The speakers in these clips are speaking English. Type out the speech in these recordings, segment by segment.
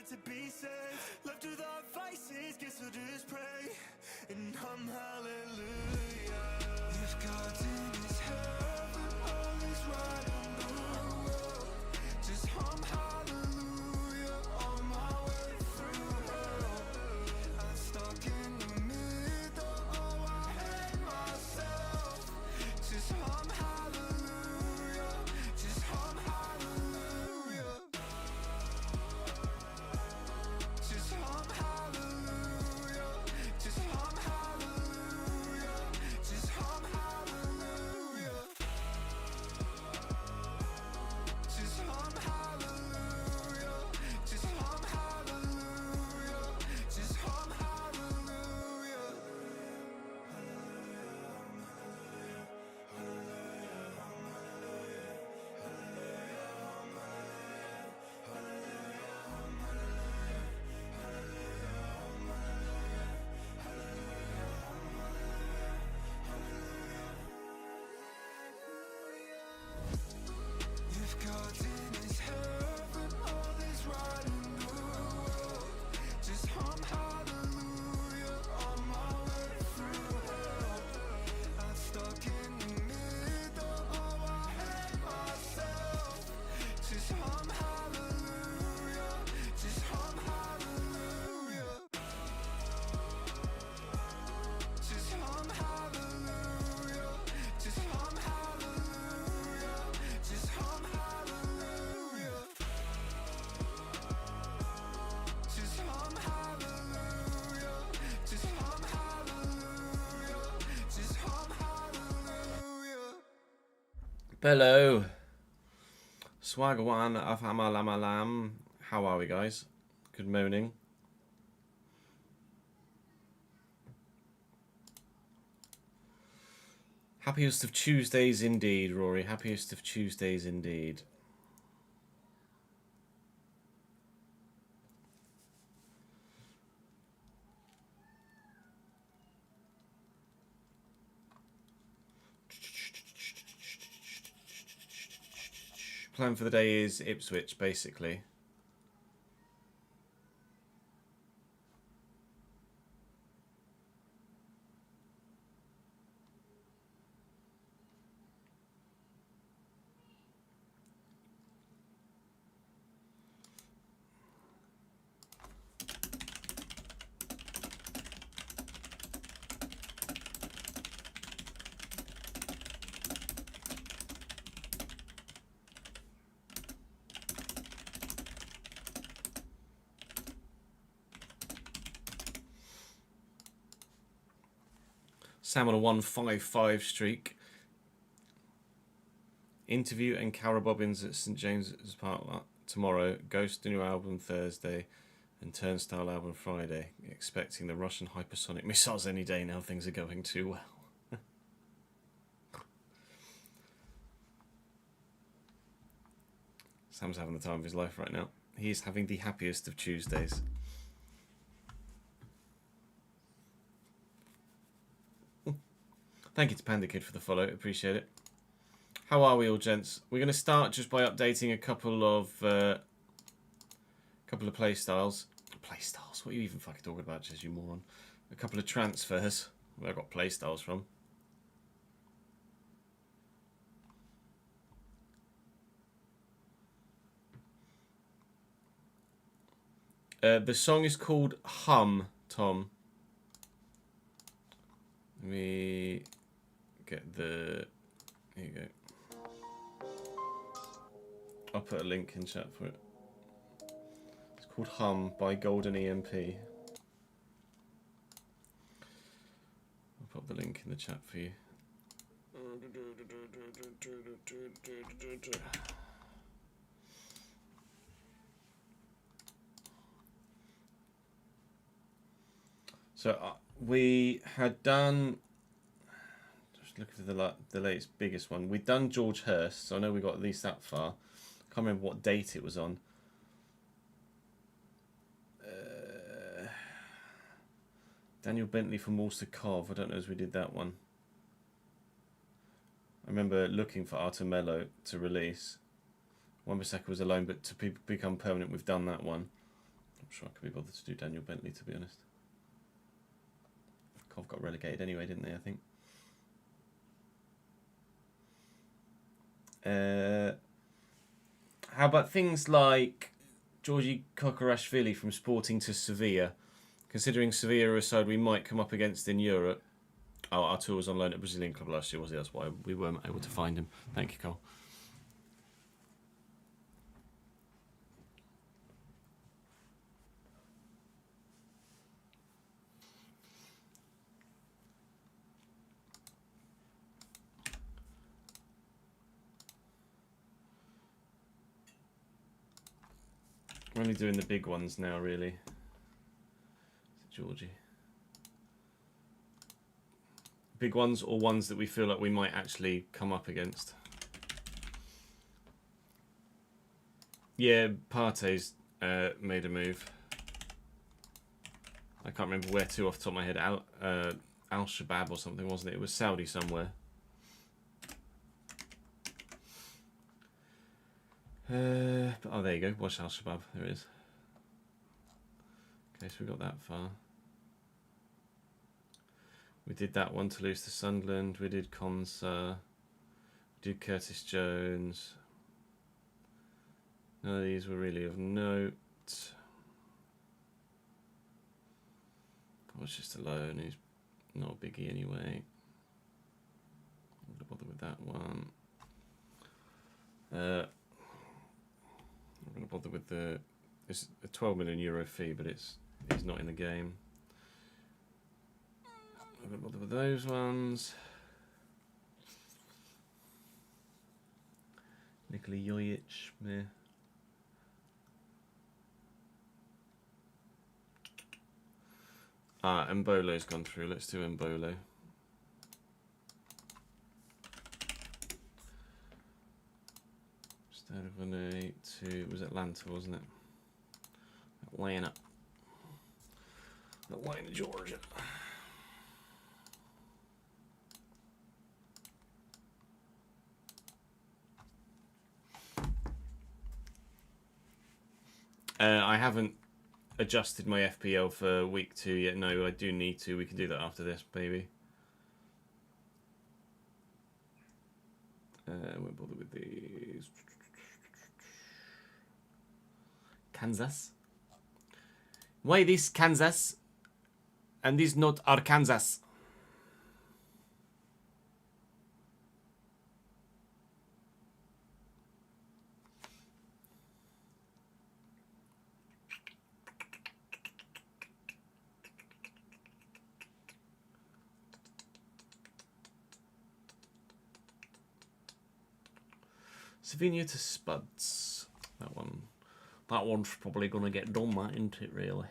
meant to be safe. Left without vices, guess I'll just pray and hum hallelujah. If God's in his heaven, all is right in the world. Just hum hallelujah on my way through hell. I'm stuck in the middle, oh I hate myself. Just hum hallelujah, just hum hallelujah. Just hum hallelujah, just hum hallelujah, just hum hallelujah. Just hum hallelujah, just hum hallelujah, just hum hallelujah. If God's in his heaven, all is right in the world. Just hum hallelujah on my way through hell. I'm stuck in the middle, oh I hate myself. Just hum hallelujah, just hum hallelujah. Just hum hallelujah, just hum hallelujah, just hum hallelujah. Just hum hallelujah, just hum hallelujah, just hum hallelujah. Hello. Swagwan of Hamalamalam. How are we, guys? Good morning. Happiest of Tuesdays indeed, Rory. Happiest of Tuesdays indeed. Plan for the day is Ipswich, basically. Sam on a 155 streak. Interview and Cara Bobbins at St James's Park tomorrow. Ghost new album Thursday. And Turnstile album Friday. Expecting the Russian hypersonic missiles any day now. Things are going too well. Sam's having the time of his life right now. He is having the happiest of Tuesdays. Thank you to Panda Kid for the follow. Appreciate it. How are we all, gents? We're going to start just by updating a couple of play styles. Play styles? What are you even fucking talking about, Jez, you moron? A couple of transfers where I got play styles from. The song is called Hum, Tom. Let me get the... Here you go. I'll put a link in chat for it. It's called Hum by Golden EMP. I'll put the link in the chat for you. So we had done, just looking for the latest, biggest one. We'd done George Hurst, so I know we got at least that far. Can't remember what date it was on. Daniel Bentley from Ulster Cov. I don't know as we did that one. I remember looking for Artemello to release. Wan-Bissaka was alone, but to become permanent, we've done that one. sure I could be bothered to do Daniel Bentley, to be honest. Cov got relegated anyway, didn't they, I think? How about things like Georgi Kokorashvili from Sporting to Sevilla? Considering Sevilla are a side we might come up against in Europe. Oh, Artur was on loan at a Brazilian club last year, was he? That's why we weren't able to find him. Thank you, Cole. We're only doing the big ones now, really. Georgie. Big ones or ones that we feel like we might actually come up against. Yeah, Partey's made a move. I can't remember where to off the top of my head. Al-Shabaab or something, wasn't it? It was Saudi somewhere. Oh, there you go. Watch Al-Shabaab. There it is. Okay, so we got that far. We did that one, Toulouse to Sunderland. We did Konsa. We did Curtis Jones. None of these were really of note. I was just alone. He's not a biggie anyway. I'm gonna bother with that one. I'm gonna bother with the. It's a 12 million euro fee, but he's not in the game. I'm gonna bother with those ones. Nikola Jojic, meh. Mbolo's gone through. Let's do Mbolo. Instead of an 8 to, it was Atlanta, wasn't it? Atlanta, Georgia. I haven't adjusted my FPL for week 2 yet. No, I do need to. We can do that after this, baby. Won't bother with these. Kansas. Why this Kansas and this not Arkansas? Savinha to Spuds. That one's probably going to get done, that, isn't it, really?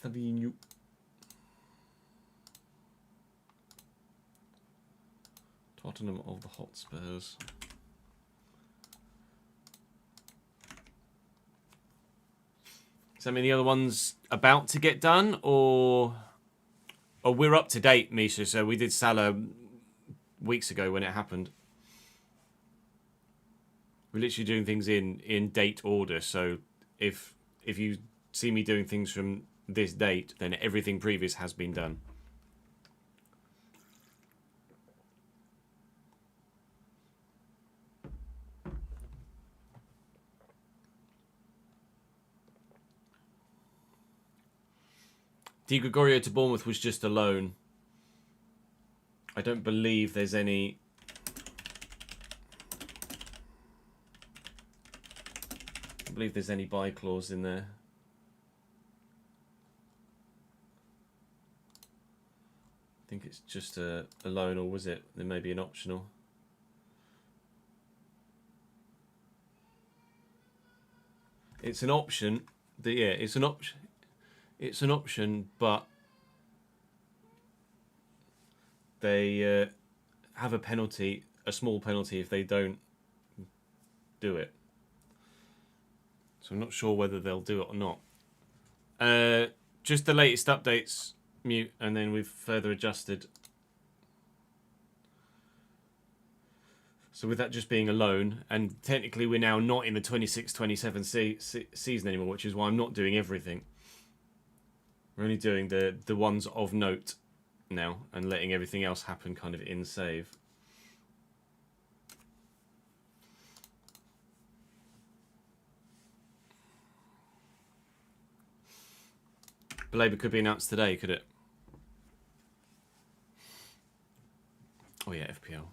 Savinha. Tottenham of the Hotspurs. So, I mean, the other one's about to get done, or we're up to date, Misha. So we did Salah weeks ago when it happened. We're literally doing things in date order. So if you see me doing things from this date, then everything previous has been done. Di Gregorio to Bournemouth was just a loan. I don't believe there's any. I don't believe there's any buy clause in there. I think it's just a loan, or was it? There may be an optional. It's an option. Yeah, it's an option. It's an option, but they have a penalty, a small penalty, if they don't do it. So I'm not sure whether they'll do it or not. Just the latest updates, Mute, and then we've further adjusted. So with that just being a loan, and technically we're now not in the 26-27 season anymore, which is why I'm not doing everything. We're only doing the ones of note now and letting everything else happen kind of in save. But Labour could be announced today, could it? Oh yeah, FPL.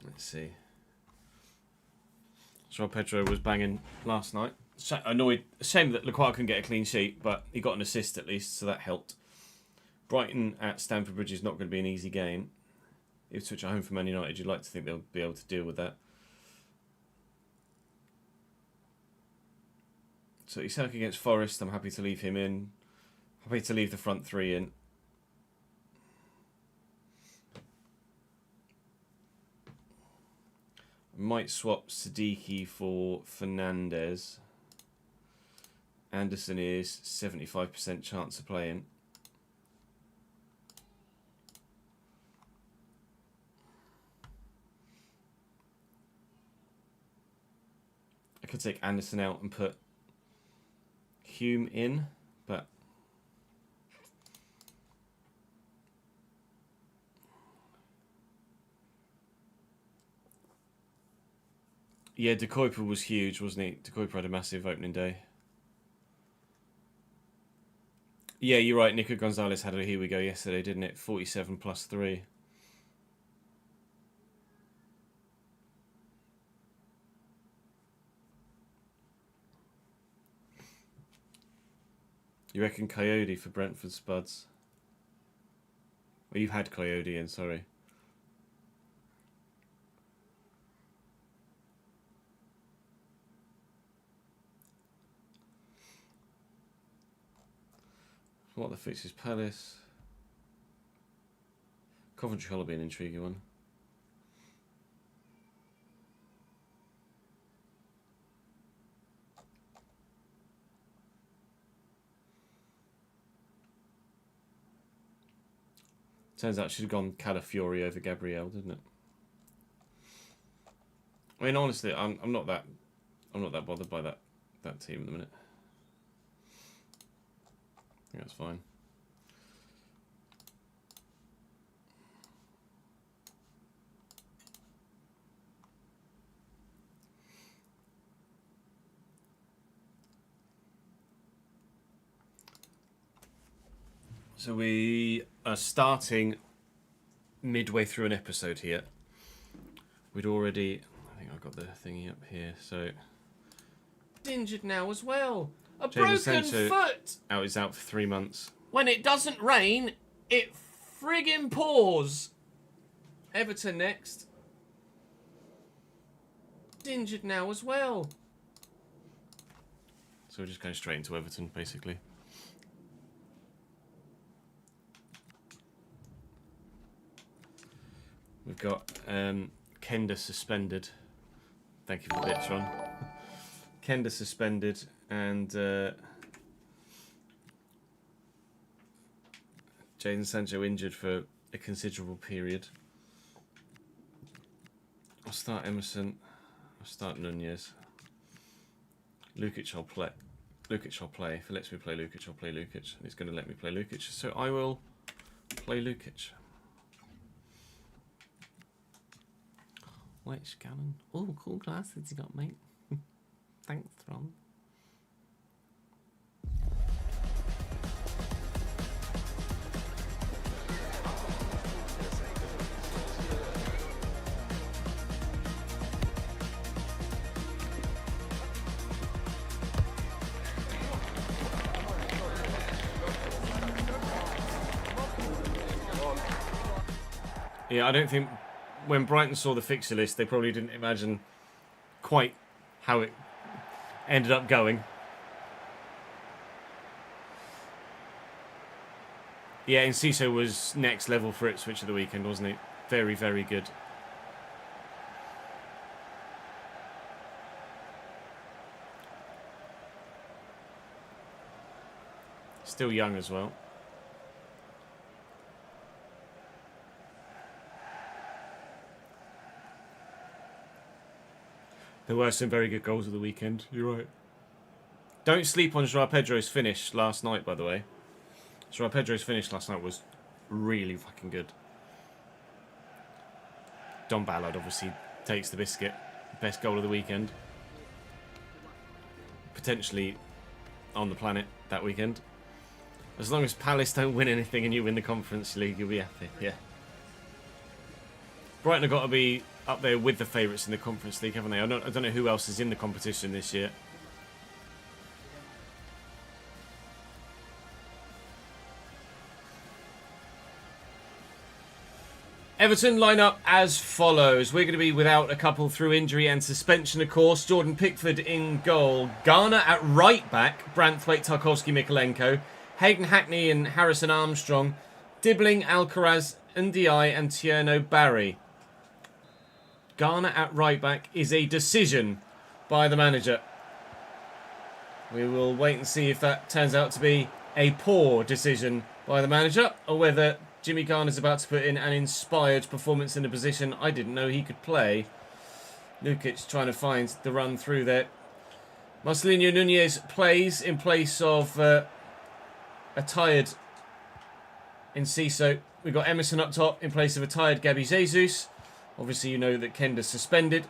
Let's see. Joao Pedro was banging last night. Annoyed. Shame that Lequois couldn't get a clean sheet, but he got an assist at least, so that helped. Brighton at Stamford Bridge is not going to be an easy game. Ipswich at home for Man United, you'd like to think they'll be able to deal with that. So Isak against Forest, I'm happy to leave him in. Happy to leave the front three in. Might swap Siddiqui for Fernandez. Anderson is 75% chance of playing. I could take Anderson out and put Hume in, but yeah, De Kuyper was huge, wasn't he? De Kuyper had a massive opening day. Yeah, you're right. Nico Gonzalez had a here we go yesterday, didn't it? 47 plus 3. You reckon Coyote for Brentford Spuds? Well, you've had Coyote in, sorry. What the fixtures? Palace. Coventry will be an intriguing one. Turns out she'd have gone Calafiori over Gabriel, didn't it? I mean, honestly, I'm not that bothered by that team at the minute. I think that's fine. So we are starting midway through an episode here. We'd already... I think I've got the thingy up here, so... Injured now as well. A broken foot! Is out for 3 months. When it doesn't rain, it friggin' pours. Everton next. Injured now as well. So we're just going straight into Everton, basically. We've got Kenda suspended. Thank you for the bits, Ron. Kenda suspended and Jadon Sancho injured for a considerable period. I'll start Emerson. I'll start Nunez. Lukic I'll play. Lukic I'll play. If it lets me play Lukic, I'll play Lukic. And it's going to let me play Lukic. So I will play Lukic. Which Gallon? Oh, cool glasses you got, mate. Thanks, Ron. Yeah, I don't think when Brighton saw the fixture list, they probably didn't imagine quite how it ended up going. Yeah, and Enciso was next level for Ipswich at the weekend, wasn't he? Very, very good. Still young as well. There were some very good goals of the weekend. You're right. Don't sleep on Joao Pedro's finish last night, by the way. Joao Pedro's finish last night was really fucking good. Don Ballard obviously takes the biscuit. Best goal of the weekend. Potentially on the planet that weekend. As long as Palace don't win anything and you win the Conference League, you'll be happy. Yeah. Brighton have got to be up there with the favourites in the Conference League, haven't they? I don't know who else is in the competition this year. Everton line up as follows. We're going to be without a couple through injury and suspension, of course. Jordan Pickford in goal. Garner at right back. Branthwaite, Tarkowski, Mikolenko. Hayden Hackney and Harrison Armstrong. Dibbling, Alcaraz, Ndiaye and Tierno Barry. Garner at right back is a decision by the manager. We will wait and see if that turns out to be a poor decision by the manager or whether Jimmy Garner's about to put in an inspired performance in a position I didn't know he could play. Lukic trying to find the run through there. Marcelinho Nunez plays in place of a tired Enciso. We've got Emerson up top in place of a tired Gabby Jesus. Obviously you know that Kenda's suspended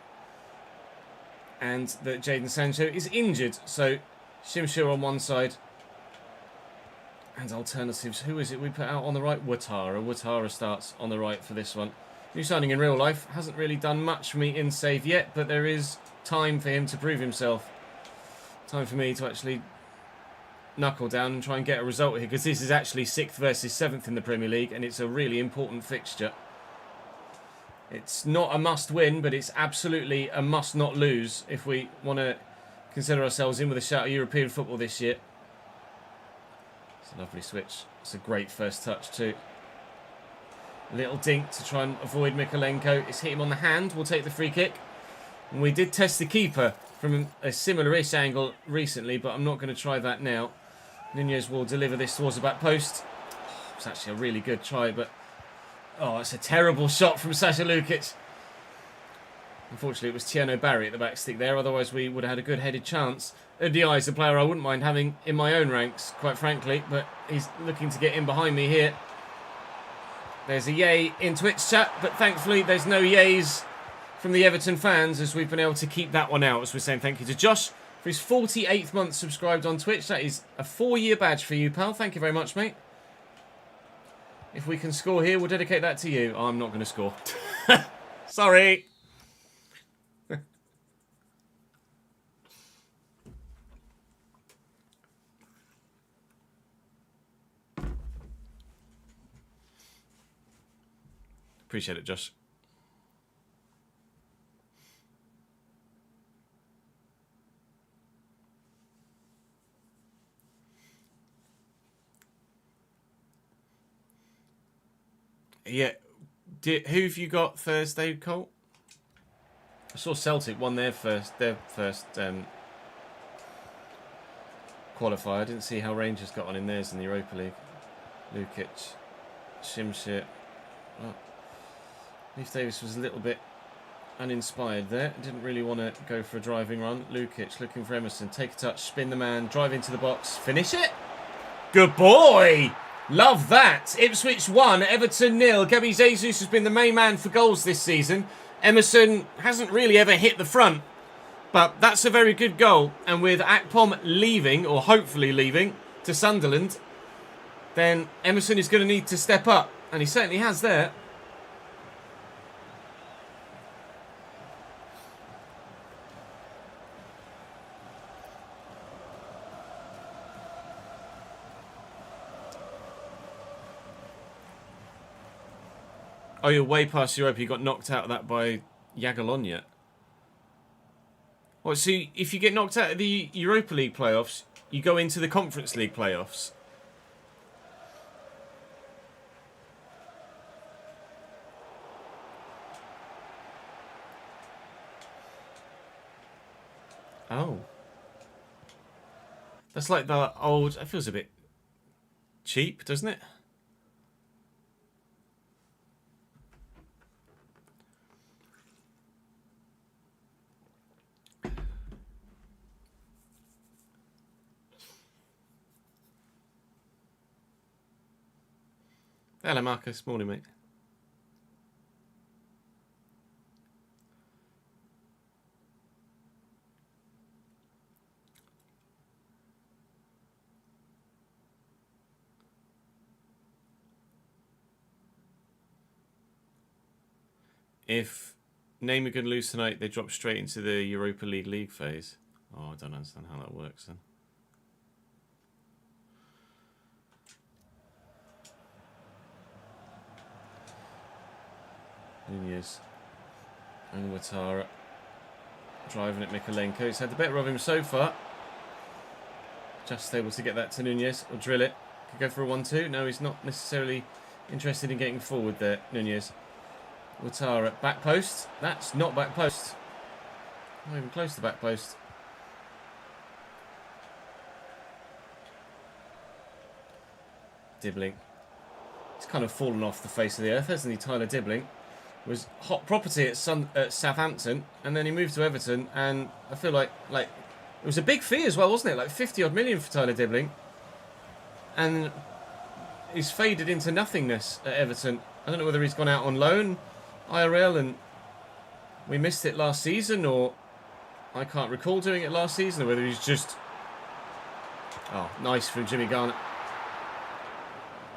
and that Jadon Sancho is injured. So Shimshir on one side. And alternatives, who is it we put out on the right? Ouattara. Ouattara starts on the right for this one. New signing in real life. Hasn't really done much for me in save yet, but there is time for him to prove himself. Time for me to actually knuckle down and try and get a result here, because this is actually 6th versus 7th in the Premier League, and it's a really important fixture. It's not a must-win, but it's absolutely a must-not lose if we want to consider ourselves in with a shout of European football this year. It's a lovely switch. It's a great first touch too. A little dink to try and avoid Mikolenko. It's hit him on the hand. We'll take the free kick. And we did test the keeper from a similar-ish angle recently, but I'm not going to try that now. Nunez will deliver this towards the back post. It's actually a really good try, but oh, it's a terrible shot from Sasha Lukic. Unfortunately, it was Tierno Barry at the back stick there. Otherwise, we would have had a good headed chance. Ndiaye is a player I wouldn't mind having in my own ranks, quite frankly. But he's looking to get in behind me here. There's a yay in Twitch chat. But thankfully, there's no yays from the Everton fans, as we've been able to keep that one out. As we're saying thank you to Josh for his 48th month subscribed on Twitch. That is a 4-year badge for you, pal. Thank you very much, mate. If we can score here, we'll dedicate that to you. I'm not going to score. Sorry. Appreciate it, Josh. Yeah. Who have you got Thursday, Colt? I saw Celtic won their first qualifier. I didn't see how Rangers got on in theirs in the Europa League. Lukic, Shimshir. Oh. Leif Davis was a little bit uninspired there. Didn't really want to go for a driving run. Lukic looking for Emerson. Take a touch, spin the man, drive into the box, finish it. Good boy! Love that. Ipswich 1, Everton 0. Gabby Jesus has been the main man for goals this season. Emerson hasn't really ever hit the front, but that's a very good goal. And with Akpom leaving, or hopefully leaving, to Sunderland, then Emerson is going to need to step up. And he certainly has there. Oh, you're way past Europa. You got knocked out of that by Jagiellonia. Well, so if you get knocked out of the Europa League playoffs, you go into the Conference League playoffs. Oh. That's like the old... It feels a bit cheap, doesn't it? Hello, Marcus. Morning, mate. If Name are going to lose tonight, they drop straight into the Europa League phase. Oh, I don't understand how that works then. Nunez and Ouattara driving at Mikolenko. He's had the better of him so far. Just able to get that to Nunez or drill it. Could go for a 1-2. No, he's not necessarily interested in getting forward there, Nunez. Ouattara, back post. That's not back post. Not even close to back post. Dibbling. He's kind of fallen off the face of the earth, hasn't he, Tyler Dibbling? Was hot property at Southampton, and then he moved to Everton, and I feel like it was a big fee as well, wasn't it? Like 50 odd million for Tyler Dibbling, and he's faded into nothingness at Everton. I don't know whether he's gone out on loan, IRL, and we missed it last season, or I can't recall doing it last season, or whether he's just... Oh, nice from Jimmy Garnett.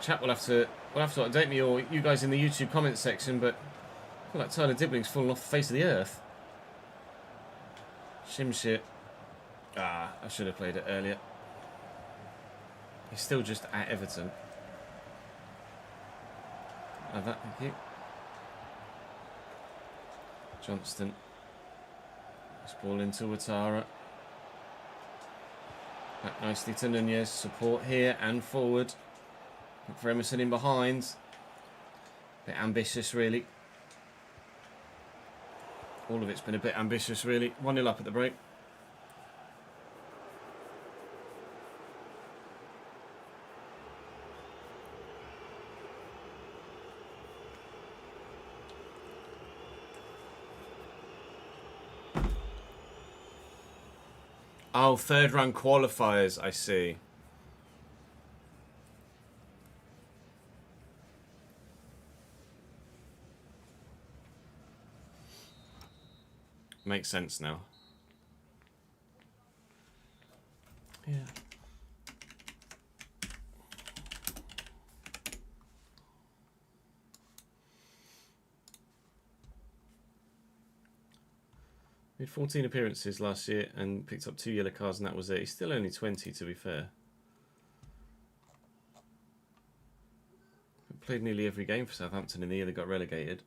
Chat will have to update me, or you guys in the YouTube comments section, but I feel like Tyler Dibbling's fallen off the face of the earth. Shimshir. I should have played it earlier. He's still just at Everton. Have that, thank you. Johnston. This ball into Ouattara. Back nicely to Nunez. Support here and forward. Look for Emerson in behind. Bit ambitious, really. All of it's been a bit ambitious, really. 1-0 up at the break. Oh, third round qualifiers, I see. Makes sense now. Yeah. He had 14 appearances last year and picked up 2 yellow cards, and that was it. He's still only 20, to be fair. Played nearly every game for Southampton in the year they got relegated.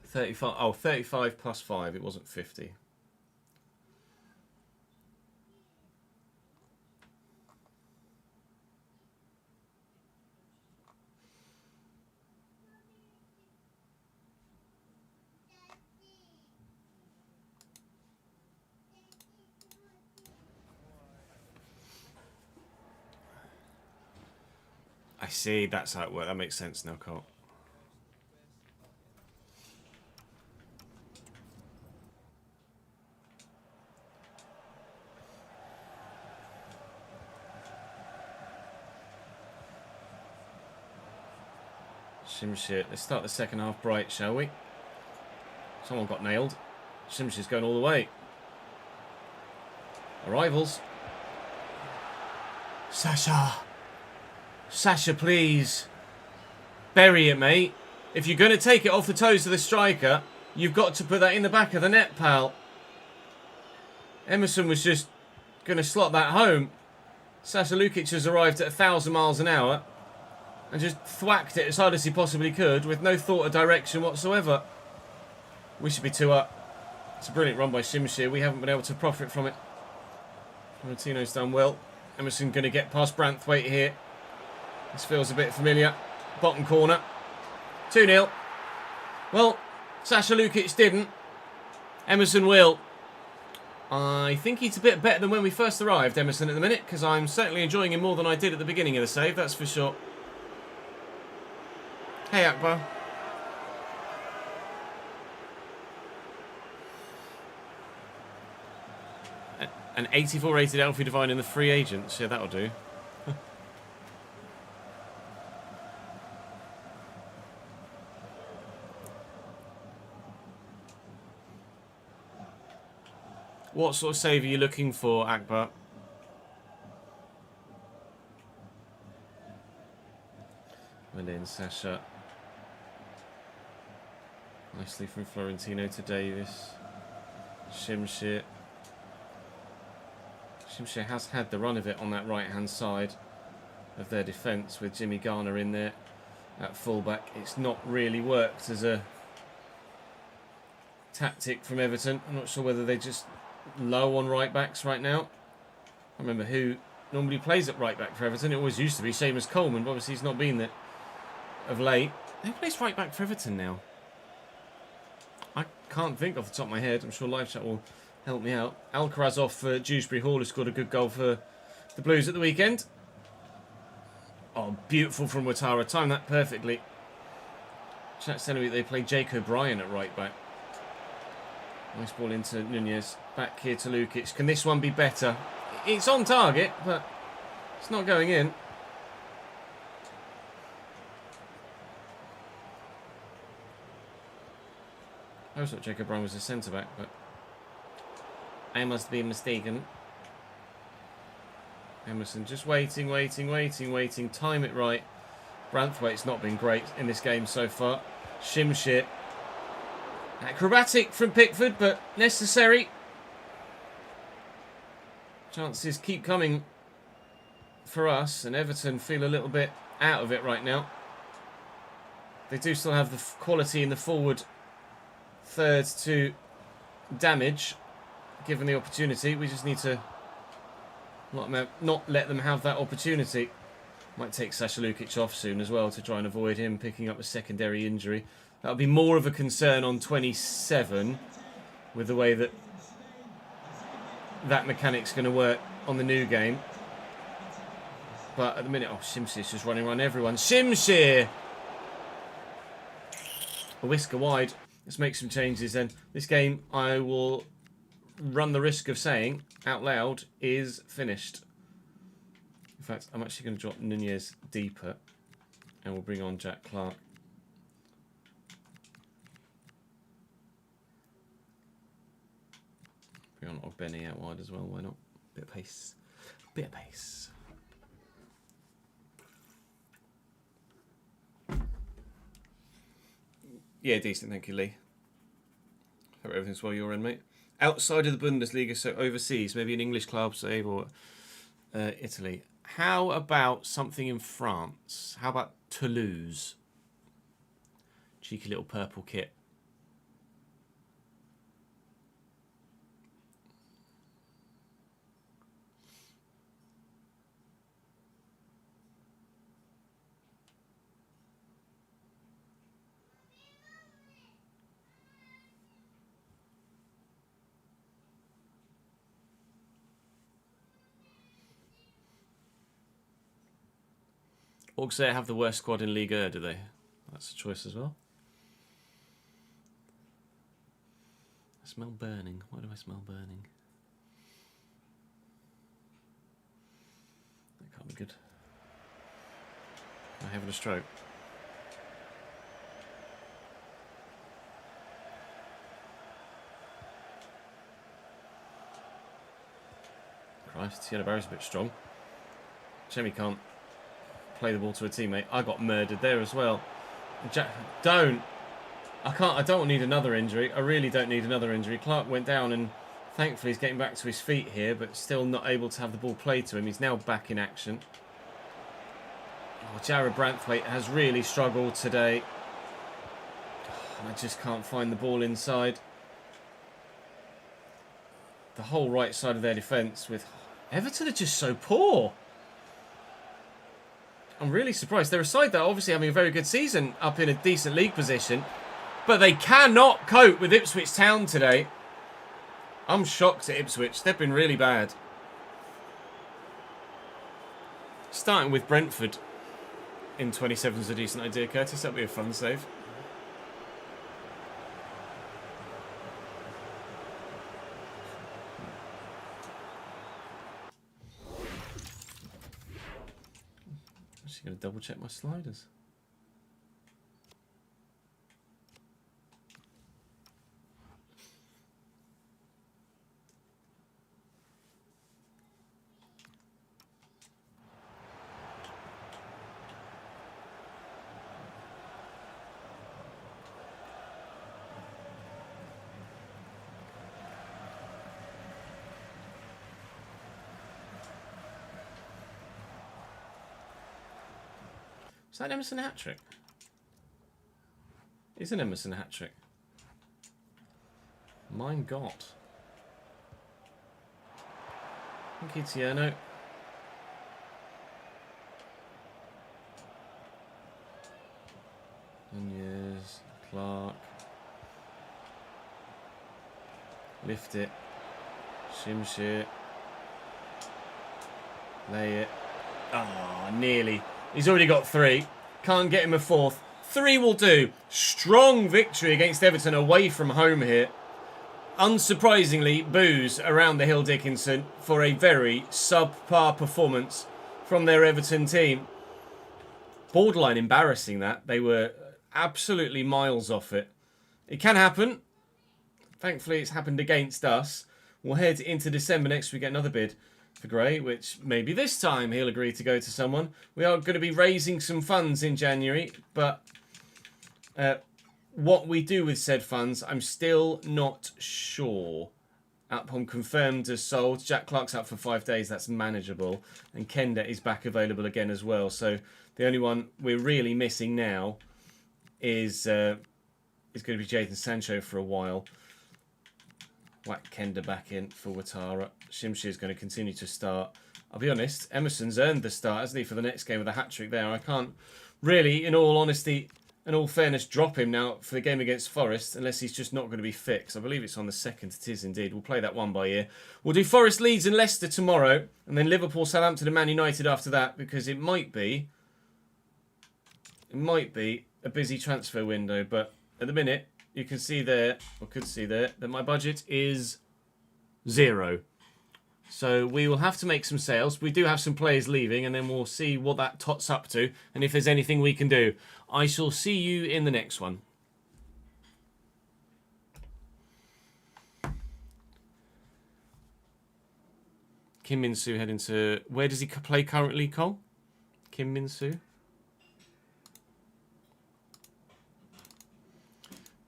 35. Oh, 35 plus 5. It wasn't 50. I see. That's how it works. That makes sense now, Cole. Shimshir. Let's start the second half bright, shall we? Someone got nailed. Shimshir's going all the way. Arrivals. Sasha. Sasha, please. Bury it, mate. If you're going to take it off the toes of the striker, you've got to put that in the back of the net, pal. Emerson was just going to slot that home. Sasha Lukic has arrived at 1,000 miles an hour and just thwacked it as hard as he possibly could with no thought of direction whatsoever. We should be 2 up. It's a brilliant run by Shimshir. We haven't been able to profit from it. Florentino's done well. Emerson going to get past Branthwaite here. This feels a bit familiar. Bottom corner. 2-0. Well, Sasha Lukic didn't. Emerson will. I think he's a bit better than when we first arrived, Emerson, at the minute, because I'm certainly enjoying him more than I did at the beginning of the save, that's for sure. Hey, Akbar. An 84 rated Elfie Divine in the free agents. Yeah, that'll do. What sort of save are you looking for, Akbar? Went in, Sasha. Nicely from Florentino to Davis. Shimshir. Shimshir has had the run of it on that right-hand side of their defence with Jimmy Garner in there at fullback. It's not really worked as a tactic from Everton. I'm not sure whether they're just low on right-backs right now. I remember who normally plays at right-back for Everton. It always used to be Seamus Coleman, but obviously he's not been there of late. Who plays right-back for Everton now? I can't think off the top of my head. I'm sure live chat will help me out. Alcaraz off for Dewsbury Hall, who scored a good goal for the Blues at the weekend. Oh, beautiful from Ouattara. Timed that perfectly. Chat's telling me they play Jake O'Brien at right back. Nice ball into Nunez. Back here to Lukic. Can this one be better? It's on target, but it's not going in. I always thought Jake O'Brien was a centre-back, but I must be mistaken. Emerson just waiting. Time it right. Branthwaite's not been great in this game so far. Shimshir. Acrobatic from Pickford, but necessary. Chances keep coming for us, and Everton feel a little bit out of it right now. They do still have the quality in the forward third to damage, given the opportunity. We just need to not let them have that opportunity. Might take Sasha Lukic off soon as well to try and avoid him picking up a secondary injury. That'll be more of a concern on 27 with the way that mechanic's going to work on the new game. But at the minute, Shimshir's just running around everyone. Shimshir! A whisker wide. Let's make some changes then. This game, I will run the risk of saying out loud, is finished. In fact, I'm actually going to drop Nunez deeper and we'll bring on Jack Clark. Bring on Ogbeni out wide as well, why not? Bit of pace. Bit of pace. Yeah, decent, thank you, Lee. Hope everything's well your end, mate. Outside of the Bundesliga, so overseas, maybe an English club, say, or Italy. How about something in France? How about Toulouse? Cheeky little purple kit. Auxerre have the worst squad in Ligue 1, do they? That's a choice as well. I smell burning. Why do I smell burning? That can't be good. Am I having a stroke? Christ, Sienna Barry's a bit strong. Chemi can't play the ball to a teammate. I got murdered there as well. Don't. I don't need another injury. I really don't need another injury. Clark went down and thankfully he's getting back to his feet here, but still not able to have the ball played to him. He's now back in action. Jared Branthwaite has really struggled today. I just can't find the ball inside. The whole right side of their defence with... Everton are just so poor. I'm really surprised. They're a side that are obviously having a very good season up in a decent league position, but they cannot cope with Ipswich Town today. I'm shocked at Ipswich. They've been really bad. Starting with Brentford in 27 is a decent idea, Curtis. That'll be a fun save. I'm just going to double check my sliders. Is that an Emerson hat-trick? It's an Emerson hat-trick. Mein Gott. Thank you, Tierno. Nunez, Clark. Lift it. Shimshir. Lay it. Ah, nearly. He's already got 3. Can't get him a 4th. 3 will do. Strong victory against Everton away from home here. Unsurprisingly, boos around the Hill Dickinson for a very subpar performance from their Everton team. Borderline embarrassing that. They were absolutely miles off it. It can happen. Thankfully, it's happened against us. We'll head into December next. We get another bid for Gray, which maybe this time he'll agree to go to someone. We are going to be raising some funds in January, but what we do with said funds, I'm still not sure. Outpom confirmed as sold. Jack Clark's out for 5 days. That's manageable. And Kenda is back available again as well. So the only one we're really missing now is going to be Jadon Sancho for a while. Whack Kenda back in for Ouattara. Shimshir is going to continue to start. I'll be honest, Emerson's earned the start, hasn't he, for the next game with a hat-trick there. I can't really, in all honesty, in all fairness, drop him now for the game against Forest unless he's just not going to be fit. 'Cause I believe it's on the 2nd. It is indeed. We'll play that one by ear. We'll do Forest, Leeds and Leicester tomorrow. And then Liverpool, Southampton and Man United after that, because it might be a busy transfer window. But at the minute, you can see there, or could see there, that my budget is 0. So we will have to make some sales. We do have some players leaving, and then we'll see what that tots up to, and if there's anything we can do. I shall see you in the next one. Kim Min-soo heading to... Where does he play currently, Cole? Kim Min-soo?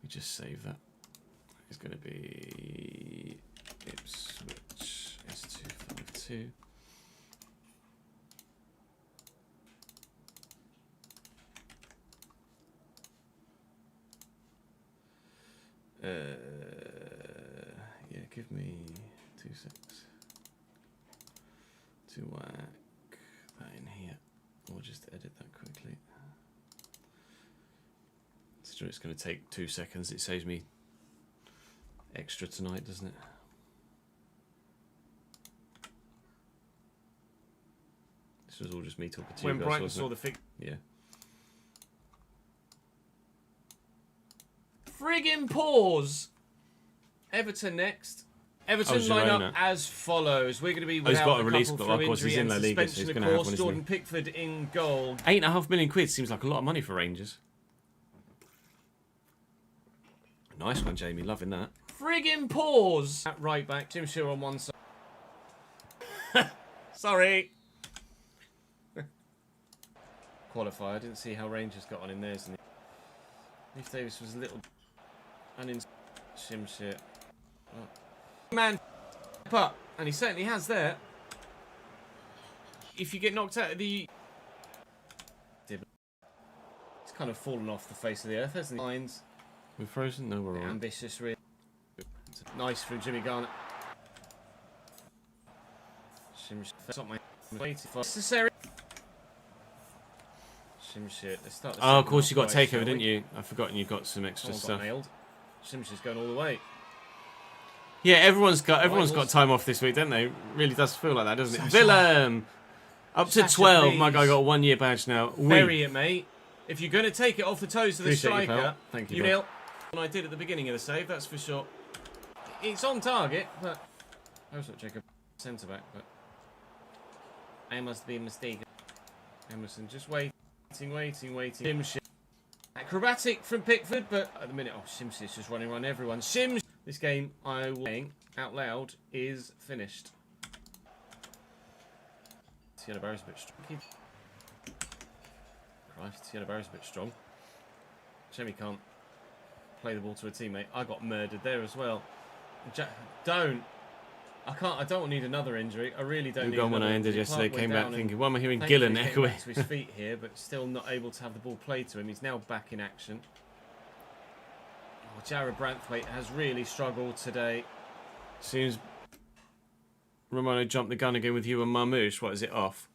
We just save that. It's going to be Ipswich S252. Yeah, give me 2 seconds to whack that in here. Or just edit that quickly. It's going to take 2 seconds. It saves me extra tonight, doesn't it? This was all just me talking to you guys. When Brighton saw the yeah. Friggin' pause. Everton next. Everton line up as follows. We're going to be without got a a release couple clause. from Of course, he's injury in and La Liga, so suspension, he's of going to have course. one, isn't Jordan Pickford in goal. £8.5 million seems like a lot of money for Rangers. Nice one, Jamie. Loving that. Friggin' pause. At right back, Jim Shearer on one side. Sorry. Qualifier. I didn't see how Rangers got on in theirs. Leif Davis was a little... And in Shimshir. Oh. Man, but and he certainly has there. If you get knocked out of the... It's kind of fallen off the face of the earth, hasn't it? Lines. We're frozen? No, we're all right. Ambitious, really. Nice from Jimmy Garnett. That's not my waiting for. Necessary. Shimshir. Let's start. Oh, of course you got takeover, didn't you? I've forgotten you got some extra stuff. Nailed. Shimshir's going all the way. Yeah, everyone's got time off this week, don't they? Really does feel like that, doesn't it? Willem! Up to Sasha, 12. My please. guy got a 1 year badge now. Bury it, mate. If you're going to take it off the toes of the Appreciate you, striker, pal. Thank you, you bud. nil. And I did at the beginning of the save, that's for sure. It's on target, but I was not Jacob centre back, but I must be mistaken. Emerson just waiting. Shimshir. Acrobatic from Pickford, but at the minute, oh, Shimshir's just running around everyone. This game, I will saying out loud, is finished. Tiana Barry's a bit strong. Christ, Tiana Barry's a bit strong. Shemi can't play the ball to a teammate. I got murdered there as well. I don't need another injury. I really don't. You need gone when I another ended injury. yesterday. Clark Came went back down thinking, and why am I hearing thankfully Gillen came echoing? back to his feet here, but still not able to have the ball played to him. He's now back in action. Oh, Jared Branthwaite has really struggled today. Seems Romano jumped the gun again with you and Marmouche. What is it off?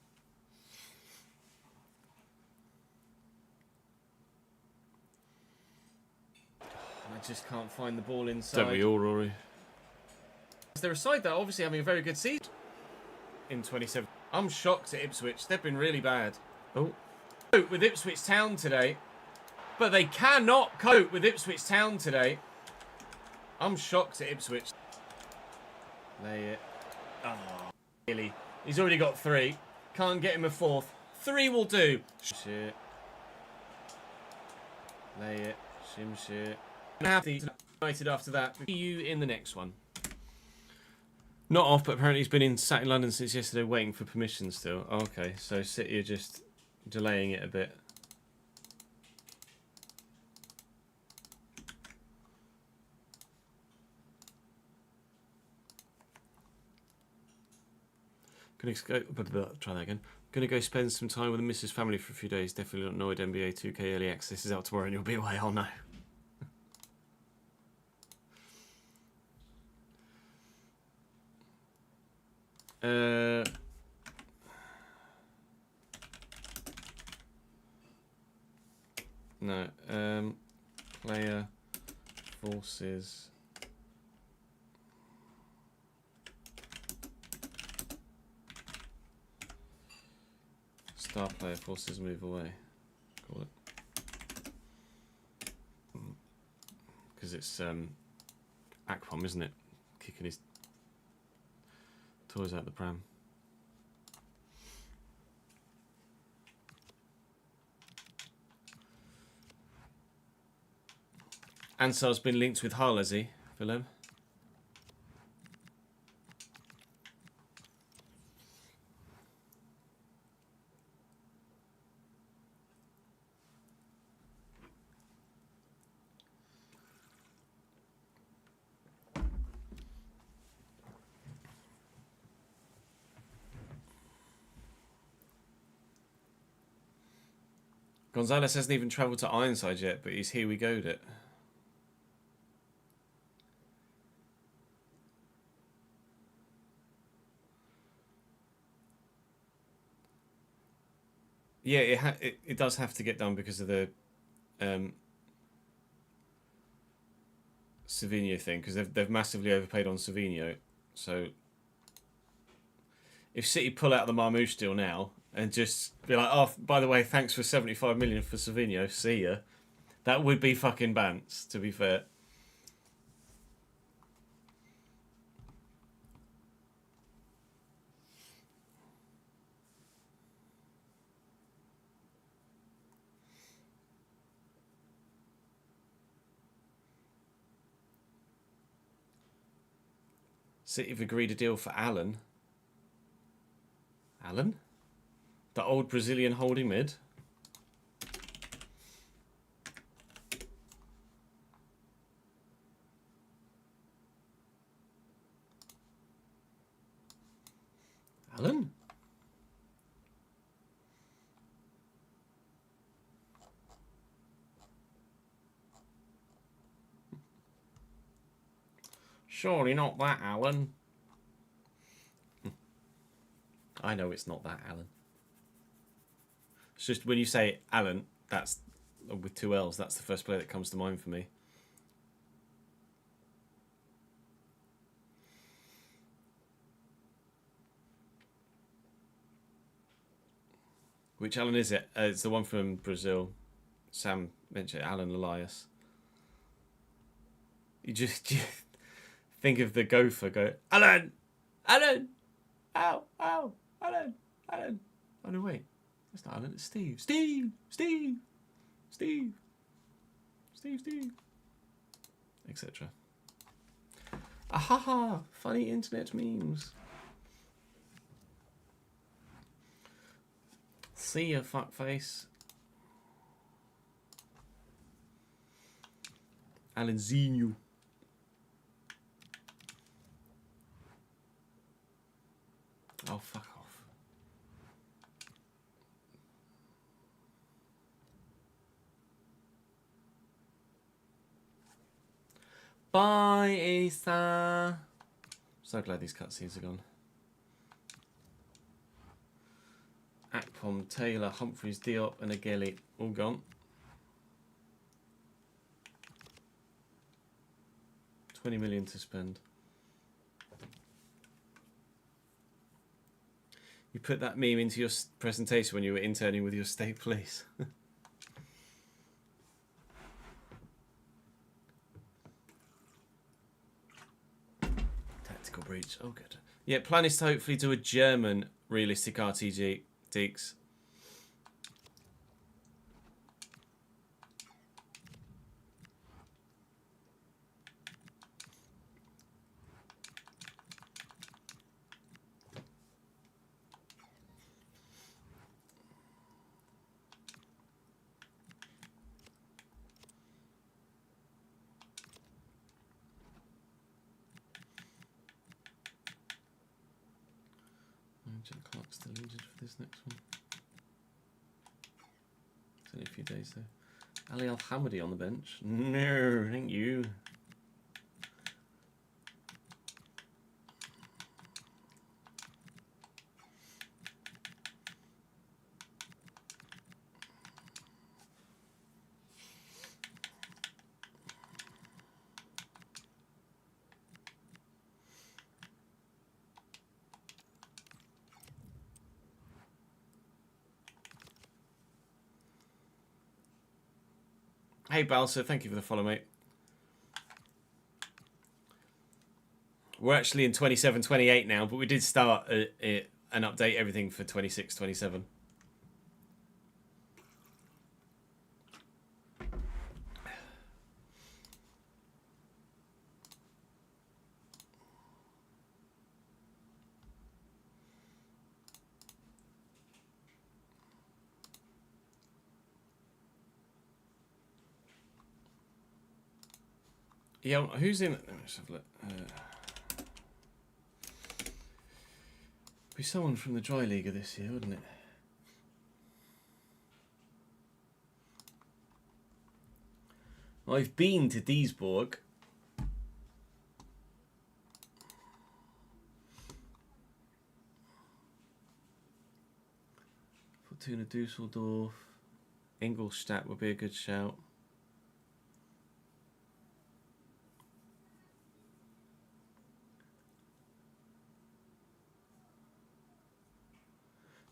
I just can't find the ball inside. Don't we all, Rory? They're a side that are obviously having a very good season in 27. I'm shocked at Ipswich. They've been really bad. Oh. Cope with Ipswich Town today. But they cannot cope with Ipswich Town today. I'm shocked at Ipswich. Lay it. Oh, really? He's already got 3. Can't get him a 4th. 3 will do. Shit. Lay it. Shimshir. Happy United after that. See you in the next one. Not off, but apparently he's been sat in London since yesterday waiting for permission still. Oh, okay, so City are just delaying it a bit. Try that again. Gonna go spend some time with the missus family for a few days. Definitely not annoyed. NBA 2K early access is out tomorrow and you'll be away. Oh no. No. Player forces. Star player forces move away. Call it. Because it's Akpom, isn't it? Kicking his toys out the pram. Ansar's been linked with Hull, has he, Willem? Gonzalez hasn't even travelled to Ironside yet, but he's here we go'd it. Yeah, it does have to get done because of the Savinho thing, because they've massively overpaid on Savinho. So if City pull out the Marmouche deal now and just be like, oh, by the way, thanks for 75 million for Savinho, see ya, that would be fucking bants, to be fair. City have agreed a deal for Alan. Alan? The old Brazilian holding mid? Alan? Surely not that, Alan. I know it's not that, Alan. It's just when you say Alan, that's with 2 L's, that's the first player that comes to mind for me. Which Alan is it? It's the one from Brazil. Sam mentioned Alan Elias. You just think of the gopher go, Alan! Alan! Ow! Ow! Alan! Alan! Oh no, wait. That's not Alan, it's Steve. Steve! Steve! Steve! Steve! Steve! Etc. Ahaha! Funny internet memes. See ya, fuckface. Alan Zinho. Oh, fuck off. Bye, Isa. So glad these cutscenes are gone. Akpom, Taylor, Humphreys, Diop, and Ageli all gone. 20 million to spend. You put that meme into your presentation when you were interning with your state police. Tactical breach. Oh, good. Yeah, plan is to hopefully do a German realistic RTG, Deeks. Jack Clark's still injured for this next one. It's only a few days though. Ali Al-Hamadi on the bench. No, thank you. Hey Balsa, thank you for the follow, mate. We're actually in 27, 28 now, but we did start and update everything for 26, 27. Yeah, who's in? Let's have a look. Be someone from the Dry League this year, wouldn't it? I've been to Duisburg. Fortuna Dusseldorf. Ingolstadt would be a good shout.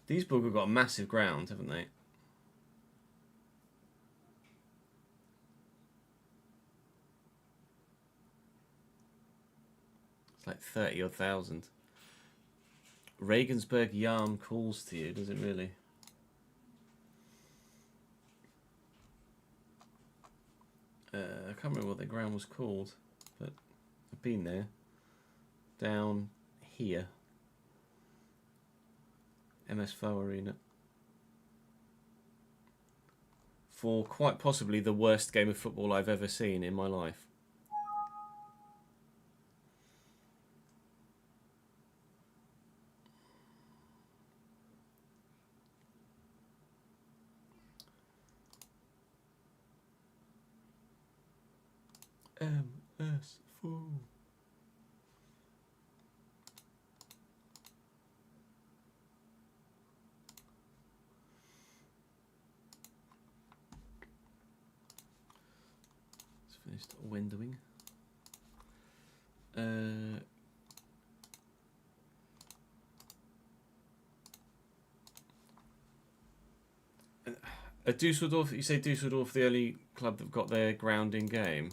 Duisburg have got a massive ground, haven't they? It's like 30 odd thousand. Regensburg Yarm calls to you, does it really? I can't remember what the ground was called, but I've been there. Down here. MSFO Arena. For quite possibly the worst game of football I've ever seen in my life. MS4. Finished windowing. Dusseldorf, you say Dusseldorf the only club that got their ground in game?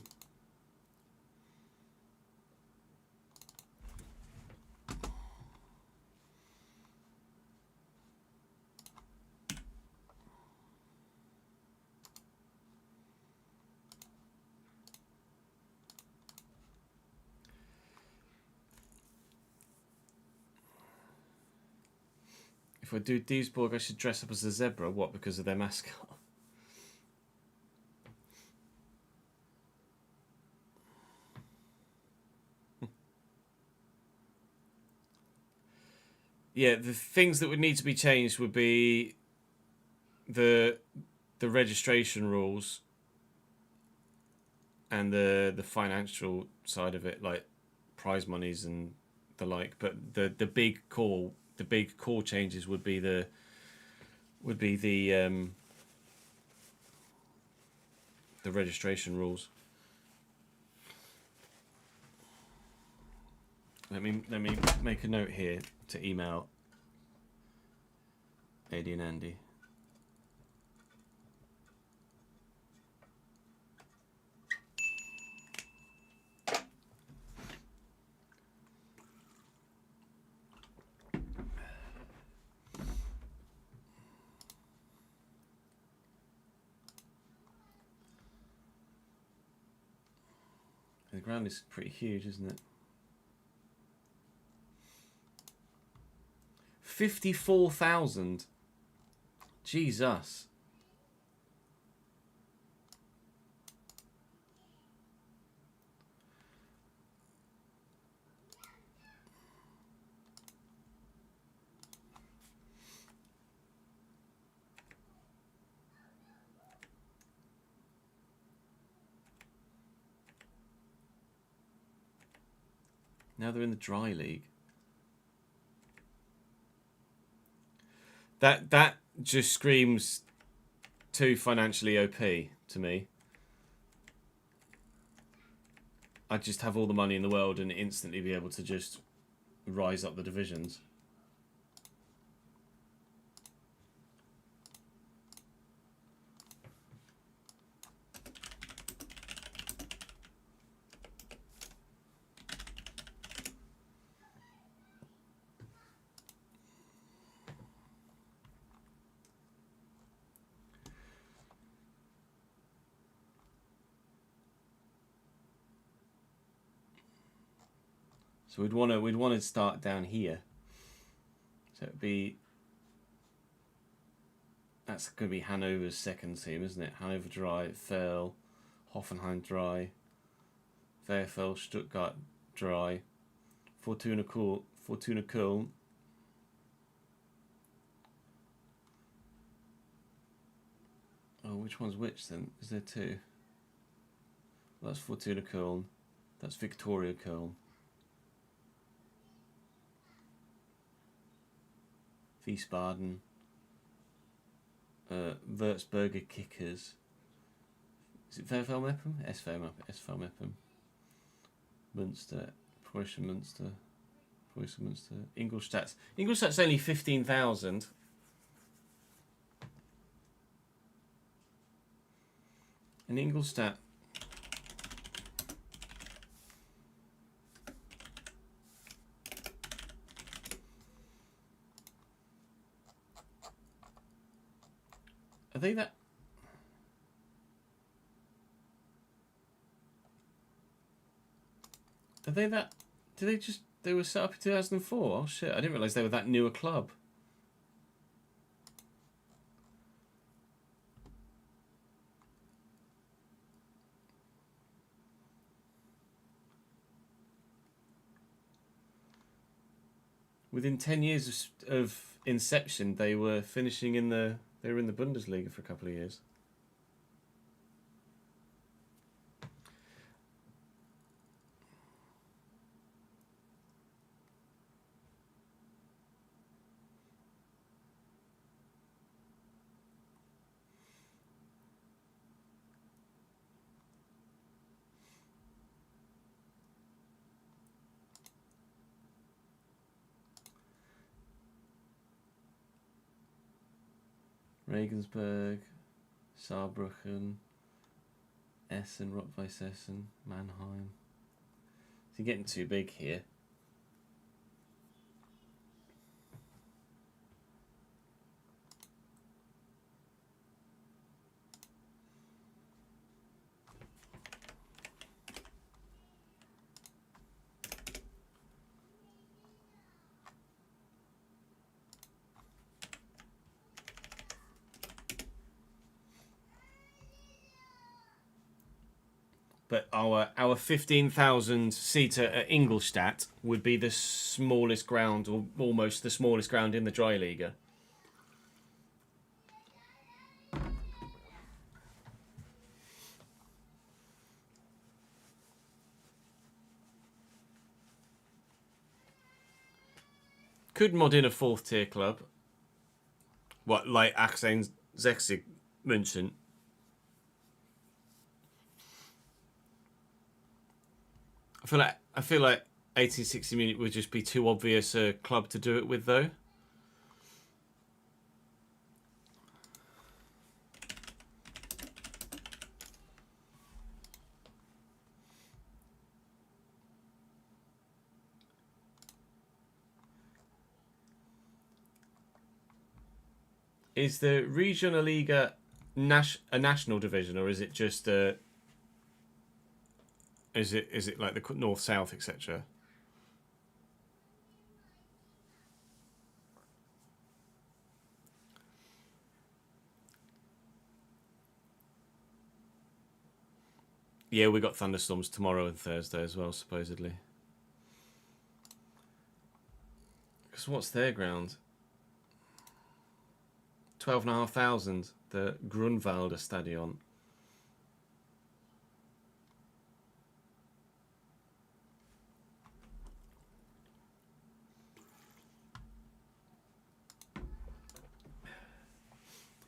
If I do Duisburg, I should dress up as a zebra. What, because of their mascot? Yeah, the things that would need to be changed would be the registration rules and the financial side of it, like prize monies and the like. But the big core changes would be the registration rules. Let me make a note here to email AD and Andy. The ground is pretty huge, isn't it? 54,000. Jesus. Now they're in the dry league. That just screams too financially OP to me. I'd just have all the money in the world and instantly be able to just rise up the divisions. So we'd want to start down here. So it'd be, that's going to be Hanover's second team, isn't it? Hanover Dry, Ferl, Hoffenheim Dry, VfL Stuttgart Dry, Fortuna Köln. Oh, which one's which then? Is there two? Well, that's Fortuna Köln. That's Victoria Köln. Wiesbaden, Würzburger Kickers. Is it VfL Meppen? SV Meppen. Münster, Preußen Münster, Ingolstadt. Ingolstadt's only 15,000. And Ingolstadt. Are they that? Are they that? They were set up in 2004? Oh shit, I didn't realise they were that new a club. Within 10 years of inception, they were finishing in the Bundesliga for a couple of years. Regensburg, Saarbrücken, Essen, Rot-Weiss Essen, Mannheim. So you're getting too big here. But our 15,000 seater at Ingolstadt would be the smallest ground, or almost the smallest ground in the Dry Liga. Could mod in a 4th tier club. What, like 1860 München? I feel like 1860 Munich would just be too obvious a club to do it with, though. Is the Regionalliga a national division, or is it just a? Is it like the north, south, etc.? Yeah, we got thunderstorms tomorrow and Thursday as well, supposedly. Because what's their ground? 12,500. The Grunwalder Stadion.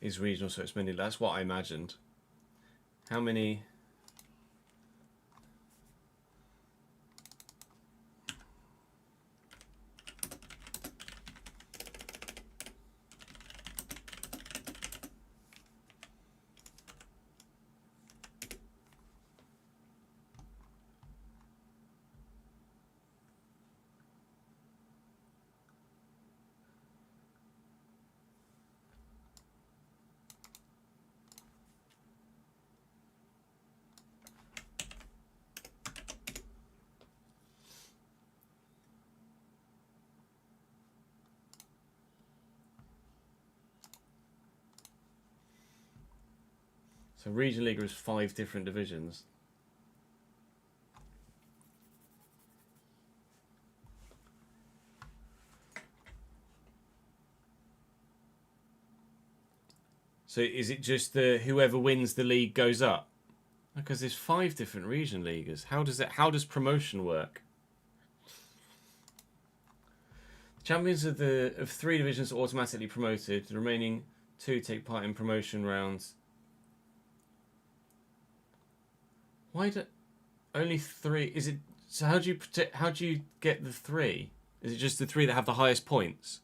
Is regional, so it's many. That's what I imagined. How many? So Regionalliga is 5 different divisions. So is it just the whoever wins the league goes up? Because there's 5 different Regionalligas. How does promotion work? The champions of 3 divisions are automatically promoted. The remaining 2 take part in promotion rounds. Why do only 3? Is it so? How do you get the 3? Is it just the 3 that have the highest points?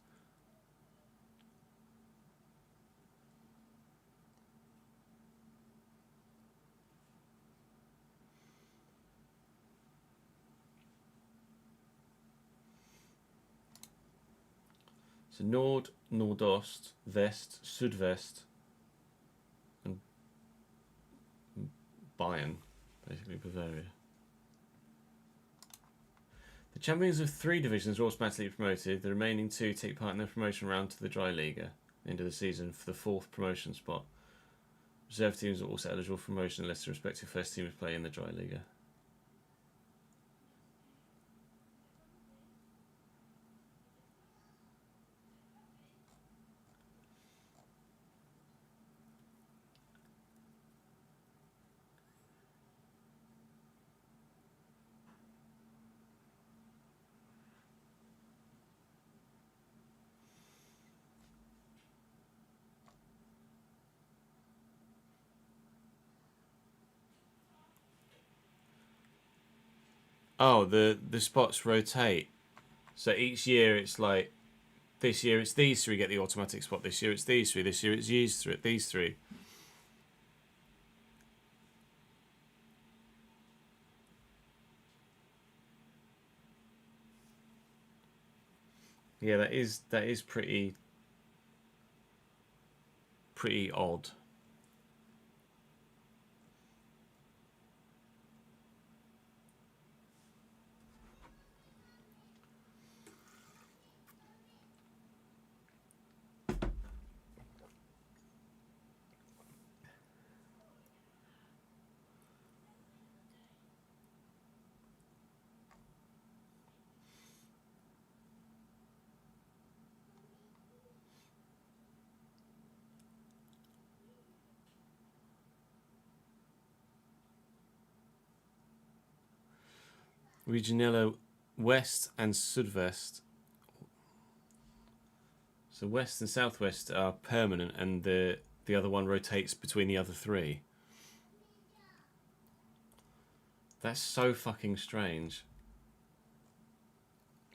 So Nord, Nordost, West, Südwest, and Bayern. Basically Bavaria. The champions of 3 divisions are automatically promoted. The remaining 2 take part in the promotion round to the Dry Liga end of the season for the 4th promotion spot. Reserve teams are also eligible for promotion unless the respective first teams play in the Dry Liga. Oh, the spots rotate. So each year it's like, this year it's these 3 get the automatic spot. This year it's these 3. This year it's these 3. Yeah, that is pretty odd. Regionello West and Sudwest. So West and Southwest are permanent, and the other one rotates between the other three. That's so fucking strange.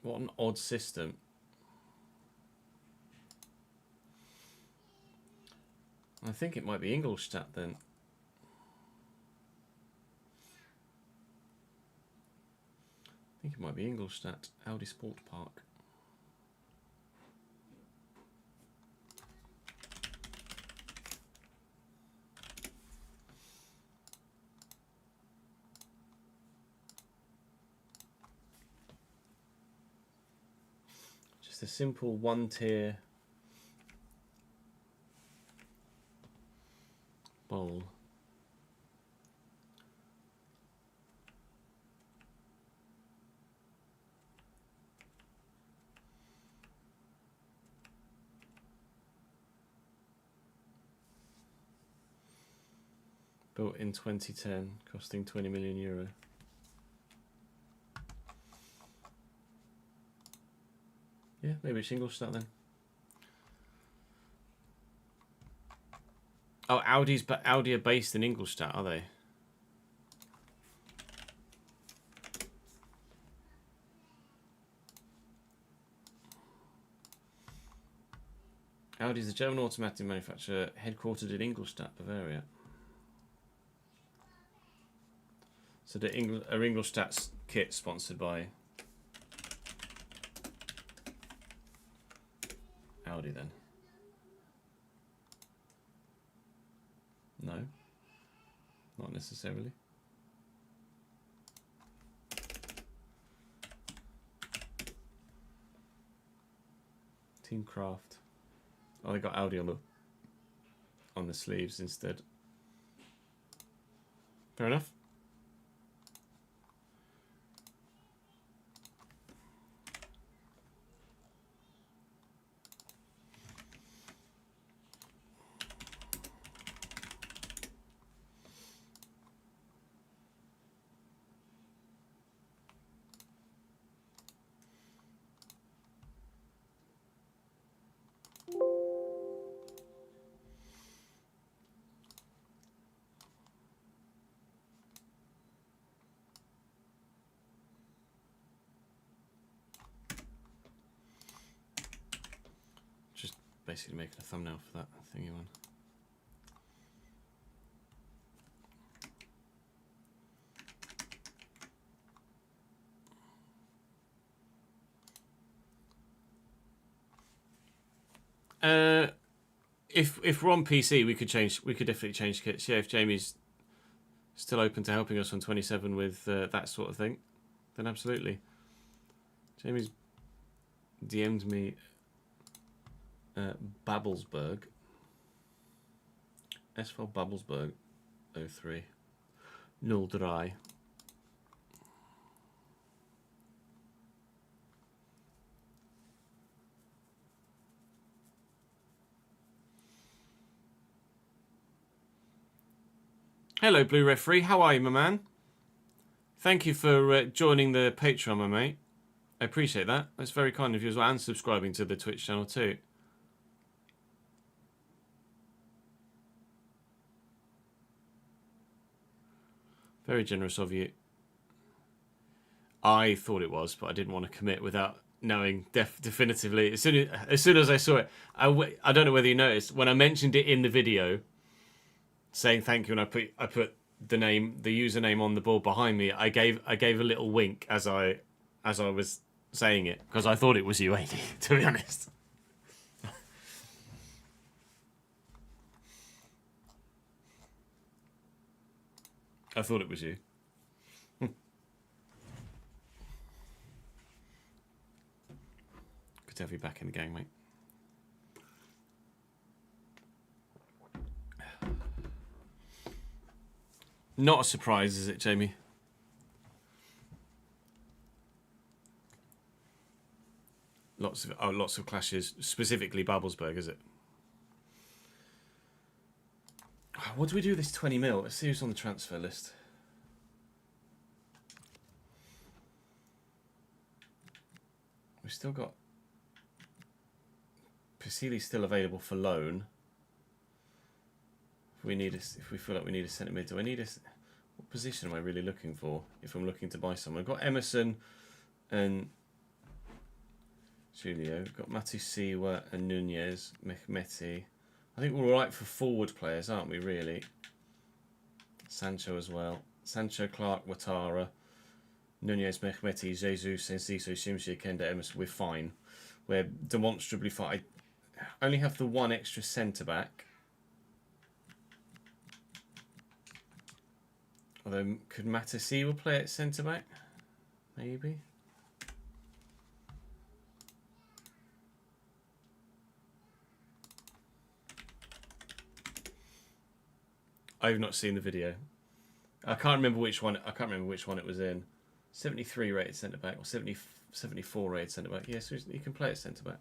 What an odd system. I think it might be Ingolstadt then. I think it might be Ingolstadt, Audi Sport Park. Just a simple one-tier bowl. Built in 2010, costing €20 million. Yeah, maybe it's Ingolstadt then. Oh, Audi are based in Ingolstadt, are they? Audi is a German automotive manufacturer headquartered in Ingolstadt, Bavaria. So are Ingolstadt's kit sponsored by Audi then? No, not necessarily. Team Craft. Oh, they got Audi on the sleeves instead. Fair enough. Basically making a thumbnail for that thingy one. If we're on PC, we could definitely change kits. Yeah, if Jamie's still open to helping us on 27 with that sort of thing, then absolutely. Jamie's DM'd me. Babelsberg. SV Babelsberg 03. 03. Hello, Blue Referee. How are you, my man? Thank you for joining the Patreon, my mate. I appreciate that. That's very kind of you as well, and subscribing to the Twitch channel too. Very generous of you. I thought it was, but I didn't want to commit without knowing definitively. As soon as I saw it, I don't know whether you noticed when I mentioned it in the video, saying thank you, and I put the username on the board behind me. I gave a little wink as I was saying it because I thought it was you, AD, to be honest. I thought it was you. Good to have you back in the gang, mate. Not a surprise, is it, Jamie? Lots of clashes, specifically Babelsberg, is it? What do we do with this 20 mil? Let's see who's on the transfer list. We've still got Pasili's still available for loan. If we feel like we need a centre mid, do I need a? What position am I really looking for? If I'm looking to buy someone, I've got Emerson and Julio. We've got Matusiwa and Nunez, Mehmeti. I think we're all right for forward players, aren't we? Really. Sancho as well. Sancho, Clark, Ouattara, Nunez, Mehmeti, Jesus, Enciso, Shimshi, Kenda, Emerson. We're fine. We're demonstrably fine. I only have the one extra centre back. Although, could Matasiwa play at centre back? Maybe. I've not seen the video. I can't remember which one. I can't remember which one it was in. 73 rated centre back or 74 rated centre back. Yes, yeah, so he can play at centre back.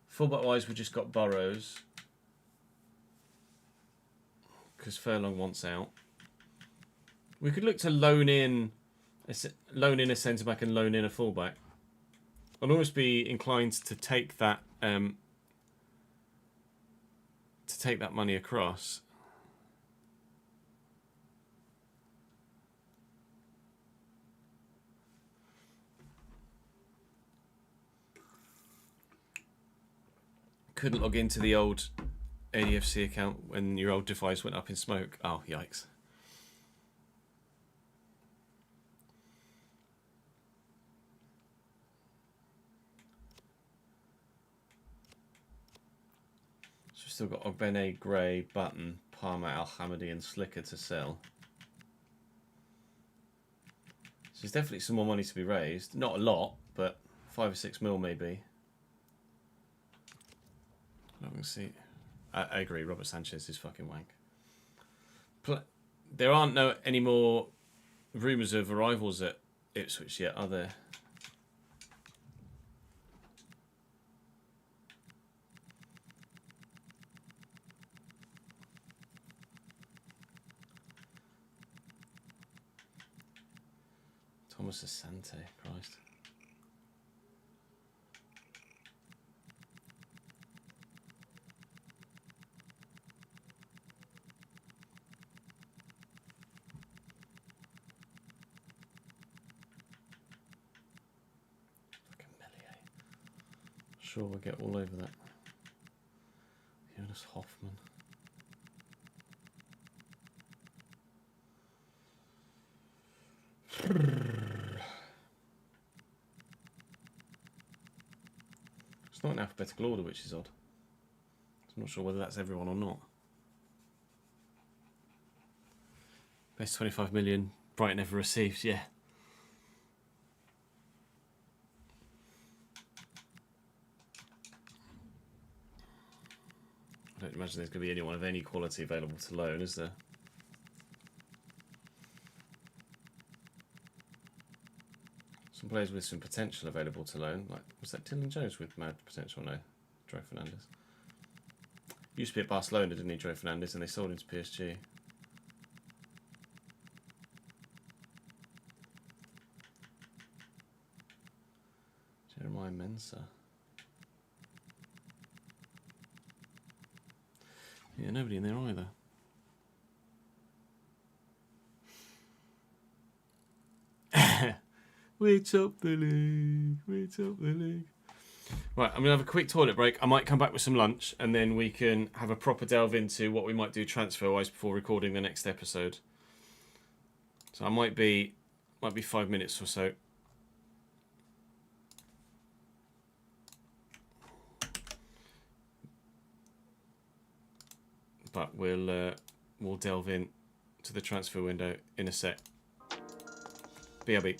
Fullback wise, we just got Burrows because Furlong wants out. We could look to loan in a centre back and loan in a fullback. I'd almost be inclined to take that money across. Couldn't log into the old ADFC account when your old device went up in smoke. Oh, yikes. So we've still got Ogbene, Gray, Button, Palmer, Al-Hamadi and Slicker to sell. So there's definitely some more money to be raised. Not a lot, but 5 or 6 mil maybe. I can see. I agree. Robert Sanchez is fucking wank. There aren't any more rumours of arrivals at Ipswich yet, are there? Thomas Asante, Christ. Sure, we'll get all over that. Jonas Hoffman. It's not in alphabetical order, which is odd. I'm not sure whether that's everyone or not. Best 25 million Brighton ever received, yeah. I don't imagine there's going to be anyone of any quality available to loan, is there? Some players with some potential available to loan. Like, was that Dylan Jones with mad potential? No, Joe Fernandez. Used to be at Barcelona, didn't he, Joe Fernandez, and they sold him to PSG. Jeremiah Mensah. Yeah, nobody in there either. We top the league. We top the league. Right, I'm going to have a quick toilet break. I might come back with some lunch and then we can have a proper delve into what we might do transfer-wise before recording the next episode. So I might be 5 minutes or so. but we'll delve in to the transfer window in a sec. BRB.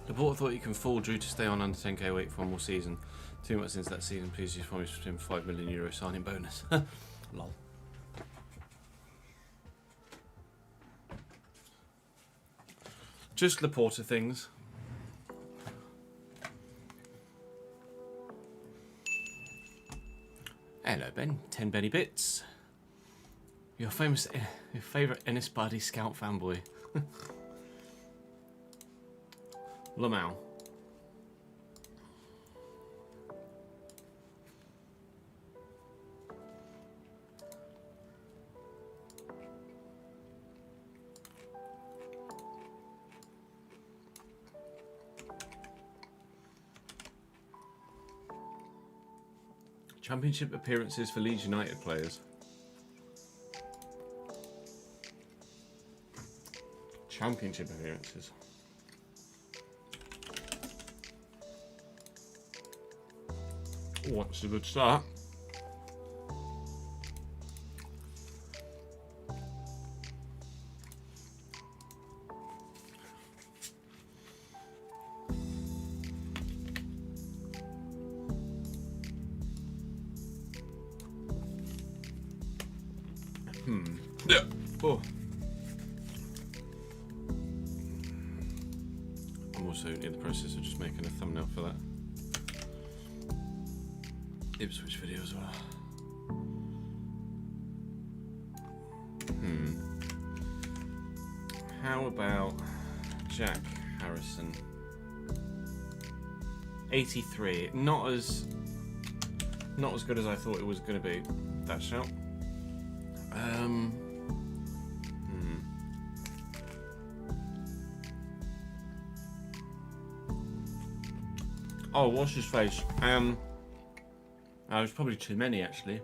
Laporta thought you can fool Drew to stay on under 10k, wait for one more season. 2 months into that season, please just promise him €5 million signing bonus. Lol. Just Laporta things. Hello Ben, 10 Benny Bits. Your favourite Ennis Bardi Scout fanboy. Lamau. Championship appearances for Leeds United players. Championship appearances. Oh, that's a good start. Yeah. Oh. I'm also in the process of just making a thumbnail for that Ipswich video as well. How about Jack Harrison? 83. Not as good as I thought it was going to be. That shout. Oh, what's his face? There's probably too many actually.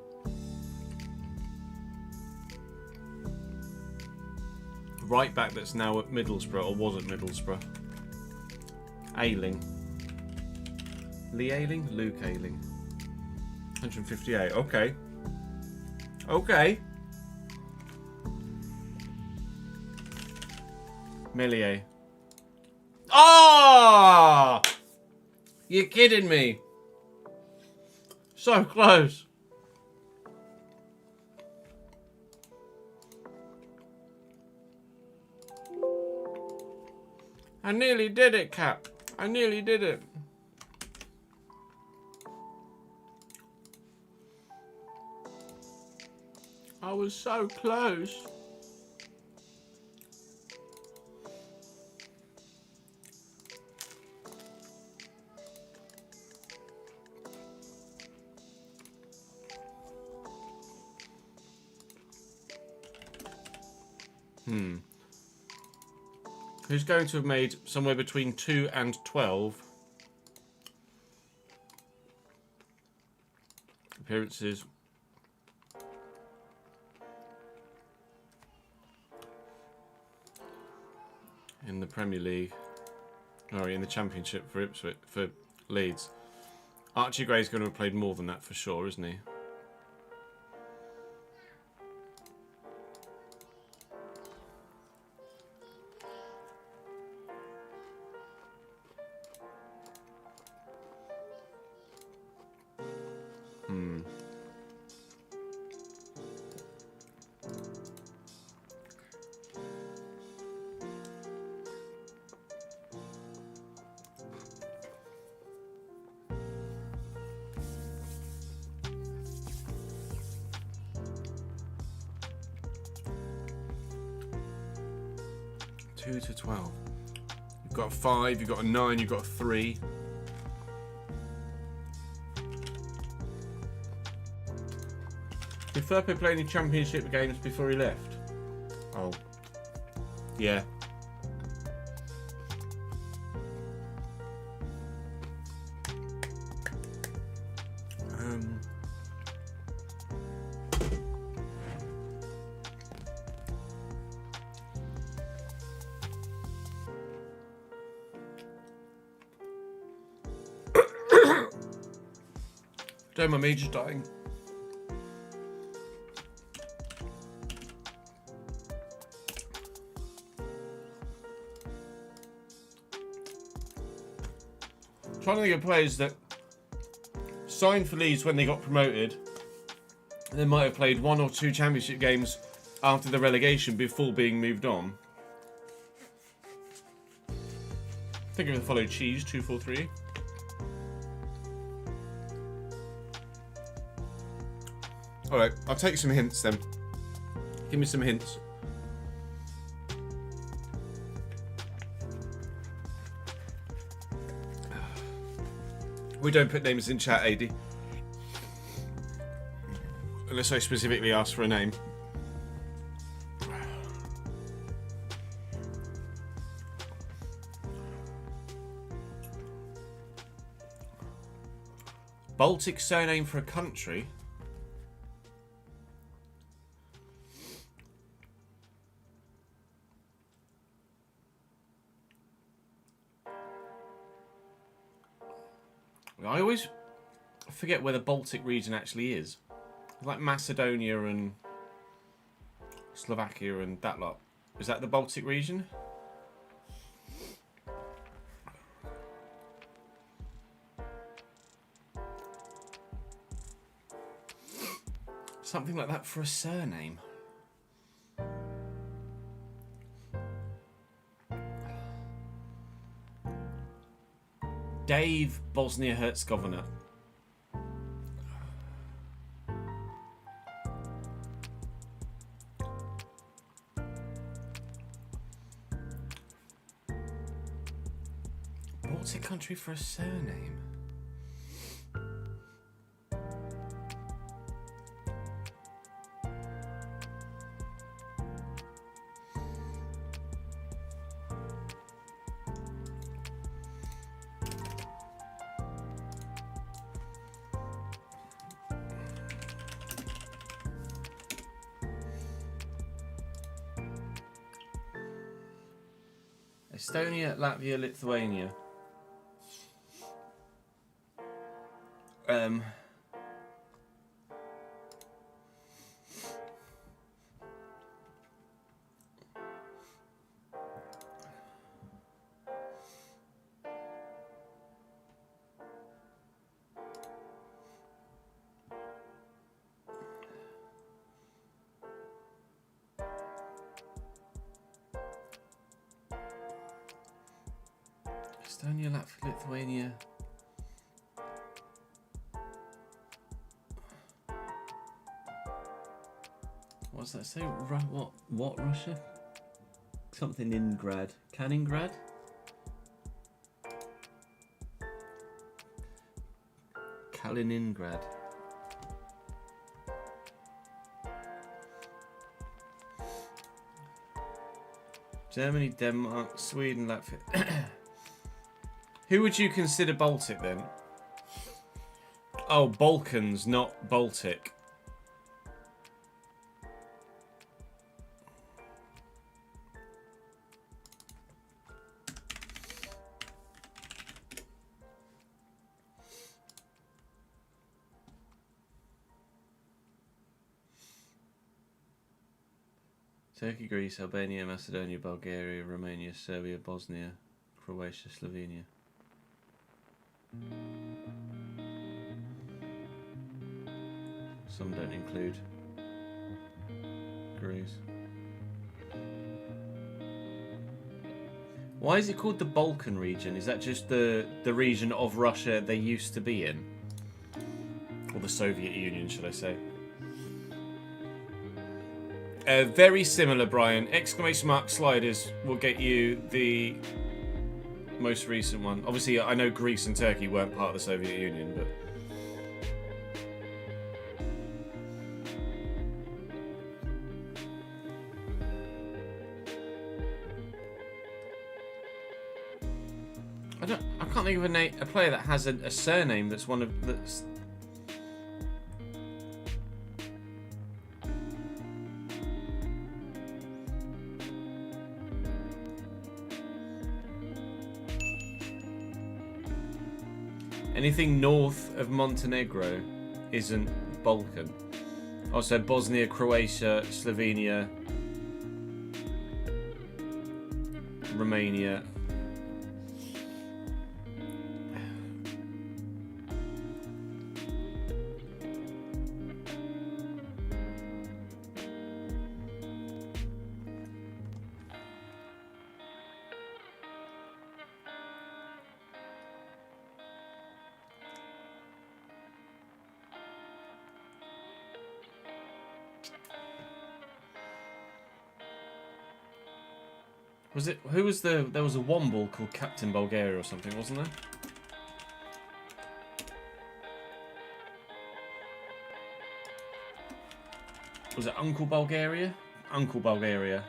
Right back that's now at Middlesbrough, or was at Middlesbrough. Ayling. Lee Ayling? Luke Ayling. 158. Okay. Okay. Meslier. Oh! You're kidding me. So close. I nearly did it, Cap. I nearly did it. I was so close. Who's going to have made somewhere between 2 and 12 appearances in the Premier League, or in the Championship for Ipswich, for Leeds? Archie Gray's going to have played more than that for sure, isn't he? Two to 12. You've got a 5, you've got a 9, you've got a 3. Did Firpo play any Championship games before he left? Oh. Yeah. Don't mind me just dying. trying to think of players that signed for Leeds when they got promoted. And they might have played 1 or 2 championship games after the relegation before being moved on. I think of the follow Cheese 243. Alright, I'll take some hints then. Give me some hints. We don't put names in chat, AD. Unless I specifically ask for a name. Baltic surname for a country? I always forget where the Baltic region actually is. Like Macedonia and Slovakia and that lot. Is that the Baltic region? Something like that for a surname. Dave, Bosnia-Herzegovina. Baltic country for a surname. Estonia, Latvia, Lithuania. Estonia, Latvia, Lithuania. What's that say? What Russia? Something in Grad. Kaliningrad? Kaliningrad. Germany, Denmark, Sweden, Latvia. Who would you consider Baltic then? Oh, Balkans, not Baltic. Turkey, Greece, Albania, Macedonia, Bulgaria, Romania, Serbia, Bosnia, Croatia, Slovenia. Some don't include Greece. Why is it called the Balkan region? Is that just the region of Russia they used to be in? Or the Soviet Union, should I say? Very similar, Brian. Exclamation mark sliders will get you the most recent one. Obviously, I know Greece and Turkey weren't part of the Soviet Union, but... I can't think of a player that has a surname that's one of... that's. Anything north of Montenegro isn't Balkan. Also, Bosnia, Croatia, Slovenia, Romania. Was it? Who was the? There was a Womble called Captain Bulgaria or something, wasn't there? Was it Uncle Bulgaria? Uncle Bulgaria.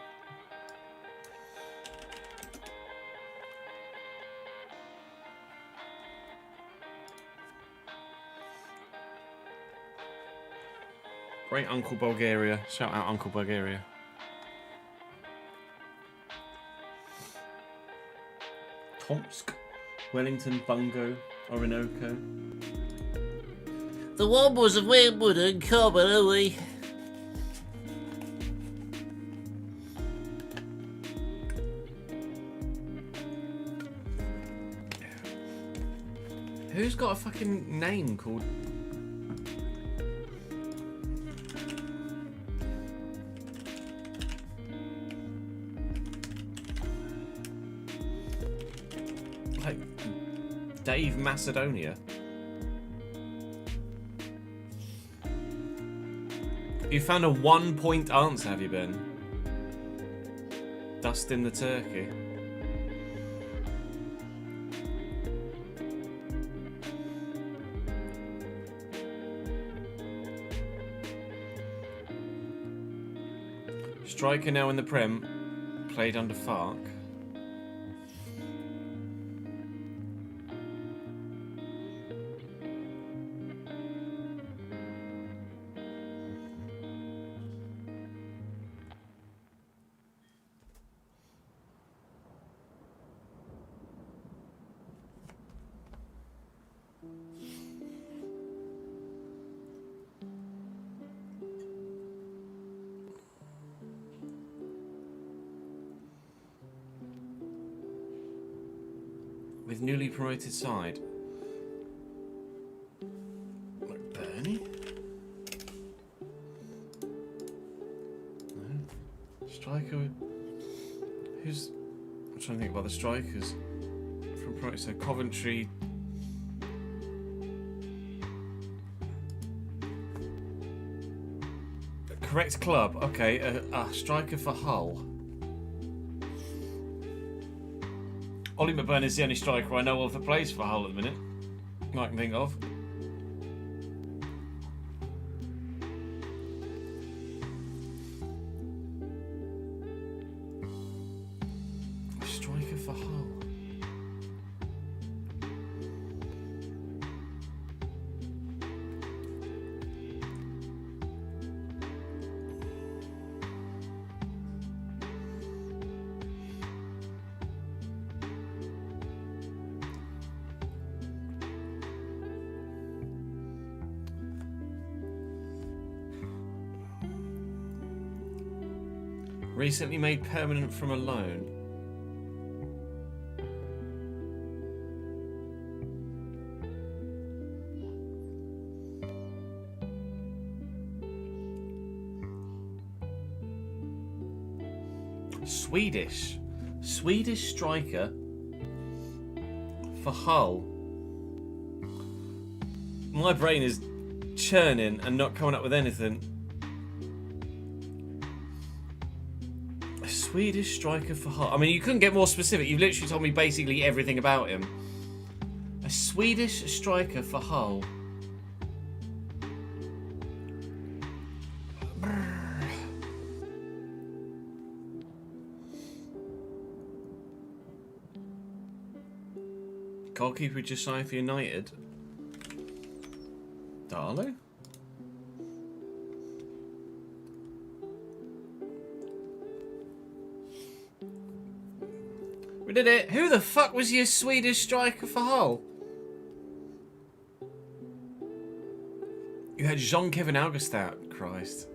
Great Uncle Bulgaria. Shout out Uncle Bulgaria. Tomsk, Wellington, Bungo, Orinoco. The Wombles of Wimbledon, coming away. Who's got a fucking name called... like Dave Macedonia? You found a 1 point answer, have you, Ben? Dustin the Turkey. Striker now in the Prem, played under Fark. With newly promoted side. Like Bernie? No. Striker. Who's... I'm trying to think about the strikers. From promoted side. Coventry. Correct club. Okay, a striker for Hull. Ollie McBurn is the only striker I know of that plays for Hull at the minute. I can think of. A striker for Hull. Recently made permanent from a loan. Swedish striker for Hull. My brain is churning and not coming up with anything. Swedish striker for Hull. I mean, you couldn't get more specific. You've literally told me basically everything about him. A Swedish striker for Hull. Goalkeeper just signed for United. Darlow? We did it. Who the fuck was your Swedish striker for Hull? You had Jean-Kevin Augustin. Christ.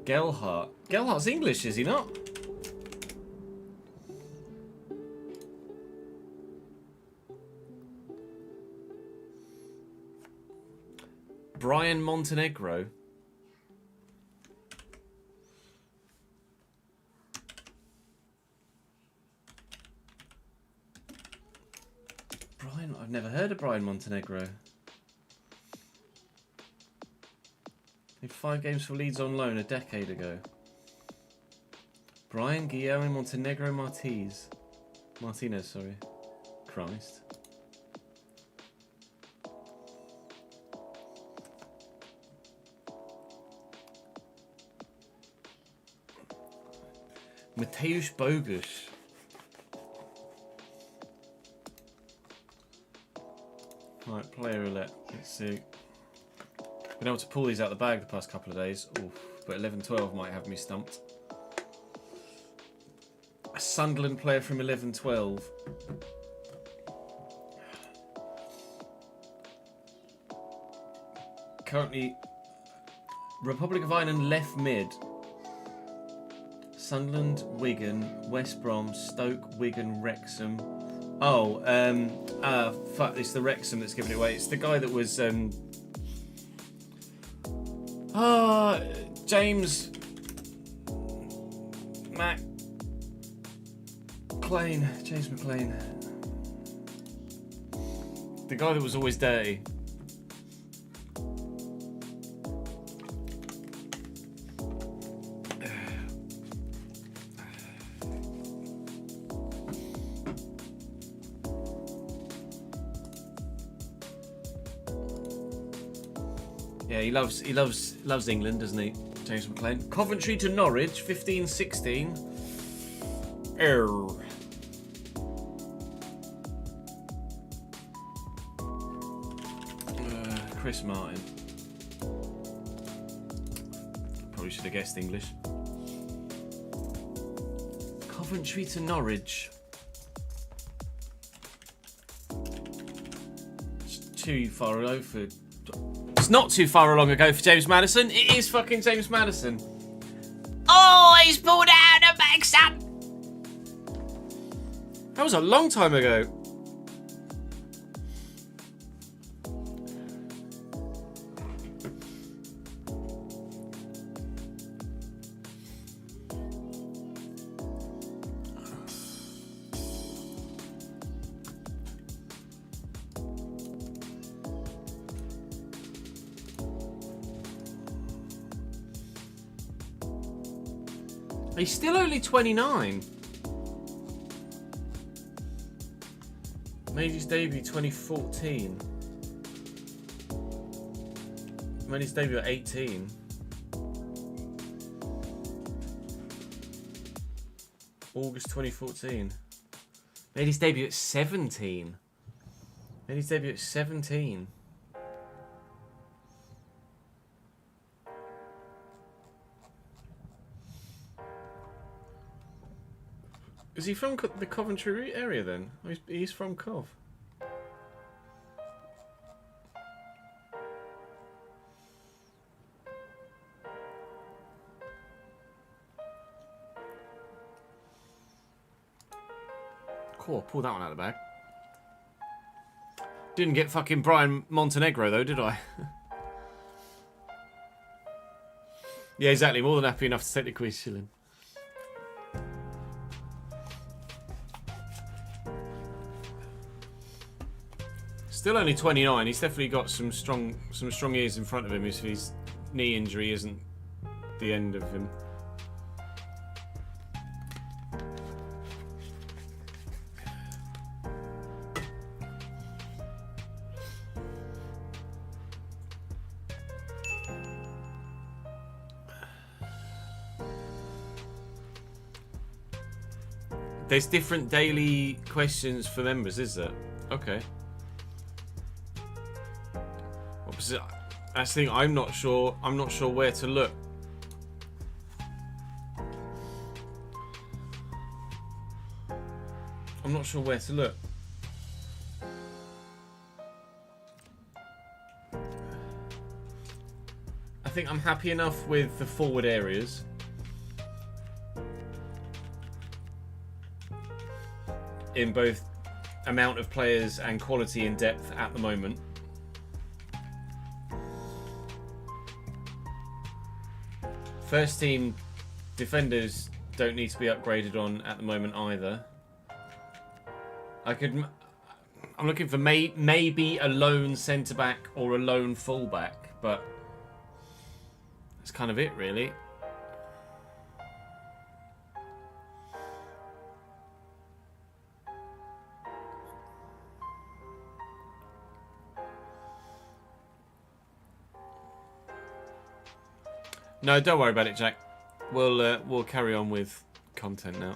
Gelhardt. Gelhardt's English, is he not? Brian Montenegro. I've never heard of Brian Montenegro. He had 5 games for Leeds on loan a decade ago. Brian Guillermo Montenegro Martinez, sorry. Christ. Mateusz Bogusz. Right, player roulette. Let's see. Been able to pull these out the bag the past couple of days. Oof, but 11-12 might have me stumped. A Sunderland player from 11-12. Currently, Republic of Ireland left mid. Sunderland, Wigan, West Brom, Stoke, Wigan, Wrexham. Oh, fuck, it's the Wrexham that's giving it away. It's the guy that was, James McLean. James McLean. The guy that was always dirty. Yeah, he loves England, doesn't he, James McLean? Coventry to Norwich, 15-16. Chris Martin. Probably should have guessed English. Coventry to Norwich. It's too far low for... It's not too far along ago for James Maddison. It is fucking James Maddison. Oh, he's pulled out a back, son. That was a long time ago. He's still only 29. Made his debut 2014. Made his debut at 18. August 2014. Made his debut at 17. Made his debut at 17. Is he from the Coventry area then? Oh, he's from Cov. Cool, pull that one out of the bag. Didn't get fucking Brian Montenegro though, did I? Yeah, exactly. More than happy enough to take the quiz shilling. Still only 29. He's definitely got some strong years in front of him if his knee injury isn't the end of him. There's different daily questions for members, is there? Okay. That's the thing. I'm not sure where to look. I'm not sure where to look. I think I'm happy enough with the forward areas. In both amount of players and quality in depth at the moment. First team defenders don't need to be upgraded on at the moment either. I'm looking for maybe a lone centre back or a lone full back, but that's kind of it really. No, don't worry about it, Jack. We'll carry on with content now.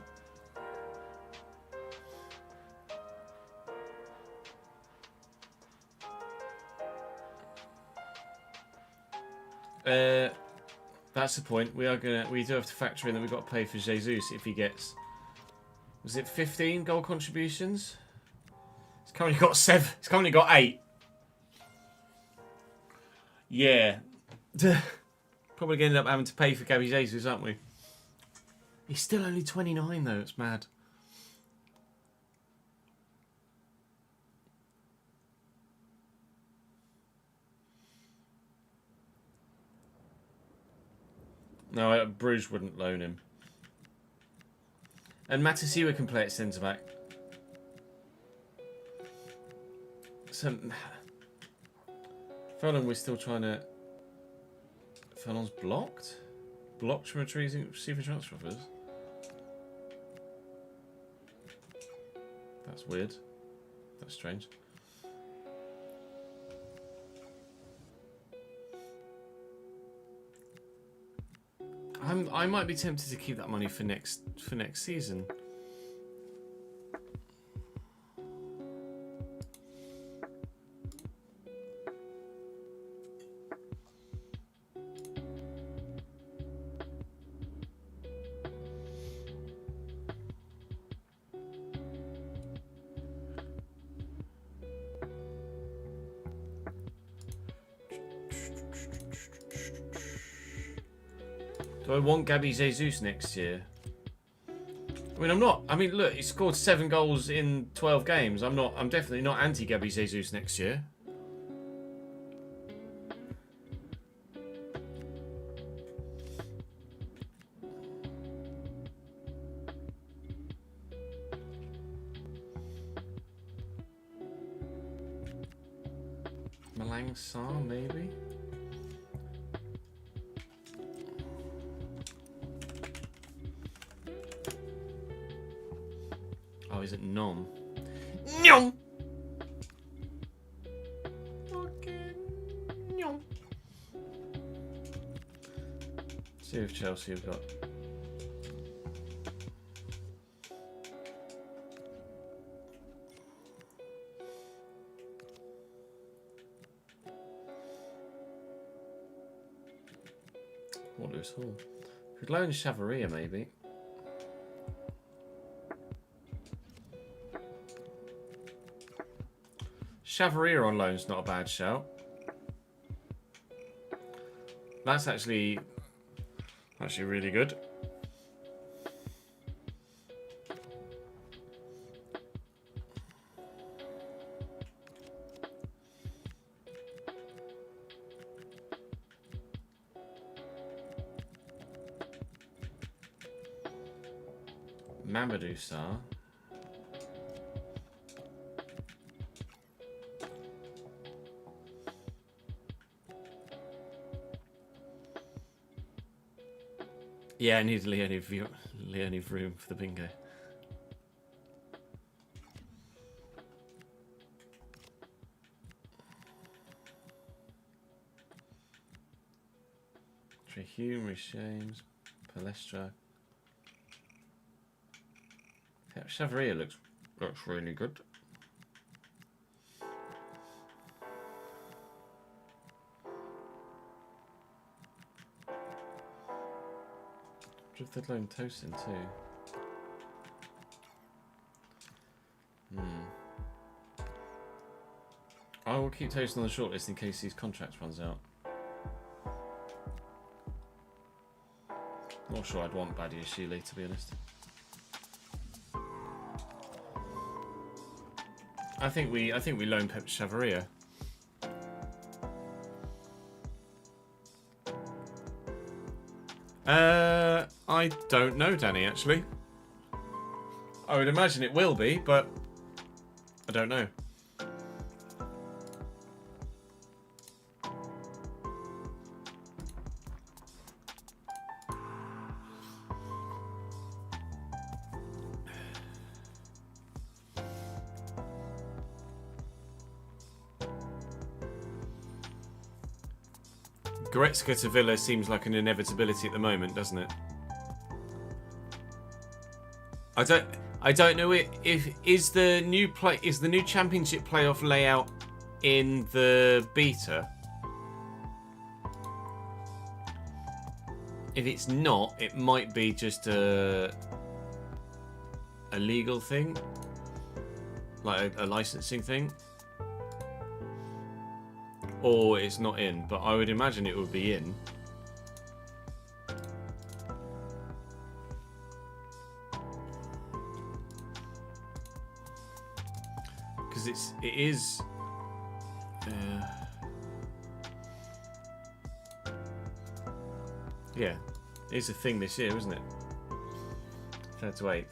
That's the point. We do have to factor in that we've got to pay for Jesus if he gets. Was it 15 goal contributions? He's currently got 7. He's currently got 8. Yeah. Probably going to end up having to pay for Gabby Jesus, aren't we? He's still only 29 though. It's mad. No, Bruges wouldn't loan him. And Matasiwa can play at centre back. So, Furlong, we're still trying to. Furlong's blocked? Blocked from receiving transfer offers? That's weird. That's strange. I might be tempted to keep that money for next season. Do I want Gabby Jesus next year? I mean, I'm not. I mean, look, he scored 7 goals in 12 games. I'm definitely not anti Gabby Jesus next year. Malang Sarr, maybe. Oh, is it Nom? Nom! Okay. Nom. See if Chelsea have got. Waterloose Hall. Could loan Chavaria maybe. Chavaria on loan's not a bad shout. That's actually really good. Mamadou Sarr. Yeah, I need Leonie Vroom for the bingo. Trehune, Rhys James, Palestra. Yeah, Chavaria looks really good. Drifted loan Tosin too. I will keep Tosin on the shortlist in case his contract runs out. Not sure I'd want Badiashile, to be honest. I think we loan Pep Chavaria. I don't know, Danny, actually. I would imagine it will be, but I don't know. Goretzka to Villa seems like an inevitability at the moment, doesn't it? I don't know if is the new Championship playoff layout in the beta. If it's not, it might be just a legal thing, like a licensing thing, or it's not in. But I would imagine it would be in. Because it is. Yeah, it's a thing this year, isn't it? 3rd to 8th.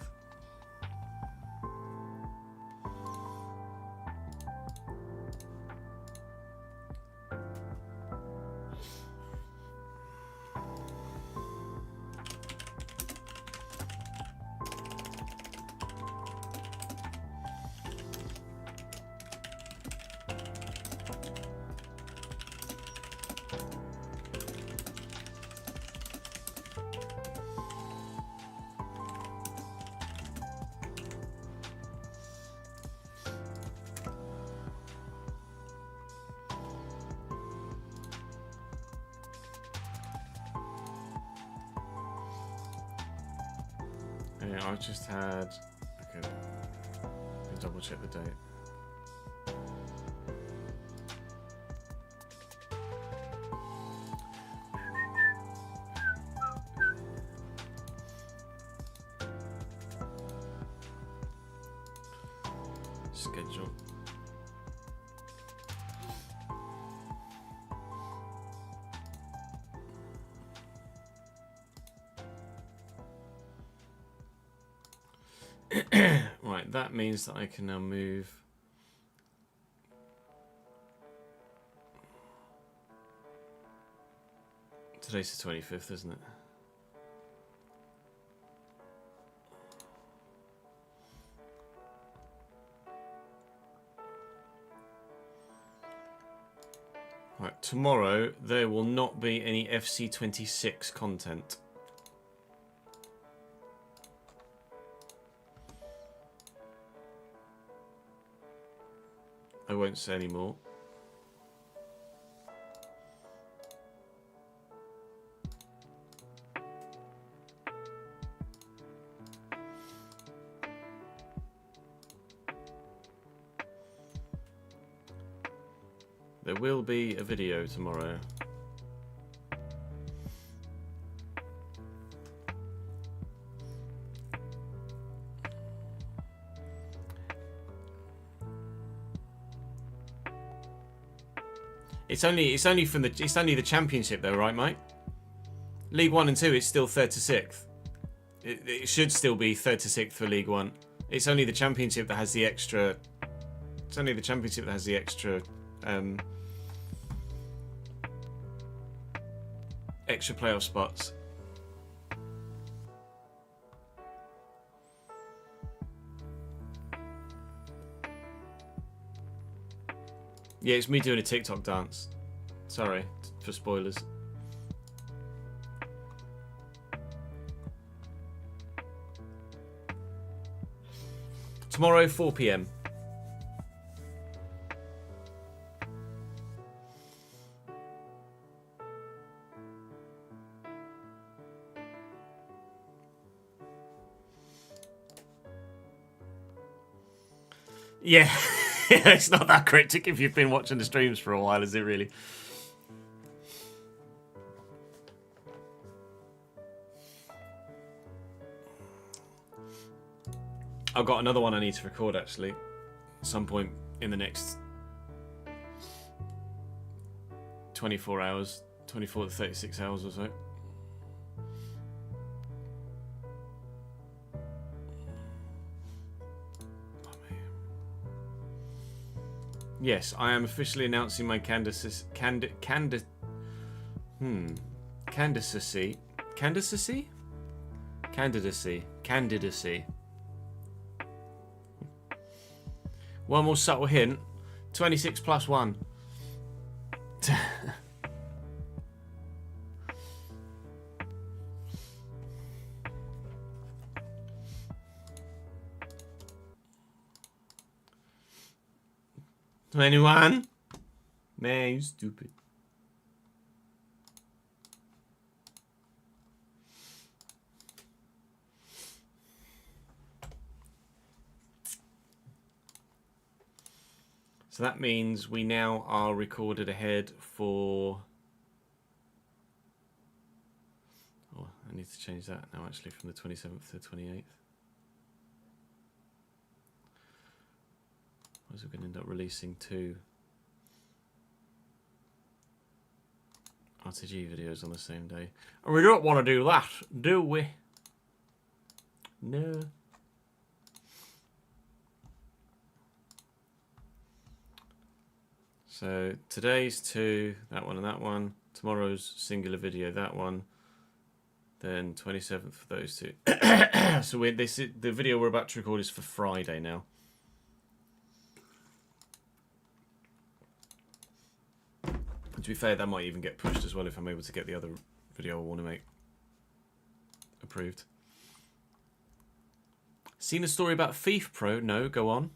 Yeah, I just had. Okay, let me double check the date. Schedule. Right, that means that I can now move. Today's the 25th, isn't it? Right, tomorrow there will not be any FC26 content. I won't say any more. There will be a video tomorrow. It's only the Championship though, right, Mike? League 1 and 2 is still 3rd to 6th. It should still be 3rd to 6th for League 1. It's only the Championship that has the extra. It's only the Championship that has the extra. Extra playoff spots. Yeah, it's me doing a TikTok dance. Sorry for spoilers. Tomorrow, 4 PM. Yeah, it's not that cryptic if you've been watching the streams for a while, is it really? I've got another one I need to record actually, at some point in the next 24 hours, 24 to 36 hours or so. Yes, I am officially announcing my candidacy. One more subtle hint. 26 plus 1. Anyone? Man, you stupid. So that means we now are recorded ahead for... Oh, I need to change that now actually from the 27th to the 28th. Otherwise we're going to end up releasing 2 RTG videos on the same day. And we don't want to do that, do we? No. So today's 2, that one and that one. Tomorrow's singular video, that one. Then 27th for those 2. So the video we're about to record is for Friday now. To be fair, that might even get pushed as well if I'm able to get the other video I want to make approved. Seen a story about FIFA Pro? No, go on.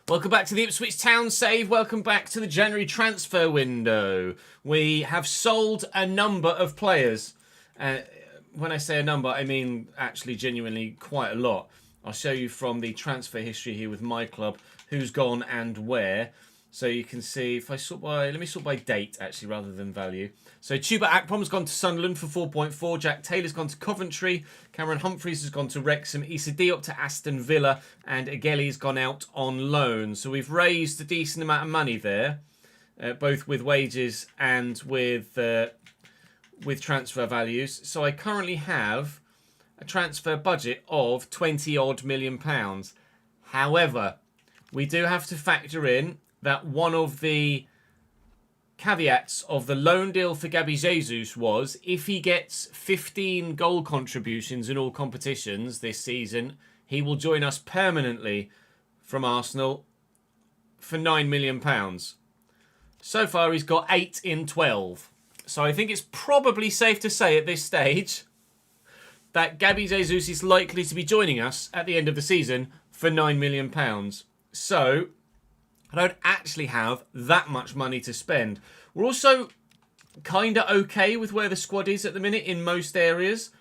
Welcome back to the Ipswich Town Save. Welcome back to the January transfer window. We have sold a number of players. When I say a number, I mean actually genuinely quite a lot. I'll show you from the transfer history here with my club who's gone and where. So you can see, if I sort by, let me sort by date actually rather than value. So Chuba Akpom's gone to Sunderland for 4.4. Jack Taylor's gone to Coventry. Cameron Humphreys has gone to Wrexham. Issa Diop to Aston Villa. And Ageli's gone out on loan. So we've raised a decent amount of money there, both with wages and with transfer values. So I currently have a transfer budget of 20 odd million pounds. However, we do have to factor in that one of the caveats of the loan deal for Gabby Jesus was if he gets 15 goal contributions in all competitions this season, he will join us permanently from Arsenal for £9 million. So far, he's got 8 in 12. So I think it's probably safe to say at this stage that Gabby Jesus is likely to be joining us at the end of the season for £9 million. So I don't actually have that much money to spend. We're also kind of okay with where the squad is at the minute in most areas.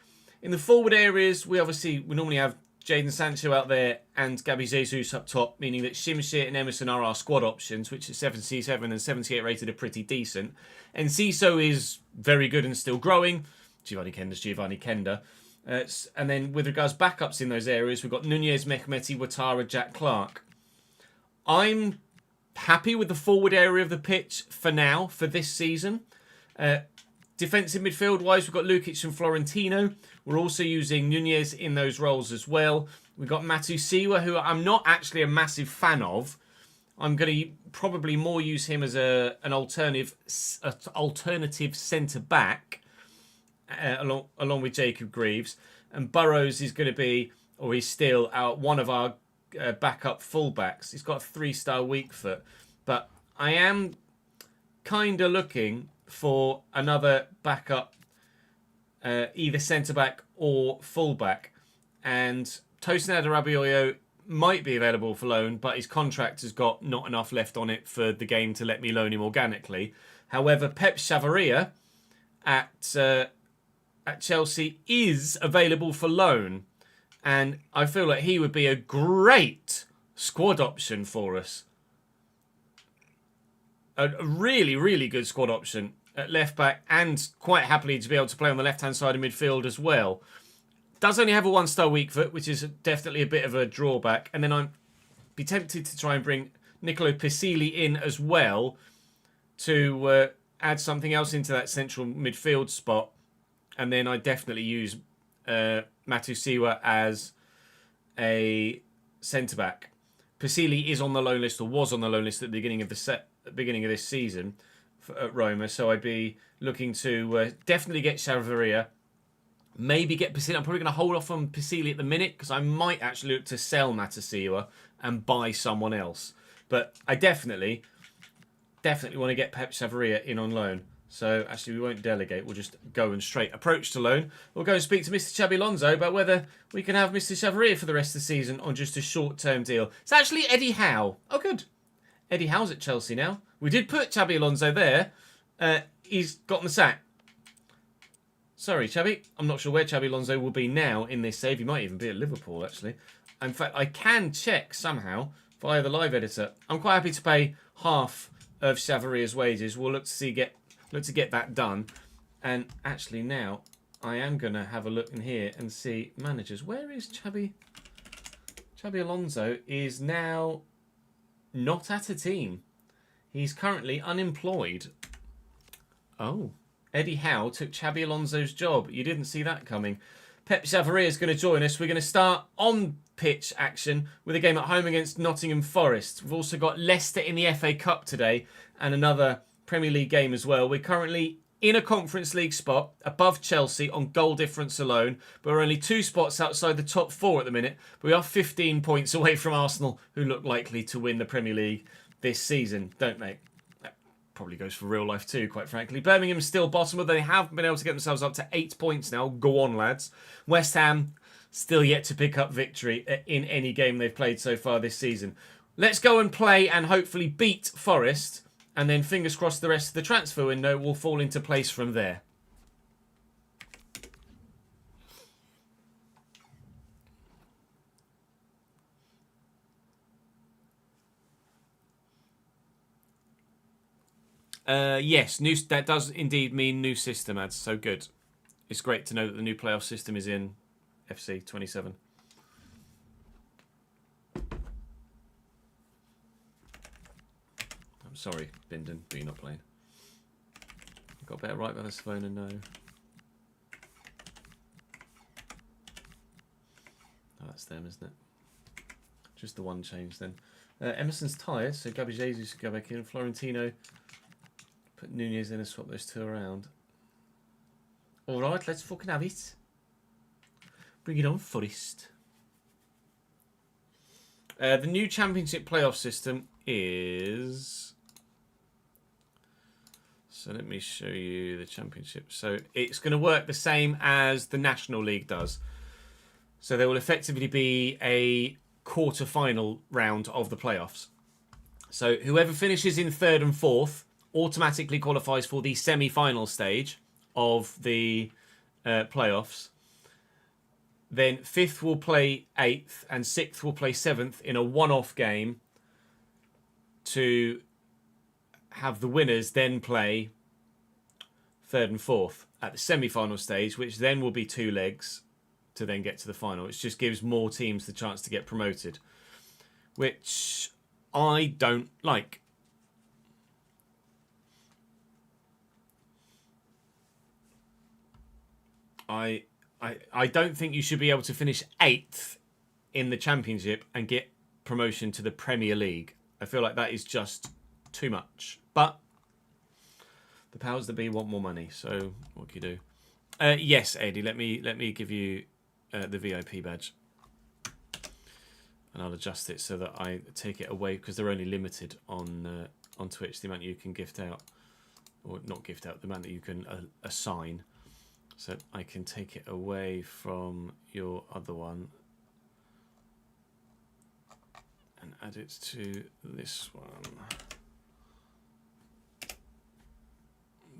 In the forward areas, we normally have Jadon Sancho out there and Gabby Jesus up top, meaning that Shimshir and Emerson are our squad options, which at 77 and 78 rated are pretty decent. And Ciso is very good and still growing. Giovanni Kenda. And then with regards backups in those areas, we've got Nunez, Mehmeti, Ouattara, Jack Clark. I'm happy with the forward area of the pitch for now, for this season. Defensive midfield-wise, we've got Lukic and Florentino. We're also using Nunez in those roles as well. We've got Matusiwa, who I'm not actually a massive fan of. I'm going to probably more use him as an alternative centre-back, along with Jacob Greaves. And Burrows is going to be, or he's still, one of our backup fullbacks. He's got a 3-star weak foot. But I am kind of looking for another backup, either centre-back or fullback. And Tosin Adarabioyo might be available for loan, but his contract has got not enough left on it for the game to let me loan him organically. However, Pep Chavaria at Chelsea is available for loan. And I feel like he would be a great squad option for us. A really, really good squad option at left back, and quite happily to be able to play on the left-hand side of midfield as well. Does only have a 1-star weak foot, which is definitely a bit of a drawback. And then I'd be tempted to try and bring Nicolo Pisili in as well to add something else into that central midfield spot. And then I'd definitely use Matusiwa as a centre-back. Pisili is on the loan list, or was on the loan list at the beginning of this season at Roma, so I'd be looking to definitely get Chavaria, maybe get Pisili. I'm probably going to hold off on Pisili at the minute because I might actually look to sell Matusiwa and buy someone else. But I definitely want to get Pep Chavaria in on loan. So actually, we won't delegate. We'll just go and straight approach to loan. We'll go and speak to Mr. Xabi Alonso about whether we can have Mr. Chevalier for the rest of the season on just a short-term deal. It's actually Eddie Howe. Oh, good. Eddie Howe's at Chelsea now. We did put Xabi Alonso there. He's gotten the sack. Sorry, Xabi. I'm not sure where Xabi Alonso will be now in this save. He might even be at Liverpool, actually. In fact, I can check somehow via the live editor. I'm quite happy to pay half of Chavarria's wages. We'll look to get that done. And actually now, I am going to have a look in here and see managers. Where is Xabi? Xabi Alonso is now not at a team. He's currently unemployed. Oh. Eddie Howe took Xabi Alonso's job. You didn't see that coming. Pep Chavaria is going to join us. We're going to start on-pitch action with a game at home against Nottingham Forest. We've also got Leicester in the FA Cup today and another Premier League game as well. We're currently in a Conference League spot above Chelsea on goal difference alone, but we're only 2 spots outside the top 4 at the minute. But we are 15 points away from Arsenal, who look likely to win the Premier League this season, don't they? Probably goes for real life too, quite frankly. Birmingham's still bottom, but they have been able to get themselves up to 8 points now. Go on, lads. West Ham still yet to pick up victory in any game they've played so far this season. Let's go and play and hopefully beat Forest, and then fingers crossed the rest of the transfer window will fall into place from there. Yes, that does indeed mean new system ads. So good. It's great to know that the new playoff system is in FC27. I'm sorry, Bindon, but you're not playing. I've got better right by this phone and no. Oh, that's them, isn't it? Just the one change then. Emerson's tired, so Gabby Jesus can go back in. Florentino. Put Nunez in and swap those two around. Alright, let's fucking have it. Bring it on, Forest. The new Championship playoff system is... So let me show you the Championship. So it's going to work the same as the National League does. So there will effectively be a quarter-final round of the playoffs. So whoever finishes in 3rd and 4th automatically qualifies for the semi-final stage of the playoffs. Then 5th will play 8th and 6th will play 7th in a one-off game to have the winners then play 3rd and 4th at the semi-final stage, which then will be 2 legs to then get to the final. It just gives more teams the chance to get promoted, which I don't like. I don't think you should be able to finish 8th in the Championship and get promotion to the Premier League. I feel like that is just too much. But the powers that be want more money, so what can you do? Yes, Eddie, let me give you the VIP badge. And I'll adjust it so that I take it away, because they're only limited on Twitch, the amount you can gift out. Or not gift out, the amount that you can assign. So I can take it away from your other one and add it to this one.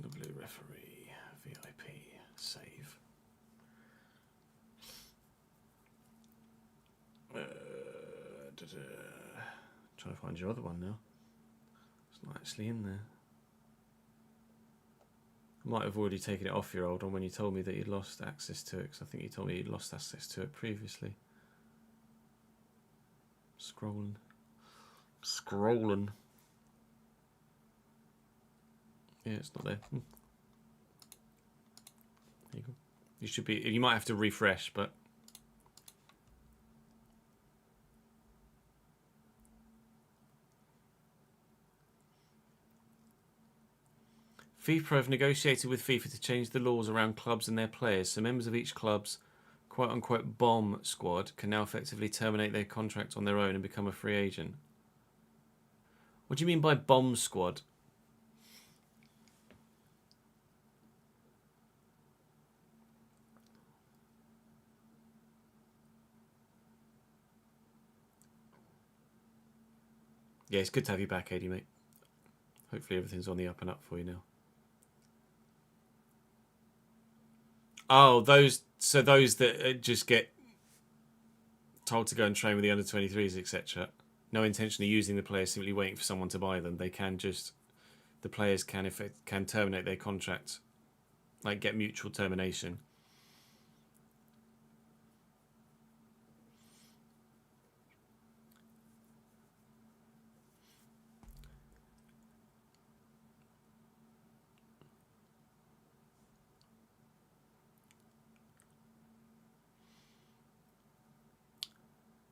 The blue referee, VIP, save. Trying to find your other one now. It's not actually in there. I might have already taken it off your old one when you told me that you'd lost access to it, because I think you told me you'd lost access to it previously. Scrolling. Yeah, it's not there. There you go. You should be. You might have to refresh, but. FIFA have negotiated with FIFA to change the laws around clubs and their players, so members of each club's quote-unquote bomb squad can now effectively terminate their contract on their own and become a free agent. What do you mean by bomb squad? Yeah, it's good to have you back, AD, mate. Hopefully everything's on the up and up for you now. Oh, those that just get told to go and train with the under-23s, etc. No intention of using the players, simply waiting for someone to buy them. They can just, the players can, if it can, terminate their contract, like get mutual termination.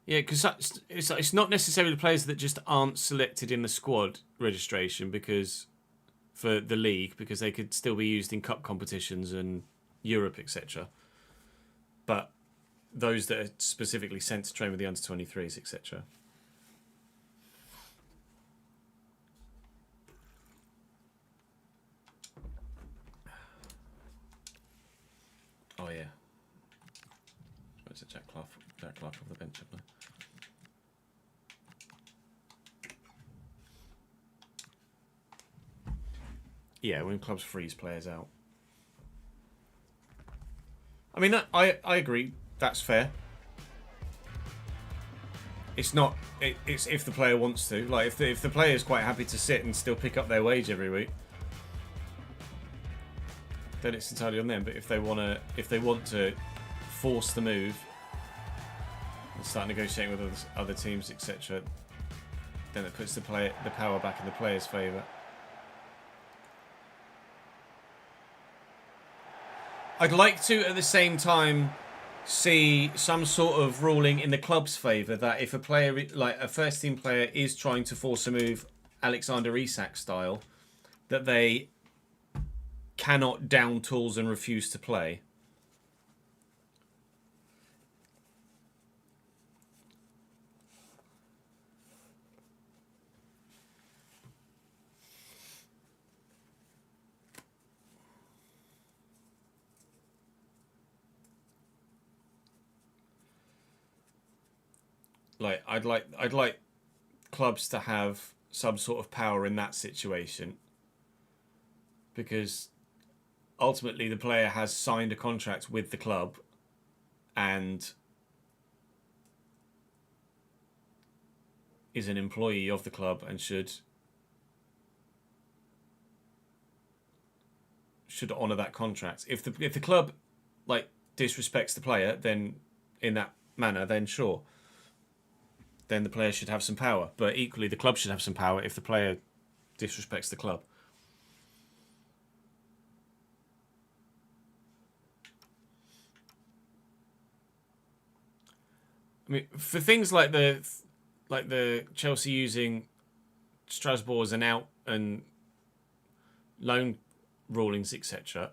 Yeah, because it's not necessarily the players that just aren't selected in the squad registration because for the league, because they could still be used in cup competitions and Europe, etc. But those that are specifically sent to train with the under-23s, etc. Oh yeah. Where's Jack Clark off the bench, haven't I? Yeah, when clubs freeze players out. I mean, I agree. That's fair. It's not. It's if the player wants to. Like, if the player is quite happy to sit and still pick up their wage every week, then it's entirely on them. But if they want to force the move and start negotiating with other teams, etc., then it puts the power back in the player's favour. I'd like to, at the same time, see some sort of ruling in the club's favour that if a player, like a first-team player, is trying to force a move Alexander Isak style, that they cannot down tools and refuse to play. Like I'd like clubs to have some sort of power in that situation, because ultimately the player has signed a contract with the club and is an employee of the club and should honour that contract. If the club like disrespects the player, then in that manner, then sure. Then the player should have some power. But equally, the club should have some power if the player disrespects the club. I mean, for things like the Chelsea using Strasbourg as an out and loan rulings, etc.,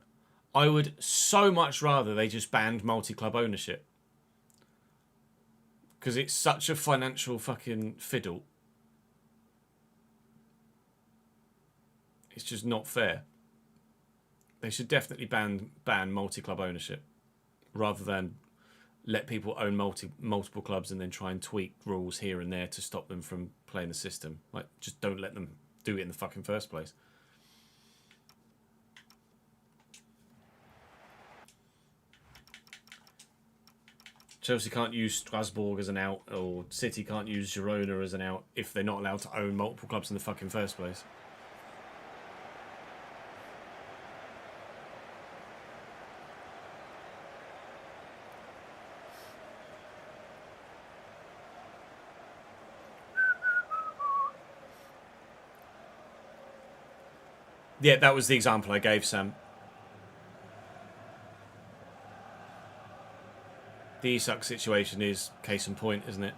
I would so much rather they just banned multi-club ownership. Because it's such a financial fucking fiddle. It's just not fair. They should definitely ban multi-club ownership, rather than let people own multiple clubs and then try and tweak rules here and there to stop them from playing the system. Like, just don't let them do it in the fucking first place. Chelsea can't use Strasbourg as an out, or City can't use Girona as an out if they're not allowed to own multiple clubs in the fucking first place. Yeah, that was the example I gave, Sam. The Isak situation is case in point, isn't it?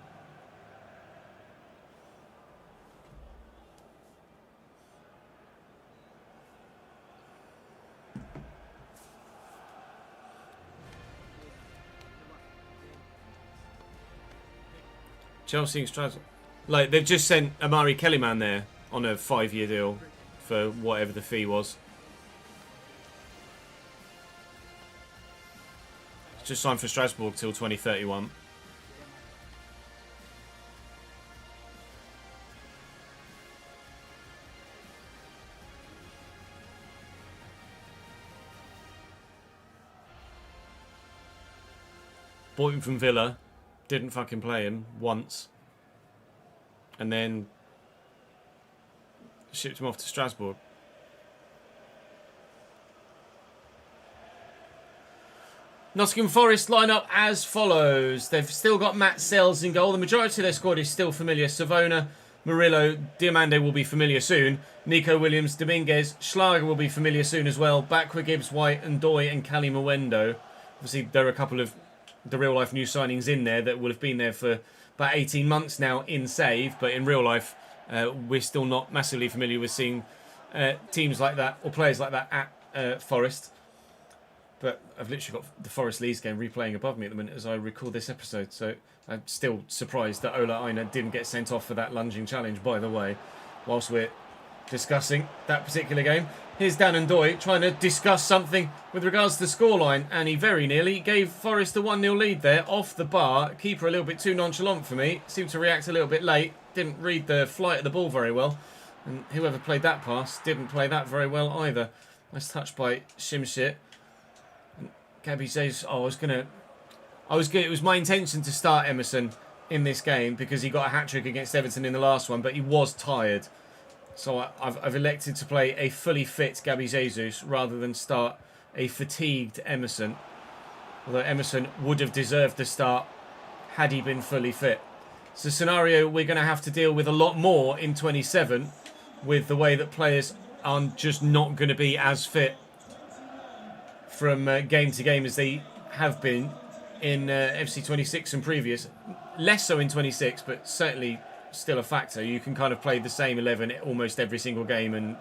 Chelsea and Strasbourg. Like, they've just sent Amari Kellyman there on a 5-year deal for whatever the fee was. Just signed for Strasbourg till 2031. bought him from Villa, didn't fucking play him once, and then shipped him off to Strasbourg. Nottingham Forest line up as follows. They've still got Matt Sells in goal. The majority of their squad is still familiar. Savona, Murillo, Diamande will be familiar soon. Nico Williams, Dominguez, Schlager will be familiar soon as well. Back with Gibbs, White, and Doy and Cali Mwendo. Obviously, there are a couple of the real-life new signings in there that will have been there for about 18 months now in save. But in real life, we're still not massively familiar with seeing teams like that or players like that at Forest. But I've literally got the Forest Leeds game replaying above me at the minute as I record this episode. So I'm still surprised that Ola Aina didn't get sent off for that lunging challenge, by the way, whilst we're discussing that particular game. Here's Dan and Doy trying to discuss something with regards to the scoreline, and he very nearly gave Forest a 1-0 lead there off the bar. Keeper a little bit too nonchalant for me. Seemed to react a little bit late. Didn't read the flight of the ball very well. And whoever played that pass didn't play that very well either. Nice touch by Shimshit. Gabby says, it was my intention to start Emerson in this game because he got a hat-trick against Everton in the last one, but he was tired. So I've elected to play a fully fit Gabby Jesus rather than start a fatigued Emerson. Although Emerson would have deserved the start had he been fully fit. It's a scenario we're going to have to deal with a lot more in 27 with the way that players are just not going to be as fit from game to game as they have been in FC26 and previous. Less so in 26, but certainly still a factor. You can kind of play the same 11 almost every single game and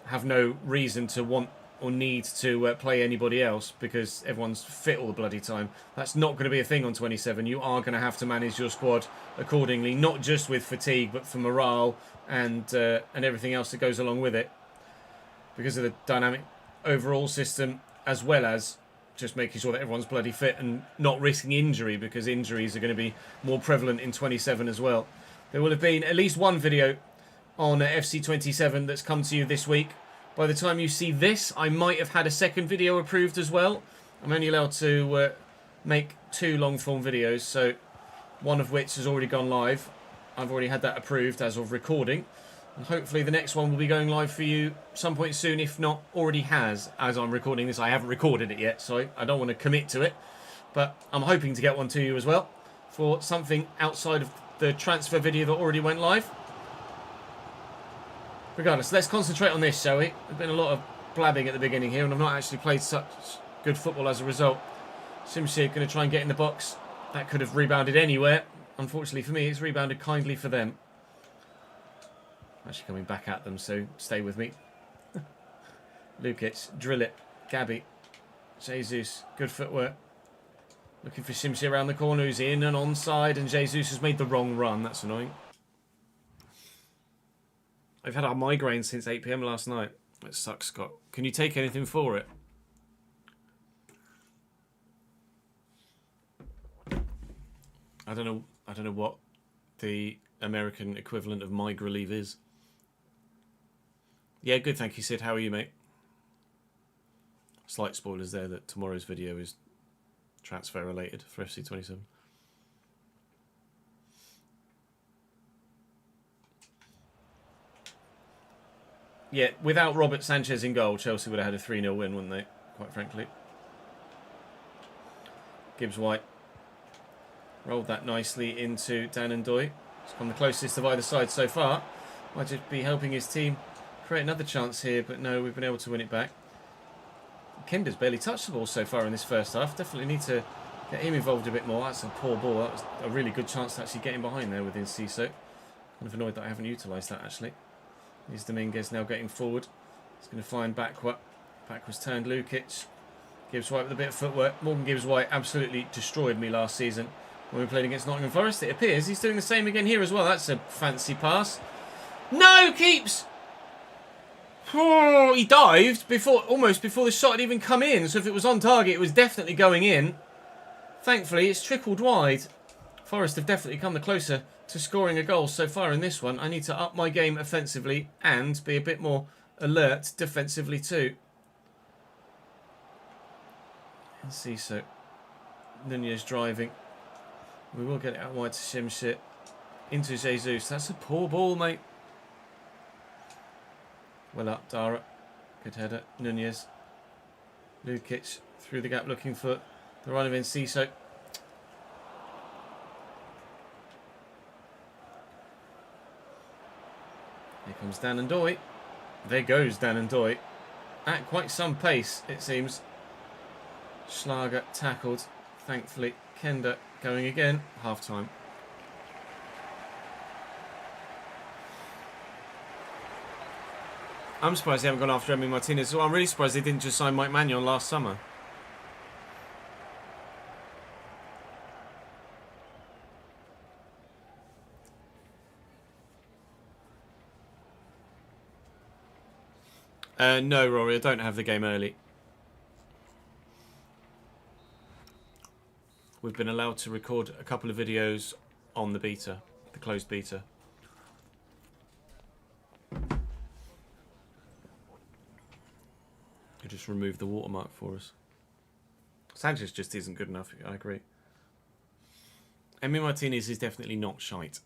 have no reason to want or need to play anybody else because everyone's fit all the bloody time. That's not going to be a thing on 27. You are going to have to manage your squad accordingly, not just with fatigue, but for morale and everything else that goes along with it because of the dynamic overall system, as well as just making sure that everyone's bloody fit and not risking injury because injuries are going to be more prevalent in 27 as well. There will have been at least one video on FC27 that's come to you this week. By the time you see this, I might have had a second video approved as well. I'm only allowed to make 2 long-form videos, so one of which has already gone live. I've already had that approved as of recording. And hopefully the next one will be going live for you some point soon, if not already has, as I'm recording this. I haven't recorded it yet, so I don't want to commit to it. But I'm hoping to get one to you as well for something outside of the transfer video that already went live. Regardless, let's concentrate on this, shall we? There's been a lot of blabbing at the beginning here, and I've not actually played such good football as a result. Simshir going to try and get in the box. That could have rebounded anywhere. Unfortunately for me, it's rebounded kindly for them. Actually coming back at them, so stay with me. Lukic, drill it. Gabby. Jesus, good footwork. Looking for Shimshi around the corner, who's in and onside, and Jesus has made the wrong run. That's annoying. I've had a migraine since 8 PM last night. It sucks, Scott. Can you take anything for it? I don't know what the American equivalent of migraleave is. Yeah, good, thank you, Sid. How are you, mate? Slight spoilers there that tomorrow's video is transfer related for FC27. Yeah, without Robert Sanchez in goal, Chelsea would have had a 3-0 win, wouldn't they? Quite frankly. Gibbs White rolled that nicely into Dan and Doy. It's come the closest of either side so far. Might just be helping his team create another chance here, but no, we've been able to win it back. Kinder's barely touched the ball so far in this first half. Definitely need to get him involved a bit more. That's a poor ball. That was a really good chance to actually get him behind there within Ciso. Kind of annoyed that I haven't utilised that, actually. Here's Dominguez now getting forward. He's going to find backwards turned Lukic. Gibbs White with a bit of footwork. Morgan Gibbs White absolutely destroyed me last season when we played against Nottingham Forest. It appears he's doing the same again here as well. That's a fancy pass. No, keeps. Oh, he dived almost before the shot had even come in. So if it was on target, it was definitely going in. Thankfully, it's trickled wide. Forest have definitely come the closer to scoring a goal so far in this one. I need to up my game offensively and be a bit more alert defensively too. Let's see, so Nunez driving. We will get it out wide to Shimshit. Into Jesus. That's a poor ball, mate. Well up, Dara. Good header. Nunez. Lukic through the gap looking for the run of Enciso. Here comes Dan and Doy. There goes Dan and Doy. At quite some pace, it seems. Schlager tackled. Thankfully, Kenda going again. Half time. I'm surprised they haven't gone after Emi Martinez. Well, I'm really surprised they didn't just sign Mike Magnon last summer. No, Rory, I don't have the game early. We've been allowed to record a couple of videos on the beta, the closed beta. You just remove the watermark for us. Sanchez just isn't good enough, I agree. Emi Martinez is definitely not shite.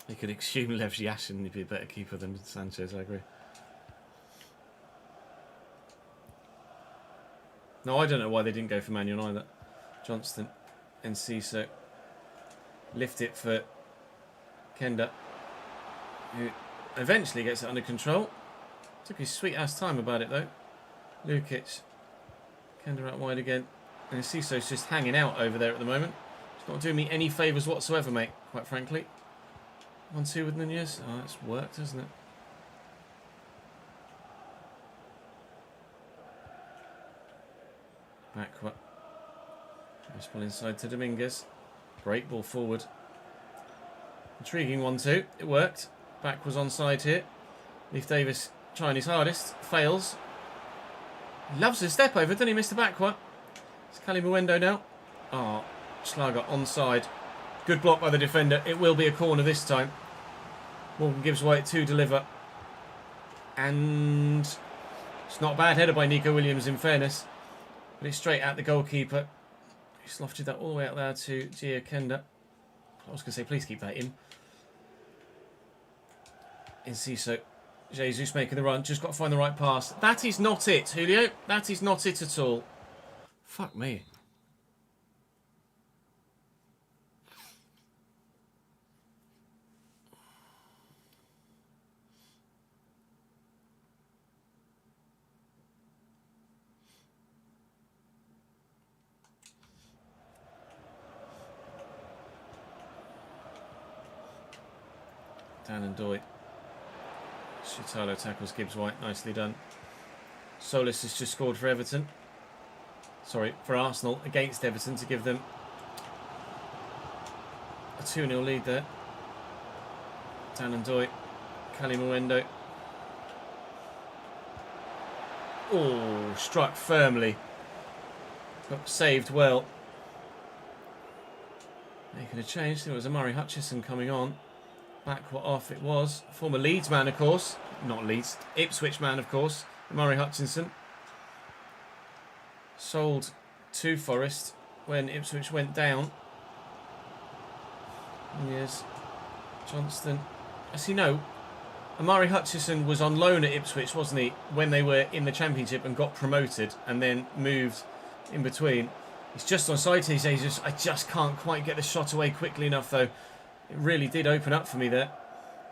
You could assume Lev Yashin would be a better keeper than Sanchez, I agree. No, I don't know why they didn't go for Magnon either. Johnston and Enciso. Lift it for Kenda, who eventually gets it under control. Took his sweet ass time about it though. Lukic. Kenda out wide again. And Enciso's just hanging out over there at the moment. It's not doing me any favours whatsoever, mate, quite frankly. 1-2 with Nunez. Oh, that's worked, hasn't it? Backward. Nice ball inside to Dominguez. Great ball forward. Intriguing 1-2. It worked. Back was onside here. Leif Davis trying his hardest. Fails. Loves his step over, doesn't he, Mr. Backward? It's Cali Muendo now. Oh, Schlager onside. Good block by the defender. It will be a corner this time. Morgan gives way to deliver. And it's not a bad header by Nico Williams in fairness. But it's straight at the goalkeeper. He's lofted that all the way out there to Gia Kenda. I was going to say, please keep that in. Enciso. Jesus making the run. Just got to find the right pass. That is not it, Julio. That is not it at all. Fuck me. Dan and Doy. Shitalo tackles Gibbs White. Nicely done. Solis has just scored for Everton. Sorry, for Arsenal against Everton to give them a 2-0 lead there. Dan and Doy. Cali Muendo. Oh, struck firmly. Got saved well. Making a change. I think it was Amari Hutchison coming on. Backward off it was. Former Leeds man, of course. Not Leeds. Ipswich man, of course. Amari Hutchinson. Sold to Forest when Ipswich went down. Yes. Johnston. As you know, Amari Hutchison was on loan at Ipswich, wasn't he? When they were in the Championship and got promoted and then moved in between. He's just on side here, Jesus. I just can't quite get the shot away quickly enough, though. It really did open up for me there.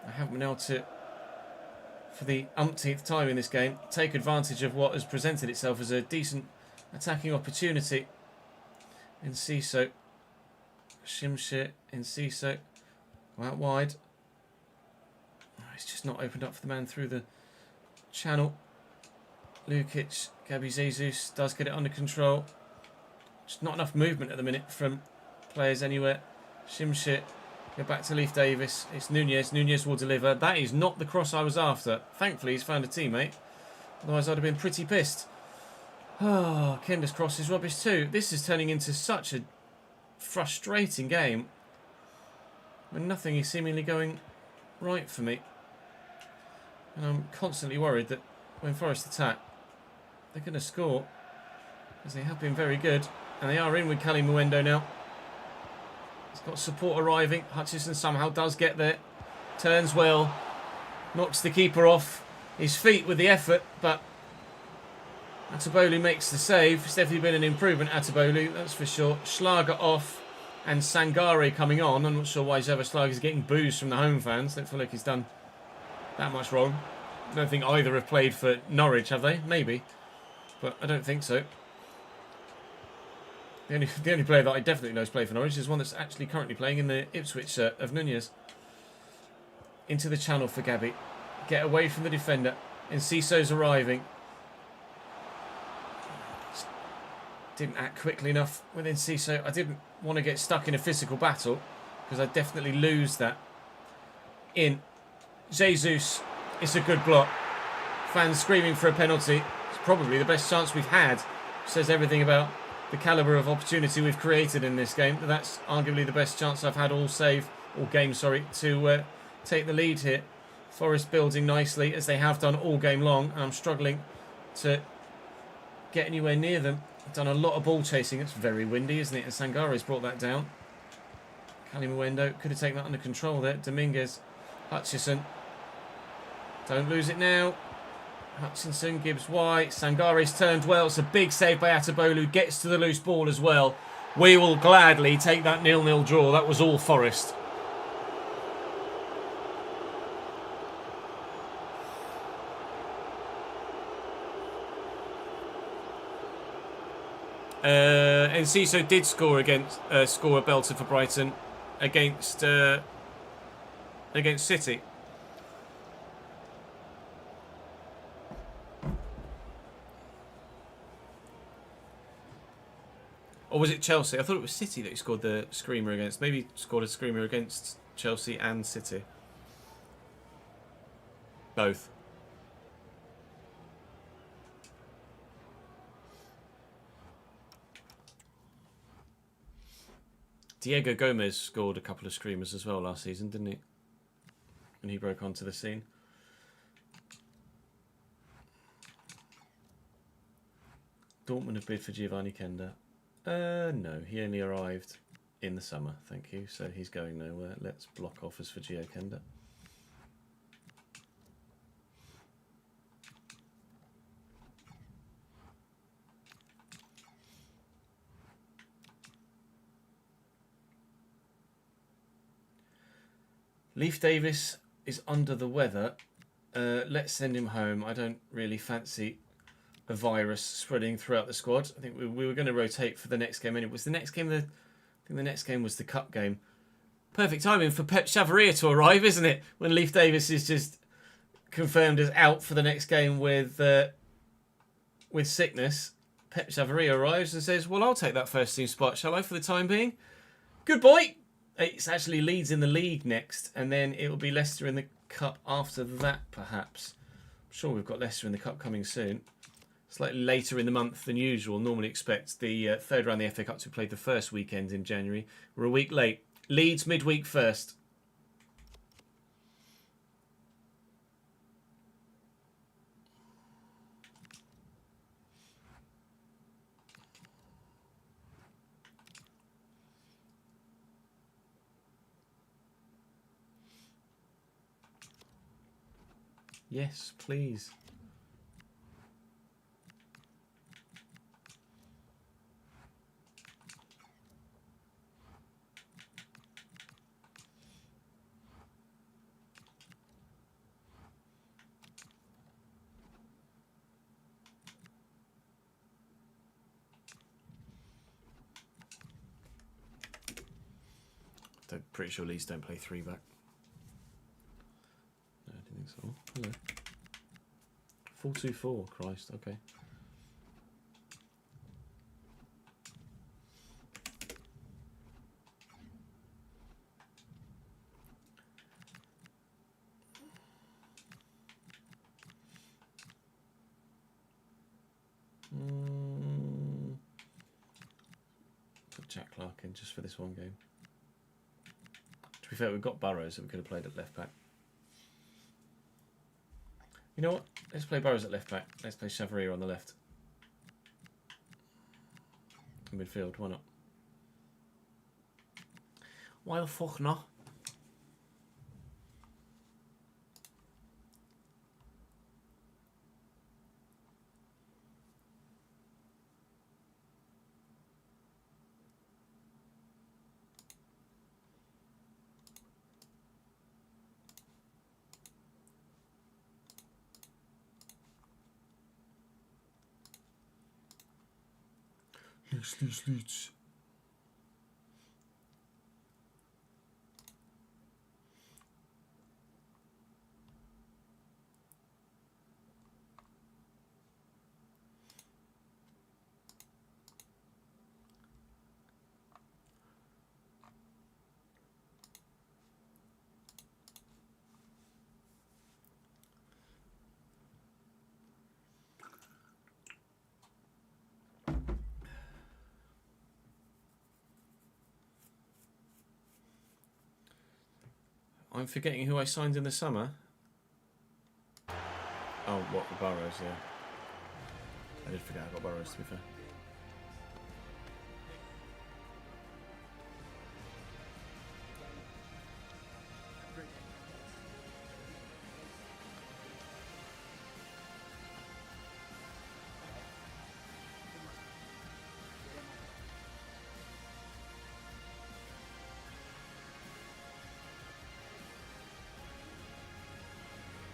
I haven't been able to, for the umpteenth time in this game, take advantage of what has presented itself as a decent attacking opportunity. Enciso. Shimshir. Enciso. Go out wide. Oh, it's just not opened up for the man through the channel. Lukic. Gabi Jesus does get it under control. Just not enough movement at the minute from players anywhere. Shimshir. Go back to Leif Davis. It's Nunez. Nunez will deliver. That is not the cross I was after. Thankfully, he's found a teammate. Otherwise, I'd have been pretty pissed. Oh, Kenda's cross is rubbish too. This is turning into such a frustrating game. when nothing is seemingly going right for me. And I'm constantly worried that when Forest attack, they're going to score, as they have been very good. And they are in with Cali Muendo now. He's got support arriving. Hutchison somehow does get there. Turns well. Knocks the keeper off his feet with the effort, but Atabolu makes the save. It's definitely been an improvement, Atabolu, that's for sure. Schlager off and Sangare coming on. I'm not sure why Xaver Schlager is getting boos from the home fans. Don't feel like he's done that much wrong. I don't think either have played for Norwich, have they? Maybe. But I don't think so. The only player that I definitely know has played for Norwich is one that's actually currently playing in the Ipswich shirt of Nunez. Into the channel for Gabby. Get away from the defender. And Cisso's arriving. Didn't act quickly enough within Ciso. I didn't want to get stuck in a physical battle because I'd definitely lose that. In. Jesus. It's a good block. Fans screaming for a penalty. It's probably the best chance we've had. Says everything about the calibre of opportunity we've created in this game. That's arguably the best chance I've had all game, to take the lead here. Forest building nicely as they have done all game long, and I'm struggling to get anywhere near them. I've done a lot of ball chasing. It's very windy, isn't it? And Sangare's brought that down. Calimuendo could have taken that under control there. Dominguez, Hutchison. Don't lose it now. Hutchinson, Gibbs wide. Sangare's turned well. It's a big save by Atabolu. Gets to the loose ball as well. We will gladly take that 0-0 draw. That was all Forest. Enciso did score a belter for Brighton against City. Or was it Chelsea? I thought it was City that he scored the screamer against. Maybe he scored a screamer against Chelsea and City. Both. Diego Gomez scored a couple of screamers as well last season, didn't he? When he broke onto the scene. Dortmund have bid for Giovanni Kenda. No, he only arrived in the summer, thank you. So he's going nowhere. Let's block offers for Gio Kenda. Leif Davis is under the weather. Let's send him home. I don't really fancy a virus spreading throughout the squad. I think we were going to rotate for the next game anyway. Was the next game I think the next game was the cup game. Perfect timing for Pep Chavaria to arrive, isn't it? When Leif Davis is just confirmed as out for the next game with sickness. Pep Chavaria arrives and says, well, I'll take that first team spot, shall I, for the time being? Good boy! It's actually Leeds in the league next, and then it will be Leicester in the cup after that, perhaps. I'm sure we've got Leicester in the cup coming soon. Slightly later in the month than usual. Normally expect the third round of the FA Cup to be played the first weekend in January. We're a week late. Leeds midweek first. Yes, please. I'm pretty sure Leeds don't play 3 back. No, I didn't think so. Hello. 4-2-4, Christ, okay. Put Jack Clark in just for this one game. To be fair, we've got Burrows that we could have played at left back. You know what? Let's play Burrows at left back. Let's play Chevalier on the left. In midfield, why not? Why the fuck not? Leeds. I'm forgetting who I signed in the summer. Oh, what, the Burrows, yeah. I did forget I got Burrows, to be fair.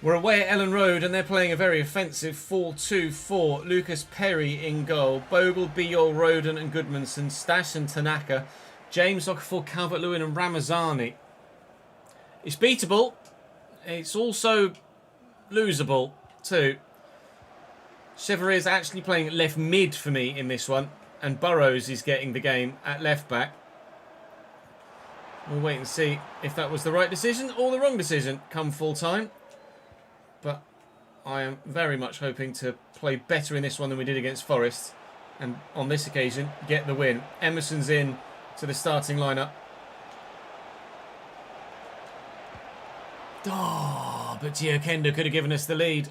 We're away at Ellen Road and they're playing a very offensive 4-2-4. Lucas Perry in goal. Bogle, Biol, Roden and Goodmanson. Stash and Tanaka. James, Okafor, Calvert-Lewin and Ramazani. It's beatable. It's also losable too. Chevalier is actually playing left mid for me in this one. And Burrows is getting the game at left back. We'll wait and see if that was the right decision or the wrong decision come full time. But I am very much hoping to play better in this one than we did against Forest. And on this occasion, get the win. Emerson's in to the starting lineup. Oh, but Gio Kenda could have given us the lead.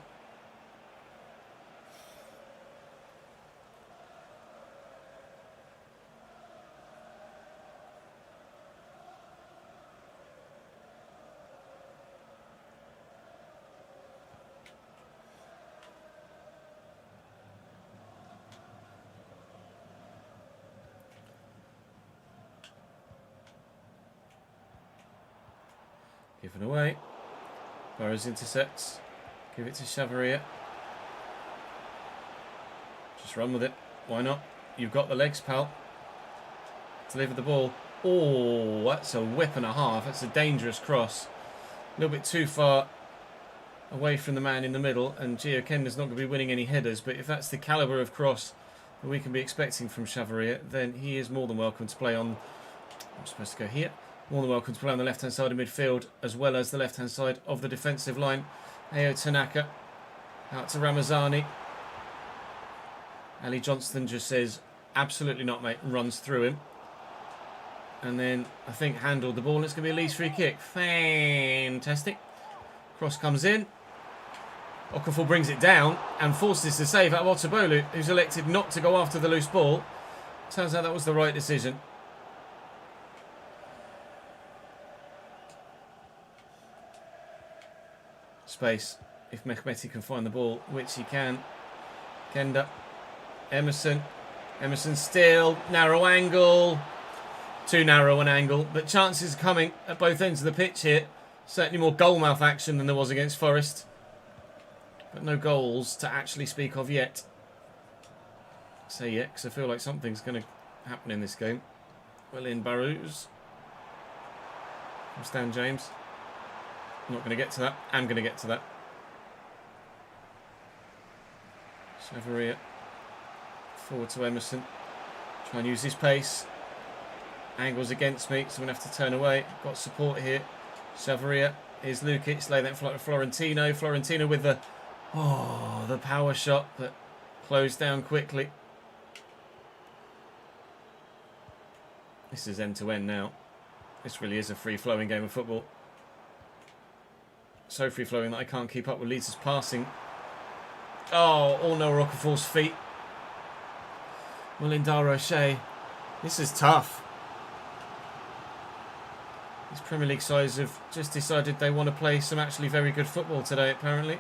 Given away. Burrows intercepts. Give it to Chevalier. Just run with it. Why not? You've got the legs, pal. Deliver the ball. Oh, that's a whip and a half. That's a dangerous cross. A little bit too far away from the man in the middle. And Gio Kenda's not going to be winning any headers. But if that's the calibre of cross that we can be expecting from Chevalier, then he is more than welcome to play on... I'm supposed to go here. More than welcome to play on the left-hand side of midfield, as well as the left-hand side of the defensive line. Ayo Tanaka. Out to Ramazani. Ali Johnston just says, absolutely not, mate, and runs through him. And then, I think, handled the ball, and it's going to be a Leeds free kick. Fantastic. Cross comes in. Okafor brings it down, and forces the save out of Otobolu, who's elected not to go after the loose ball. Turns out that was the right decision. Space if Mehmeti can find the ball, which he can. Kenda, Emerson still, narrow angle, too narrow an angle, but chances are coming at both ends of the pitch here. Certainly more goalmouth action than there was against Forest, but no goals to actually speak of yet. Say yet, because I feel like something's going to happen in this game. Well in Burrows. From Stan James. Not going to get to that. I'm going to get to that. Chevalier. Forward to Emerson. Try and use his pace. Angles against me, so I'm going to have to turn away. Got support here. Chevalier. Here's Lukic. Lay that for Florentino. Florentino with the... Oh, the power shot, but closed down quickly. This is end-to-end now. This really is a free-flowing game of football. So free-flowing that I can't keep up with Leeds' passing. Oh, all no Rocafor's feet. Mulindaro Shea. This is tough. These Premier League sides have just decided they want to play some actually very good football today, apparently.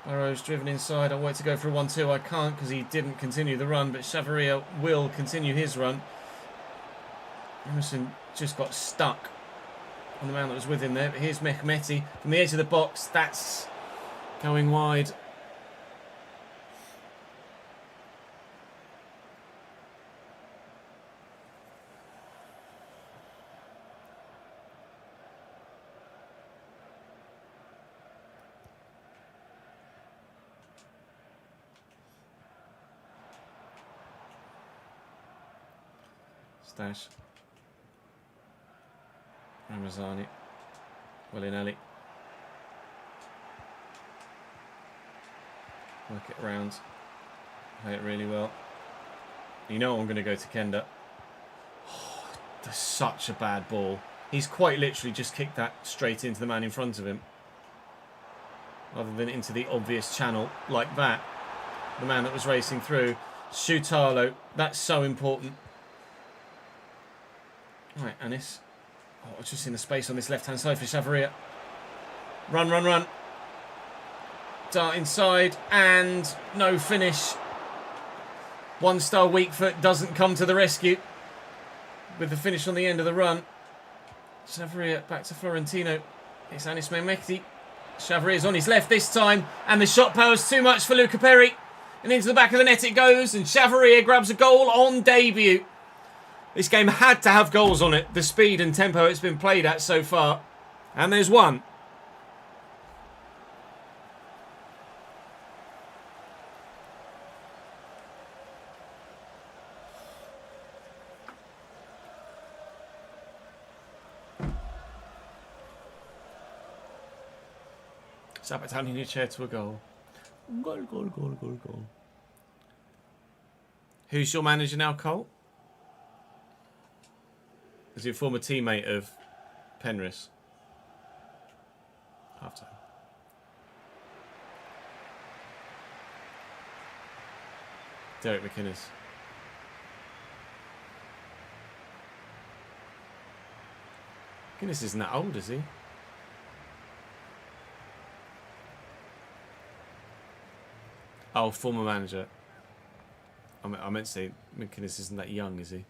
Burrows driven inside. I wanted to go for a 1-2. I can't because he didn't continue the run, but Chavaria will continue his run. Emerson just got stuck on the man that was with him there. But here's Mehmeti from the edge of the box. That's going wide. Stash. Ramazani. Willinelli. Work it around. Play it really well. You know I'm going to go to Kenda. Oh, that's such a bad ball. He's quite literally just kicked that straight into the man in front of him. Rather than into the obvious channel like that. The man that was racing through. Shutalo. That's so important. Right, Anis. Oh, just in the space on this left-hand side for Chavaria. Run, run, run. Dart inside and no finish. One-star weak foot doesn't come to the rescue with the finish on the end of the run. Chavaria back to Florentino. It's Anis Mehmeti. Chavaria is on his left this time and the shot power's too much for Luca Perry. And into the back of the net it goes and Chavaria grabs a goal on debut. This game had to have goals on it, the speed and tempo it's been played at so far. And there's one. Sabatani in your chair to a goal. Goal, goal, goal, goal, goal. Who's your manager now, Cole? Is he a former teammate of Penrith? Half time. Derek McInnes. McInnes isn't that old, is he? Oh, former manager. I meant to say McInnes isn't that young, is he?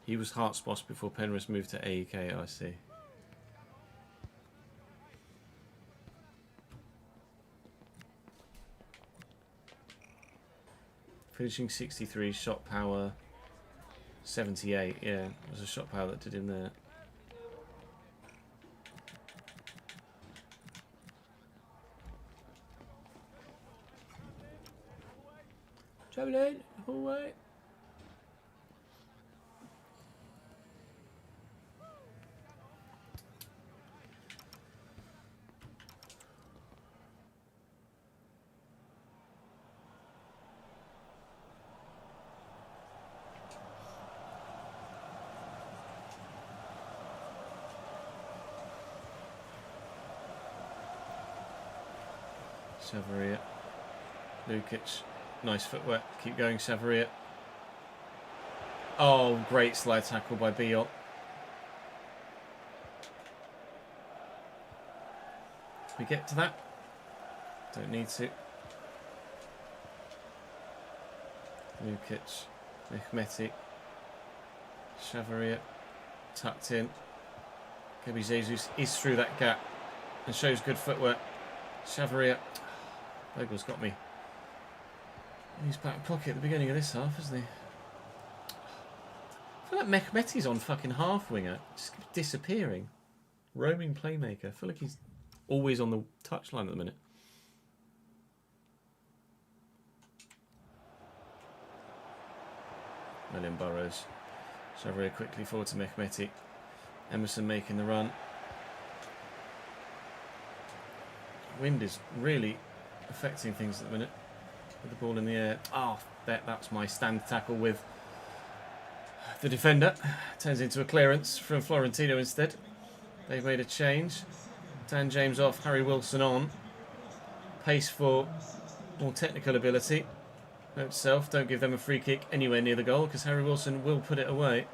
He was Hearts boss before Penrith moved to AEK, I see. Finishing 63, shot power 78. Yeah, it was a shot power that did him there. Travelling away. Chavaria. Lukic. Nice footwork. Keep going, Chavaria. Oh, great slide tackle by Biot. We get to that? Don't need to. Lukic. Mehmeti. Chavaria. Tucked in. Gabi Jesus is through that gap and shows good footwork. Chavaria. Bogel's got me. He's back pocket at the beginning of this half, isn't he? I feel like Mehmeti's on fucking half winger, just disappearing. Roaming playmaker. I feel like he's always on the touchline at the minute. William Burrows. Chavaria quickly forward to Mehmeti. Emerson making the run. Wind is really affecting things at the minute. With the ball in the air. Oh, that's my stand tackle with the defender. Turns into a clearance from Florentino instead. They've made a change. Dan James off, Harry Wilson on. Pace for more technical ability. Note self, don't give them a free kick anywhere near the goal because Harry Wilson will put it away.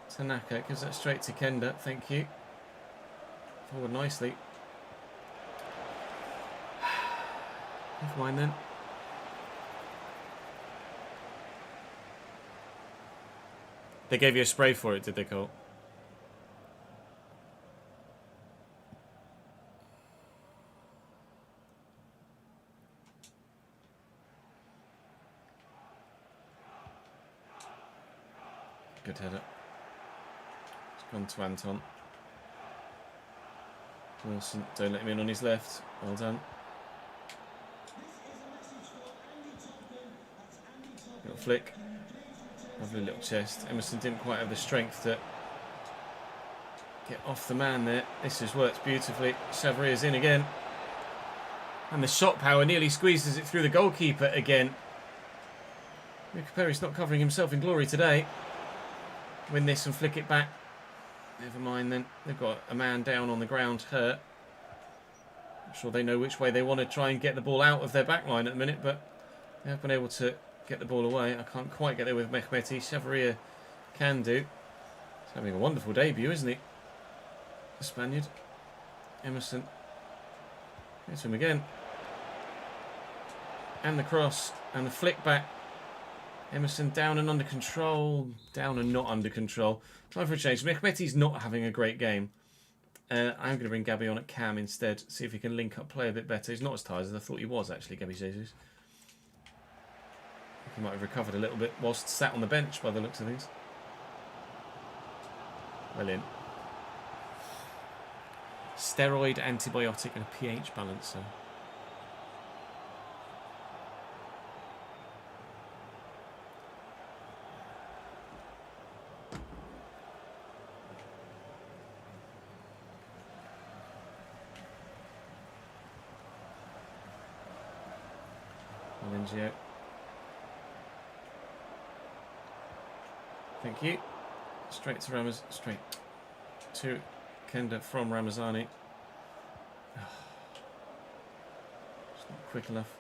Tanaka gives that straight to Kenda, thank you. Forward nicely. Never mind then. They gave you a spray for it, did they, Cole? Good header. It's gone to Anton. Wilson, don't let him in on his left. Well done. Little flick. Lovely little chest. Emerson didn't quite have the strength to get off the man there. This has worked beautifully. Chavria's in again. And the shot power nearly squeezes it through the goalkeeper again. Mika Perry's not covering himself in glory today. Win this and flick it back. Never mind then. They've got a man down on the ground hurt. I'm sure they know which way they want to try and get the ball out of their back line at the minute, but they have been able to get the ball away. I can't quite get there with Mehmeti. Chavaria can do. He's having a wonderful debut, isn't he? The Spaniard. Emerson. Here's him again. And the cross. And the flick back. Emerson down and under control. Down and not under control. Time for a change. Mehmeti's not having a great game. I'm going to bring Gabby on at Cam instead. See if he can link up play a bit better. He's not as tired as I thought he was, actually, Gabby Jesus. He might have recovered a little bit whilst sat on the bench by the looks of things. Well in. Steroid, antibiotic and a pH balancer. Valengio. Thank you. Straight to Kenda from Ramazani. It's not quick enough.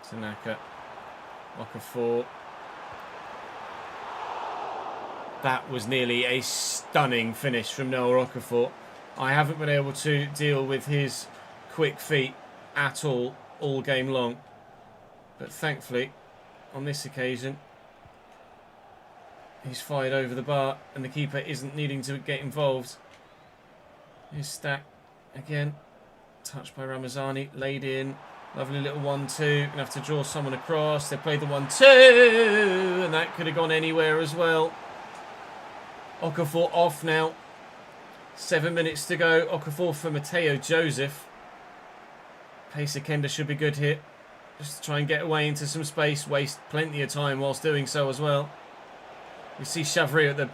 Tanaka. Okafor. That was nearly a stunning finish from Noah Okafor. I haven't been able to deal with his quick feet at all game long. But thankfully, on this occasion, he's fired over the bar and the keeper isn't needing to get involved. Here's Stack again. Touched by Ramazani. Laid in. Lovely little 1-2. Gonna have to draw someone across. They played the 1-2. And that could have gone anywhere as well. Okafor off now. 7 minutes to go. Okafor for Mateo Joseph. Pace of Kenda should be good here. Just to try and get away into some space. Waste plenty of time whilst doing so as well. We see Chavri at the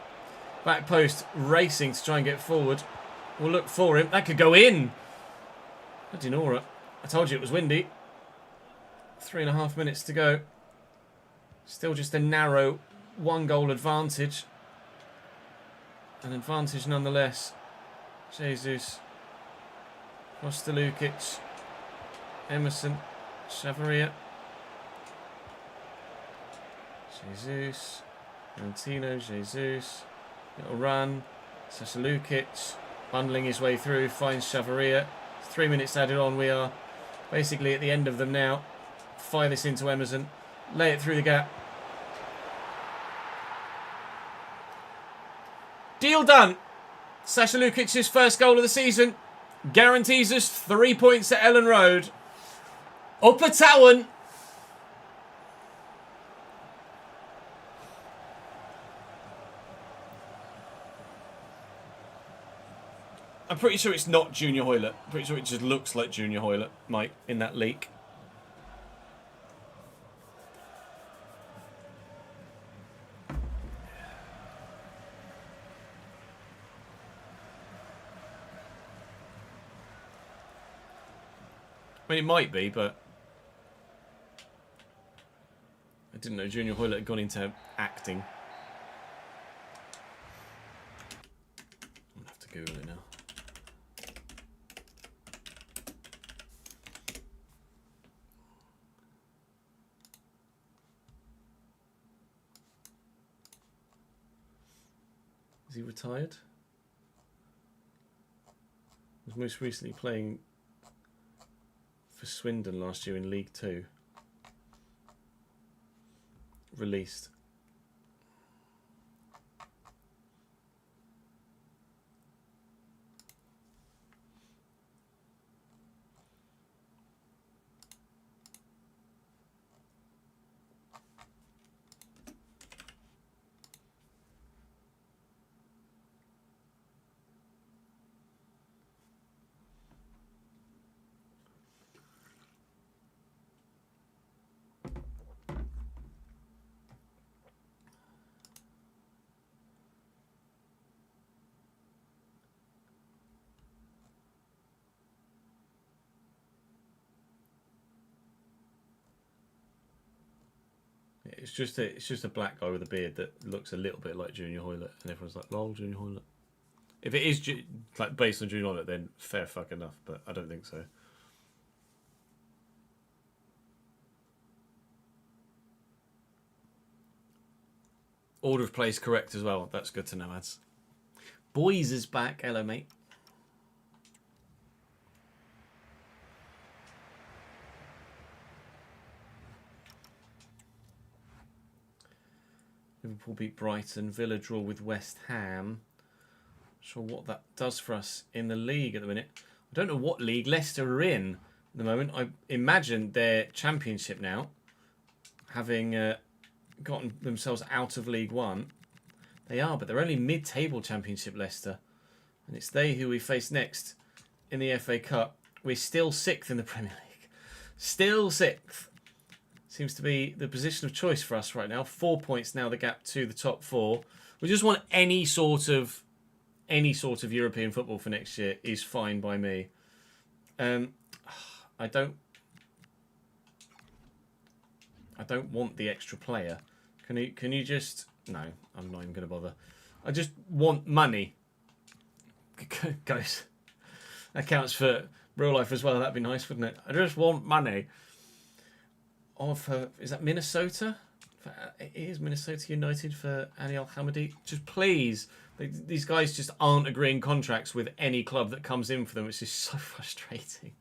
back post racing to try and get forward. We'll look for him. That could go in. Bloody Nora. I told you it was windy. 3.5 minutes to go. Still just a narrow 1-goal advantage. An advantage nonetheless. Jesus. Costa Lukic. Emerson. Chavaria. Jesus. Valentino. Jesus. Little run. Sasha Lukic. Bundling his way through. Finds Chavaria. 3 minutes added on. We are basically at the end of them now. Fire this into Emerson. Lay it through the gap. Deal done. Sasha Lukic's first goal of the season guarantees us 3 points at Ellen Road. Upper Town. I'm pretty sure it's not Junior Hoylett. Pretty sure it just looks like Junior Hoylett, Mike, in that leak. I mean, it might be, but I didn't know Junior Hoylett had gone into acting. I'm going to have to Google it now. Is he retired? Was most recently playing for Swindon last year in League Two. Released. It's just a black guy with a beard that looks a little bit like Junior Hoylett, and everyone's like, "Lol, Junior Hoylett." If it is like based on Junior Hoylett, then fair fuck enough. But I don't think so. Order of play is correct as well. That's good to know, ads. Boys is back. Hello, mate. Liverpool beat Brighton. Villa draw with West Ham. Not sure what that does for us in the league at the minute. I don't know what league Leicester are in at the moment. I imagine they're Championship now, having gotten themselves out of League One. They are, but they're only mid-table Championship, Leicester. And it's they who we face next in the FA Cup. We're still 6th in the Premier League. Still 6th. Seems to be the position of choice for us right now. 4 points now, the gap to the top 4. We just want any sort of European football for next year is fine by me. I don't want the extra player. Can you just... No, I'm not even going to bother. I just want money. Goes. That counts for real life as well. That'd be nice, wouldn't it? I just want money. Is that Minnesota? It is Minnesota United for Ali Al-Hamadi. Just please. These guys just aren't agreeing contracts with any club that comes in for them. It's just so frustrating.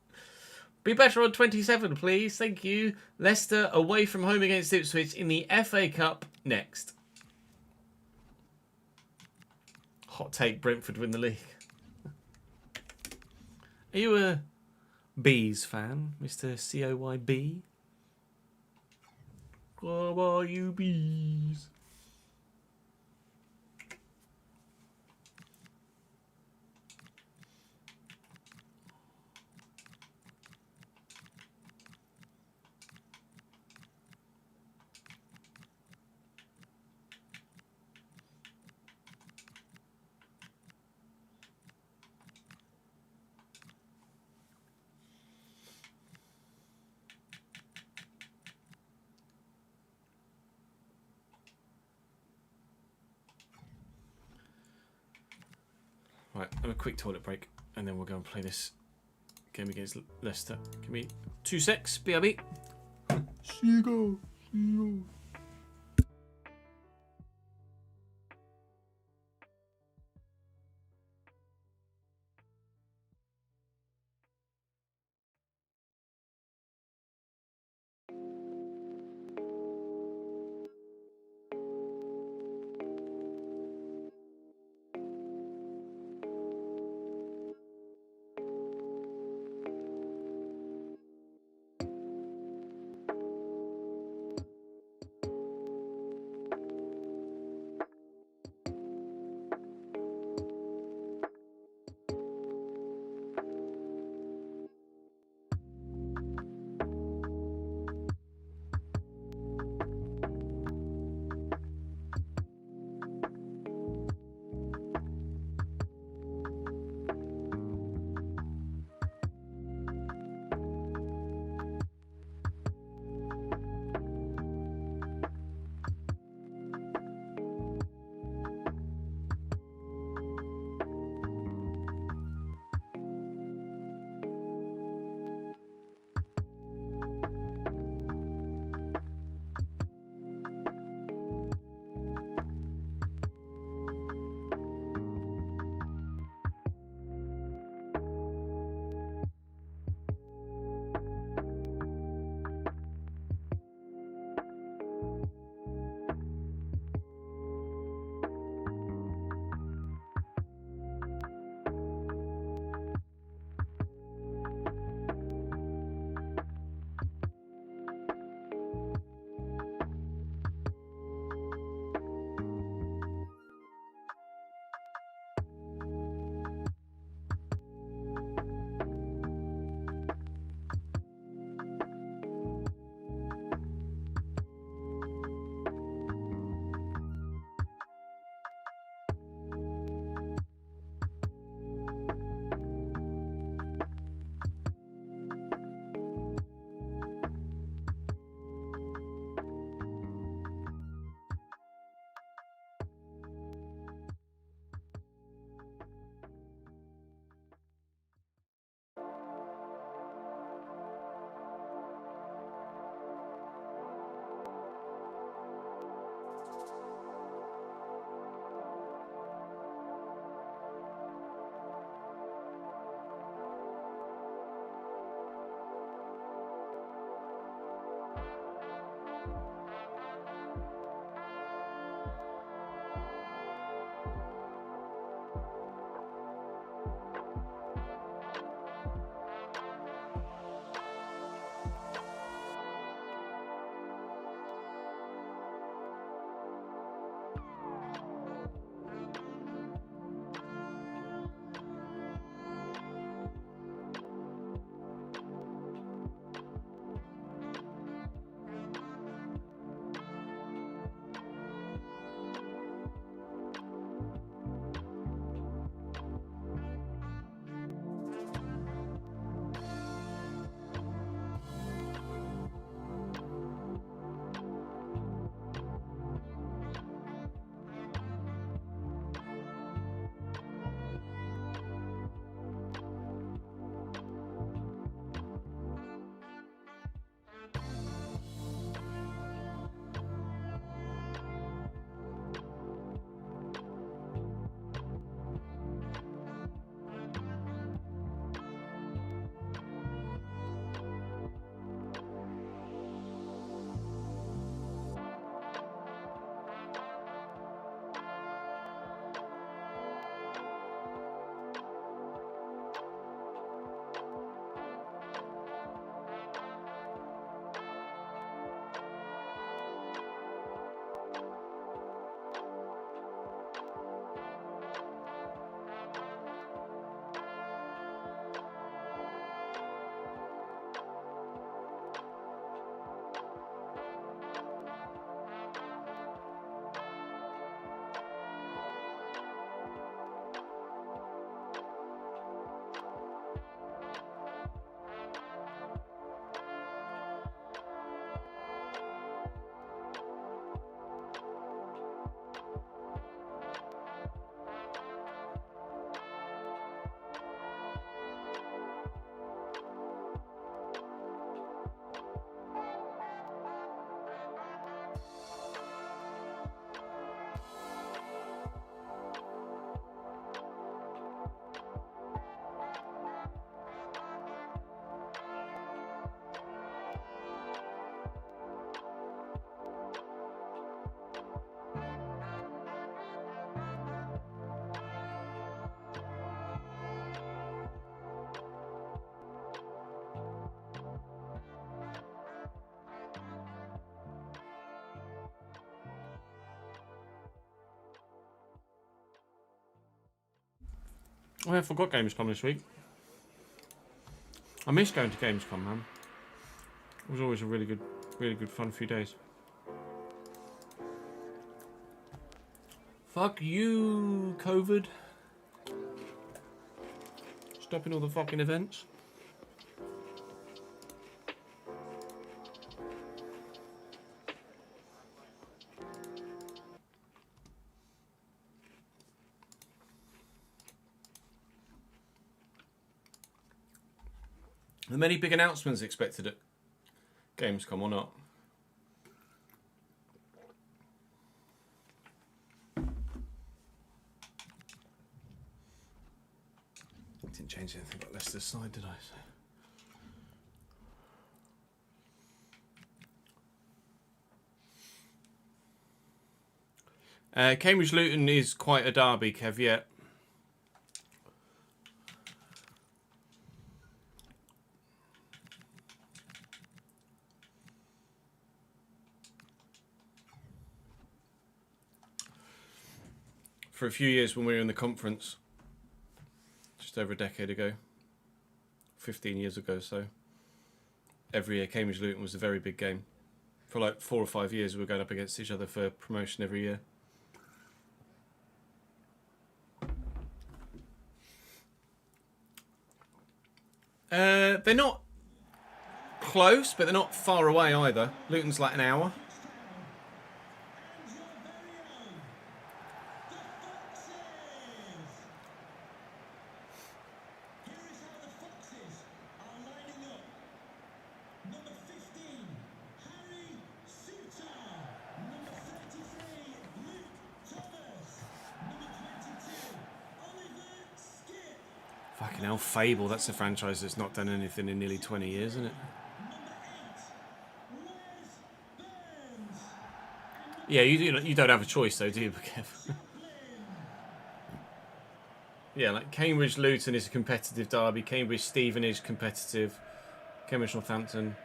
Be better on 27, please. Thank you. Leicester away from home against Ipswich in the FA Cup next. Hot take, Brentford win the league. Are you a Bees fan, Mr. COYB? How are you, Bees? Right, have a quick toilet break, and then we'll go and play this game against Leicester. Give me 2 secs, BRB. See you go. See you go. Oh, I forgot Gamescom this week. I miss going to Gamescom, man. It was always a really good fun few days. Fuck you, COVID. Stopping all the fucking events. Are there many big announcements expected at Gamescom or not? Didn't change anything about Leicester's side, did I? Cambridge Luton is quite a derby, Kev, yeah. For a few years when we were in the conference, just over a decade ago, 15 years ago, so every year Cambridge Luton was a very big game. For like 4 or 5 years we were going up against each other for promotion every year. They're not close, but they're not far away either. Luton's like an hour. Fucking hell, Fable, that's a franchise that's not done anything in nearly 20 years, isn't it? Yeah, you don't have a choice though, do you, Kev? Yeah, like Cambridge Luton is a competitive derby, Cambridge Stevenage competitive, Cambridge Northampton.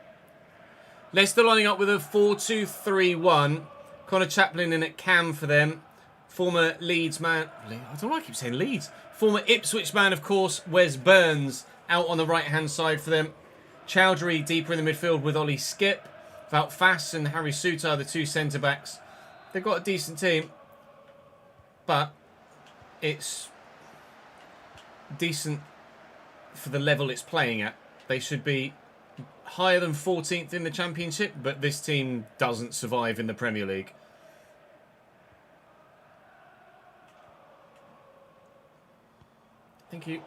Leicester lining up with a 4-2-3-1. Connor Chaplin in at cam for them. Former Leeds man, I don't know why I keep saying Leeds. Former Ipswich man, of course, Wes Burns out on the right-hand side for them. Chowdhury deeper in the midfield with Ollie Skip. Wout Faes and Harry Souttar, the two centre-backs. They've got a decent team, but it's decent for the level it's playing at. They should be higher than 14th in the Championship, but this team doesn't survive in the Premier League. Thank you.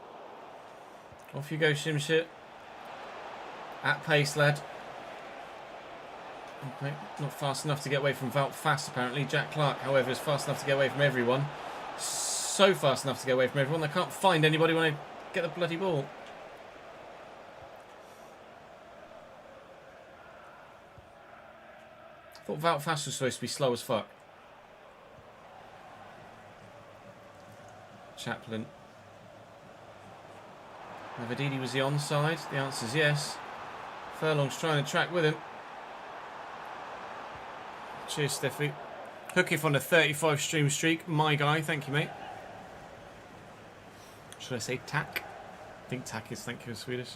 Off you go, Shimshit. At pace, lad. Okay, not fast enough to get away from Wout Faes, apparently. Jack Clark, however, is fast enough to get away from everyone. So fast enough to get away from everyone, they can't find anybody when they get the bloody ball. I thought Wout Faes was supposed to be slow as fuck. Chaplin. Navadidi, was he onside? The answer's yes. Furlong's trying to track with him. Cheers, Steffi. Hookif on a 35 stream streak. My guy, thank you, mate. Should I say tack? I think tack is thank you in Swedish.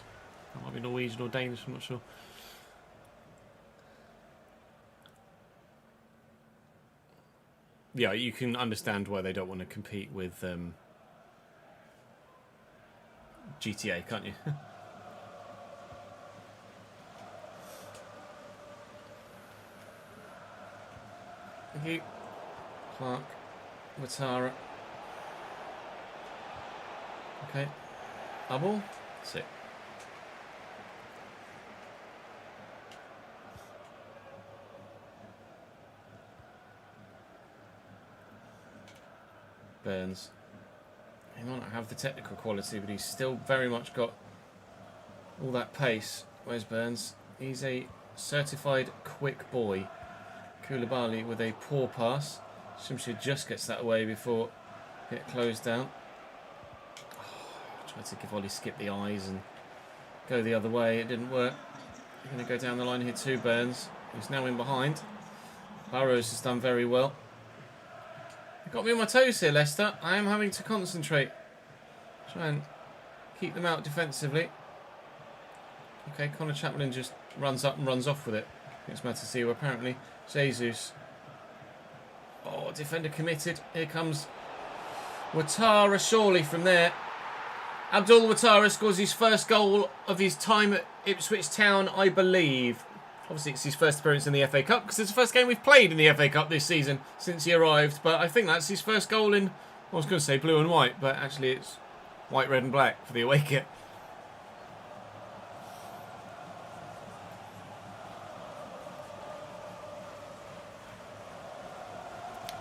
That might be Norwegian or Danish, I'm not sure. Yeah, you can understand why they don't want to compete with GTA, can't you? Thank you. Clark. Watara. Okay. Bubble. Sick. Burns. He might not have the technical quality, but he's still very much got all that pace. Where's Burns? He's a certified quick boy. Koulibaly with a poor pass. Shimshid just gets that away before it closed down. Tried to give Ollie Skip the eyes and go the other way. It didn't work. Going to go down the line here too, Burns, who's now in behind. Burrows has done very well. Got me on my toes here, Leicester. I am having to concentrate. Try and keep them out defensively. Okay, Connor Chaplin just runs up and runs off with it. It's Matasiwa apparently. Jesus. Oh, defender committed. Here comes Ouattara surely from there. Abdul Ouattara scores his first goal of his time at Ipswich Town, I believe. Obviously, it's his first appearance in the FA Cup because it's the first game we've played in the FA Cup this season since he arrived. But I think that's his first goal in, I was going to say blue and white, but actually it's white, red and black for the away kit.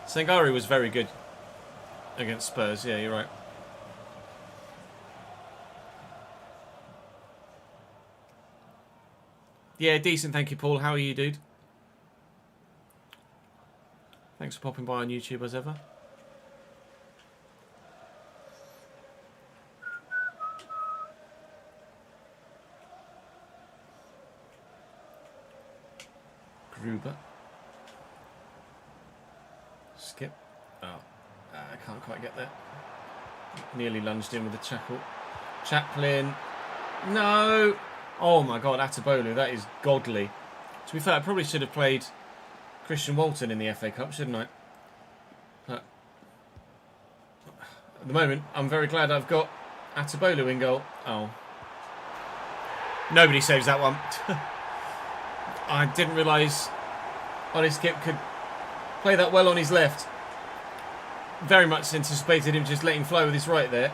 Sangari was very good against Spurs. Yeah, you're right. Yeah, decent. Thank you, Paul. How are you, dude? Thanks for popping by on YouTube as ever. Gruber. Skip. Oh, I can't quite get there. Nearly lunged in with a tackle. Chaplin. No. Oh my God, Atabolu, that is godly. To be fair, I probably should have played Christian Walton in the FA Cup, shouldn't I? But at the moment, I'm very glad I've got Atabolu in goal. Oh. Nobody saves that one. I didn't realise Ollie Skip could play that well on his left. Very much anticipated him just letting flow with his right there.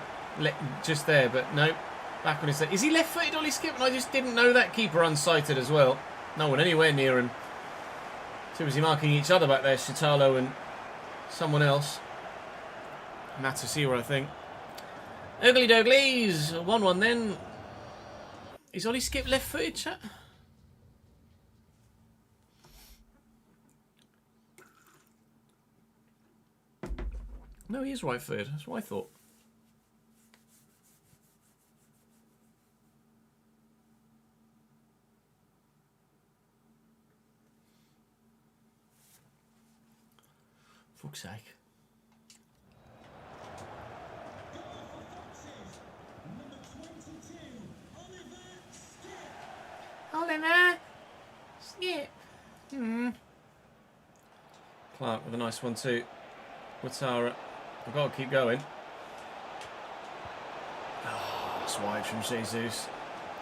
Just there, but no. Back on his left. Is he left-footed, Ollie Skip? And I just didn't know that. Keeper unsighted as well. No one anywhere near him. Too busy marking each other back there. Shitalo and someone else. Matasiwa, I think. Ugly Doglies. 1-1 then. Is Ollie Skip left-footed, chat? No, he is right-footed. That's what I thought. Fuck's sake. Oliver Skip. Clark with a nice one too. Ouattara. I've got to keep going. Oh, it's wide from Jesus.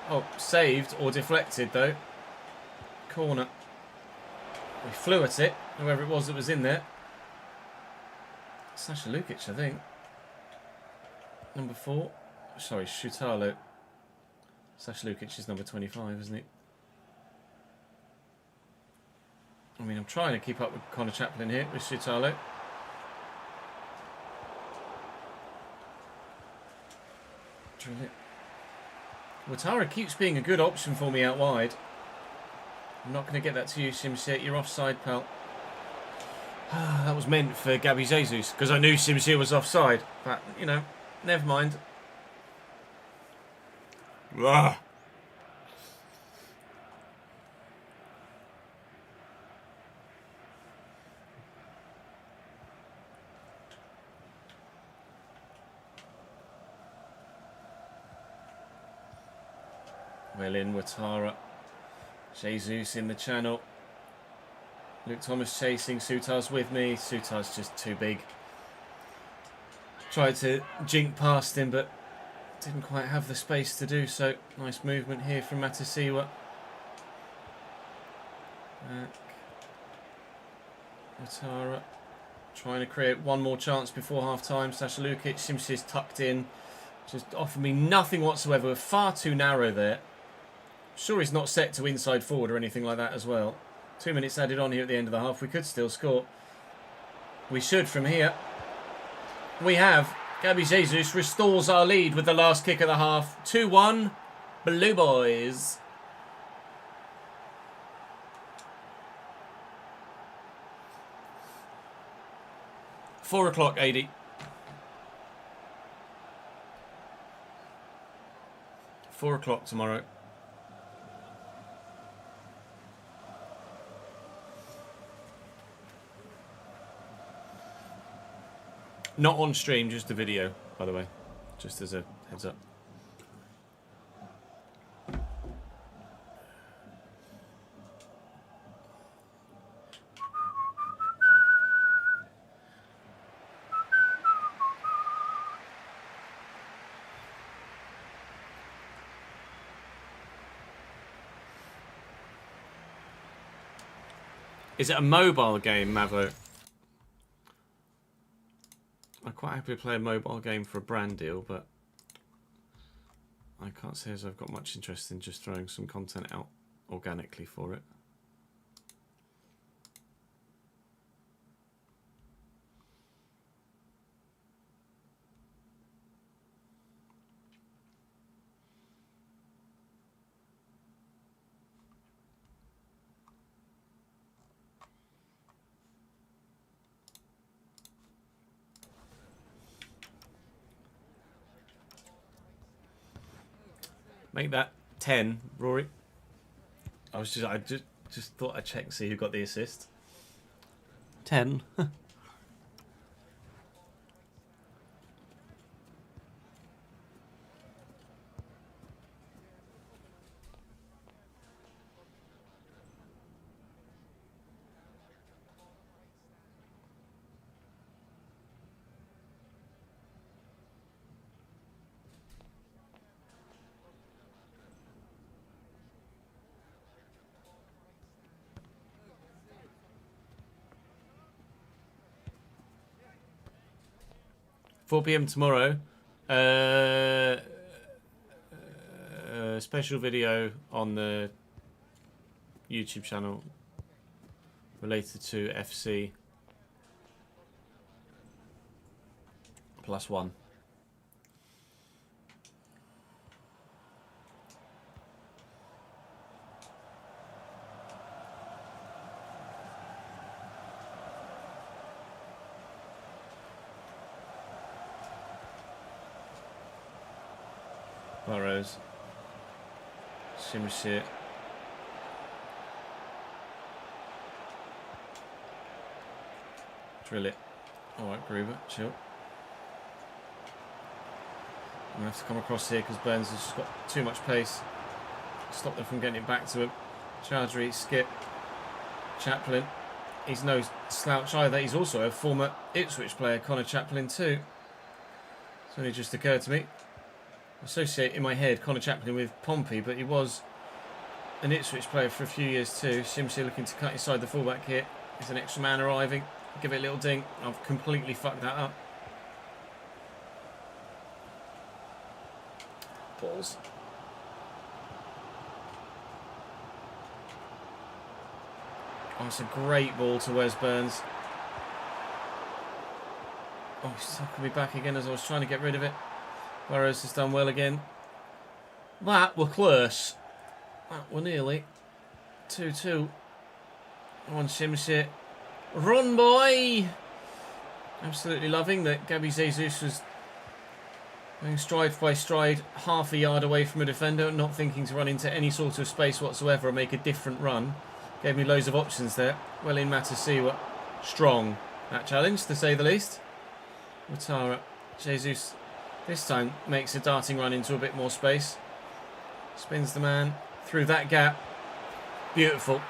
Oh, saved or deflected though. Corner. We flew at it, whoever it was that was in there. Sasha Lukic, I think. Number 4. Sorry, Shutalo. Sasha Lukic is number 25, isn't he? I mean, I'm trying to keep up with Connor Chaplin here with Shutalo. Ouattara keeps being a good option for me out wide. I'm not going to get that to you, Simsir. You're offside, pal. That was meant for Gabby Jesus, because I knew Simsir was offside. But, you know, never mind. Ugh. Well in, Ouattara. Jesus in the channel. Luke Thomas chasing. Sutar's with me. Sutar's just too big. Tried to jink past him, but didn't quite have the space to do so. Nice movement here from Matasiwa. Back. Ouattara trying to create one more chance before half time. Sasha Lukic, Simsir's tucked in. Just offered me nothing whatsoever. We're far too narrow there. Sure, he's not set to inside forward or anything like that as well. 2 minutes added on here at the end of the half. We could still score. We should from here. We have. Gabby Jesus restores our lead with the last kick of the half. 2-1. Blue Boys. Four o'clock, 80. 4 o'clock tomorrow. Not on stream, just a video, by the way. Just as a Heads up. Is it a mobile game, Mavo? I'm quite happy to play a mobile game for a brand deal, but I can't say as I've got much interest in just throwing some content out organically for it. Make that 10, Rory. I just thought I'd check and see who got the assist. 10. £4 p.m. tomorrow. Special video on the YouTube channel related to FC+1. Burrows. Shimshit. Drill it. Alright, Gruber, chill. I'm going to have to come across here because Burns has just got too much pace. Stop them from getting it back to him. Chowdhury, Skip. Chaplin. He's no slouch either. He's also a former Ipswich player, Connor Chaplin too. It's only just occurred to me. I associate in my head Connor Chaplin with Pompey, but he was an Ipswich player for a few years too. Shimsey looking to cut inside the fullback here. There's an extra man arriving. Give it a little ding. I've completely fucked that up. Balls. Oh, it's a great ball to Wes Burns. Oh, he's sucking me back again as I was trying to get rid of it. Burrows has done well again. That were close. That were nearly 2-2. On Shimshit. Run, boy! Absolutely loving that Gabby Jesus was going stride by stride, half a yard away from a defender, not thinking to run into any sort of space whatsoever or make a different run. Gave me loads of options there. Well in Matasiwa. Strong, that challenge, to say the least. Ouattara. Jesus this time makes a darting run into a bit more space. Spins the man through that gap. Beautiful.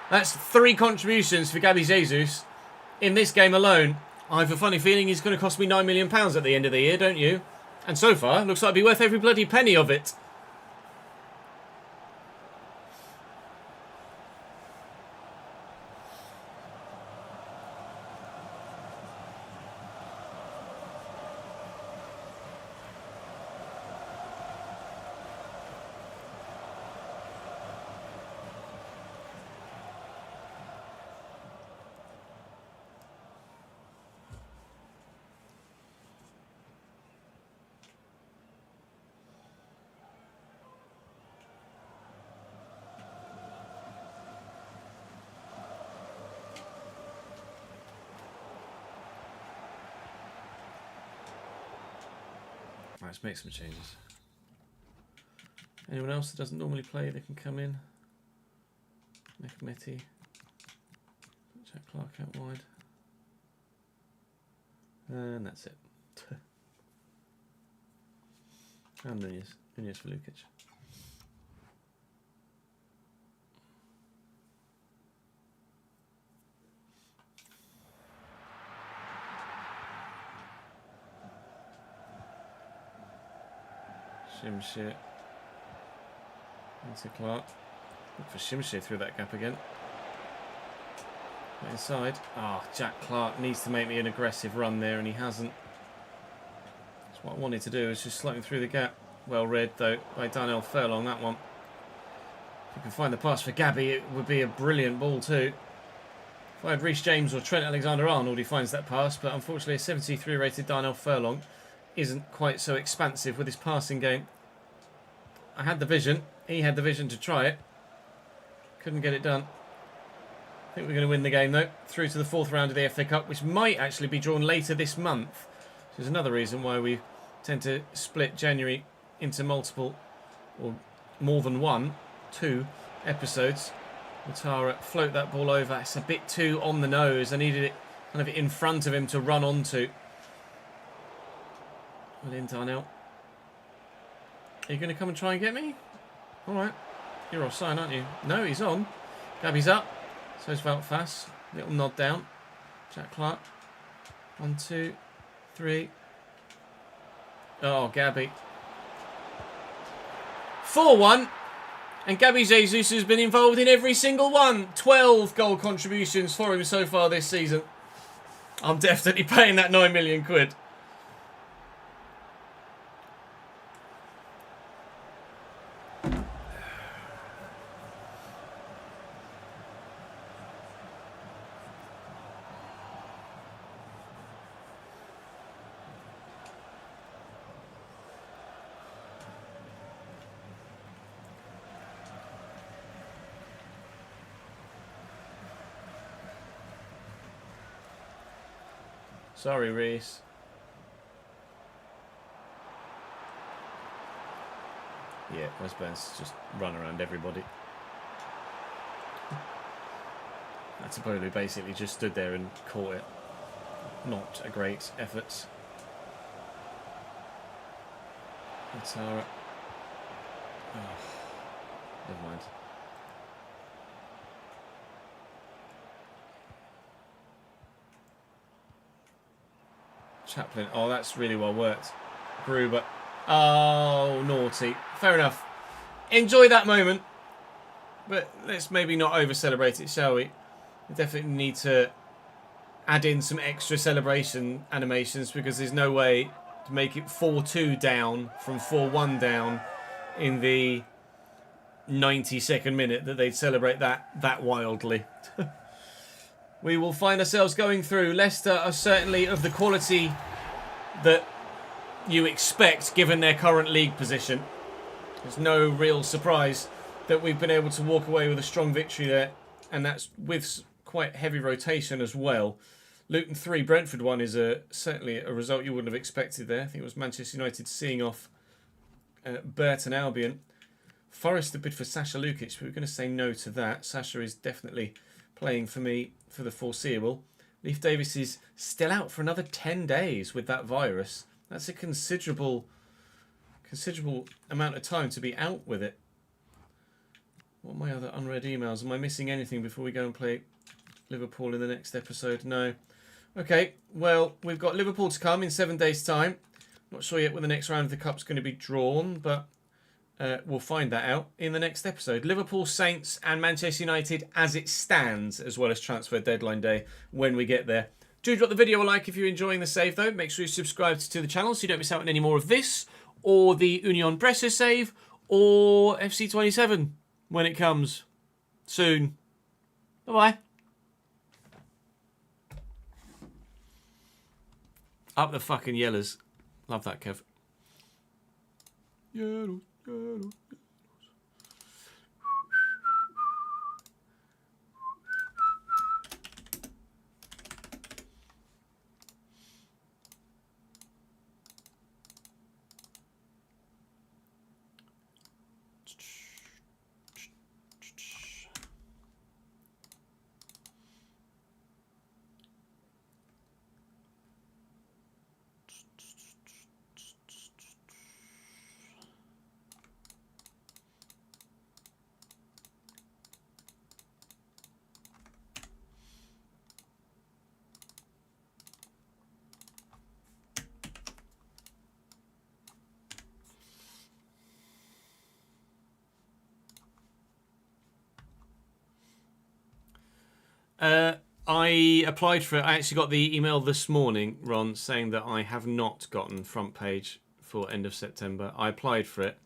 That's 3 contributions for Gabby Jesus in this game alone. I have a funny feeling he's going to cost me £9 million at the end of the year, don't you? And so far, looks like it'll be worth every bloody penny of it. Let's make some changes. Anyone else that doesn't normally play, they can come in. Mehmeti. Jack Clark out wide. And that's it. And Nunez for Lukic. Shimshir into Clark. Look for Shimshir through that gap again. Inside. Jack Clark needs to make me an aggressive run there, and he hasn't. That's what I wanted to do, is just slot him through the gap. Well read, though, by Darnell Furlong, that one. If you can find the pass for Gabby, it would be a brilliant ball, too. If I had Reece James or Trent Alexander-Arnold, he finds that pass, but unfortunately a 73 rated Darnell Furlong isn't quite so expansive with his passing game. I had the vision. He had the vision to try it. Couldn't get it done. I think we're going to win the game, though. Through to the 4th round of the FA Cup, which might actually be drawn later this month. Which is another reason why we tend to split January into multiple, or more than 2 episodes. Matara float that ball over. It's a bit too on the nose. I needed it kind of in front of him to run onto. Well in, Darnell. Are you going to come and try and get me? Alright. You're offside, aren't you? No, he's on. Gabby's up. So's Valtfas. Little nod down. Jack Clark. 1, 2, 3. Oh, Gabby. 4-1. And Gabby Jesus has been involved in every single one. 12 goal contributions for him so far this season. I'm definitely paying that 9 million quid. Sorry, Reece. Yeah, West Burns just run around everybody. Atapolu basically just stood there and caught it. Not a great effort. Matara. Oh, never mind. Chaplin. Oh, that's really well worked. Gruber. Oh, naughty. Fair enough. Enjoy that moment. But let's maybe not over-celebrate it, shall we? We definitely need to add in some extra celebration animations, because there's no way to make it 4-2 down from 4-1 down in the 92nd minute that they'd celebrate that wildly. We will find ourselves going through. Leicester are certainly of the quality that you expect given their current league position. There's no real surprise that we've been able to walk away with a strong victory there, and that's with quite heavy rotation as well. Luton 3, Brentford 1 is certainly a result you wouldn't have expected there. I think it was Manchester United seeing off Burton Albion. Forest a bid for Sasha Lukic, but we're going to say no to that. Sasha is definitely playing for me for the foreseeable. Leif Davis is still out for another 10 days with that virus. That's a considerable amount of time to be out with it. What are my other unread emails? Am I missing anything before we go and play Liverpool in the next episode? No. Okay, well, we've got Liverpool to come in 7 days' time. Not sure yet when the next round of the Cup's going to be drawn, but we'll find that out in the next episode. Liverpool, Saints and Manchester United as it stands, as well as transfer deadline day when we get there. Do drop the video a like if you're enjoying the save, though. Make sure you subscribe to the channel so you don't miss out on any more of this, or the Union Presser save, or FC27 when it comes soon. Bye-bye. Up the fucking yellers. Love that, Kev. Yellows, yellows. I applied for it. I actually got the email this morning, Ron, saying that I have not gotten front page for end of September. I applied for it.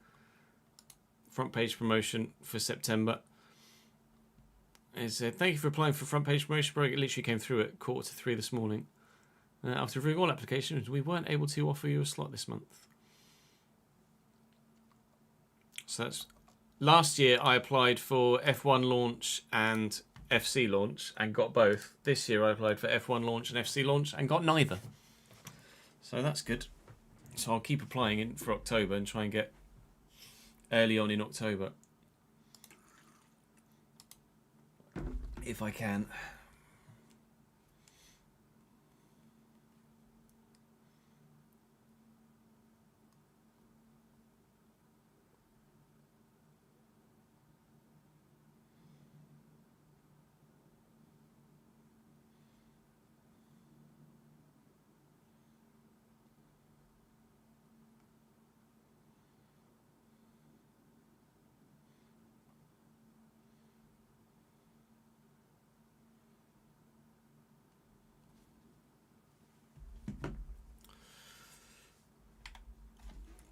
Front page promotion for September. It said, thank you for applying for front page promotion, bro. It literally came through at 2:45 this morning. After reviewing all applications, we weren't able to offer you a slot this month. So that's... Last year I applied for F1 launch and FC launch and got both. This year I applied for F1 launch and FC launch and got neither. So that's good. So I'll keep applying in for October and try and get early on in October. If I can.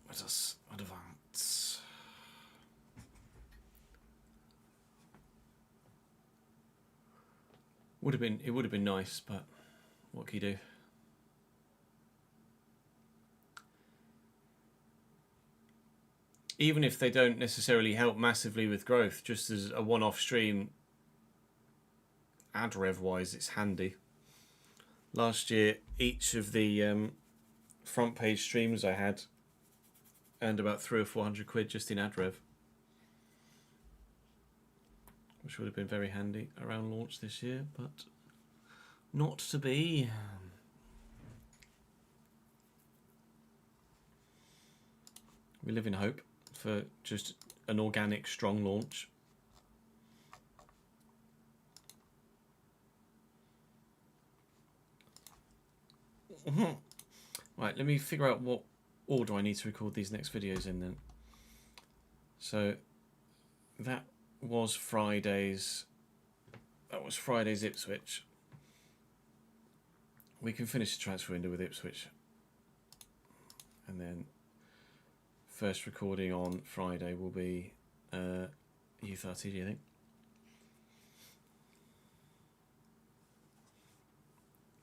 Let us advance. It would have been nice, but what can you do? Even if they don't necessarily help massively with growth, just as a one-off stream, ad rev wise, it's handy. Last year, each of the front page streams I had earned about 300 or 400 quid just in ad rev, which would have been very handy around launch this year, but not to be. We live in hope for just an organic, strong launch. Right, let me figure out what order I need to record these next videos in then. So that was Friday's Ipswich. We can finish the transfer window with Ipswich, and then first recording on Friday will be Youth RTD, I think.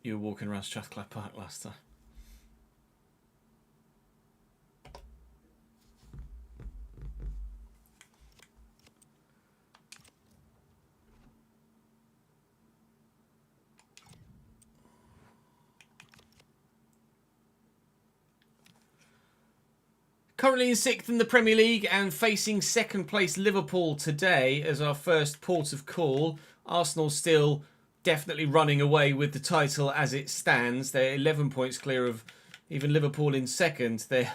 You were walking around Strathclyde Park last time. Currently in 6th in the Premier League and facing 2nd place Liverpool today as our first port of call. Arsenal still definitely running away with the title as it stands. They're 11 points clear of even Liverpool in 2nd. They're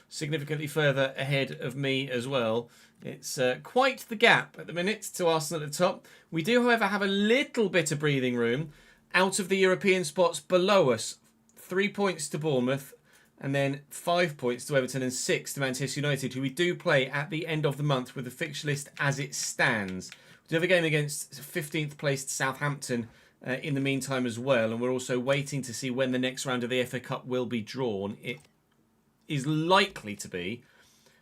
significantly further ahead of me as well. It's quite the gap at the minute to Arsenal at the top. We do, however, have a little bit of breathing room out of the European spots below us. 3 points to Bournemouth, and then 5 points to Everton and 6 to Manchester United, who we do play at the end of the month with the fixture list as it stands. We do have a game against 15th placed Southampton in the meantime as well, and we're also waiting to see when the next round of the FA Cup will be drawn. It is likely to be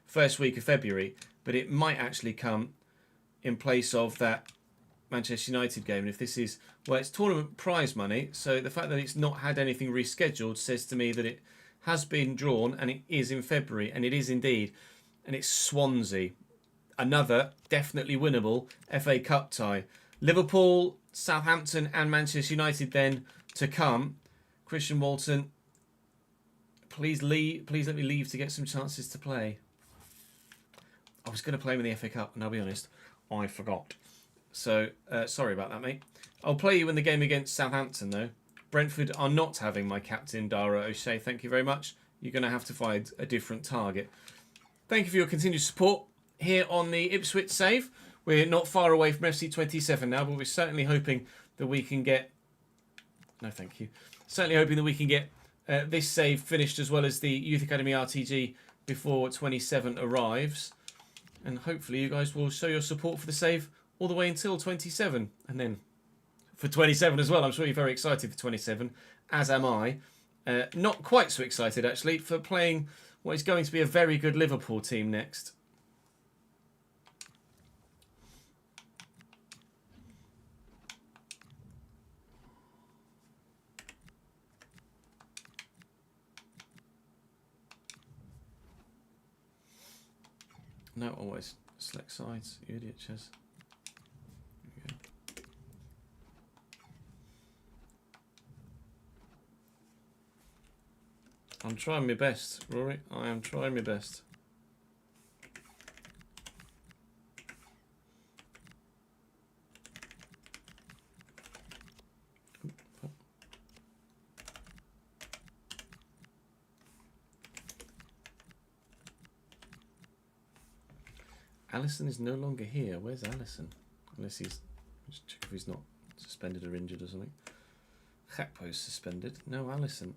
first week of February, but it might actually come in place of that Manchester United game. And if this is, well, it's tournament prize money, so the fact that it's not had anything rescheduled says to me that it has been drawn, and it is in February, and it is indeed. And it's Swansea. Another definitely winnable FA Cup tie. Liverpool, Southampton and Manchester United then to come. Christian Walton, please let me leave to get some chances to play. I was going to play him in the FA Cup, and I'll be honest, I forgot. So, sorry about that, mate. I'll play you in the game against Southampton, though. Brentford are not having my captain, Dara O'Shea. Thank you very much. You're going to have to find a different target. Thank you for your continued support here on the Ipswich save. We're not far away from FC27 now, but we're certainly hoping that we can get... No, thank you. Certainly hoping that we can get this save finished as well as the Youth Academy RTG before 27 arrives. And hopefully you guys will show your support for the save all the way until 27. And then for 27 as well. I'm sure you're very excited for 27, as am I. Not quite so excited, actually, for playing what is going to be a very good Liverpool team next. No, always select sides, you idiot, Ches. I'm trying my best, Rory. I am trying my best. Allison is no longer here. Where's Allison? Unless he's... Just check if he's not suspended or injured or something. Gakpo's suspended. No Allison.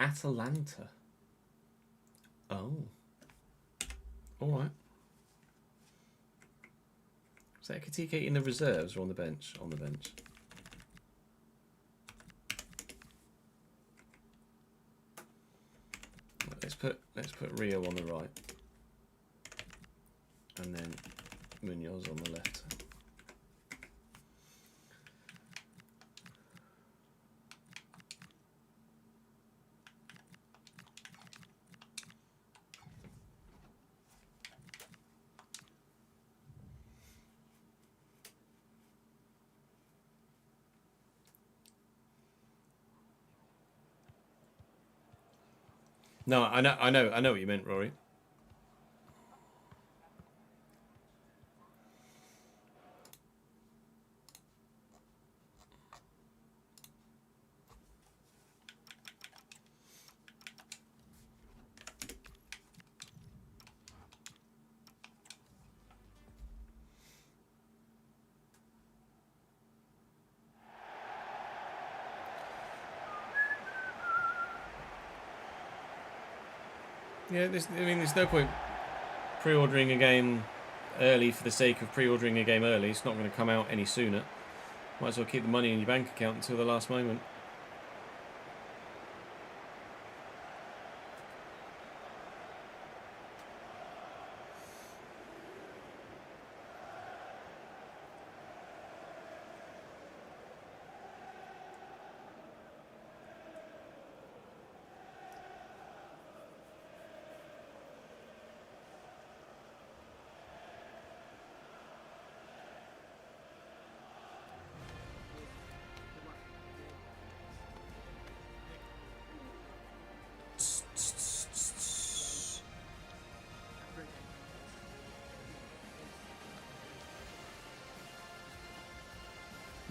Atalanta. Oh. Alright. Is that Katike in the reserves or on the bench? On the bench. Let's put Rio on the right. And then Munoz on the left. No, I know what you meant, Rory. Yeah, there's no point pre-ordering a game early for the sake of pre-ordering a game early. It's not going to come out any sooner. Might as well keep the money in your bank account until the last moment.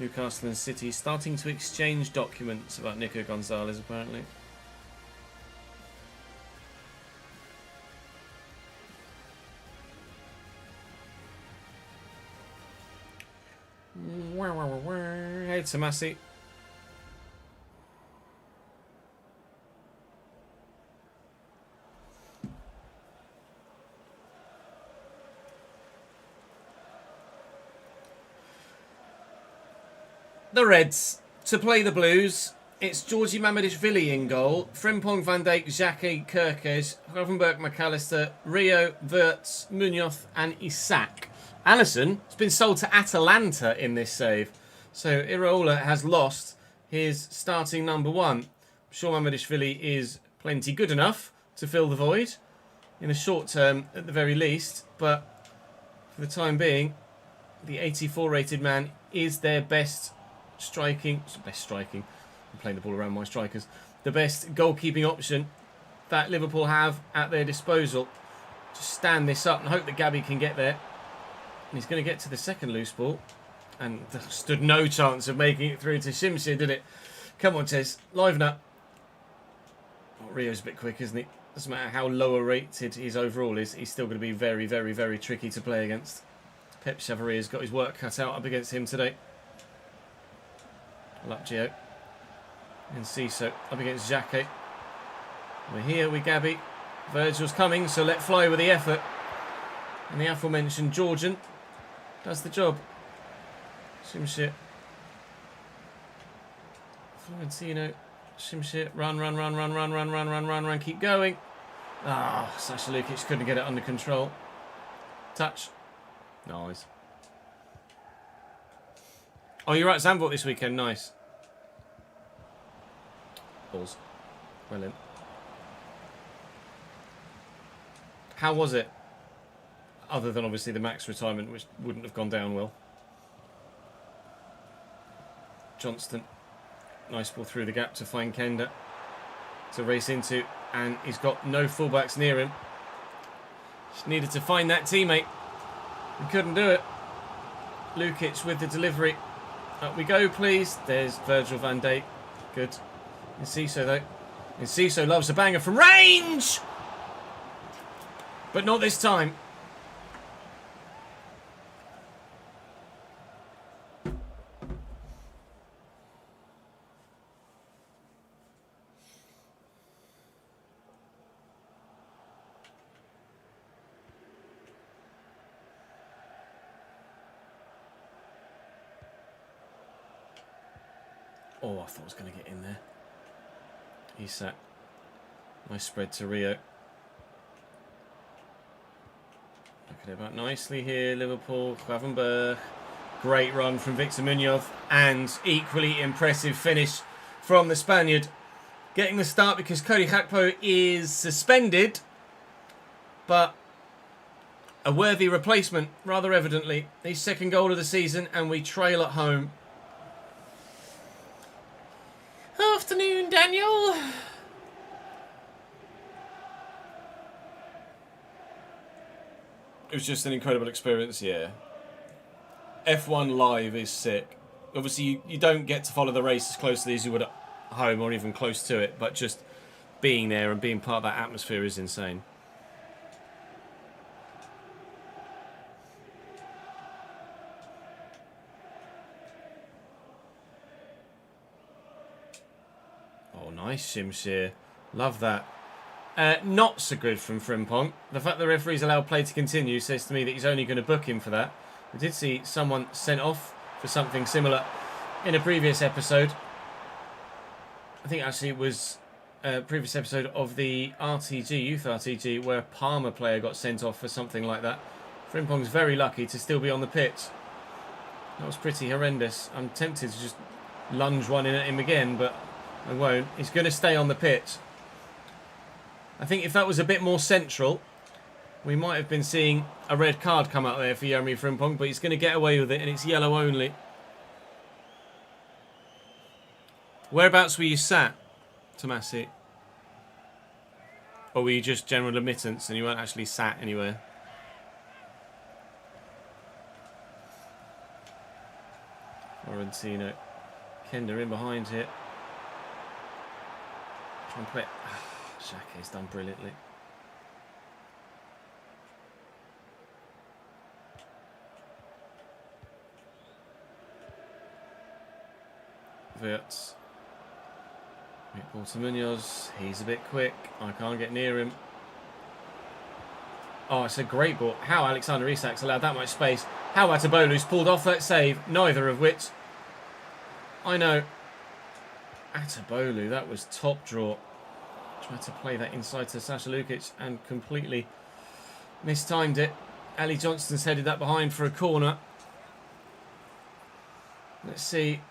Newcastle and City starting to exchange documents about Nico Gonzalez, apparently. Hey, Tomasi. The Reds to play the Blues. It's Georgi Mamadishvili in goal. Frimpong, Van Dijk, Xhaka, Kerkez, Hovenberg, McAllister, Rio, Wirtz, Munoz and Isak. Allison has been sold to Atalanta in this save. So Iraola has lost his starting number one. I'm sure Mamadishvili is plenty good enough to fill the void in the short term at the very least. But for the time being, the 84 rated man is their best striking. I'm playing the ball around my strikers. The best goalkeeping option that Liverpool have at their disposal. Just stand this up and hope that Gabby can get there. And he's going to get to the second loose ball. And stood no chance of making it through to Shimshir, did it? Come on, Tez. Liven up. Oh, Rio's a bit quick, isn't he? Doesn't matter how lower rated his overall is. He's still going to be very, very, very tricky to play against. Pep Chavarier's got his work cut out up against him today. Luck Gio. And Ciso up against Xhaka. We're here with Gabby. Virgil's coming, so let fly with the effort. And the aforementioned Georgian does the job. Shimshir. Florentino. Shimshir. Run. Keep going. Ah, Sasha Lukic couldn't get it under control. Touch. Nice. Oh, you're right, Zambot this weekend. Nice. Balls. Brilliant. How was it? Other than obviously the Max retirement, which wouldn't have gone down well. Johnston. Nice ball through the gap to find Kenda to race into, and he's got no fullbacks near him. Just needed to find that teammate. He couldn't do it. Lukic with the delivery. Up we go, please. There's Virgil van Dijk. Good. Enciso, though. Enciso loves a banger from range! But not this time. Oh, I thought I was going to get in there. He's sat. Nice spread to Rio. Looking about nicely here, Liverpool, Klavenberg. Great run from Victor Munoz, and equally impressive finish from the Spaniard. Getting the start because Cody Gakpo is suspended, but a worthy replacement, rather evidently. His second goal of the season, and we trail at home. Afternoon, Daniel. It was just an incredible experience, yeah. F1 live is sick. Obviously, you don't get to follow the race as closely as you would at home or even close to it, but just being there and being part of that atmosphere is insane. Oh, nice, Shimshir. Love that. Not so good from Frimpong. The fact the referee's allowed play to continue says to me that he's only going to book him for that. We did see someone sent off for something similar in a previous episode. I think actually it was a previous episode of the RTG, Youth RTG, where a Parma player got sent off for something like that. Frimpong's very lucky to still be on the pitch. That was pretty horrendous. I'm tempted to just lunge one in at him again, but I won't. He's going to stay on the pitch. I think if that was a bit more central, we might have been seeing a red card come out there for Jeremy Frimpong, but he's going to get away with it, and it's yellow only. Whereabouts were you sat, Tomasi? Or were you just general admittance and you weren't actually sat anywhere? Florentino. Kenda in behind here. Try and play it. Xhake's done brilliantly. Wirtz. Ball to Munoz. He's a bit quick. I can't get near him. Oh, it's a great ball. How Alexander Isak's allowed that much space. How Atabolu's pulled off that save. Neither of which I know. Atabolu, that was top draw. Tried to play that inside to Sasha Lukic and completely mistimed it. Ali Johnston's headed that behind for a corner. Let's see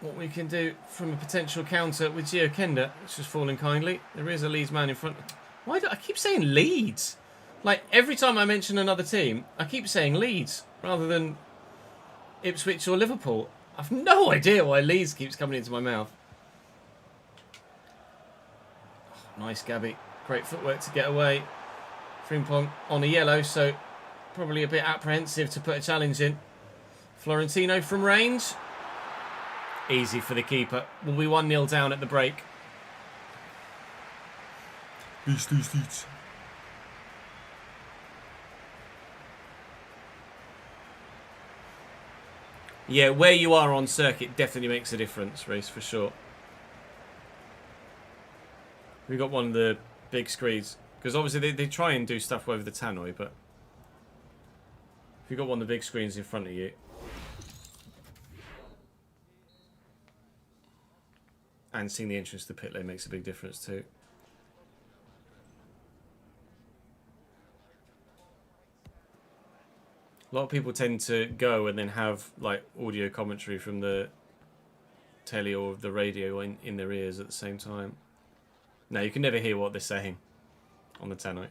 what we can do from a potential counter with Gio Kenda, which is falling kindly. There is a Leeds man in front. Why do I keep saying Leeds? Like, every time I mention another team, I keep saying Leeds rather than Ipswich or Liverpool. I've no idea why Leeds keeps coming into my mouth. Oh, nice, Gabby. Great footwork to get away. Frimpong on a yellow, so probably a bit apprehensive to put a challenge in. Florentino from range. Easy for the keeper. Will be 1-0 down at the break. Leeds. Yeah, where you are on circuit definitely makes a difference, Reece, for sure. We got one of the big screens. Because obviously they try and do stuff over the tannoy, but if you've got one of the big screens in front of you, and seeing the entrance to the pit lane makes a big difference too. A lot of people tend to go and then have like audio commentary from the telly or the radio in their ears at the same time. No, you can never hear what they're saying on the tannoy.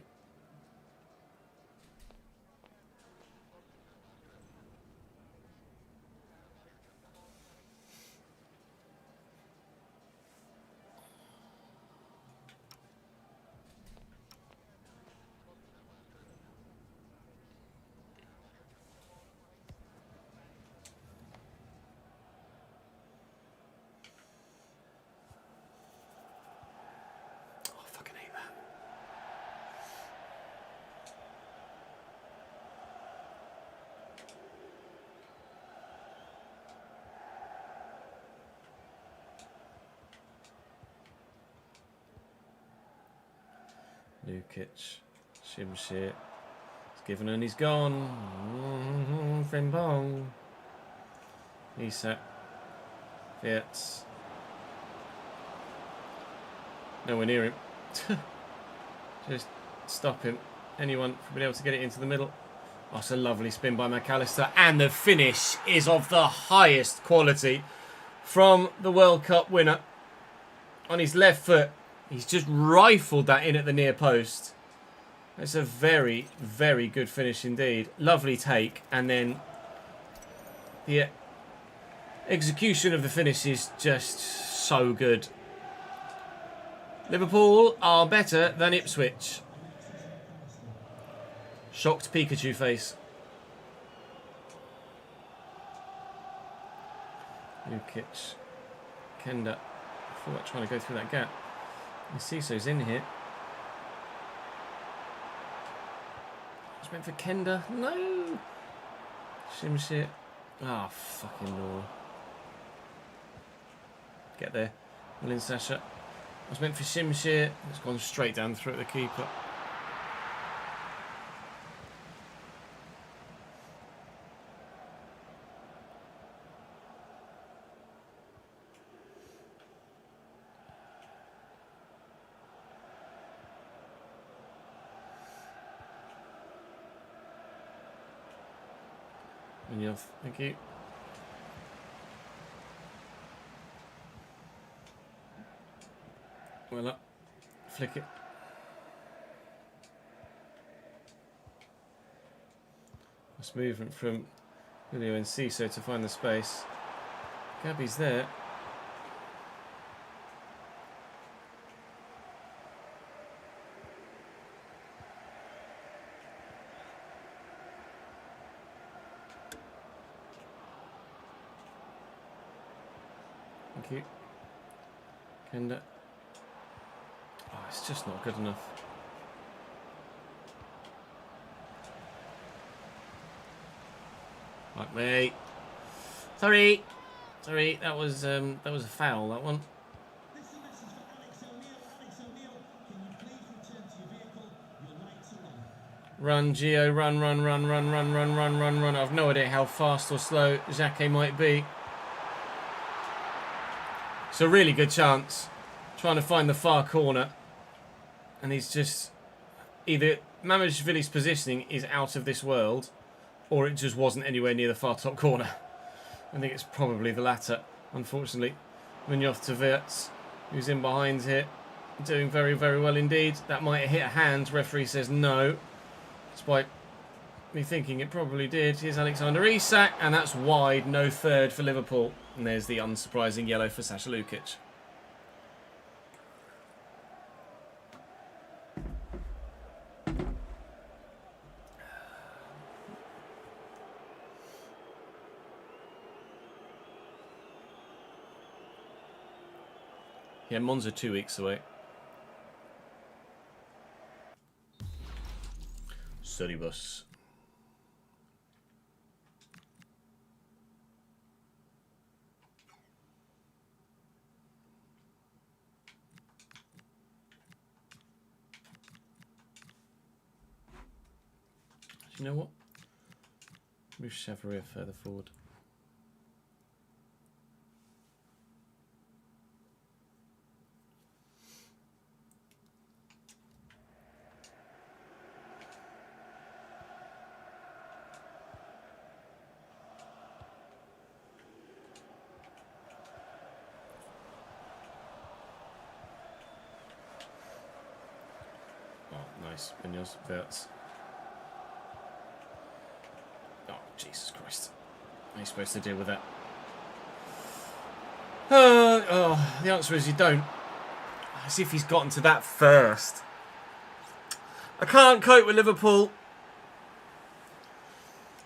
Lukic, Shimshit. He's given and he's gone. Frimpong. Isak. Fitz. Nowhere near him. Just stop him. Anyone from being able to get it into the middle. Oh, it's a lovely spin by McAllister. And the finish is of the highest quality from the World Cup winner. On his left foot. He's just rifled that in at the near post. It's a very, very good finish indeed. Lovely take. And then the execution of the finish is just so good. Liverpool are better than Ipswich. Shocked Pikachu face. Lukic. Kenda. I thought about trying to go through that gap. Cesso's in here. Just went for Kenda. No! Shimshit. Ah, fucking Nora. Get there. Well in Sasha. I was meant for Shimshit. It's gone straight down through the keeper. Thank you. Well up. Flick it. Nice movement from Julio and Ciso to find the space. Gabby's there. Thank you. Kenda. Oh, it's just not good enough. Like me. Sorry. Sorry, that was a foul, that one. Run, Gio, run, run, run, run, run, run, run, run, run. I've no idea how fast or slow Xhaka might be. It's a really good chance. Trying to find the far corner. And he's just... Either Mamashvili's positioning is out of this world, or it just wasn't anywhere near the far top corner. I think it's probably the latter, unfortunately. Munoz to Wirtz, who's in behind here. Doing very, very well indeed. That might have hit a hand. Referee says no. Despite me thinking it probably did. Here's Alexander Isak, and that's wide. No third for Liverpool. And there's the unsurprising yellow for Sasha Lukic. Yeah, Monza 2 weeks away. Study bus. You know what? Move Chevalier further forward. Oh, nice. Munoz, Wirtz. Oh, Jesus Christ. How are you supposed to deal with that? The answer is you don't. As if he's gotten to that first. I can't cope with Liverpool.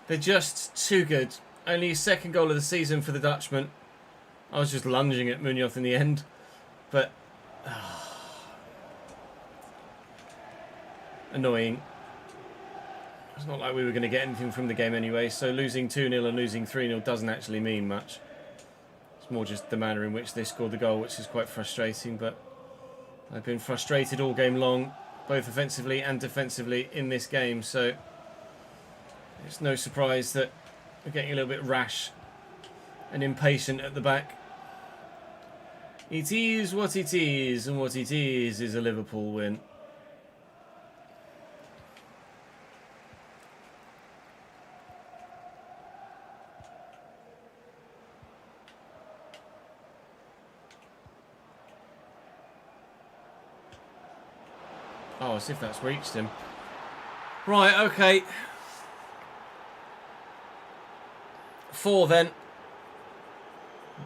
They're just too good. Only his second goal of the season for the Dutchman. I was just lunging at Munoz in the end. But... annoying. It's not like we were going to get anything from the game anyway, so losing 2-0 and losing 3-0 doesn't actually mean much. It's more just the manner in which they scored the goal, which is quite frustrating, but I've been frustrated all game long, both offensively and defensively in this game, so it's no surprise that we're getting a little bit rash and impatient at the back. It is what it is, and what it is a Liverpool win. Oh, as if that's reached him. Right, okay. 4 then.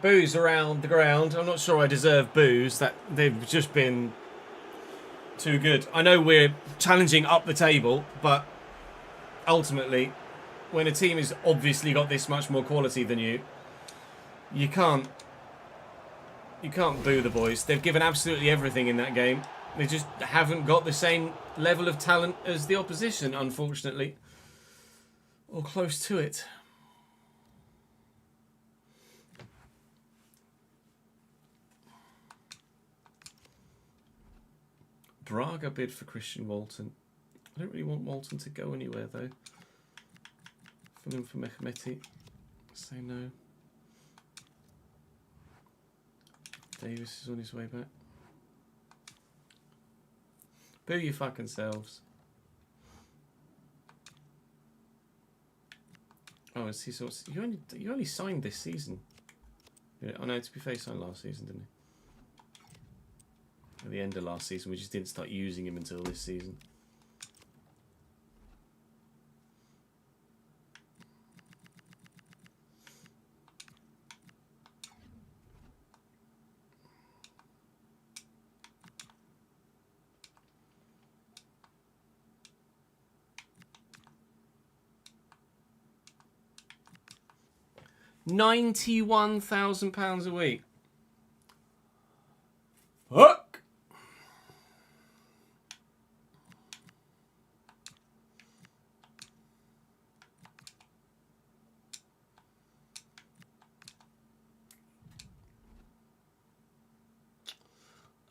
Boos around the ground. I'm not sure I deserve boos. That they've just been too good. I know we're challenging up the table, but ultimately, when a team has obviously got this much more quality than you, you can't boo the boys. They've given absolutely everything in that game. They just haven't got the same level of talent as the opposition, unfortunately. Or close to it. Braga bid for Christian Walton. I don't really want Walton to go anywhere, though. Fill in for Mehmeti. Say no. Davis is on his way back. Boo your fucking selves. Oh, is he sort of, you only signed this season. Yeah, oh no, to be fair, he signed last season, didn't he? At the end of last season, we just didn't start using him until this season. £91,000 a week. Fuck.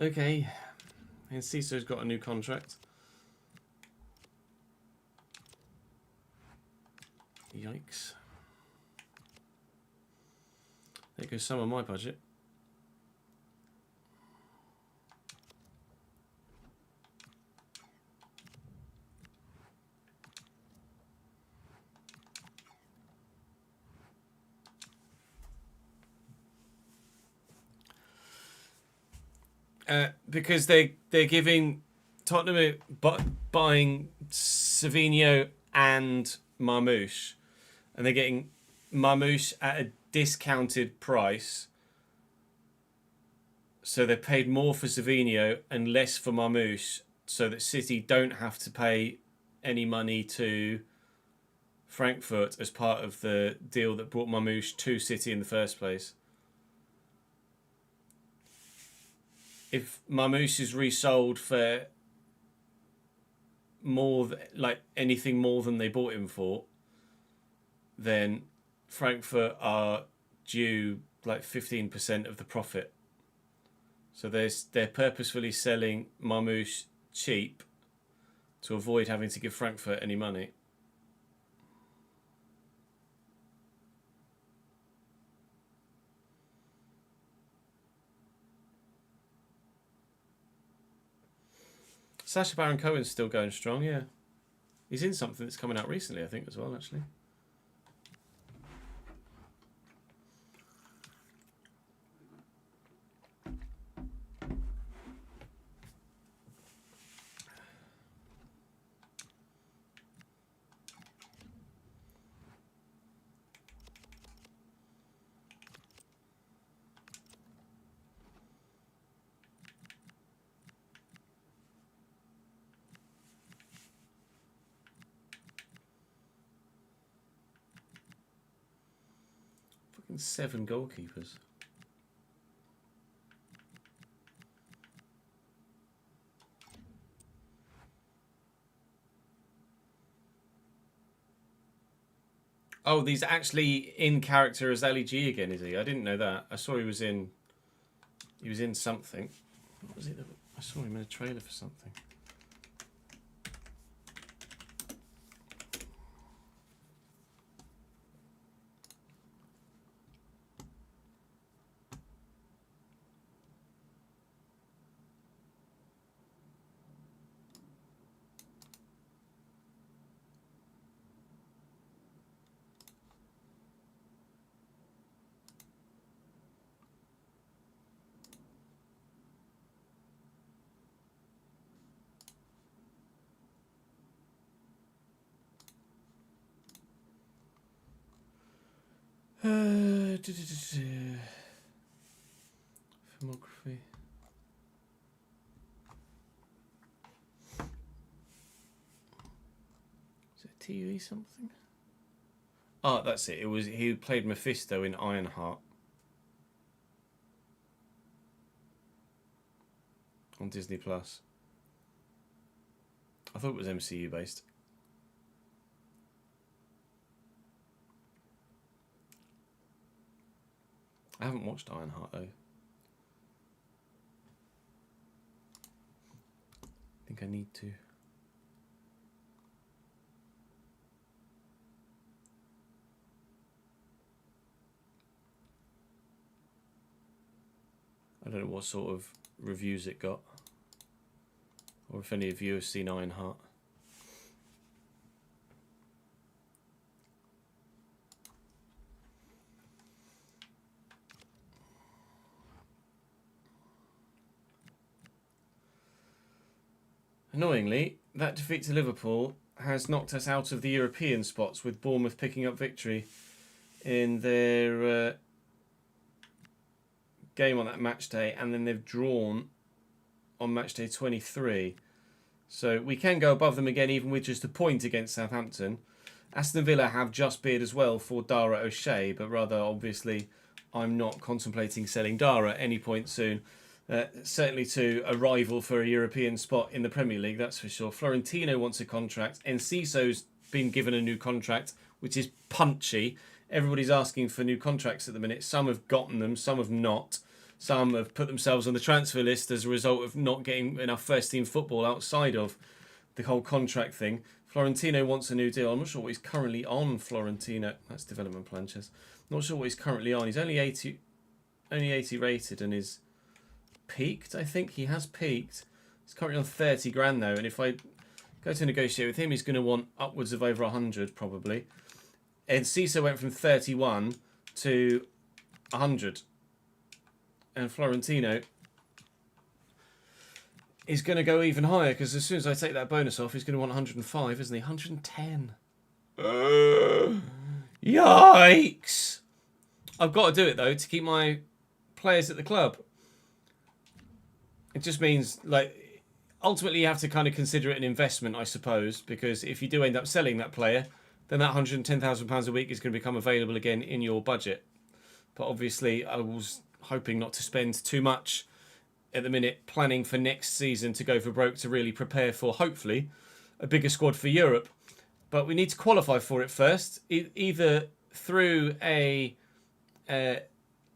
Okay. And Ciso's got a new contract. Yikes. There goes some of my budget. Because they're giving Tottenham buying Savinho and Marmoush, and they're getting Marmoush at a discounted price, so they paid more for Savinho and less for Marmoush, so that City don't have to pay any money to Frankfurt as part of the deal that brought Marmoush to City in the first place. If Marmoush is resold for anything more than they bought him for, then Frankfurt are due like 15% of the profit. So they're purposefully selling Marmoush cheap to avoid having to give Frankfurt any money. Sacha Baron Cohen's still going strong, yeah. He's in something that's coming out recently, I think, as well, actually. Fucking 7 goalkeepers. Oh, he's actually in character as Ali G again, is he? I didn't know that. I saw he was in something. What was it? I saw him in a trailer for something. Filmography. Is it TV something? Oh, that's it. It was he played Mephisto in Ironheart on Disney Plus. I thought it was MCU based. I haven't watched Ironheart though. I think I need to. I don't know what sort of reviews it got, or if any of you have seen Ironheart. Annoyingly, that defeat to Liverpool has knocked us out of the European spots, with Bournemouth picking up victory in their game on that match day, and then they've drawn on match day 23. So we can go above them again, even with just a point against Southampton. Aston Villa have just bid as well for Dara O'Shea, but rather obviously I'm not contemplating selling Dara at any point soon. Certainly to a rival for a European spot in the Premier League, that's for sure. Florentino wants a contract. Enciso's been given a new contract, which is punchy. Everybody's asking for new contracts at the minute. Some have gotten them, some have not. Some have put themselves on the transfer list as a result of not getting enough first-team football outside of the whole contract thing. Florentino wants a new deal. I'm not sure what he's currently on, Florentino. That's development plan, Chess. Not sure what he's currently on. He's only 80 rated and is peaked, I think. He has peaked. He's currently on 30 grand though, and if I go to negotiate with him, he's going to want upwards of over 100 probably. Enciso went from 31 to 100. And Florentino is going to go even higher, because as soon as I take that bonus off, he's going to want 105, isn't he? 110. Yikes! I've got to do it though to keep my players at the club. It just means, like, ultimately you have to kind of consider it an investment, I suppose, because if you do end up selling that player, then that £110,000 a week is going to become available again in your budget. But obviously I was hoping not to spend too much at the minute, planning for next season to go for broke to really prepare for, hopefully, a bigger squad for Europe. But we need to qualify for it first, either through a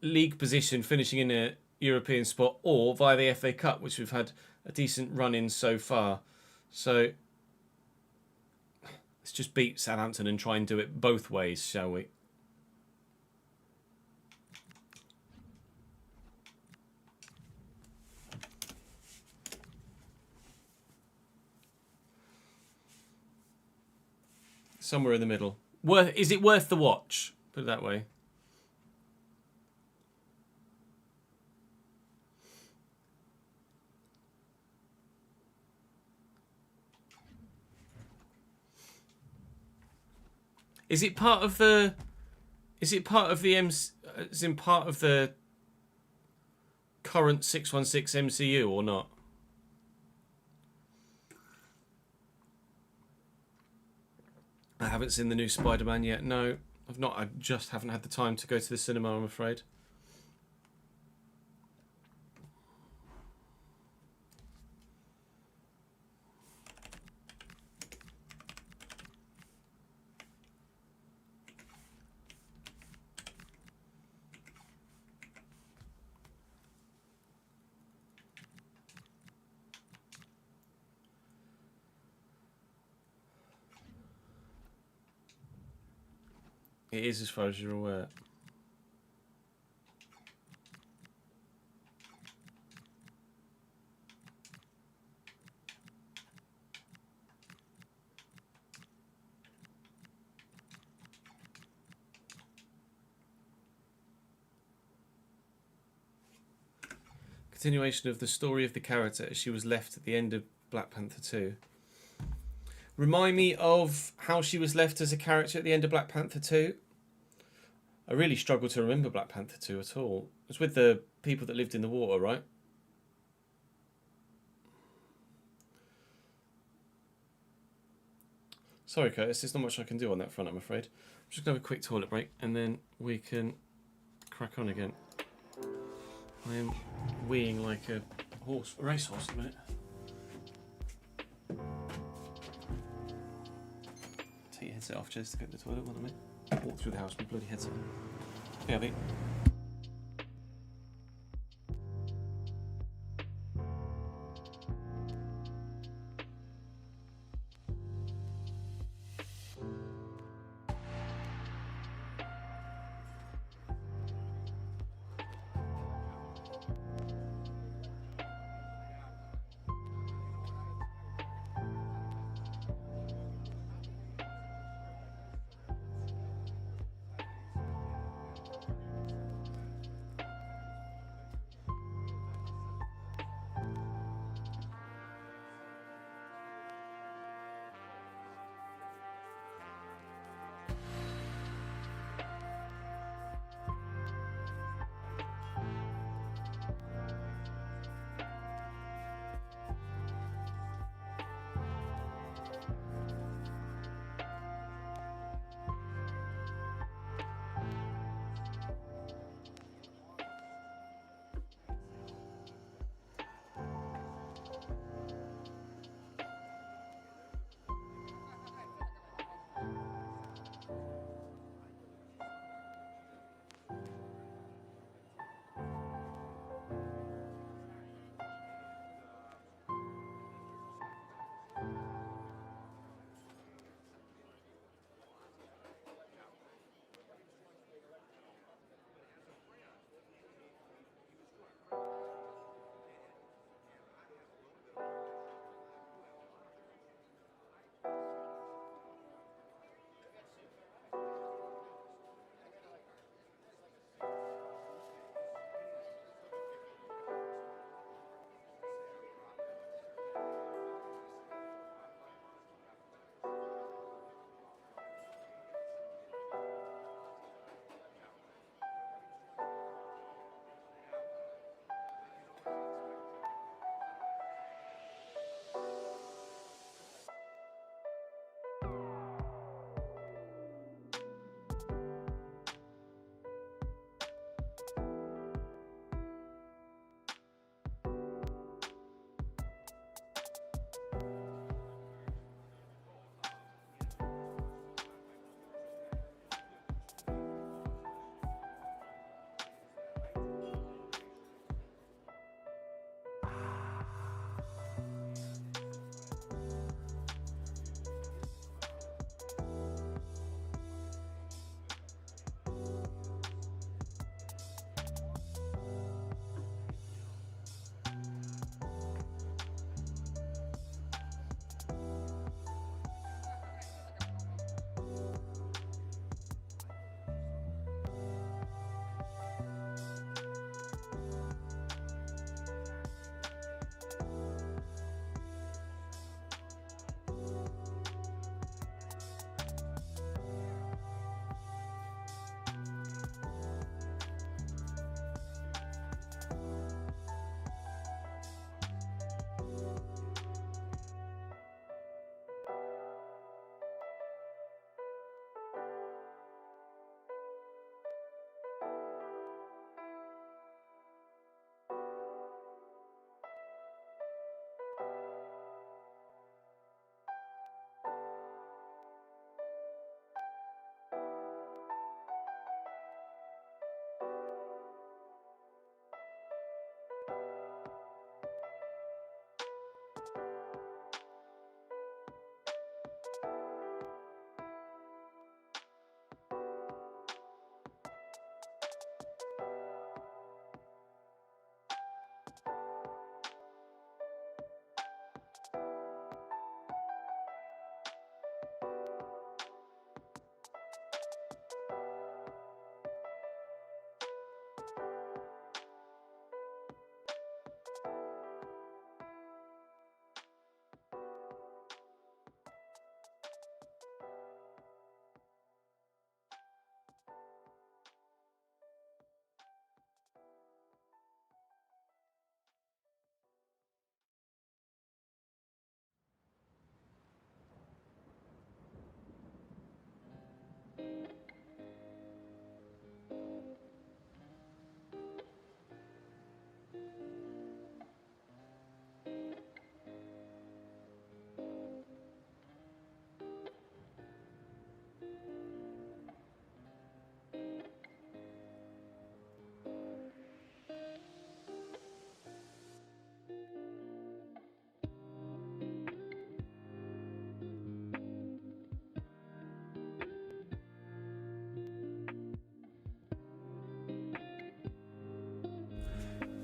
league position finishing in a European spot, or via the FA Cup, which we've had a decent run in so far. So let's just beat Southampton and try and do it both ways, shall we? Somewhere in the middle. Is it worth the watch? Put it that way. Is it part of the? Is it part of the Is in part of the current 616 MCU or not? I haven't seen the new Spider-Man yet. No, I've not. I just haven't had the time to go to the cinema, I'm afraid. It is, as far as you're aware. Continuation of the story of the character as she was left at the end of Black Panther 2. Remind me of how she was left as a character at the end of Black Panther 2. I really struggle to remember Black Panther 2 at all. It was with the people that lived in the water, right? Sorry, Curtis, there's not much I can do on that front, I'm afraid. I'm just going to have a quick toilet break and then we can crack on again. I am weeing like a racehorse at the minute. Take your headset off, Jez, to go to the toilet, one minute. Walk through the house with bloody headset on. Yeah, mate.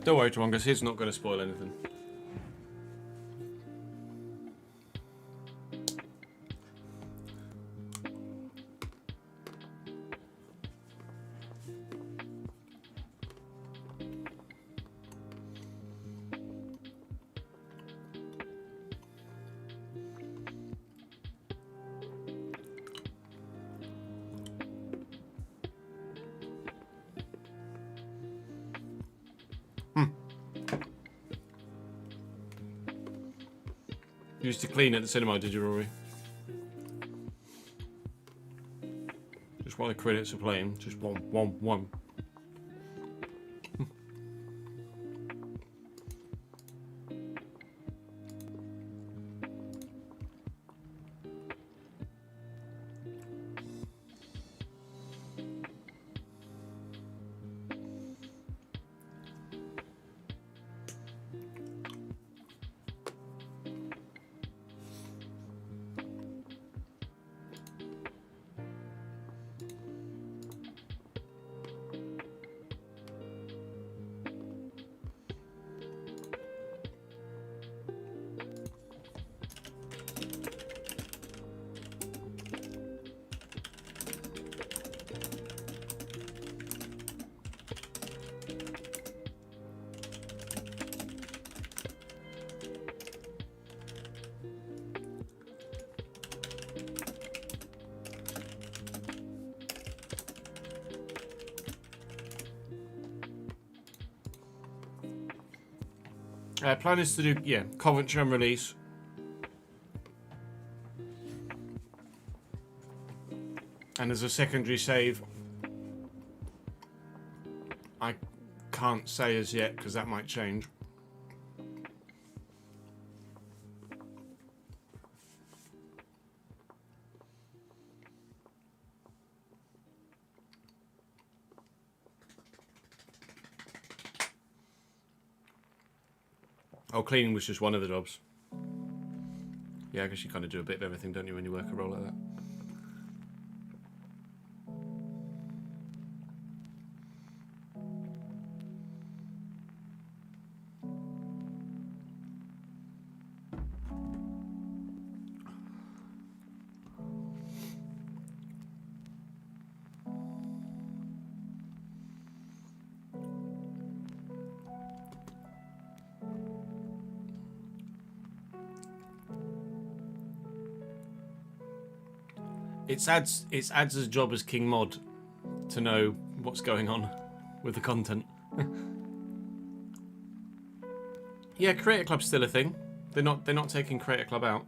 Don't worry, Twangus, he's not going to spoil anything. You used to clean at the cinema, did you, Rory? Just while the credits are playing, just one. Plan is to do, Coventry and release. And as a secondary save, I can't say as yet because that might change. Oh, cleaning was just one of the jobs. Yeah, I guess you kind of do a bit of everything, don't you, when you work a role like that? It's ads' job as King Mod to know what's going on with the content. Yeah, Creator Club's still a thing. They're not taking Creator Club out.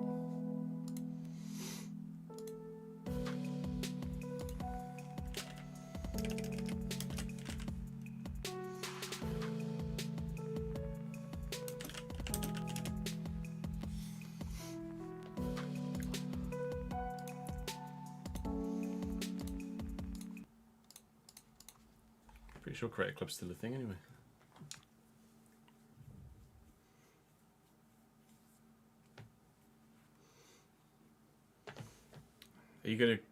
Pretty sure Creator Club's still a thing anyway. Are you going to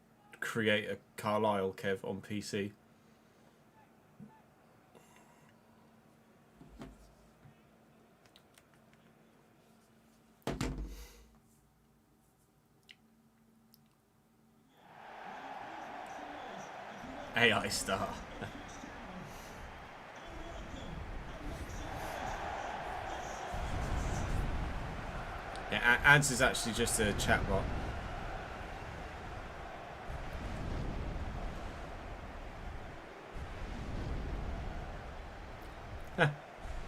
create a Carlisle, Kev, on PC? AI star. Yeah, ads is actually just a chatbot.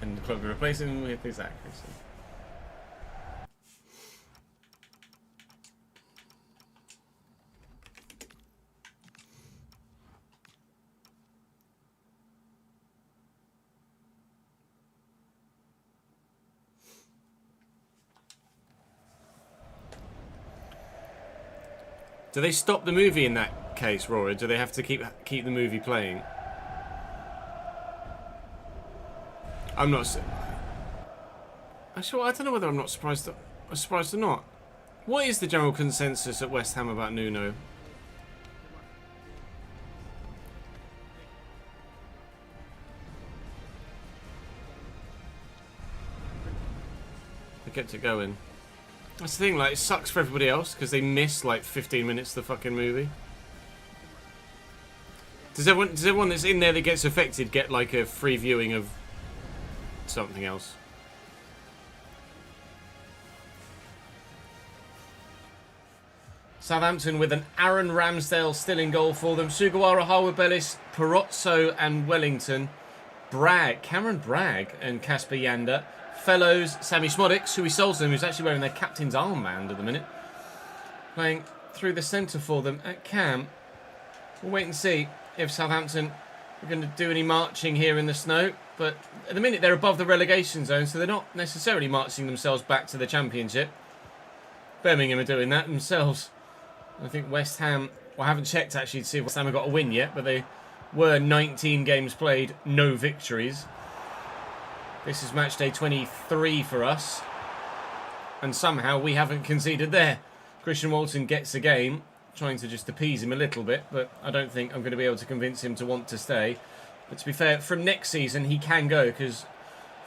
And the club are replacing them with his accuracy. Do they stop the movie in that case, Rory? Do they have to keep the movie playing? I'm not. Actually, I don't know whether I'm not surprised. I'm surprised or not. What is the general consensus at West Ham about Nuno? kept it going. That's the thing, like, it sucks for everybody else because they miss like 15 minutes of the fucking movie. Does everyone that's in there that gets affected get like a free viewing of something else? Southampton with an Aaron Ramsdale still in goal for them. Sugawara, Harwood Bellis, Perozzo and Wellington. Cameron Bragg and Casper Yander. Fellows, Sammy Smodics, who he sold to them, who's actually wearing their captain's armband at the minute. Playing through the centre for them at Cam. We'll wait and see if Southampton are going to do any marching here in the snow. But at the minute they're above the relegation zone, so they're not necessarily marching themselves back to the Championship. Birmingham are doing that themselves. I think West Ham, well, I haven't checked actually to see if West Ham have got a win yet, but they were 19 games played, no victories. This is match day 23 for us. And somehow we haven't conceded there. Christian Walton gets a game, trying to just appease him a little bit, but I don't think I'm going to be able to convince him to want to stay. But to be fair, from next season he can go, because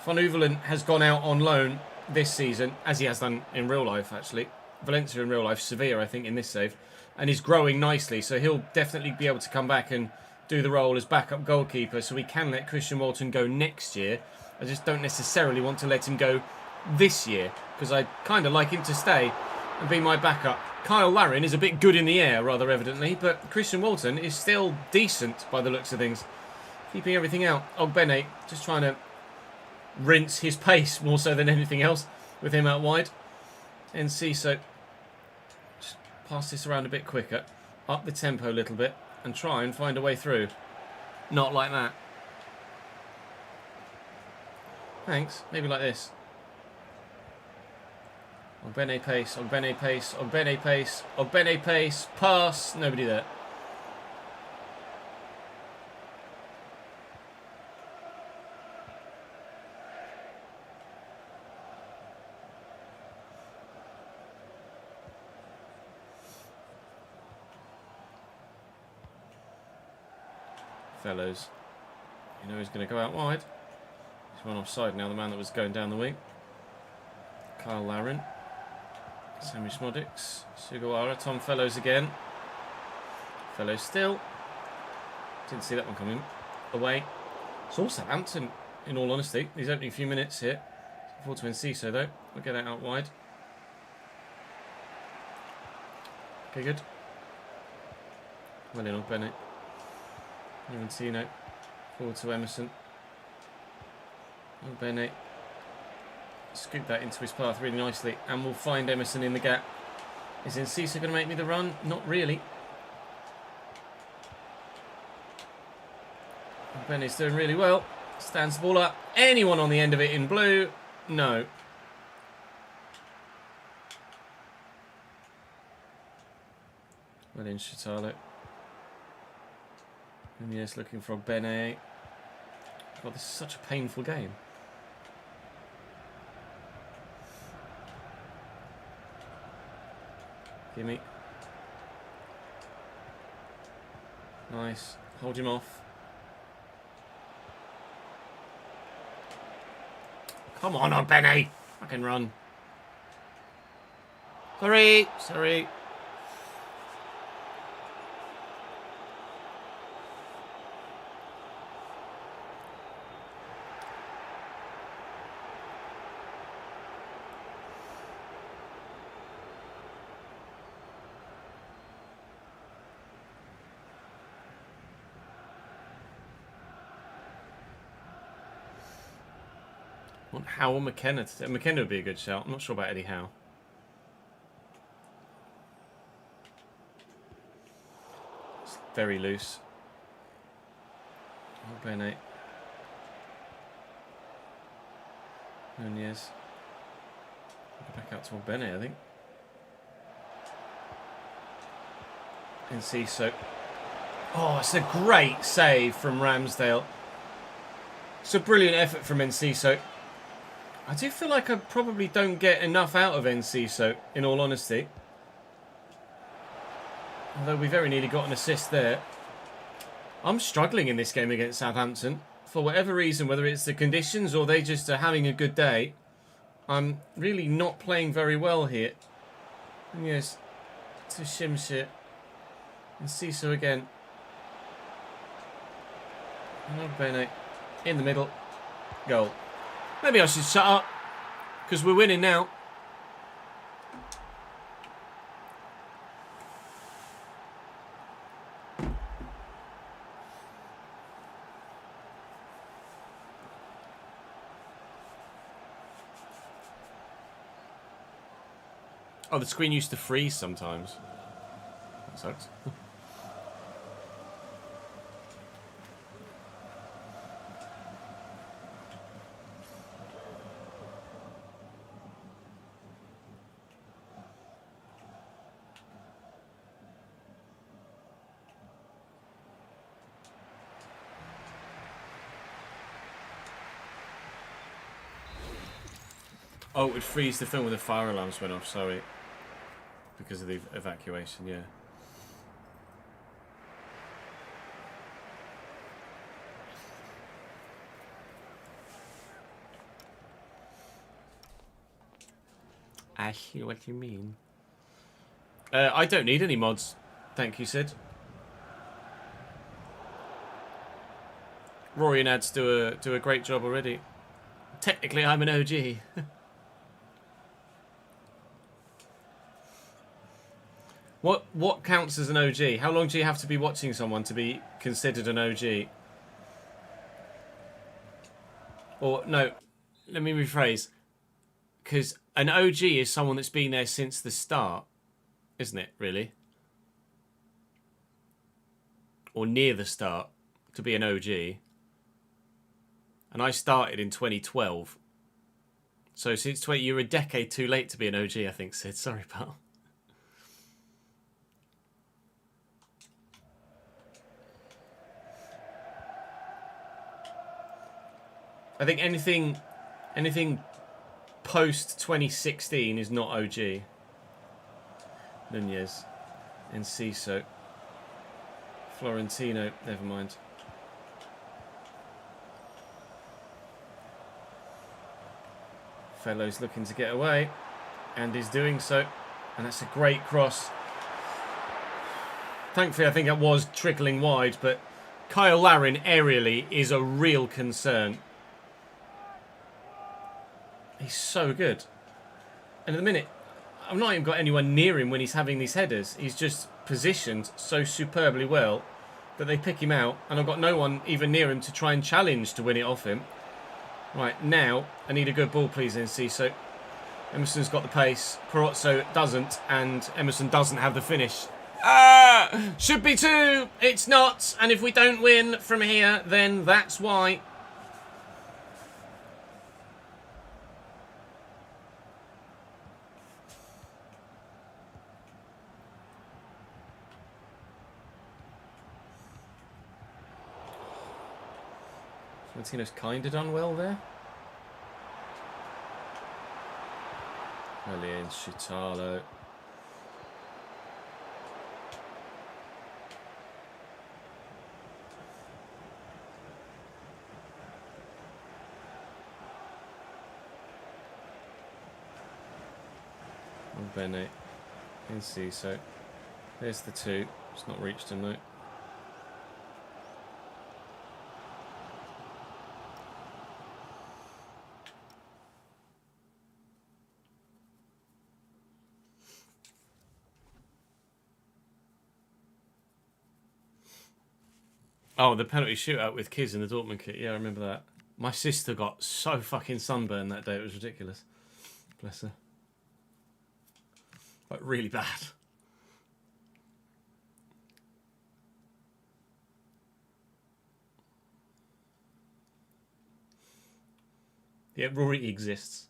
Van Uvelen has gone out on loan this season, as he has done in real life actually. Valencia in real life, Sevilla I think in this save, and he's growing nicely, so he'll definitely be able to come back and do the role as backup goalkeeper, so we can let Christian Walton go next year. I just don't necessarily want to let him go this year, because I kind of like him to stay and be my backup. Kyle Larin is a bit good in the air, rather evidently, but Christian Walton is still decent by the looks of things. Keeping everything out. Ogbene just trying to rinse his pace more so than anything else with him out wide. And Ciso, just pass this around a bit quicker, up the tempo a little bit, and try and find a way through. Not like that. Thanks. Maybe like this. Ogbene pace, Ogbene pace, Ogbene pace, Ogbene pace, pass. Nobody there. Fellows. You know he's going to go out wide. He's one offside now, the man that was going down the wing. Kyle Larin. Sammy Smodics. Sugawara. Tom Fellows again. Fellows still. Didn't see that one coming. Away. It's all Southampton, in all honesty. These opening few minutes here. Forward to Enciso though. We'll get that out wide. Okay, good. Well in, Bennett. Juventino, forward to Emerson. Bennett. Scoop that into his path really nicely, and we'll find Emerson in the gap. Is Enciso going to make me the run? Not really. Bennett's doing really well. Stands the ball up. Anyone on the end of it in blue? No. Well in, Shitalo. And yes, looking for Bene. God, this is such a painful game. Gimme. Nice. Hold him off. Come on, Bene. Fucking run. Sorry. Sorry. Want Howe or McKenna? McKenna would be a good shout. I'm not sure about Eddie Howe. It's very loose. Oh, Bennett. Nunez. Back out to Bennett, I think. And Enciso. Oh, it's a great save from Ramsdale. It's a brilliant effort from Enciso. I do feel like I probably don't get enough out of Enciso, in all honesty. Although we very nearly got an assist there. I'm struggling in this game against Southampton. For whatever reason, whether it's the conditions or they just are having a good day, I'm really not playing very well here. And yes, to Shimshit. And Siso again. And Bene in the middle. Goal. Maybe I should shut up. Because we're winning now. Oh, the screen used to freeze sometimes. That sucks. Oh, it would freeze the film when the fire alarms went off, sorry. Because of the evacuation, yeah. I see what you mean. I don't need any mods. Thank you, Sid. Rory and Ads do a great job already. Technically, I'm an OG. What counts as an OG? How long do you have to be watching someone to be considered an OG? Or, no, let me rephrase. Because an OG is someone that's been there since the start, isn't it, really? Or near the start, to be an OG. And I started in 2012. So since you're a decade too late to be an OG, I think, Sid. Sorry, pal. I think anything post 2016 is not OG. Nunez, Enciso, Florentino. Never mind. Fellow's looking to get away, and is doing so, and that's a great cross. Thankfully, I think it was trickling wide, but Kyle Larin aerially is a real concern. He's so good. And at the minute, I've not even got anyone near him when he's having these headers. He's just positioned so superbly well that they pick him out, and I've got no one even near him to try and challenge to win it off him. Right, now, I need a good ball, please, Enciso. Emerson's got the pace. Carozzo doesn't, and Emerson doesn't have the finish. Should be 2. It's not, and if we don't win from here, then that's why. Florentino's kind of done well there. Brilliant, Shitalo. Bene. Can see, so there's the 2. It's not reached him though. Oh, the penalty shootout with Kiz in the Dortmund kit. Yeah, I remember that. My sister got so fucking sunburned that day. It was ridiculous. Bless her. Like, really bad. Yeah, Rory exists.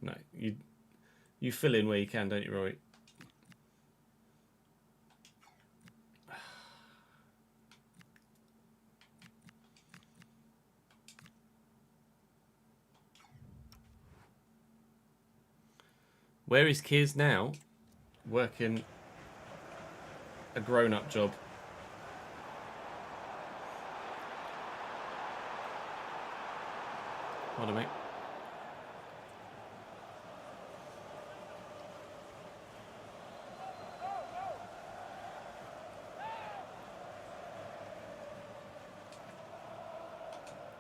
No, you fill in where you can, don't you, Rory? Where is Kiz now? Working a grown-up job. Hold on, mate.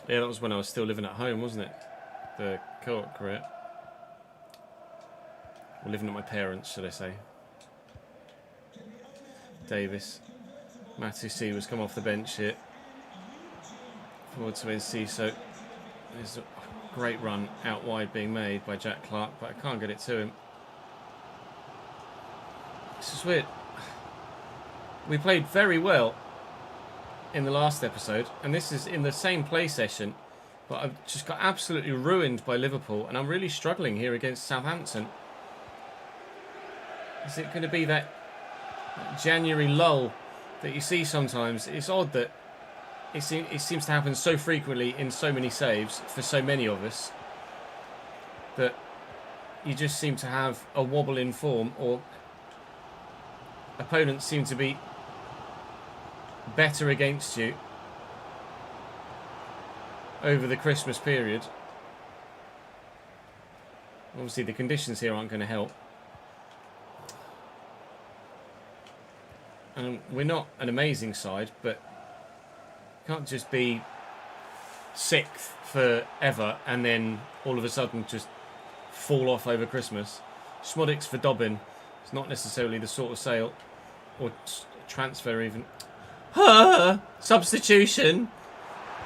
Yeah, that was when I was still living at home, wasn't it? The co-op career. Or living at my parents', should I say. Davis. Matusi was come off the bench here. Forward to Enciso. There's a great run out wide being made by Jack Clark, but I can't get it to him. This is weird. We played very well in the last episode, and this is in the same play session, but I've just got absolutely ruined by Liverpool, and I'm really struggling here against Southampton. Is it going to be that January lull that you see sometimes? It's odd that it seems to happen so frequently in so many saves for so many of us that you just seem to have a wobble in form, or opponents seem to be better against you over the Christmas period. Obviously the conditions here aren't going to help. And we're not an amazing side, but can't just be 6th forever and then all of a sudden just fall off over Christmas. Schmodix for Dobbin. It's not necessarily the sort of sale or transfer even. Substitution.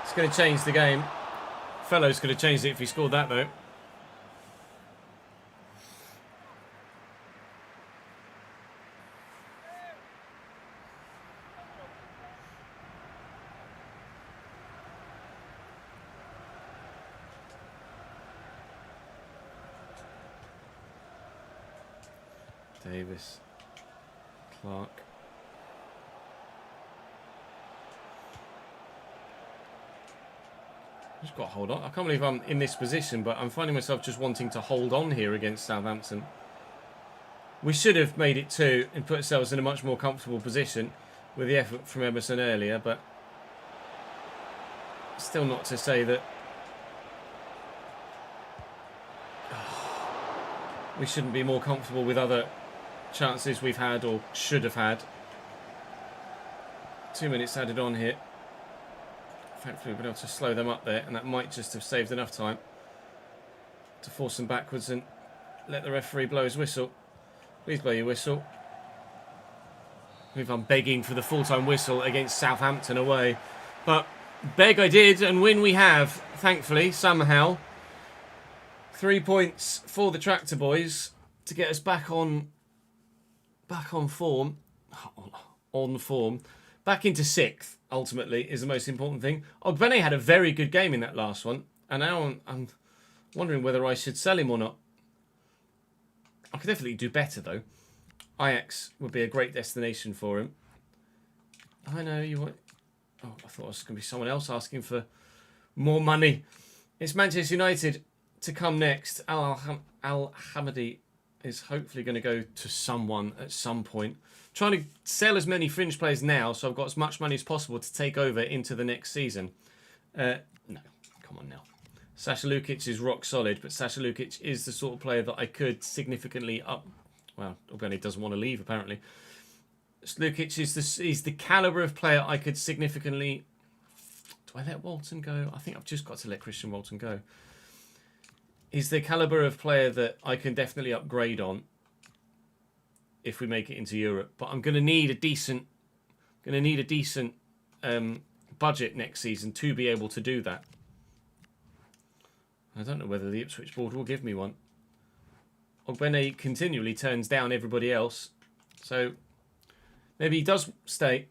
It's going to change the game. Fellows could have changed it if he scored that though. Davis, Clark. Just got to hold on. I can't believe I'm in this position, but I'm finding myself just wanting to hold on here against Southampton. We should have made it 2 and put ourselves in a much more comfortable position with the effort from Emerson earlier, but still not to say that we shouldn't be more comfortable with other chances we've had or should have had. 2 minutes added on here. Thankfully we've been able to slow them up there, and that might just have saved enough time to force them backwards and let the referee blow his whistle. Please blow your whistle. I'm begging for the full-time whistle against Southampton away, but beg I did, and win we have, thankfully, somehow. 3 points for the Tractor Boys to get us back on form. On form. Back into 6th, ultimately, is the most important thing. Ogbene had a very good game in that last one, and now I'm wondering whether I should sell him or not. I could definitely do better, though. Ajax would be a great destination for him. I know you want... Oh, I thought it was going to be someone else asking for more money. It's Manchester United to come next. Al-Hamadi is hopefully going to go to someone at some point. Trying to sell as many fringe players now, so I've got as much money as possible to take over into the next season. No, come on now. Sasha Lukic is rock solid, but Sasha Lukic is the sort of player that I could significantly up. Well, Ogbene doesn't want to leave apparently. Lukic is the calibre of player I could significantly. Do I let Walton go? I think I've just got to let Christian Walton go. He's the calibre of player that I can definitely upgrade on if we make it into Europe. But I'm going to need a decent, budget next season to be able to do that. I don't know whether the Ipswich board will give me one. Ogbene continually turns down everybody else, so maybe he does stay.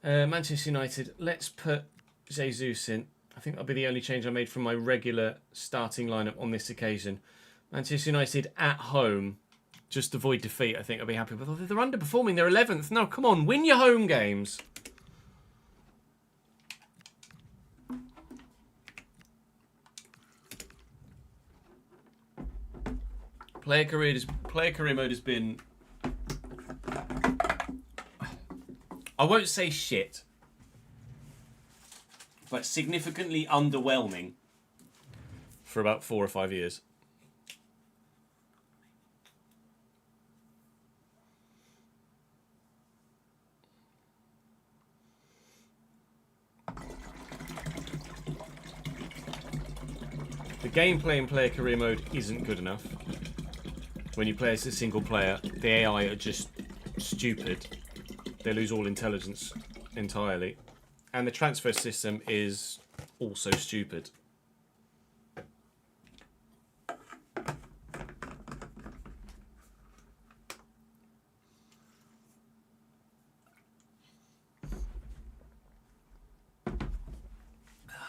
Manchester United, let's put Jesus in. I think that'll be the only change I made from my regular starting lineup on this occasion. Manchester United at home. Just avoid defeat, I think I'll be happy with. They're underperforming, they're 11th. No, come on, win your home games. Player career mode has been... I won't say shit, but significantly underwhelming for about 4 or 5 years. The gameplay in player career mode isn't good enough. When you play as a single player, the AI are just stupid. They lose all intelligence entirely. And the transfer system is also stupid.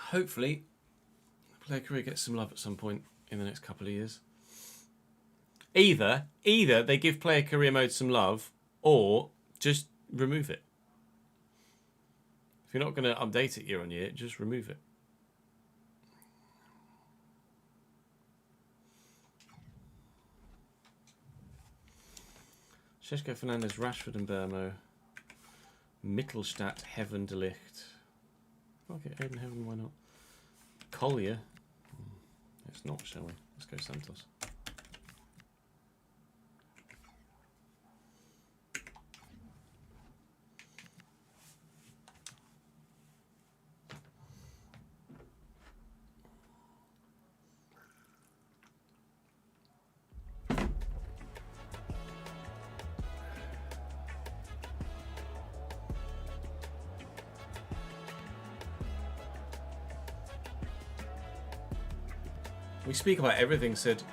Hopefully, player career gets some love at some point in the next couple of years. Either they give player career mode some love, or just remove it. If you're not going to update it year on year, just remove it. Šeško, Fernandes, Rashford and Bermo. Mittelstadt, Heaven, De Ligt. Okay, Aiden Heaven, why not? Collier. It's not, shall we? Let's go Santos. We speak about everything, Sid.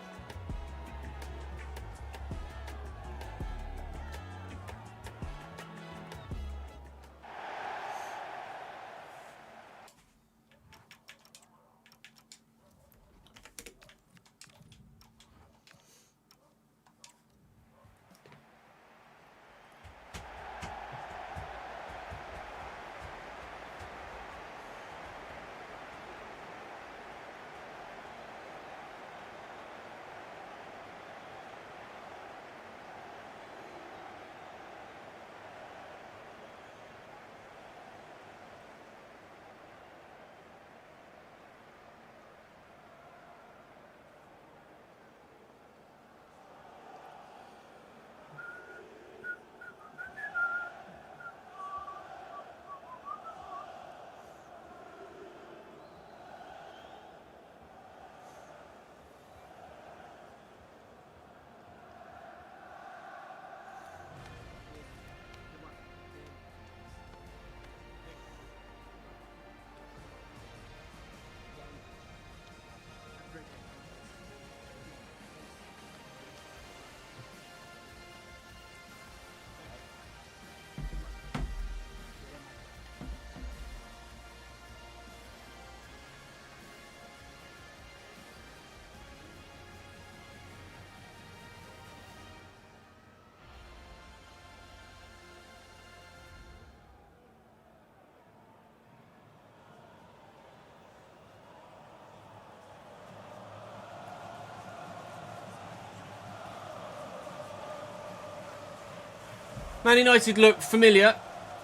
Man United look familiar,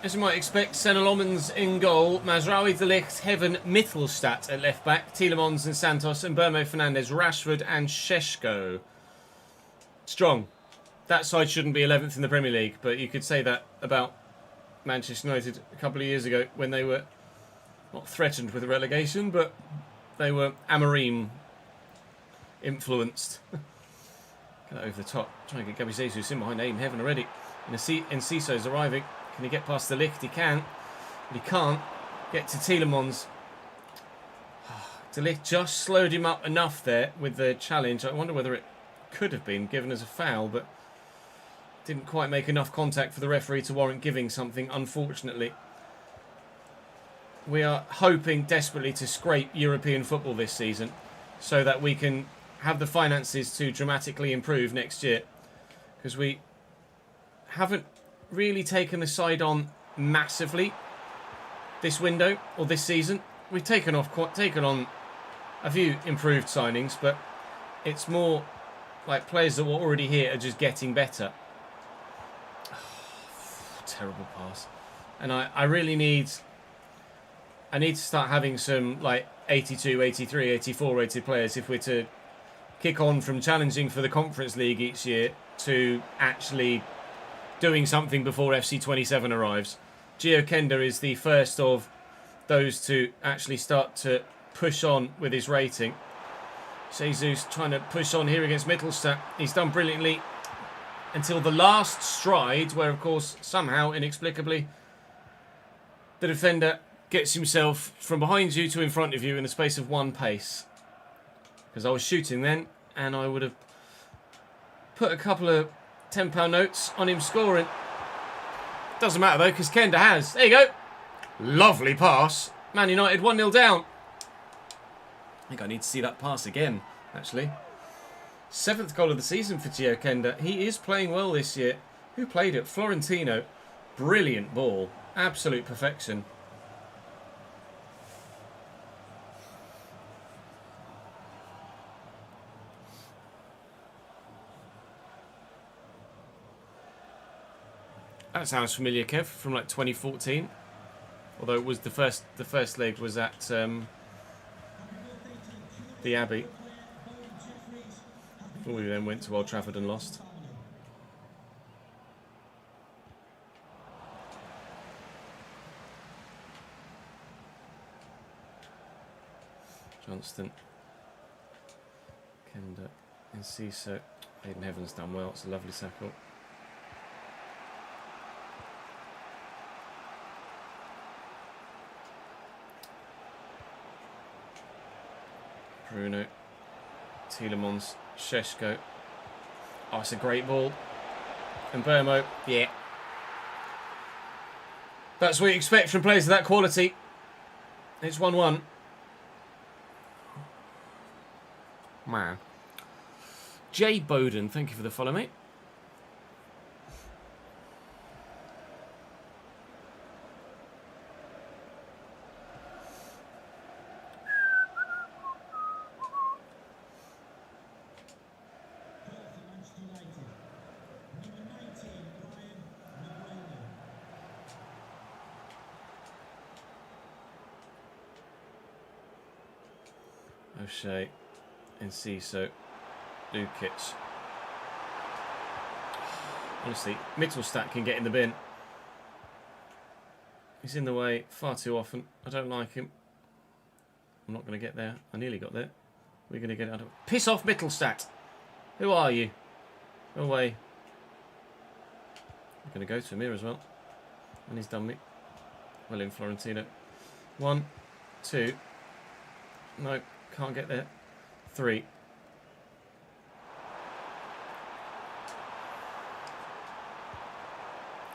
as you might expect. Senelomans in goal, Mazraoui, De Ligt, Heaven, Mittelstadt at left back, Tielemans and Santos, and Bermo, Fernandes, Rashford and Šeško. Strong. That side shouldn't be 11th in the Premier League, but you could say that about Manchester United a couple of years ago when they were not threatened with relegation, but they were Amorim influenced. Get that over the top. Try and get Gabi Jesus in behind Aiden Heaven already. And Enciso's arriving. Can he get past De Ligt? He can. But he can't get to Tielemans. De Ligt just slowed him up enough there with the challenge. I wonder whether it could have been given as a foul, but didn't quite make enough contact for the referee to warrant giving something, unfortunately. We are hoping desperately to scrape European football this season so that we can have the finances to dramatically improve next year, because we haven't really taken the side on massively this window or this season. We've taken on a few improved signings, but it's more like players that were already here are just getting better. Terrible pass. And I really need to start having some like 82, 83, 84 rated players if we're to kick on from challenging for the Conference League each year to actually doing something before FC27 arrives. Gio Kenda is the first of those to actually start to push on with his rating. Jesus trying to push on here against Mittelstadt. He's done brilliantly until the last stride, where, of course, somehow, inexplicably, the defender gets himself from behind you to in front of you in the space of one pace. Because I was shooting then, and I would have put a couple of £10 notes on him scoring. Doesn't matter, though, because Kenda has. There you go. Lovely pass. Man United 1-0 down. I think I need to see that pass again, actually. 7th goal of the season for Gio Kenda. He is playing well this year. Who played it? Florentino. Brilliant ball. Absolute perfection. That sounds familiar, Kev, from like 2014. Although it was the first leg was at the Abbey. Before we then went to Old Trafford and lost. Johnston. Kenda. Enciso. Hayden Heaven's done well. It's a lovely tackle. Bruno, Tielemans, Šeško. Oh, it's a great ball. And Burmo, yeah. That's what you expect from players of that quality. It's 1-1. Man. Jay Bowden, thank you for the follow, mate. O'Shea, Enciso, Lukic. Honestly, Mittelstadt can get in the bin. He's in the way far too often. I don't like him. I'm not going to get there. I nearly got there. We're going to get out of... Piss off, Mittelstadt! Who are you? Go away. I'm going to go to him here as well. And he's done me. Well in, Florentino. 1, 2. No. Can't get there. 3.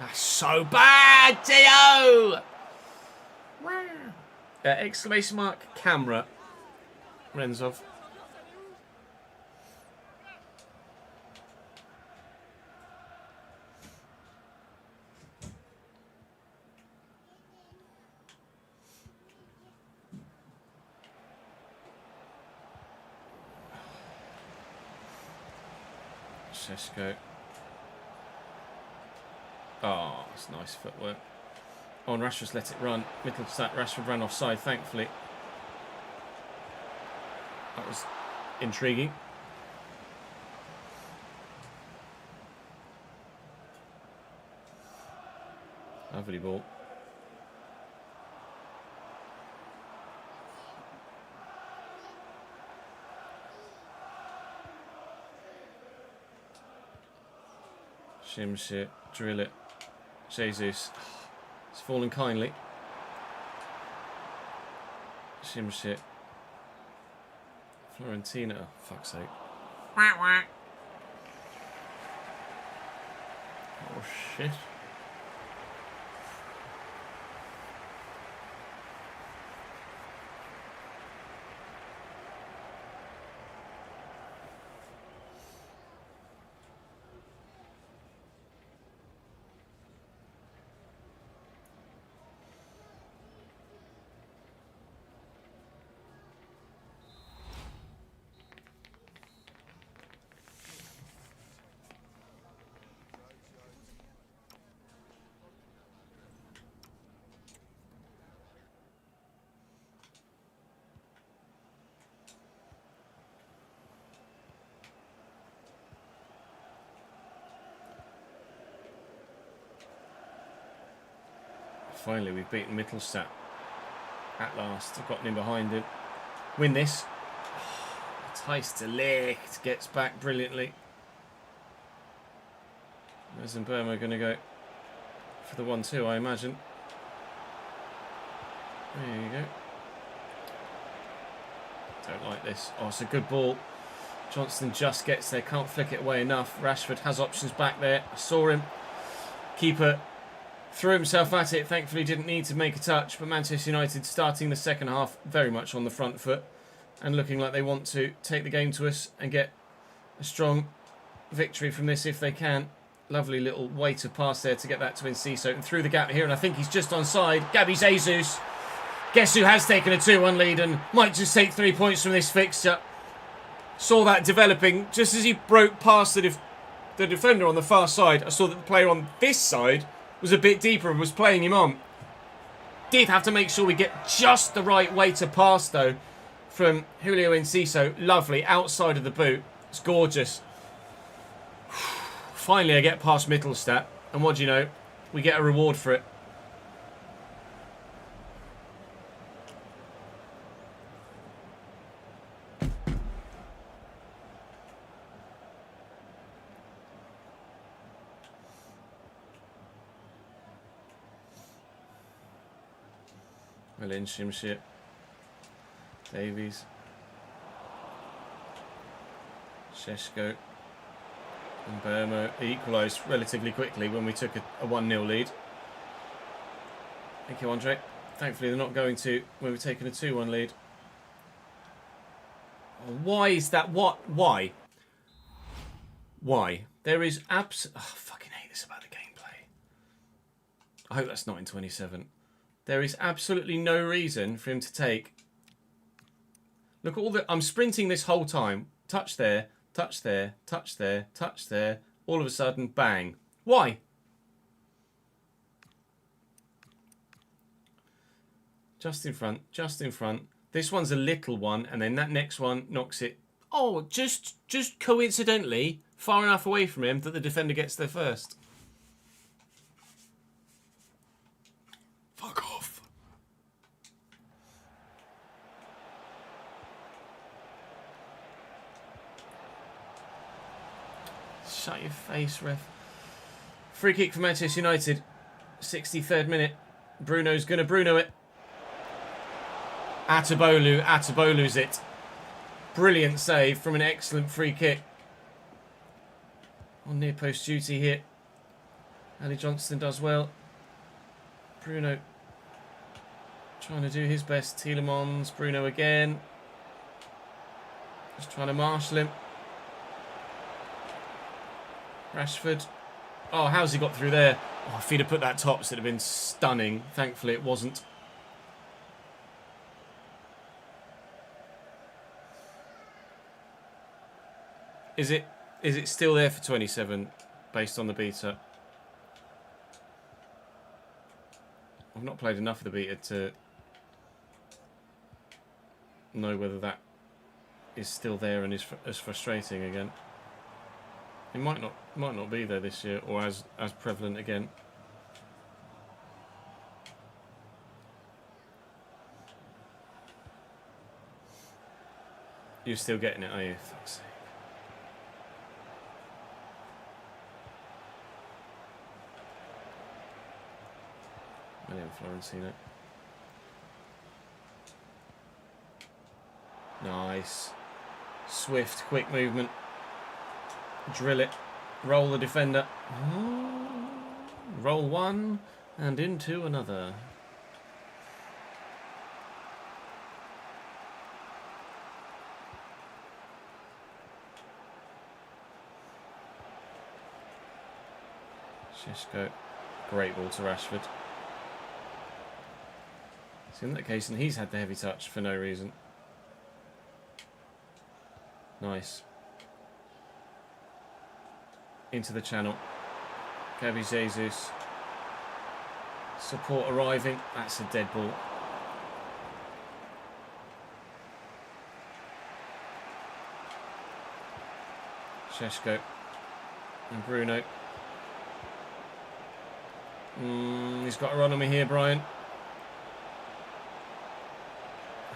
That's so bad, Theo! Wow. Exclamation mark, camera. Renzov. Šeško. Oh, it's nice footwork. Oh, and Rashford's let it run. Mittelstadt, Rashford ran offside, thankfully. That was intriguing. Lovely ball. Shimshir, drill it. Jesus. It's fallen kindly. Shimshir. Florentina. Oh, fuck's sake. Oh, shit. Finally, we've beaten Mittelstadt. At last, I've gotten in behind it. Win this. Thijs de Ligt gets back brilliantly. Where's Burma going to go for the 1-2, I imagine. There you go. Don't like this. Oh, it's a good ball. Johnston just gets there, can't flick it away enough. Rashford has options back there. I saw him. Keeper threw himself at it. Thankfully didn't need to make a touch. But Manchester United starting the second half very much on the front foot. And looking like they want to take the game to us and get a strong victory from this if they can. Lovely little weighted pass there to get that to Enciso. And through the gap here, and I think he's just onside. Gabby Jesus. Guess who has taken a 2-1 lead and might just take 3 points from this fixture. Saw that developing just as he broke past the defender on the far side. I saw that the player on this side was a bit deeper and was playing him on. Did have to make sure we get just the right way to pass though from Julio Enciso. Lovely outside of the boot. It's gorgeous. Finally I get past Mittelstadt and what do you know? We get a reward for it. Malin, Shimshit, Davies, Sheshko and Burma equalised relatively quickly when we took a 1-0 lead. Thank you, Andre. Thankfully they're not going to when we've taken a 2-1 lead. Why is that? What? Why? Why? There is I fucking hate this about the gameplay. I hope that's not in 27. There is absolutely no reason for him to take... Look at all the... I'm sprinting this whole time. Touch there, touch there, touch there, touch there. All of a sudden, bang. Why? Just in front, just in front. This one's a little one, and then that next one knocks it... Oh, just coincidentally, far enough away from him that the defender gets there first. Fuck off. Shut your face, ref. Free kick for Manchester United. 63rd minute. Bruno's going to Bruno it. Atabolu's it. Brilliant save from an excellent free kick. On near post duty here. Ali Johnston does well. Bruno trying to do his best. Tielemans, Bruno again. Just trying to marshal him. Rashford. Oh, how's he got through there? Oh, if he'd have put that tops, it'd have been stunning. Thankfully, it wasn't. Is it still there for 27 based on the beta? I've not played enough of the beta to know whether that is still there and is as frustrating again. It might not be there this year or as prevalent again. You're still getting it, are you? Fuck's sake. William Florentino. Nice. Swift, quick movement. Drill it. Roll the defender. Roll one and into another. Shishko. Great ball to Rashford. So in that case, and he's had the heavy touch for no reason. Nice. Into the channel. Gabi Jesus. Support arriving. That's a dead ball. Sheshko. And Bruno. He's got a run on me here, Brian.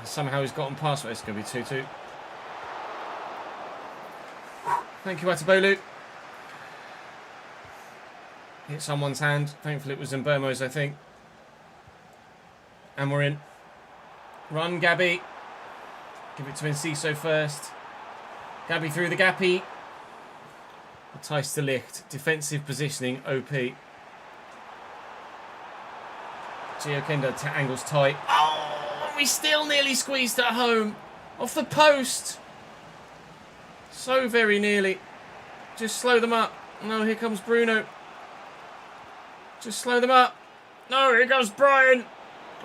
Somehow he's gotten past it. It's going to be 2-2. Thank you, Atabolu. Hit someone's hand. Thankfully it was Mbermo's, I think. And we're in. Run, Gabby. Give it to Enciso first. Gabby through the gappy. Matthijs de Ligt. Defensive positioning, OP. Gio Kenda angles tight. Oh, we still nearly squeezed at home. Off the post. So very nearly. Just slow them up. No, here comes Bruno. Just slow them up. No, here comes Brian.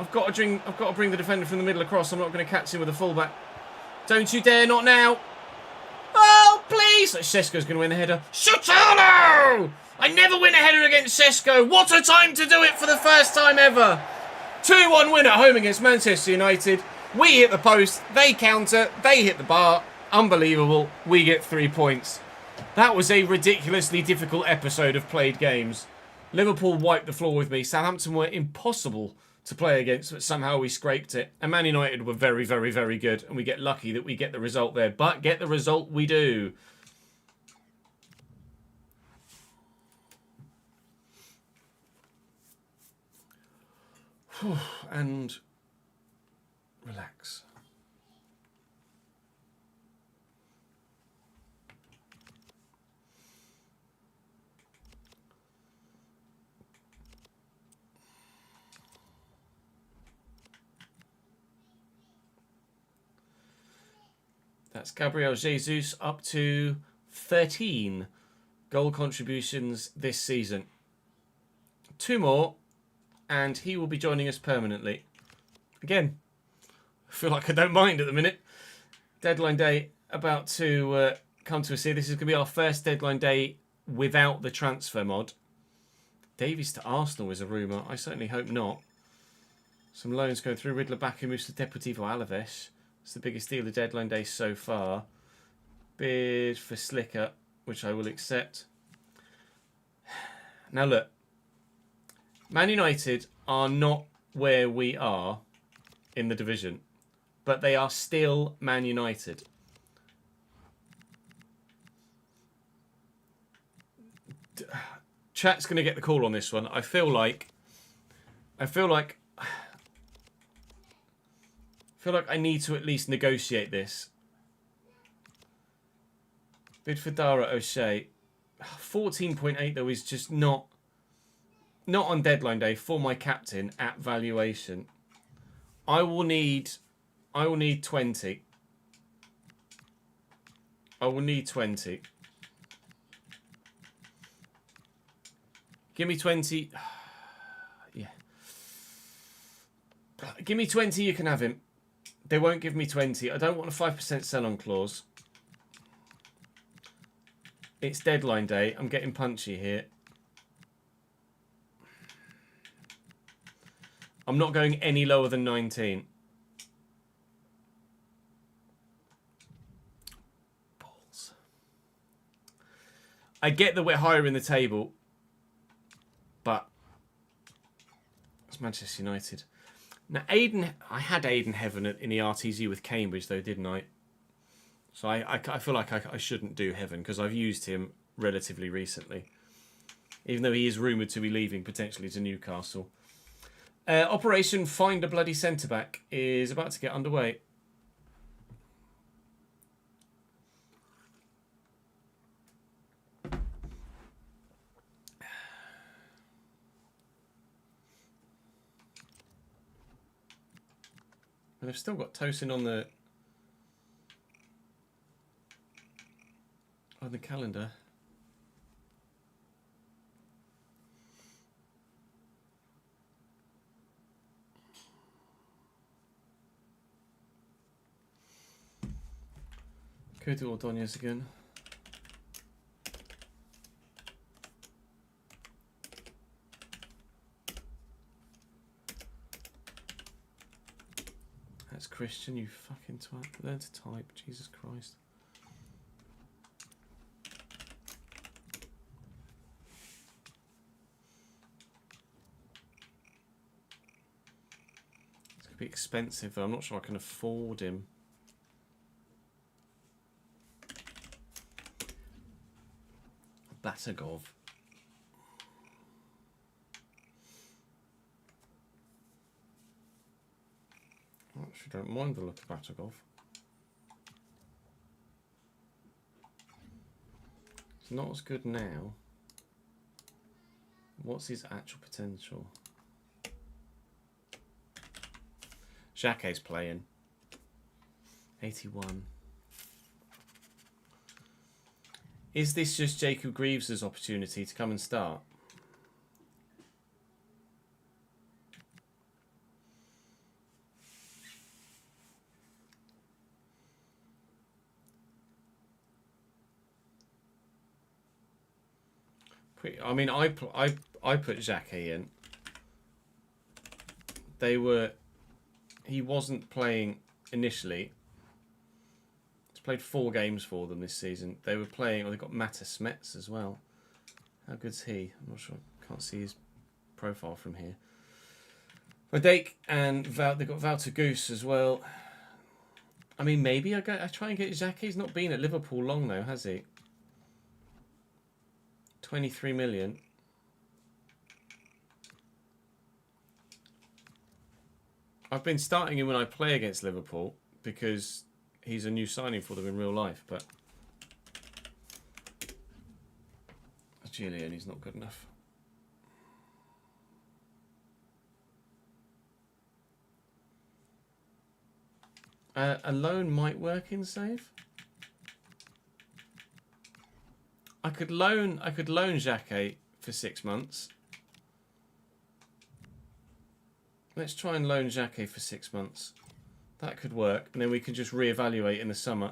I've got to bring the defender from the middle across. I'm not going to catch him with a fullback. Don't you dare, not now. Oh, please. Sesko's going to win the header. Shutalo! I never win a header against Sesko. What a time to do it for the first time ever. 2-1 win at home against Manchester United. We hit the post. They counter. They hit the bar. Unbelievable. We get 3 points. That was a ridiculously difficult episode of Played Games. Liverpool wiped the floor with me. Southampton were impossible to play against, but somehow we scraped it. And Man United were very, very, very good. And we get lucky that we get the result there. But get the result we do. And relax. That's Gabriel Jesus up to 13 goal contributions this season. 2 more, and he will be joining us permanently. Again, I feel like I don't mind at the minute. Deadline day about to come to us here. This is going to be our first deadline day without the transfer mod. Davies to Arsenal is a rumour. I certainly hope not. Some loans going through. Riddler back and moves to Deportivo Alaves. It's the biggest deal of deadline day so far. Bid for Slicker, which I will accept. Now look, Man United are not where we are in the division, but they are still Man United. Chat's going to get the call on this one. I feel like I need to at least negotiate this. Bid for Dara O'Shea. 14.8 though is just not on deadline day for my captain at valuation. I will need 20. I will need 20. Give me 20. Yeah. Give me 20, you can have him. They won't give me 20. I don't want a 5% sell-on clause. It's deadline day. I'm getting punchy here. I'm not going any lower than 19. Balls. I get that we're higher in the table, but it's Manchester United. Now, I had Aiden Heaven in the RTZ with Cambridge, though, didn't I? So I feel like I shouldn't do Heaven, because I've used him relatively recently. Even though he is rumoured to be leaving, potentially, to Newcastle. Operation Find a Bloody Centre-Back is about to get underway. And they've still got Tosin on the calendar. Go to Ordonez again. That's Christian, you fucking twat. Learn to type, Jesus Christ. It's going to be expensive though. I'm not sure I can afford him. Batagov. Actually, don't mind the look of Batagov. It's not as good now. What's his actual potential? Xhake's playing. 81. Is this just Jacob Greaves' opportunity to come and start? I mean, I put Xhake in. He wasn't playing initially. He's played 4 games for them this season. They were playing, or they got Mata Smets as well. How good's he? I'm not sure. Can't see his profile from here. Madake and they've got Wouter Goose as well. I mean, maybe I try and get Xhake. He's not been at Liverpool long though, has he? 23 million. I've been starting him when I play against Liverpool because he's a new signing for them in real life, but Julian, he's not good enough. A loan might work in save. I could loan Xhake for 6 months. Let's try and loan Xhake for 6 months. That could work, and then we can just reevaluate in the summer.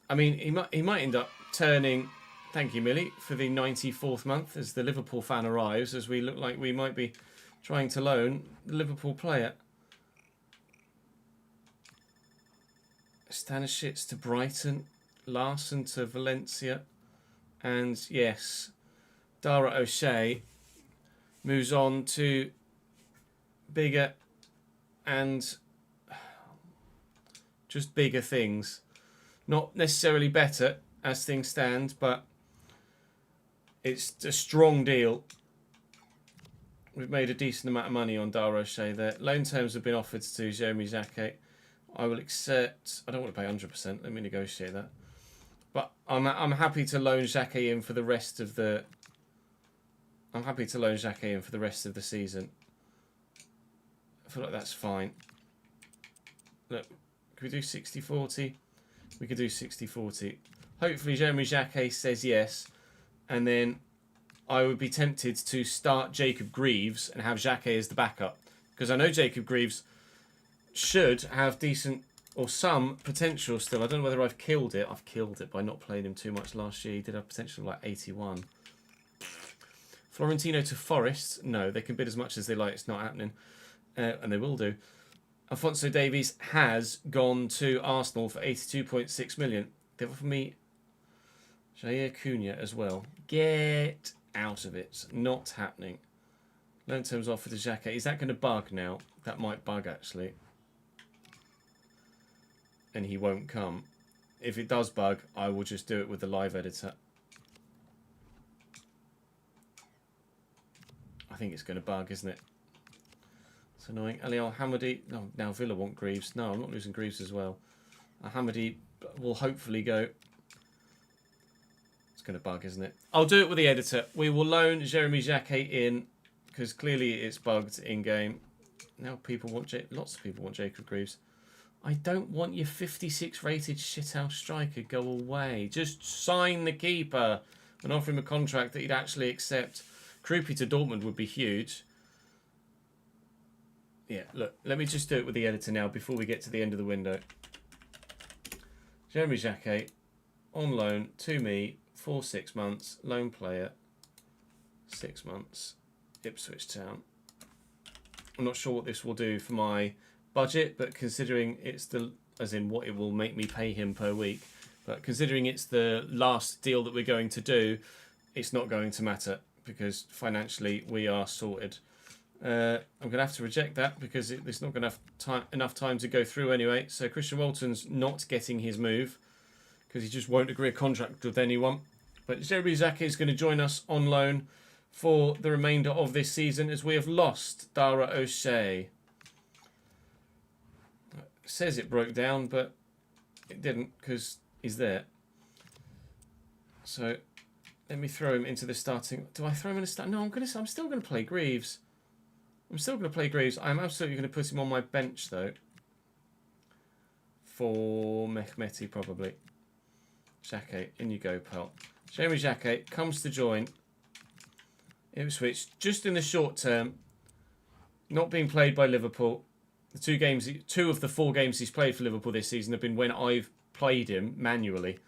I mean, he might end up turning. Thank you, Millie, for the 94th month as the Liverpool fan arrives, as we look like we might be trying to loan the Liverpool player. Stanisic to Brighton, Larson to Valencia, and yes, Dara O'Shea moves on to bigger and just bigger things. Not necessarily better as things stand, but it's a strong deal. We've made a decent amount of money on Dara O'Shea there. Loan terms have been offered to Jeremy Xhake. I will accept. I don't want to pay 100%. Let me negotiate that. But I'm happy to loan Xhake in for the rest of the. I'm happy to loan Xhake in for the rest of the season. I feel like that's fine. Look, can we do 60-40? We could do 60-40. Hopefully Jeremy Xhake says yes, and then I would be tempted to start Jacob Greaves and have Xhake as the backup, because I know Jacob Greaves should have decent or some potential still. I don't know whether I've killed it. I've killed it by not playing him too much last year. He did have potential of like 81. Florentino to Forest. No, they can bid as much as they like. It's not happening. And they will do. Alphonso Davies has gone to Arsenal for 82.6 million. They've offered me Jair Cunha as well. Get out of it. Not happening. Loan terms offered to Xhake. Is that going to bug now? That might bug actually. And he won't come. If it does bug, I will just do it with the live editor. I think it's going to bug, isn't it? It's annoying. Ali Al-Hamadi. No, now Villa want Greaves. No, I'm not losing Greaves as well. Al-Hamadi will hopefully go. It's going to bug, isn't it? I'll do it with the editor. We will loan Jeremy Xhake in because clearly it's bugged in-game. Now lots of people want Jacob Greaves. I don't want your 56 rated shithouse striker. Go away. Just sign the keeper and offer him a contract that he'd actually accept. Krupi to Dortmund would be huge. Yeah, look, let me just do it with the editor now before we get to the end of the window. Jeremy Xhake, on loan to me for 6 months. Loan player, 6 months. Ipswich Town. I'm not sure what this will do for my budget, but considering it's as in what it will make me pay him per week, but considering it's the last deal that we're going to do, it's not going to matter because financially we are sorted. I'm going to have to reject that because there's not going to have enough time to go through anyway. So Christian Walton's not getting his move. because he just won't agree a contract with anyone. But Jeremy Zake is going to join us on loan for the remainder of this season as we have lost Dara O'Shea. It says it broke down, but it didn't because he's there. So let me throw him into the starting. Do I throw him in the start? No, I'm still going to play Greaves. I'm absolutely going to put him on my bench though. For Mehmeti probably. Xhaka, in you go, pal. Jeremy Xhaka comes to join Ipswich just in the short term. Not being played by Liverpool. The 2 of the 4 games he's played for Liverpool this season have been when I've played him manually.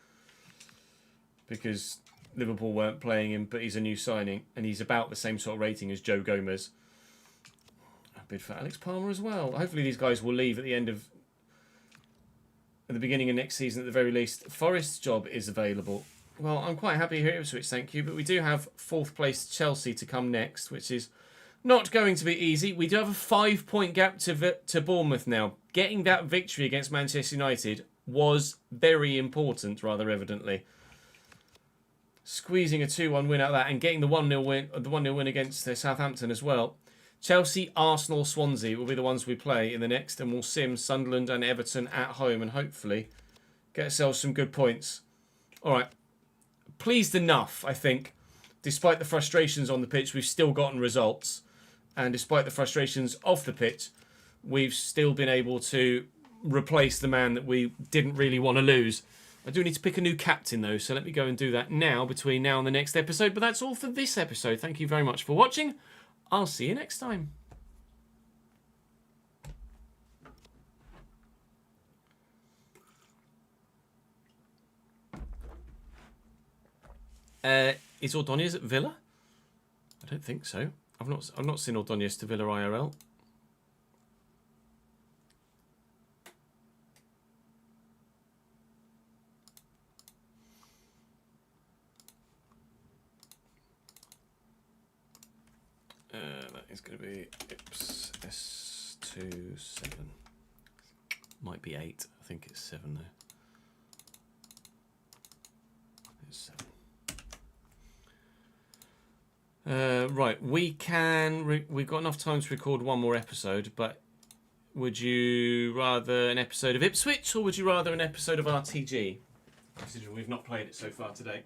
Because Liverpool weren't playing him, but he's a new signing. And he's about the same sort of rating as Joe Gomez. A bid for Alex Palmer as well. Hopefully these guys will leave at the beginning of next season at the very least. Forest's job is available. Well, I'm quite happy here at Ipswich, thank you. But we do have 4th place Chelsea to come next, which is not going to be easy. We do have a 5-point gap to Bournemouth now. Getting that victory against Manchester United was very important, rather evidently. Squeezing a 2-1 win out of that and getting the 1-0 win against Southampton as well. Chelsea, Arsenal, Swansea will be the ones we play in the next, and we'll sim Sunderland and Everton at home and hopefully get ourselves some good points. All right. Pleased enough, I think. Despite the frustrations on the pitch, we've still gotten results. And despite the frustrations off the pitch, we've still been able to replace the man that we didn't really want to lose. I do need to pick a new captain, though, so let me go and do that now, between now and the next episode. But that's all for this episode. Thank you very much for watching. I'll see you next time. Is Ordóñez at Villa? I don't think so. I've not seen Ordóñez to Villa IRL. That is going to be Ips S27. Might be 8. I think it's 7 though. It's 7. Right, we've got enough time to record one more episode, but would you rather an episode of Ipswich or would you rather an episode of RTG? Considering we've not played it so far today.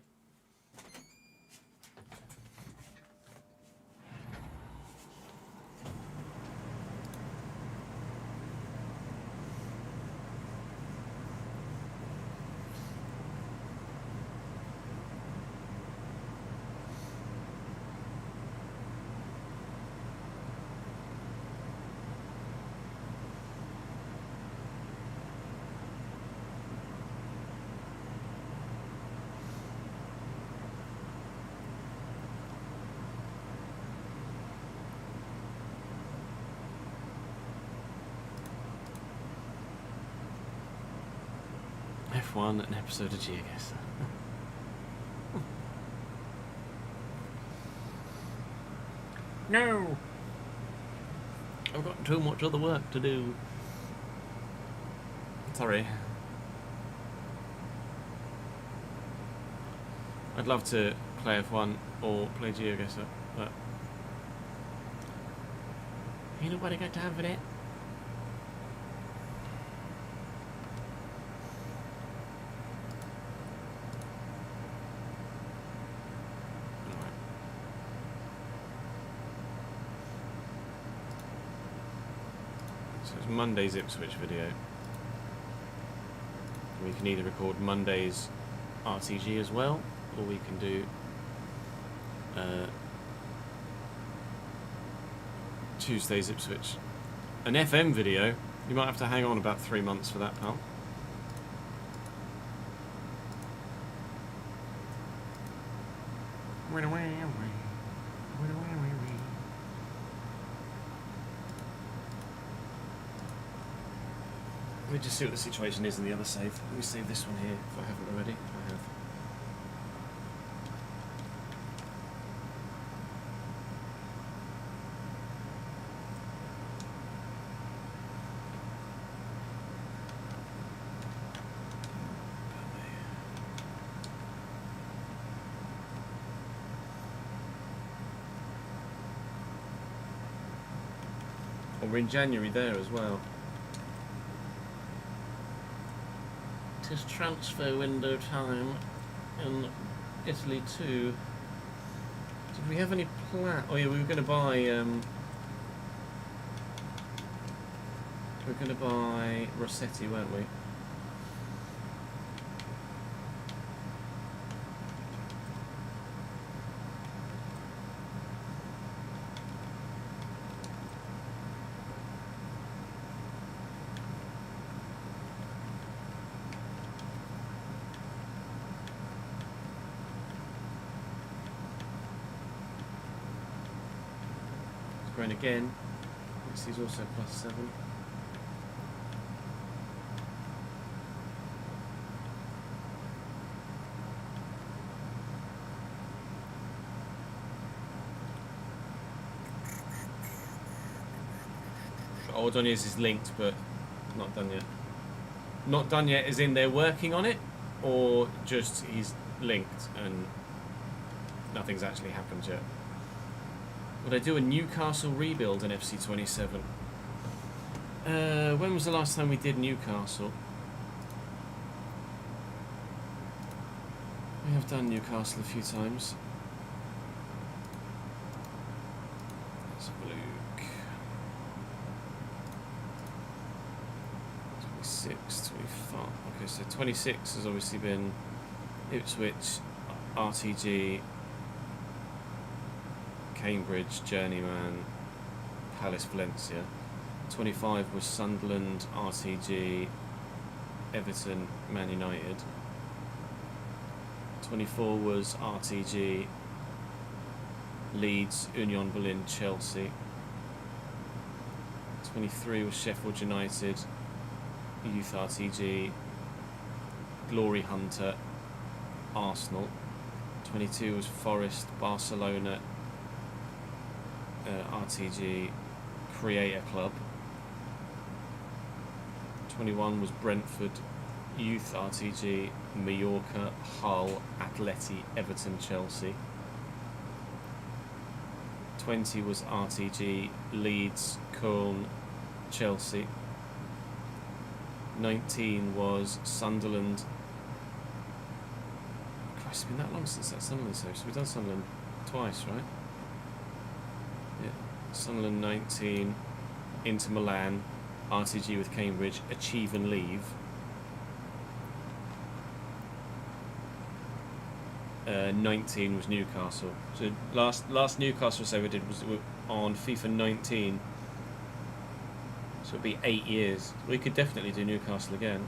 F1, an episode of GeoGuessr. No! I've got too much other work to do. Sorry. I'd love to play F1 or play GeoGuessr, but ain't nobody got time for that. Monday's Ipswich video. We can either record Monday's RTG as well, or we can do Tuesday's Ipswich. An FM video, you might have to hang on about 3 months for that, pal. Let me just see what the situation is in the other save. Let me save this one here if I haven't already. I have. And we're in January there as well. It is transfer window time in Italy too. Did we have any plan? Oh yeah, we were going to buy. We were going to buy Rossetti, weren't we? Growing again. This is also +7. Ordonez is linked, but not done yet. Not done yet, as in they're working on it, or just he's linked and nothing's actually happened yet. Would I do a Newcastle rebuild in FC27? When was the last time we did Newcastle? We have done Newcastle a few times. Let's have a look. 26, 25. Okay, so 26 has obviously been Ipswich, RTG, Cambridge, Journeyman, Palace, Valencia. 25 was Sunderland, RTG, Everton, Man United. 24 was RTG, Leeds, Union Berlin, Chelsea. 23 was Sheffield United, Youth RTG, Glory Hunter, Arsenal. 22 was Forest, Barcelona, RTG, Creator Club. 21 was Brentford, Youth RTG, Mallorca, Hull, Atleti, Everton, Chelsea. 20 was RTG, Leeds, Köln, Chelsea. 19 was Sunderland. Christ, it's been that long since that Sunderland save. So we've done Sunderland twice, right? Yeah. Sunderland 19, Inter Milan, RTG with Cambridge, Achieve and Leave. 19 was Newcastle. So last Newcastle save we did was on FIFA 19. So it'd be 8 years. We could definitely do Newcastle again.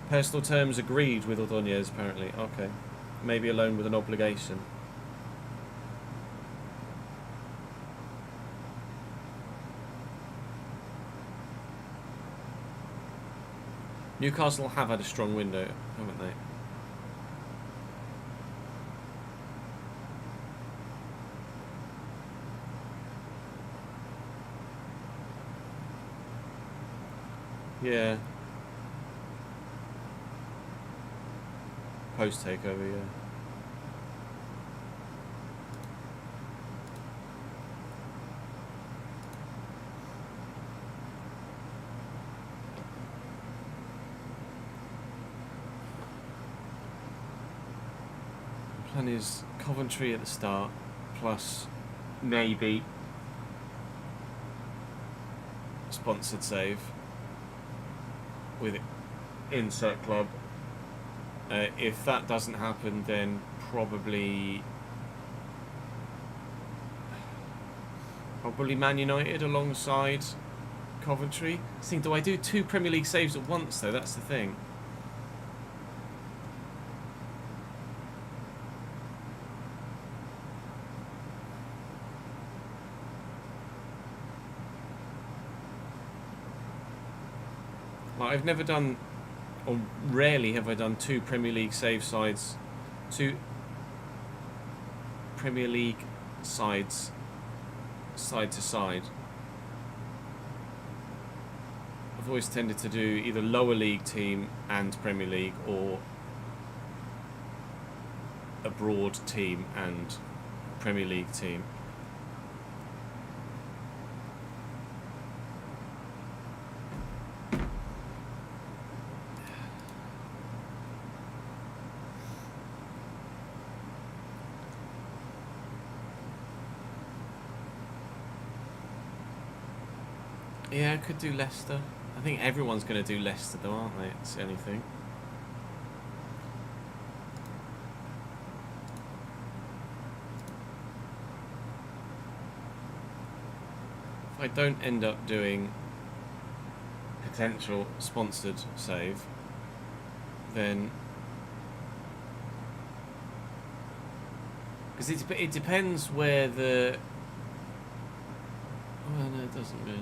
Personal terms agreed with Ordonez, apparently. Okay. Maybe a loan with an obligation. Newcastle have had a strong window, haven't they? Yeah. Post takeover, yeah. Plan is Coventry at the start, plus maybe sponsored save with insert club. If that doesn't happen, then probably Man United alongside Coventry. I think, do I do 2 Premier League saves at once though? That's the thing. Like, I've never done, or rarely have I done 2 Premier League save sides, 2 Premier League sides side to side. I've always tended to do either lower league team and Premier League, or abroad team and Premier League team. Yeah, I could do Leicester. I think everyone's going to do Leicester though, aren't they? It's the only thing. If I don't end up doing potential sponsored save, then... Because it depends where the... Well, no, it doesn't really.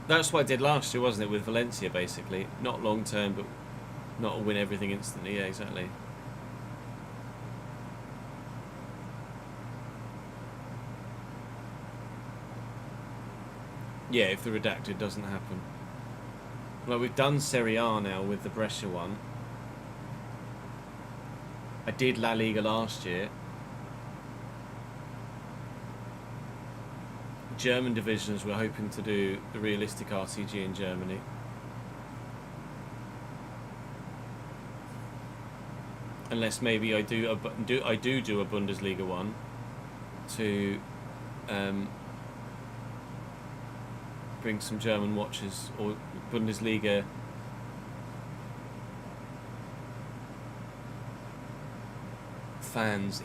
That's what I did last year, wasn't it, with Valencia, basically. Not long term, but not win everything instantly. Yeah, exactly. Yeah, if the redacted doesn't happen. Like, we've done Serie A now with the Brescia one. I did La Liga last year. German divisions, we're hoping to do the realistic RTG in Germany. Unless maybe I do a Bundesliga one to bring some German watchers, or Bundesliga fans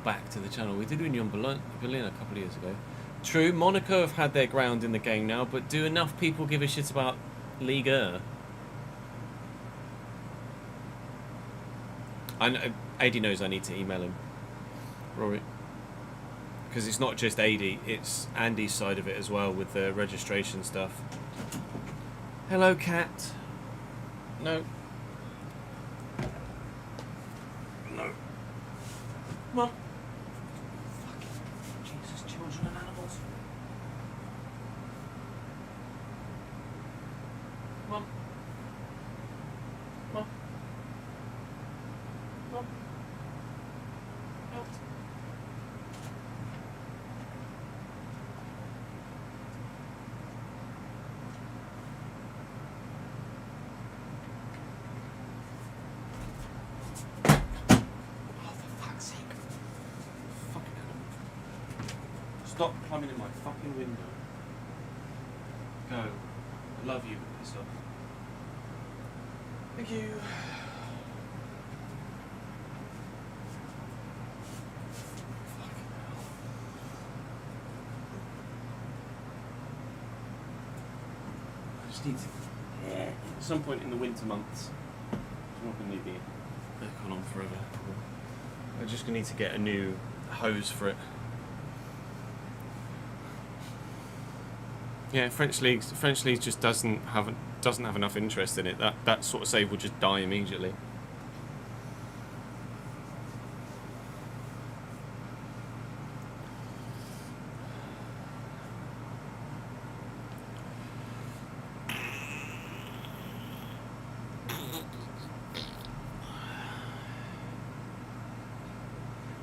back to the channel. We did Union Berlin a couple of years ago. True, Monaco have had their ground in the game now, but do enough people give a shit about Liga? I know, AD knows I need to email him, Rory, because it's not just AD, it's Andy's side of it as well with the registration stuff. Hello, cat. No. No. Come on. Jesus, children and animals. Come on. Come on. Come on. Out. Stop climbing in my fucking window. Go. I love you, but piss off. Thank you. I just need to... Yeah. At some point in the winter months, I'm not going to need the aircon on forever. I'm just going to need to get a new hose for it. Yeah, French league just doesn't have enough interest in it. That sort of save will just die immediately.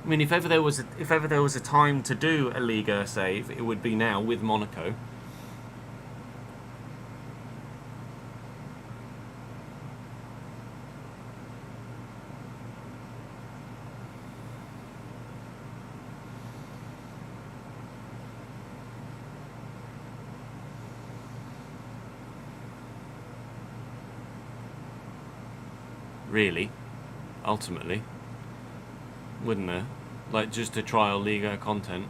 I mean, if ever there was a time to do a Liga save, it would be now with Monaco. Really, ultimately, wouldn't there? Like, just to trial Liga content.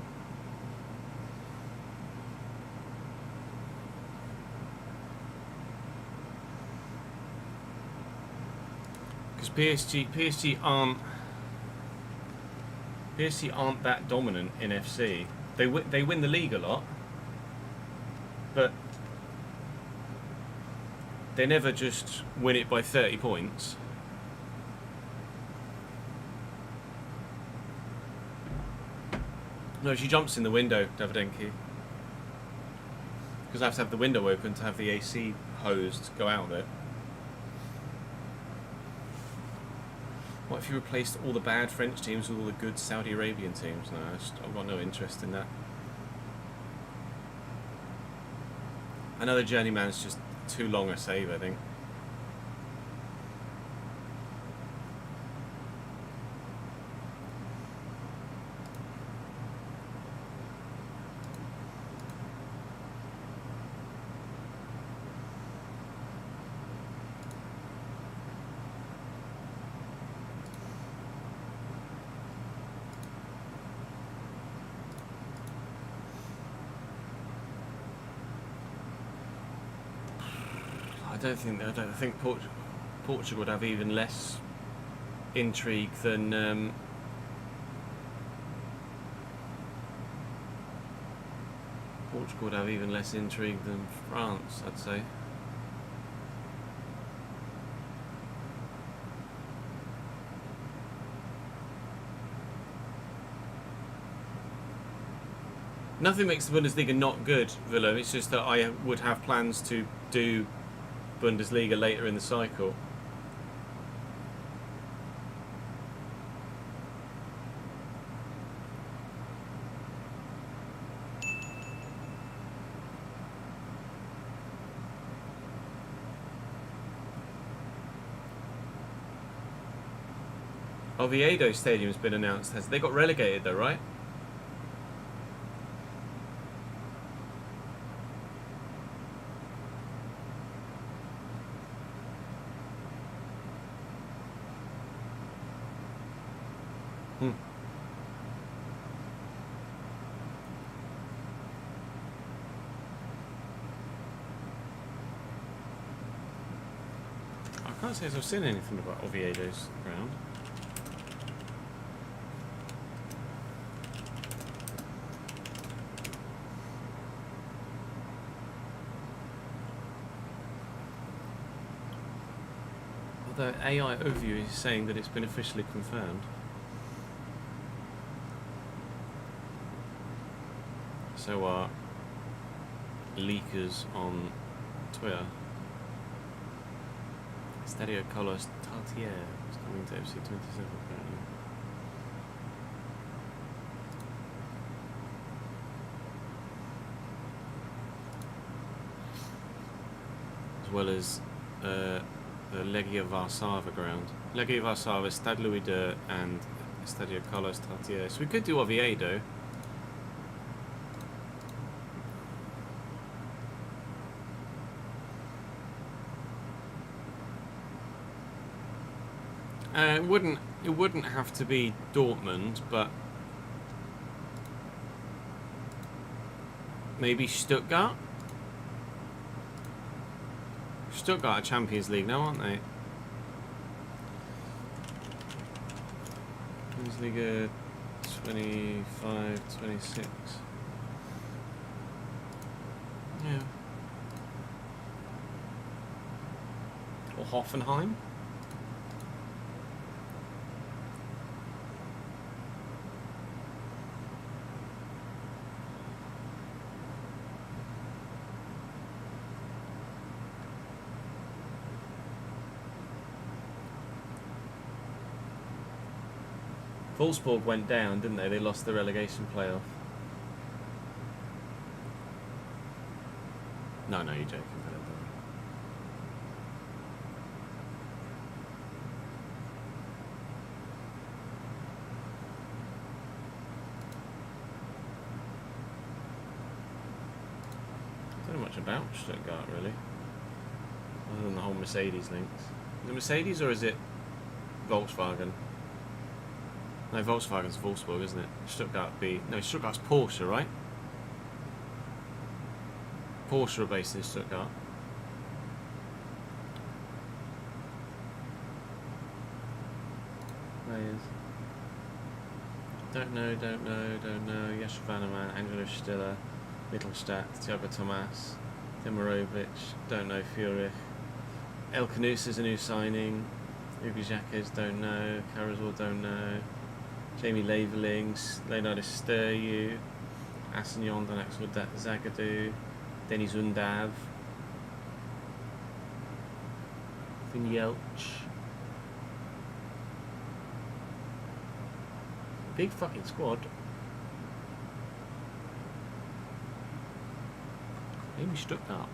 Because PSG aren't that dominant in FC. They win the league a lot, but they never just win it by 30 points. No, she jumps in the window, Davidenki. Because I have to have the window open to have the AC hose go out of it. What if you replaced all the bad French teams with all the good Saudi Arabian teams? No, I've got no interest in that. Another journeyman's just too long a save, I think. I think Portugal would have even less intrigue than Portugal would have even less intrigue than France, I'd say. Nothing makes the Bundesliga not good, Villa. It's just that I would have plans to do Bundesliga later in the cycle. Oviedo Stadium's been announced. They got relegated though, right? I can't say I've seen anything about Oviedo's ground. Although AI overview is saying that it's been officially confirmed. So are leakers on Twitter. Stadio Carlos Tartier is coming to FC26 apparently. As well as the Legia Warszawa ground. Legia Warszawa, Stade Louis II and Stadio Carlos Tartier. So we could do Oviedo. It wouldn't have to be Dortmund, but maybe Stuttgart. Stuttgart are Champions League now, aren't they? Bundesliga 25, 26. Yeah. Or Hoffenheim. Wolfsburg went down, didn't they? They lost the relegation playoff. No, you're joking. I don't know much about Stuttgart, really. Other than the whole Mercedes links. Is it Mercedes or is it Volkswagen? No, Volkswagen's Wolfsburg, isn't it? Stuttgart's Porsche, right? Porsche are based in Stuttgart. players. Don't know. Yashvanaman, Angelo Stiller, Mittelstadt, Thiago Tomas, Demirovic. Don't know. Furich. El Canus is a new signing. Hugo Jacques, don't know. Carazor, don't know. Jamie Laverlings, Leonardo Sturyu, Assignon, Axel Zagadou, Denis Undav, Finn Yelch. Big fucking squad. Maybe Stuttgart.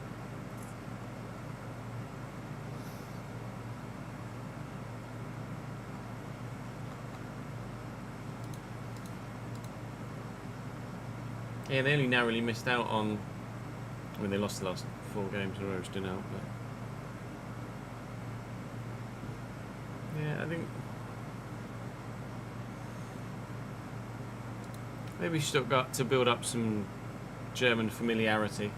Yeah, they only narrowly missed out on. I mean, they lost the last 4 games in a row, which didn't help. But yeah, I think maybe Stuttgart to build up some German familiarity.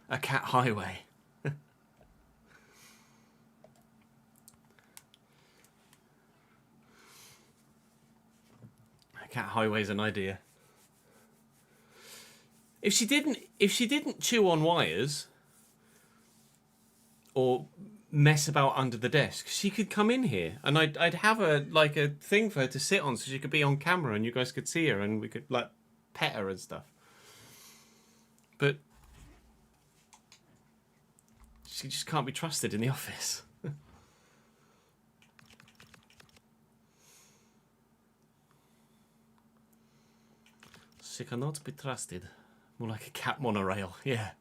A cat highway. A cat highway is an idea. If she didn't chew on wires or mess about under the desk, she could come in here and I'd have a thing for her to sit on so she could be on camera and you guys could see her and we could like pet her and stuff. But she just can't be trusted in the office. She cannot be trusted. More like a cat monorail, yeah.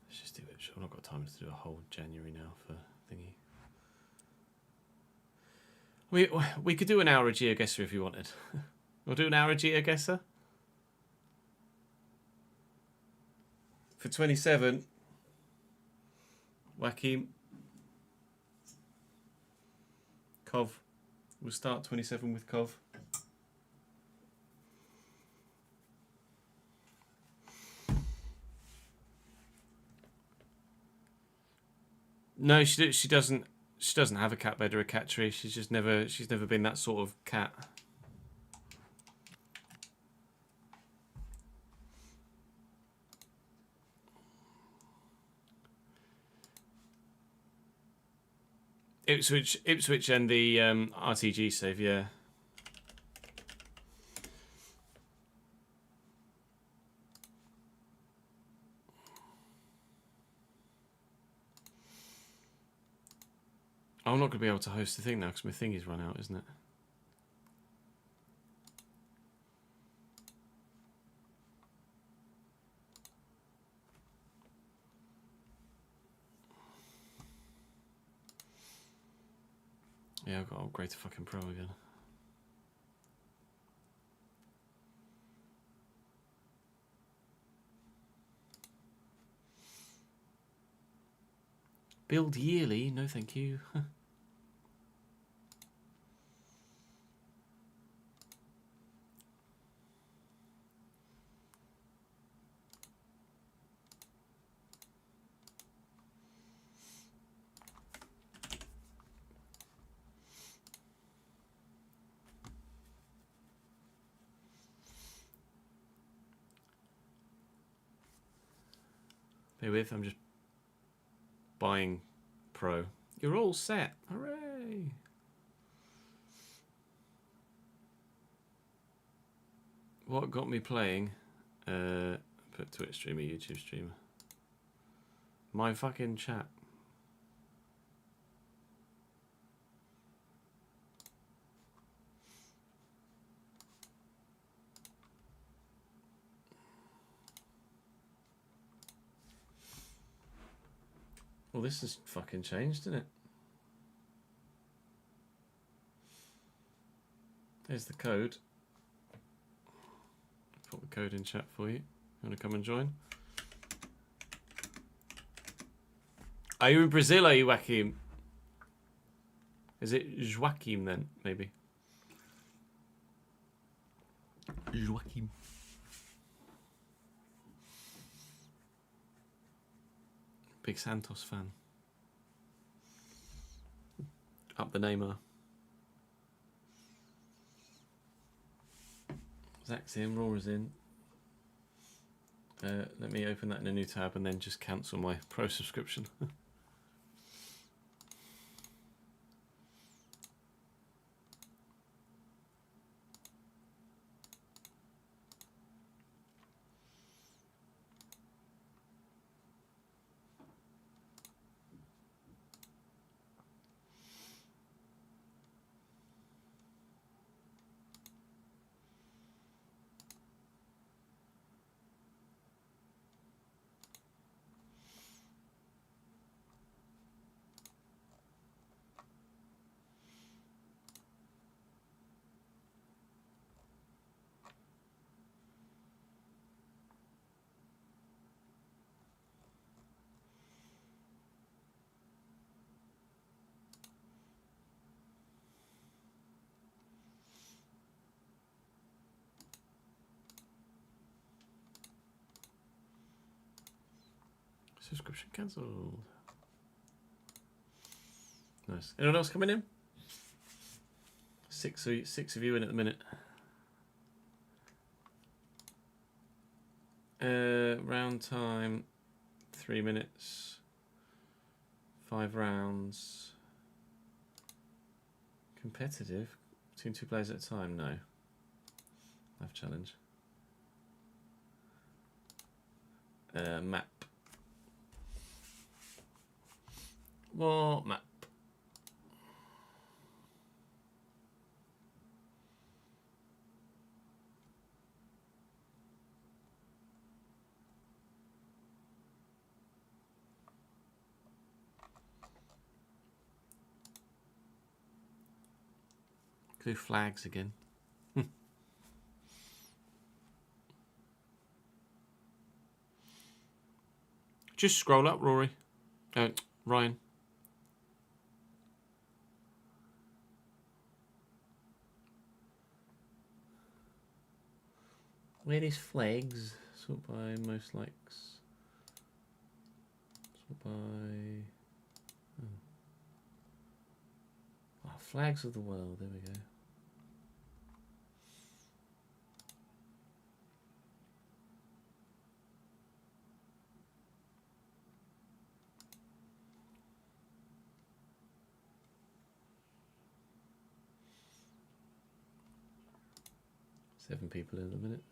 Let's just do it. I've not got time to do a whole January now for thingy. We could do an hour of GeoGuessr if you wanted. We'll do an hour of GeoGuessr. For 27, Joaquin, Cov. We'll start 27 with Cov. No, she doesn't. She doesn't have a cat bed or a cat tree. She's never been that sort of cat. Ipswich and the RTG save, yeah. I'm not going to be able to host the thing now because my thingy's run out, isn't it? Yeah, I've got to upgrade to fucking Pro again. Build yearly? No, thank you. Bear with, I'm just buying Pro. You're all set. Hooray! What got me playing? Put Twitch streamer, YouTube streamer. My fucking chat. Well, this has fucking changed, isn't it? There's the code. Put the code in chat for you. You want to come and join? Are you in Brazil, are you, Joaquim? Is it Joaquim then, maybe? Joaquim. Big Santos fan. Up the Neymar. Zach's in, Rora's in. Let me open that in a new tab and then just cancel my Pro subscription. Subscription cancelled. Nice. Anyone else coming in? Six of you in at the minute. Round time, 3 minutes, 5 rounds. Competitive between 2 players at a time. No. Life challenge. Map. What map? Do flags again. Just scroll up, Rory. Ryan. Where is flags? Sort by most likes. Sort by... Oh, flags of the world. There we go. Seven people in a minute.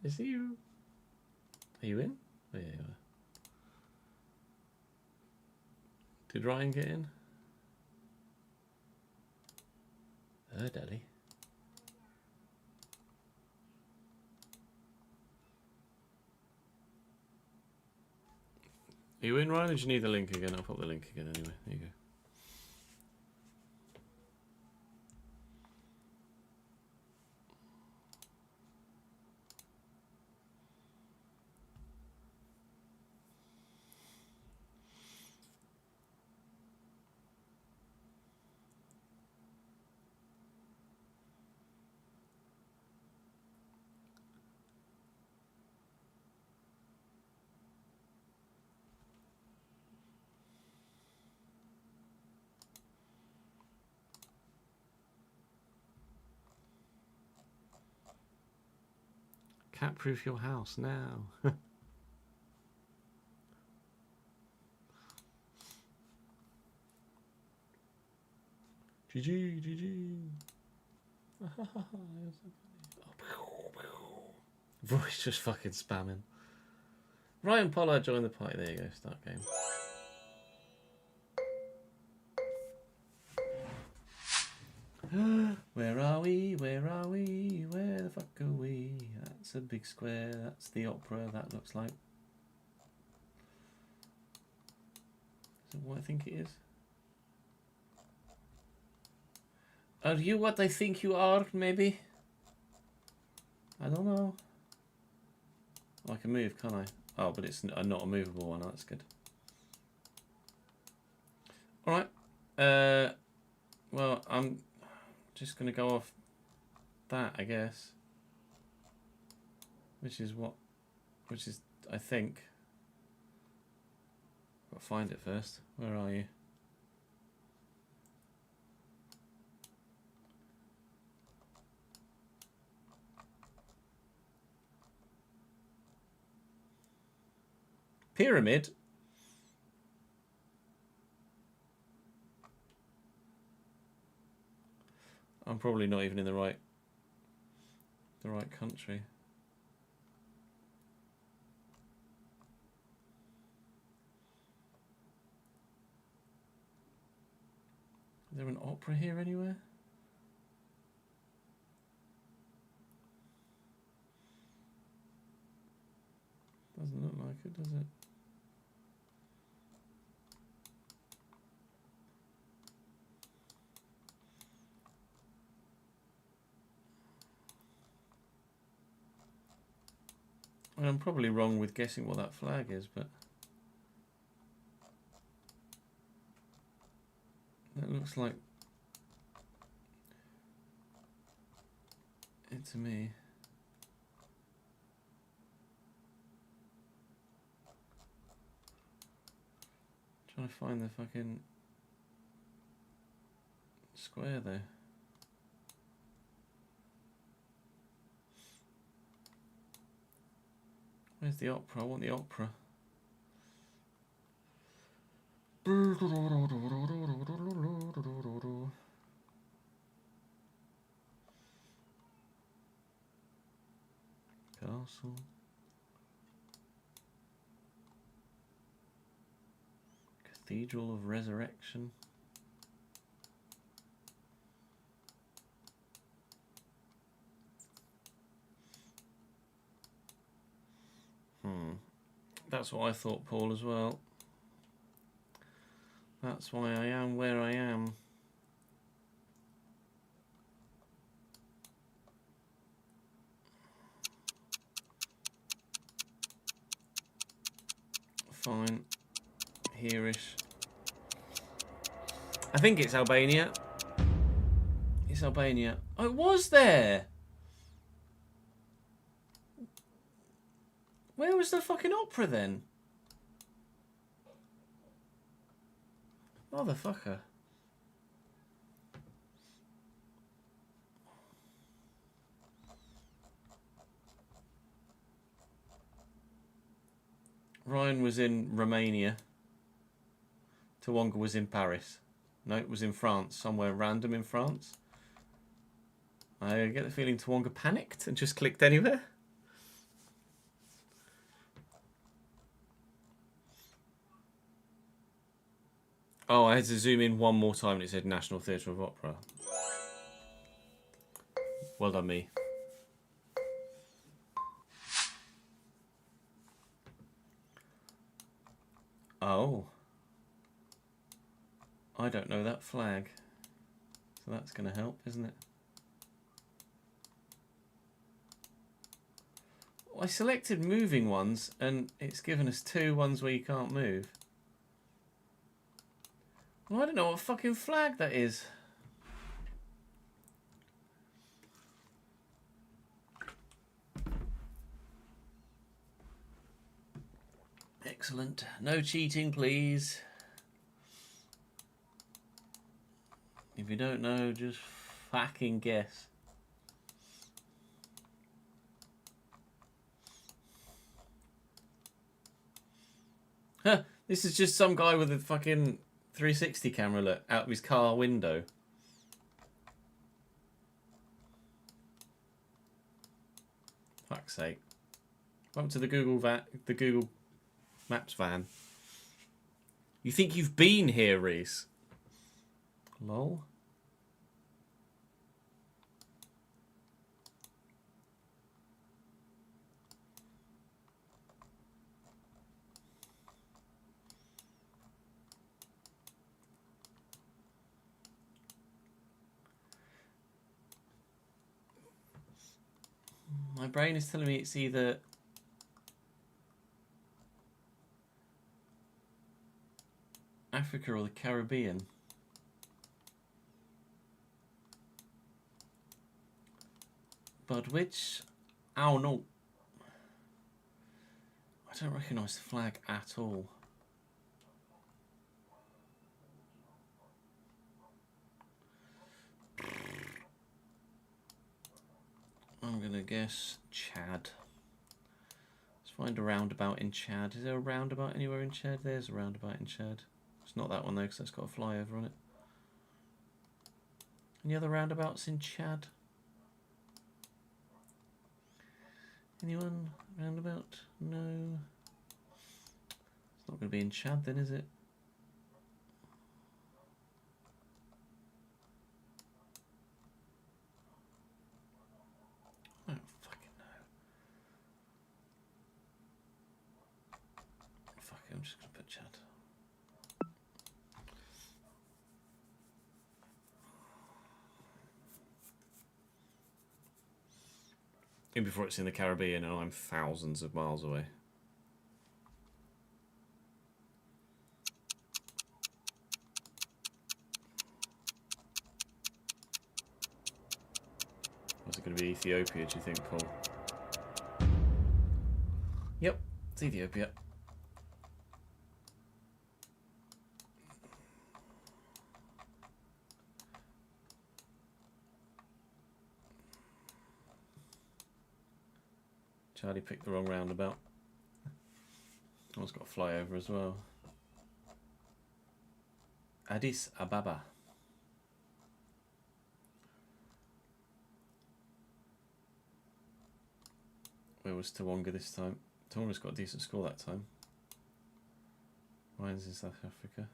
Is you? Are you in? Oh, yeah, you are. Did Ryan get in? Daddy. Are you in, Ryan, or do you need the link again? I'll pop the link again anyway. There you go. Cat-proof your house now. GG, GG. Roy's just fucking spamming. Ryan Pollard joined the party. There you go, start game. Where are we? Where are we? Where the fuck are we? That's a big square. That's the opera. That looks like. Is that what I think it is? Are you what I think you are? Maybe. I don't know. Oh, I can move, can't I? Oh, but it's not a movable one. That's good. All right. Well, I'm just going to go off that, I guess. Which is, I think. Got to find it first. Where are you? Pyramid? I'm probably not even in the right country. Is there an opera here anywhere? Doesn't look like it, does it? I'm probably wrong with guessing what that flag is, but That looks like it to me. Trying to find the fucking square there. Where's the opera? I want the opera. Castle. Cathedral of Resurrection. That's what I thought, Paul, as well. That's why I am where I am. Fine. Here-ish. I think it's Albania. It's Albania. Oh, it was there! Where was the fucking opera then? Motherfucker. Ryan was in Romania. Tawonga was in Paris. No, it was in France. Somewhere random in France. I get the feeling Tawonga panicked and just clicked anywhere. Oh, I had to zoom in one more time and it said National Theatre of Opera. Well done, me. Oh. I don't know that flag. So that's going to help, isn't it? I selected moving ones and it's given us 2 ones where you can't move. Well, I don't know what fucking flag that is. Excellent. No cheating, please. If you don't know, just fucking guess. Huh, this is just some guy with a fucking 360 camera look out of his car window. Fuck's sake. Welcome to the Google Maps van. You think you've been here, Reese? Lol. My brain is telling me it's either Africa or the Caribbean. But which? Oh no. I don't recognise the flag at all. I'm going to guess Chad. Let's find a roundabout in Chad. Is there a roundabout anywhere in Chad? There's a roundabout in Chad. It's not that one though, because that's got a flyover on it. Any other roundabouts in Chad? Anyone? Roundabout? No. It's not going to be in Chad then, is it? I don't fucking know. Fuck it, I'm just going to put Chad. Even before it's in the Caribbean and I'm thousands of miles away. it going to be Ethiopia, do you think, Paul? Yep, it's Ethiopia. Charlie picked the wrong roundabout. One's got a flyover as well. Addis Ababa. Where was Tawonga this time? Tawanga's got a decent score that time. Mine's in South Africa.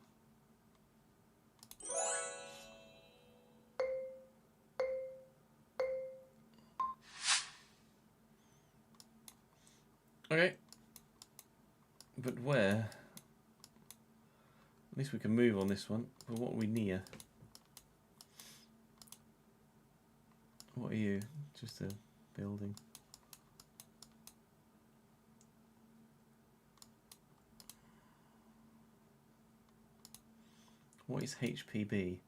Okay. But where? At least we can move on this one. But what are we near? What are you? Just a building. What is HPB?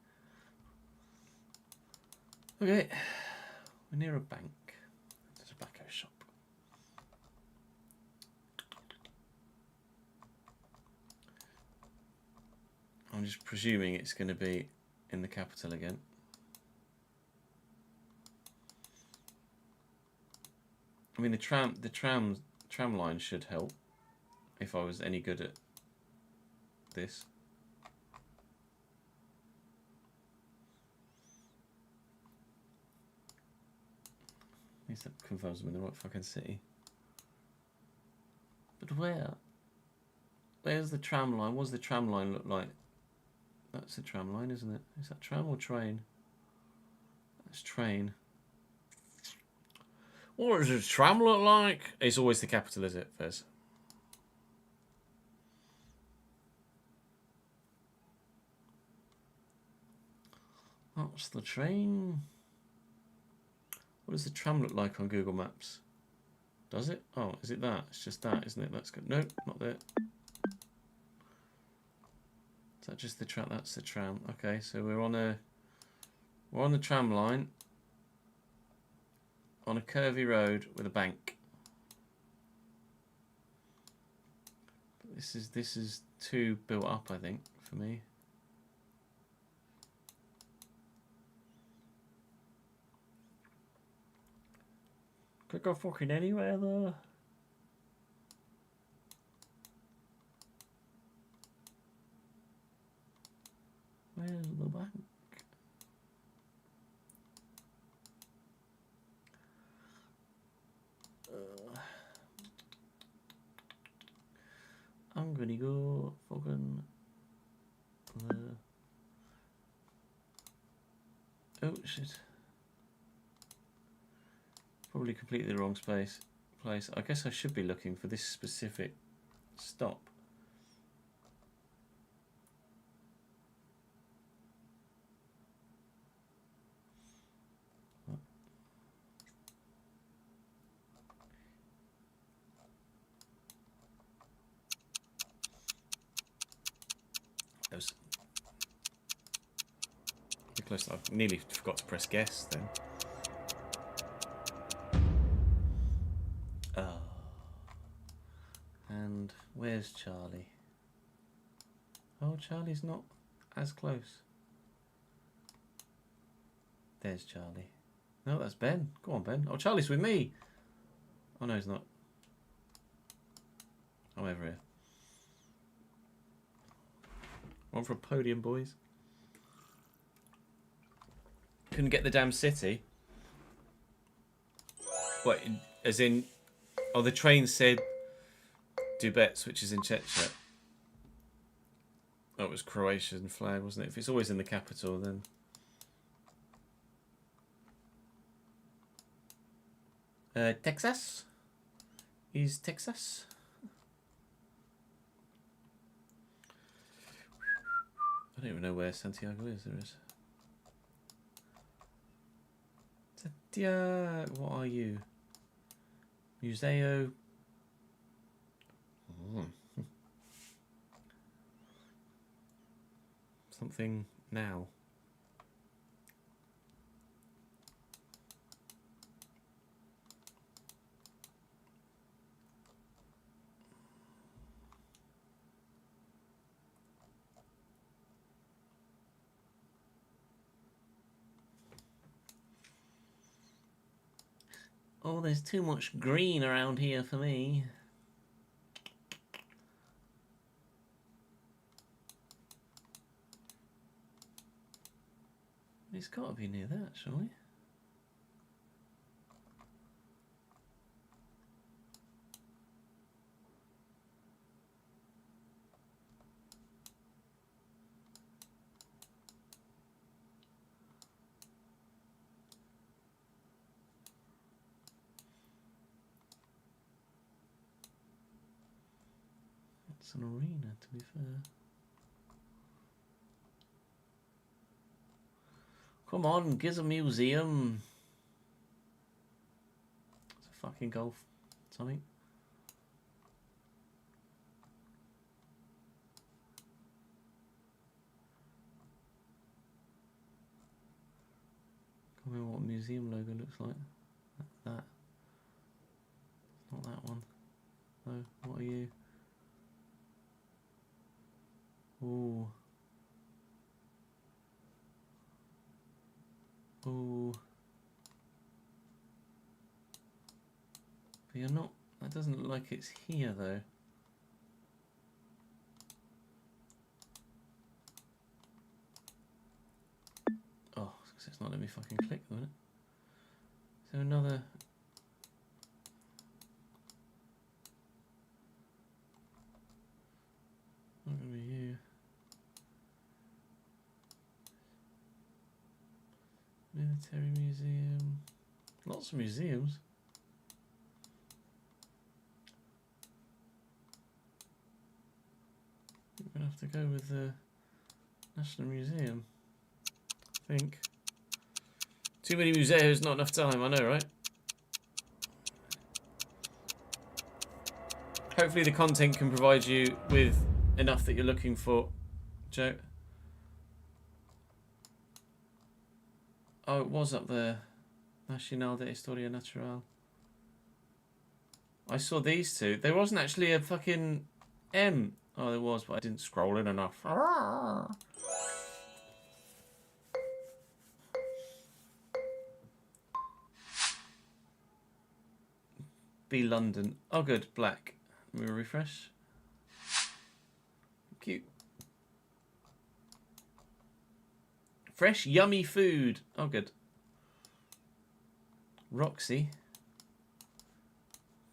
Okay. We're near a bank. It's a tobacco shop. I'm just presuming it's going to be in the capital again. I mean, the tram line should help if I was any good at this. At least that confirms I'm in the right fucking city. But where? Where's the tram line? What does the tram line look like? That's the tram line, isn't it? Is that tram or train? That's train. What does the tram look like? It's always the capital, is it, Fez? That's the train. What does the tram look like on Google Maps? Does it? Oh, is it that? It's just that, isn't it? That's good. No, not there. Is that just the tram? That's the tram. Okay, so we're on the tram line on a curvy road with a bank. This is too built up, I think, for me. Could go fucking anywhere though. Where's the bank? I'm gonna go fucking oh shit. Probably completely the wrong place. I guess I should be looking for this specific stop. That was close. I nearly forgot to press guess then. And where's Charlie? Oh, Charlie's not as close. There's Charlie. No, that's Ben. Go on, Ben. Oh, Charlie's with me. Oh, no, he's not. I'm over here. On for a podium, boys. Couldn't get the damn city. What, as in... Oh, the train said Dubets, which is in Chechnya. Oh, it was Croatian flag, wasn't it? If it's always in the capital, then... Texas? Is Texas? I don't even know where Santiago is. There is. Santiago, what are you? Museo. Oh. Something now. Oh, there's too much green around here for me. It's got to be near that, surely. It's an arena, to be fair. Come on, get a museum. It's a fucking golf something. Can't remember what a museum logo looks like. That. Not that one. No, what are you? Ooh. Ooh. But you're not... That doesn't look like it's here, though. Oh, because it's not letting me fucking click, though, is it? Is there another... Not gonna be you. Military museum. Lots of museums. We're gonna have to go with the National Museum, I think. Too many museums, not enough time, I know, right? Hopefully the content can provide you with enough that you're looking for, Joe. Oh, it was up there. Nacional de Historia Natural. I saw these two. There wasn't actually a fucking M. Oh, there was, but I didn't scroll in enough. Be London. Oh, good. Black. Let me refresh. Cute. Fresh, yummy food. Oh, good. Roxy.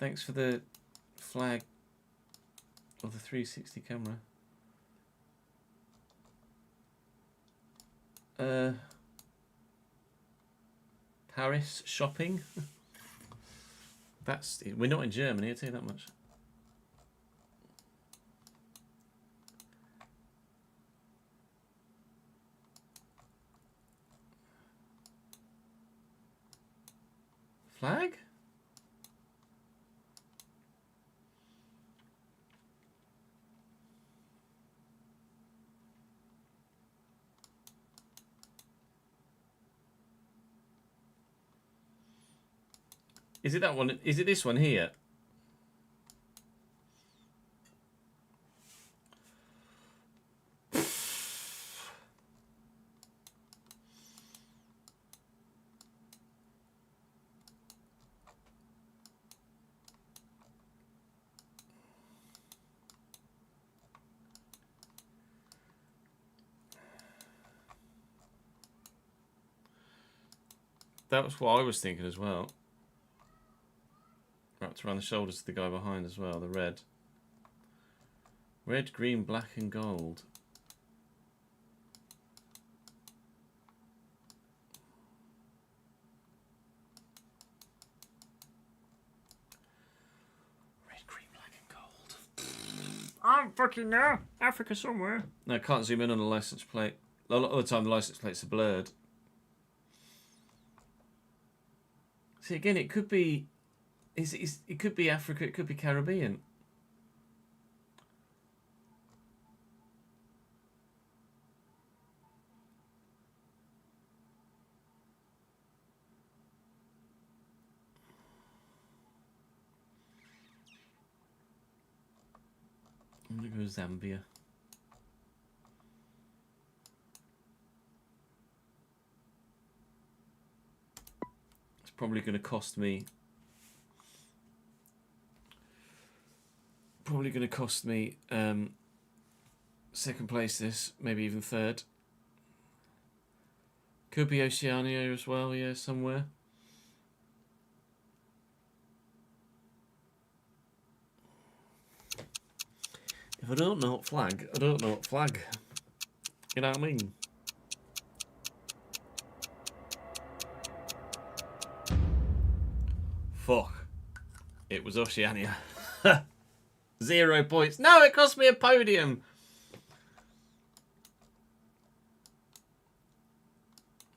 Thanks for the flag of the 360 camera. Paris shopping. That's... We're not in Germany, I'll tell you that much. Flag? Is it that one? Is it this one here? That was what I was thinking as well. Wrapped around the shoulders of the guy behind as well, the red. Red, green, black and gold. Red, green, black and gold. I don't fucking know. Africa somewhere. No, I can't zoom in on the license plate. A lot of the time the license plates are blurred. See, again, it could be... It could be Africa, it could be Caribbean. I'm going to go Zambia. It's probably going to cost me Probably going to cost me second place this, maybe even third. Could be Oceania as well, yeah, somewhere. If I don't know what flag, I don't know what flag. You know what I mean? Fuck. It was Oceania. 0 points. No, it cost me a podium.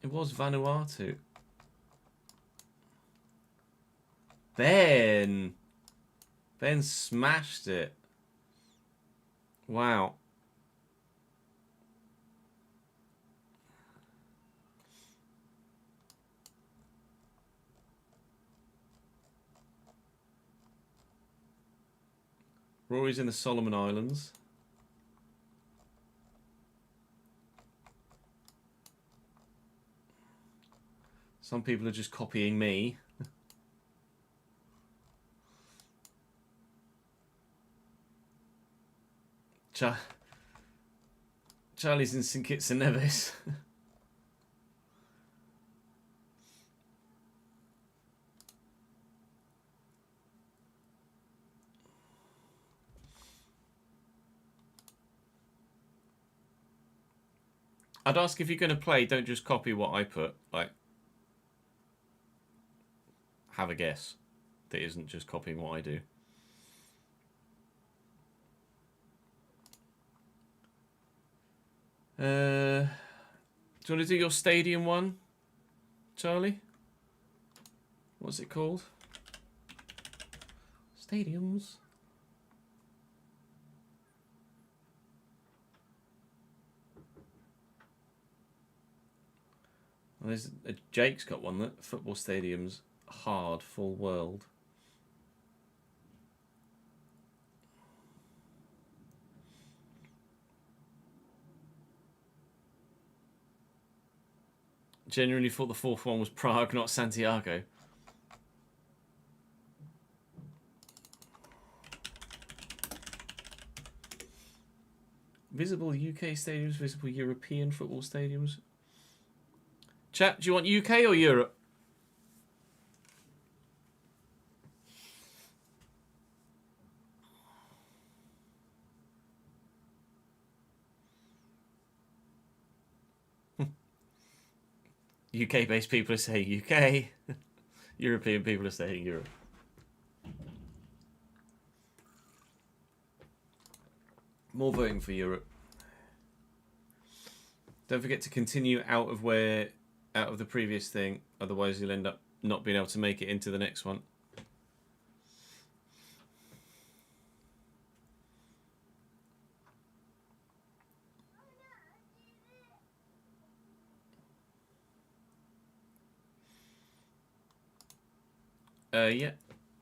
It was Vanuatu. Ben smashed it. Wow. Rory's in the Solomon Islands. Some people are just copying me. Charlie's in St Kitts and Nevis. I'd ask if you're going to play, don't just copy what I put. Like, have a guess that isn't just copying what I do. Do you want to do your stadium one, Charlie? What's it called? Stadiums. Well, Jake's got one that football stadiums hard full world. Genuinely thought the fourth one was Prague, not Santiago. Visible UK stadiums, visible European football stadiums. Chat, do you want UK or Europe? UK-based people are saying UK. European people are saying Europe. More voting for Europe. Don't forget to continue out of the previous thing, otherwise you'll end up not being able to make it into the next one. Yeah,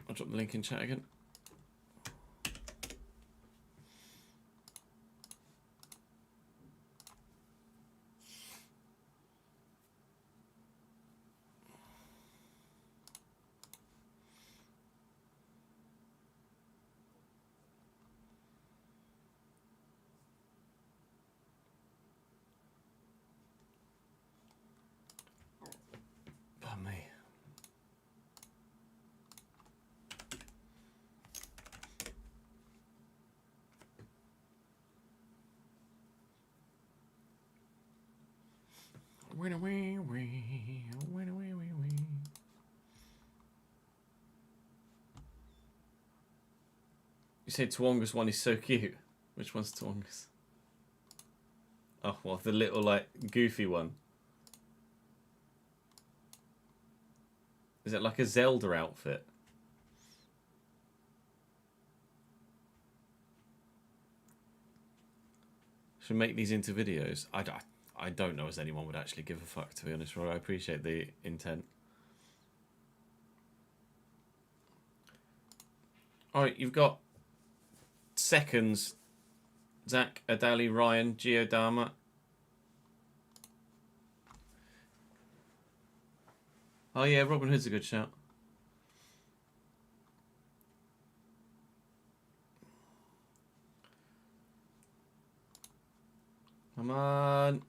I'll drop the link in chat again. Pardon me. You said Tawonga's one is so cute. Which one's Tawonga's? Oh, well, the little, like, goofy one. Is it like a Zelda outfit? Should make these into videos. I don't know as anyone would actually give a fuck, to be honest, Roy. I appreciate the intent. Alright, you've got seconds. Zach, Adali, Ryan, Giodama. Oh yeah, Robin Hood's a good shout. Come on.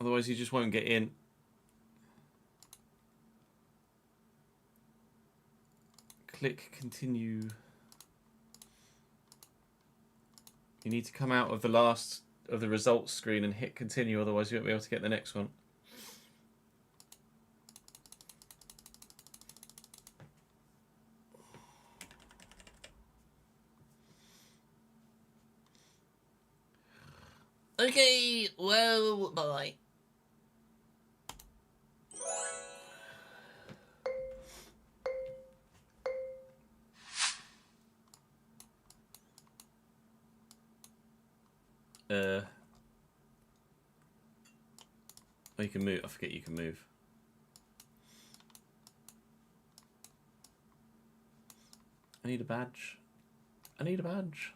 Otherwise you just won't get in. Click continue. You need to come out of the last of the results screen and hit continue, otherwise you won't be able to get the next one. Okay, well, bye. Oh, you can move. I forget you can move. I need a badge. I need a badge.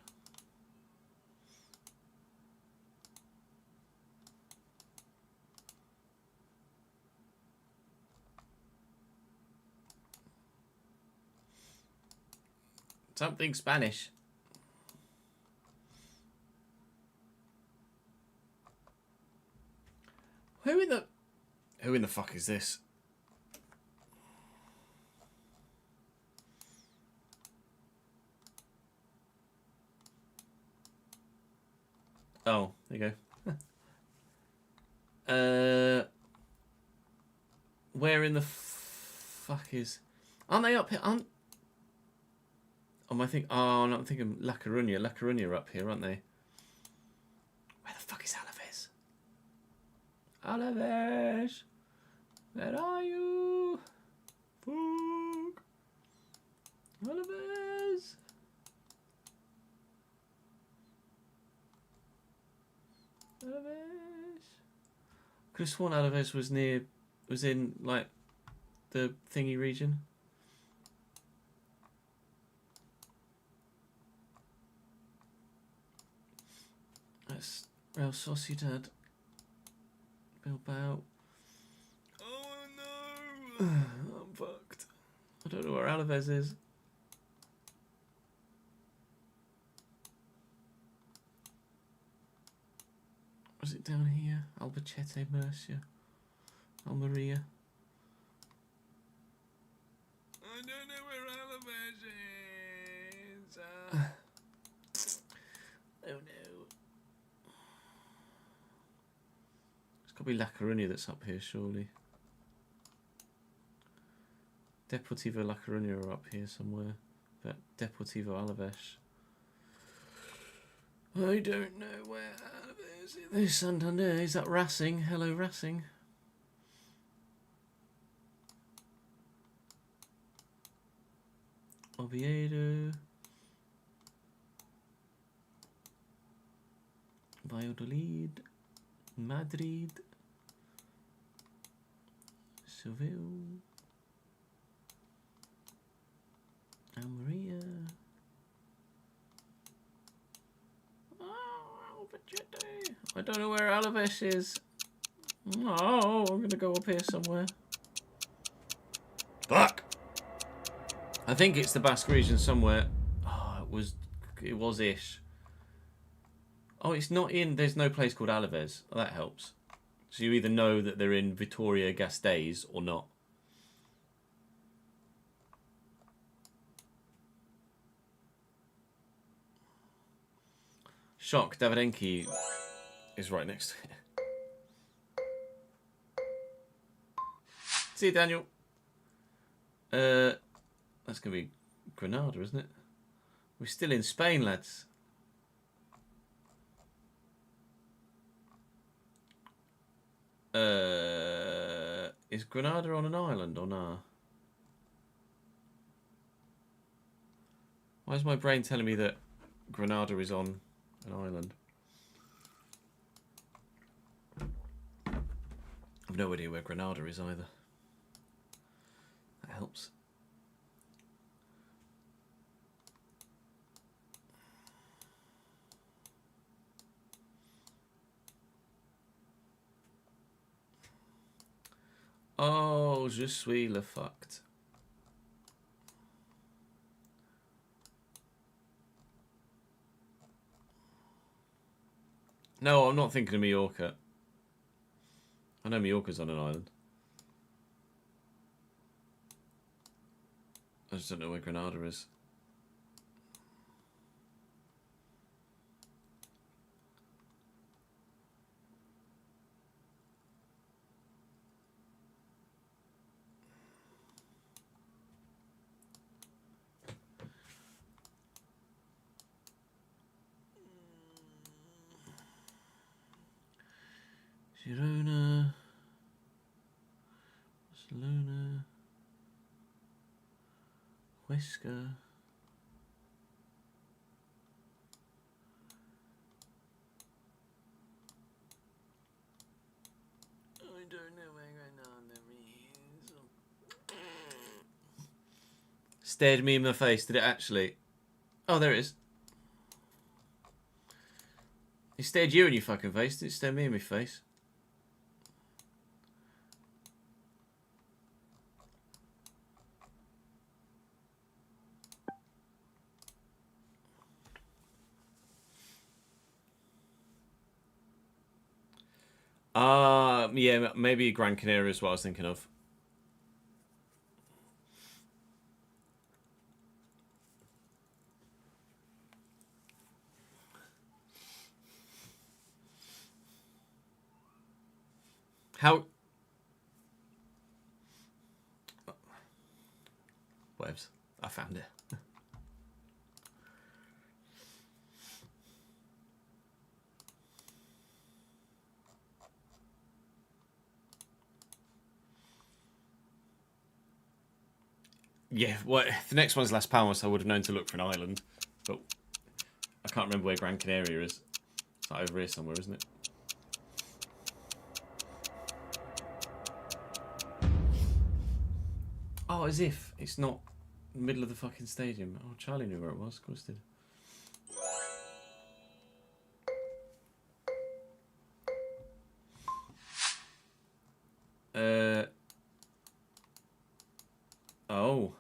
Something Spanish. Who in the fuck is this? Oh, there you go. Where in the fuck is? Aren't they up here? Aren't? Oh, I think. Oh, no, I'm thinking La Coruña. La Coruña are up here, aren't they? Where the fuck is Alaves? Alaves, where are you? Fuck. Alaves. Alaves. Could have sworn Alaves was in like the thingy region. That's Real Sociedad. Bilbao. Oh no! I'm fucked. I don't know where Alaves is. Was it down here? Albacete, Murcia, Almeria. I don't know where Alaves is. Oh no. It's got to be La Coruña that's up here, surely. Deportivo La Coruña are up here somewhere. But Deportivo Alaves. I don't know where Alaves is. There's Santander. Is that Racing? Hello, Racing. Oviedo. Valladolid. Madrid. Seville. Almeria. Oh, Albacete. I don't know where Alaves is. Oh, I'm gonna go up here somewhere. Fuck! I think it's the Basque region somewhere. Oh, it was ish. Oh, it's not in. There's no place called Alaves. Oh, that helps. So you either know that they're in Vitoria-Gasteiz or not. Shock, Davidenki is right next to it. See you, Daniel. That's going to be Granada, isn't it? We're still in Spain, lads. Is Granada on an island or nah? Why is my brain telling me that Granada is on an island? I've no idea where Granada is either. That helps. Oh, je suis le fucked. No, I'm not thinking of Mallorca. I know Mallorca's on an island. I just don't know where Granada is. Girona, Barcelona, Huesca. I don't know where Granada is. Stared me in the face. Did it actually? Oh, there it is. It stared you in your fucking face. Did it stare me in my face? Yeah, maybe Gran Canaria is what I was thinking of. How? Webs. I found it. Yeah, well, if the next one's Las Palmas, I would have known to look for an island, but I can't remember where Gran Canaria is. It's like over here somewhere, isn't it? Oh, as if it's not in the middle of the fucking stadium. Oh, Charlie knew where it was. Of course did. Oh.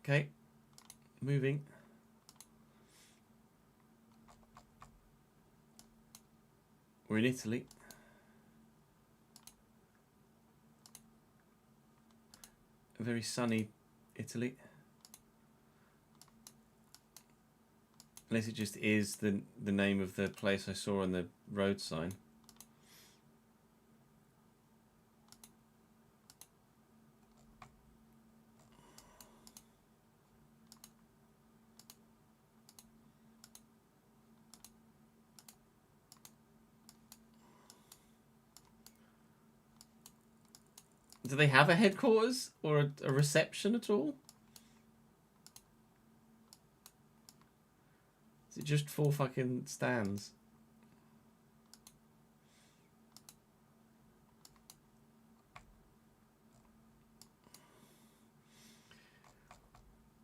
Okay. Moving. We're in Italy. A very sunny Italy. Unless it just is the name of the place I saw on the road sign. Do they have a headquarters or a reception at all? Is it just 4 fucking stands?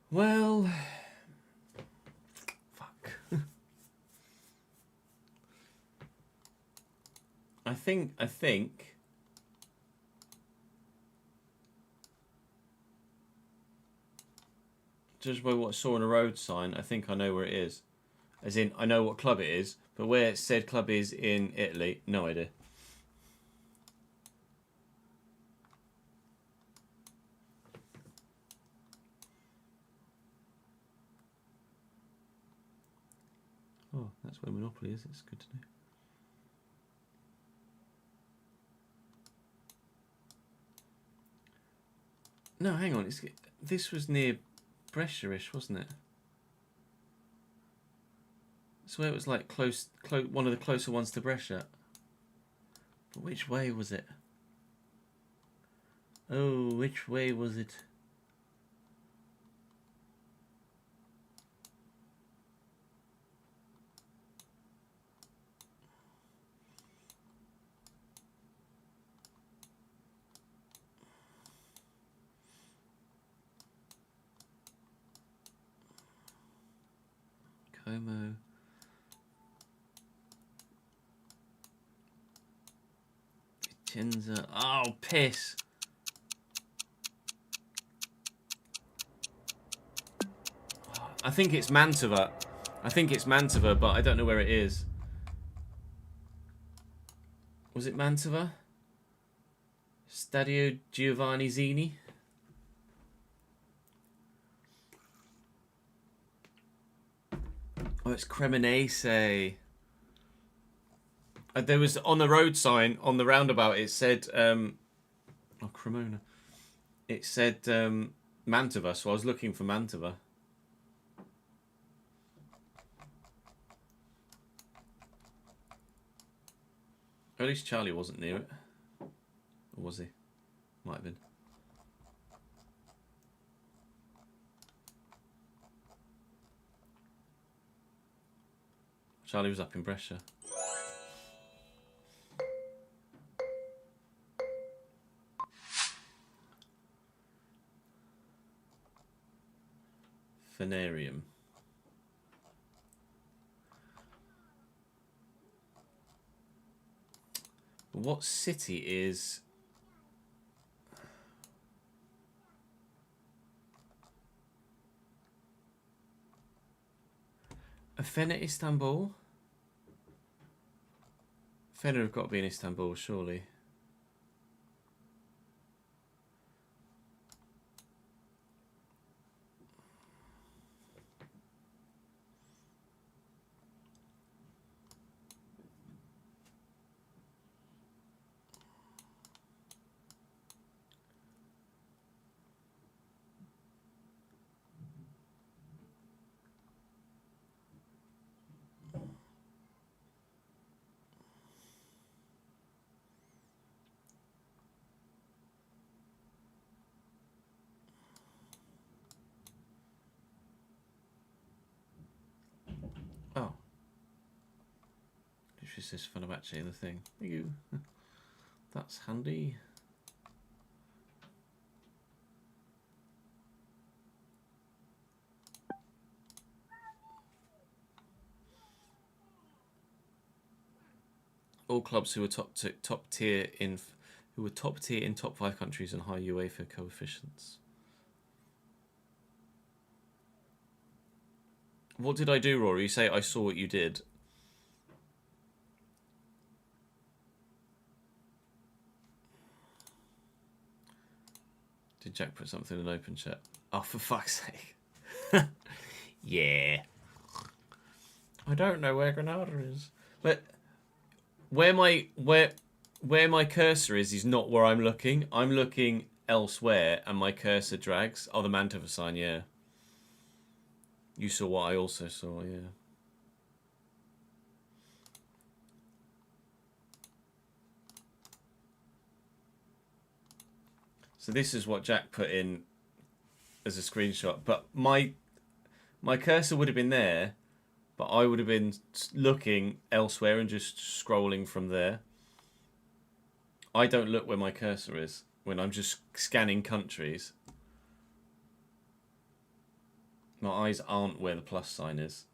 Well, fuck. I think just by what I saw on a road sign, I think I know where it is. As in, I know what club it is, but where said club is in Italy, no idea. Oh, that's where Monopoly is. It's good to know. No, hang on. This was near Brescia-ish, wasn't it? So it was like close, one of the closer ones to Brescia. But which way was it? Oh, which way was it? Vicenza. Oh, piss. I think it's Mantova. But I don't know where it is. Was it Mantova? Stadio Giovanni Zini? Oh, it's Cremonese. There was on the road sign on the roundabout. It said, Cremona. It said Mantova, so I was looking for Mantova. At least Charlie wasn't near it. Or was he? Might have been. Charlie was up in Brescia. Phanarium. What city is... Fener Istanbul? Fener have got to be in Istanbul, surely. Oh. Literally says Fenerbahce in the thing. Thank you. That's handy. All clubs who were top tier in top 5 countries and high UEFA coefficients. What did I do, Rory? You say I saw what you did. Did Jack put something in an open chat? Oh, for fuck's sake. Yeah. I don't know where Granada is. But where my cursor is not where I'm looking. I'm looking elsewhere and my cursor drags. Oh, the Mantova sign, yeah. You saw what I also saw, yeah. So this is what Jack put in as a screenshot. But my cursor would have been there, but I would have been looking elsewhere and just scrolling from there. I don't look where my cursor is when I'm just scanning countries. My eyes aren't where the plus sign is.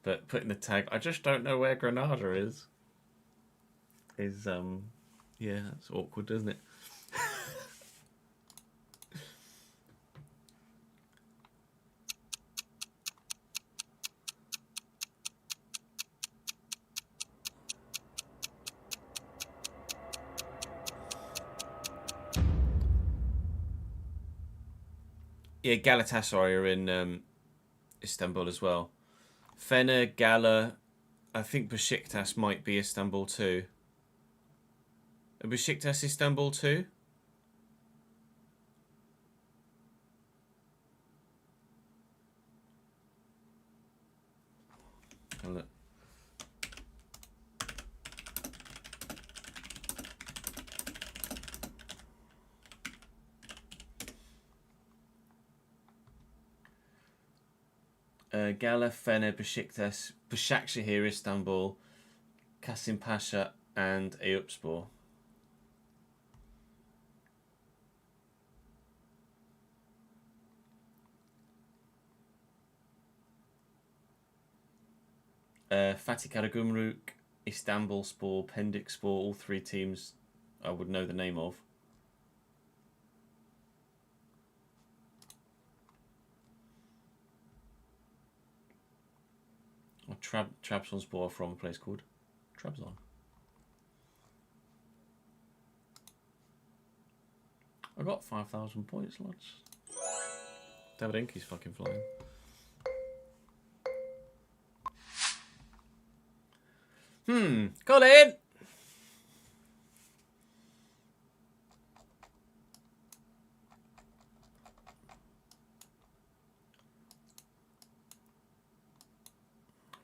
But putting the tag, I just don't know where Granada is yeah, that's awkward, isn't it? Yeah, Galatasaray are in Istanbul as well. Fener, Gala, I think Besiktas might be Istanbul too. Are Besiktas Istanbul too? Have a look. Gala, Fener, Besiktas, Başakşehir, Istanbul, Kasımpaşa, and Eyüpspor. Fatih Karagümrük, Istanbulspor, Pendikspor, all 3 teams I would know the name of. Or Trabzonspor from a place called Trabzon. I got 5,000 points, lads. David Inky's fucking flying. Colin!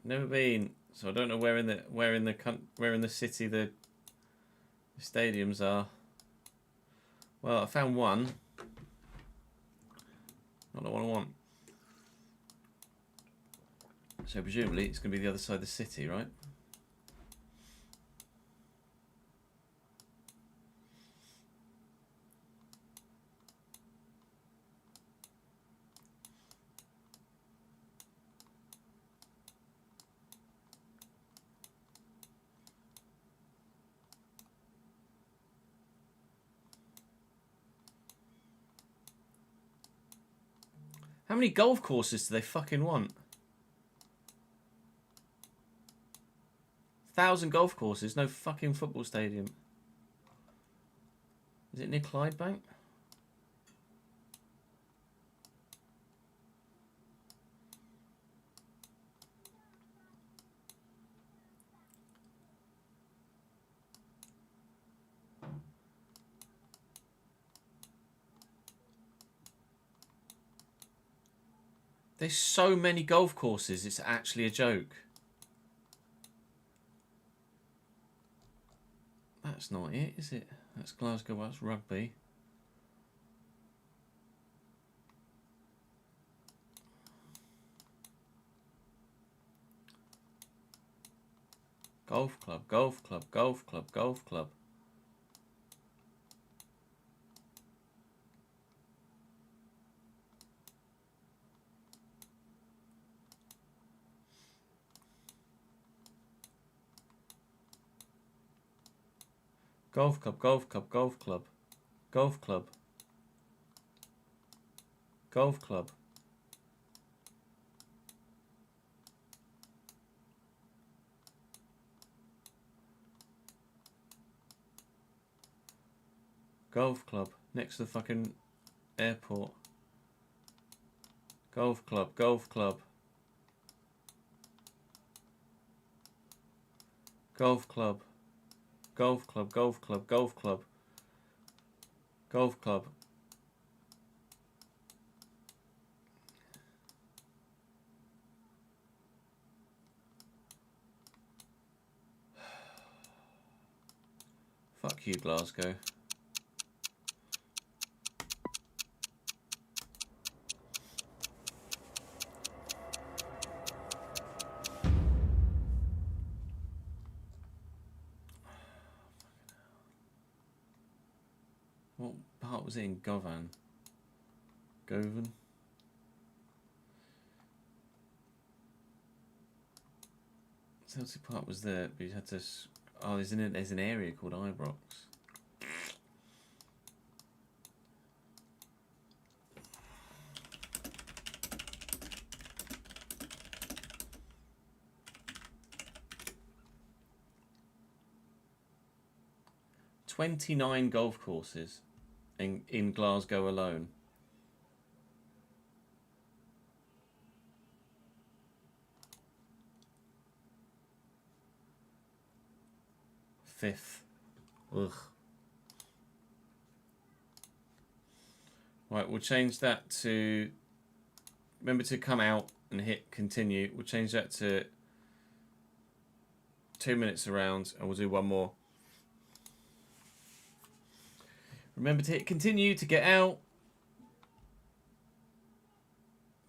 Never been, so I don't know where in the city the stadiums are. Well, I found one. Not the one I want. So presumably it's going to be the other side of the city, right? How many golf courses do they fucking want? 1,000 golf courses, no fucking football stadium. Is it near Clydebank? There's so many golf courses, it's actually a joke. That's not it, is it? That's Glasgow, that's rugby. Golf club, golf club, golf club, golf club. Golf club, golf club, golf club, golf club, golf club. Golf club, next to the fucking airport. Golf club, golf club. Golf club. Golf club, golf club, golf club. Golf club. Fuck you, Glasgow. What part was it in Govan? Govan? Chelsea Park was there, but you had to... Oh, there's an area called Ibrox. "29 golf courses in Glasgow alone. Fifth. Ugh. Right, we'll change that to... Remember to come out and hit continue. We'll change that to 2 minutes around, and we'll do one more. Remember to hit continue to get out.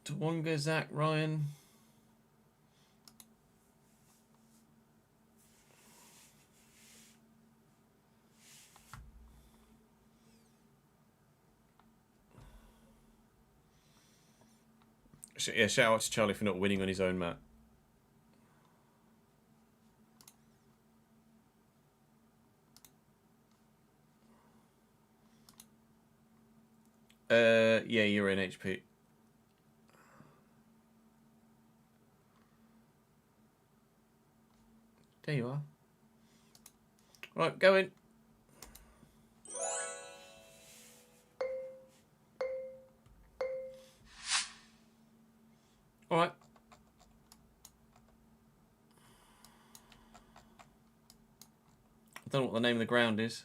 Twonga, Zach, Ryan. Yeah, shout out to Charlie for not winning on his own mat. Yeah, you're in HP. There you are. Right, go in. All right. I don't know what the name of the ground is.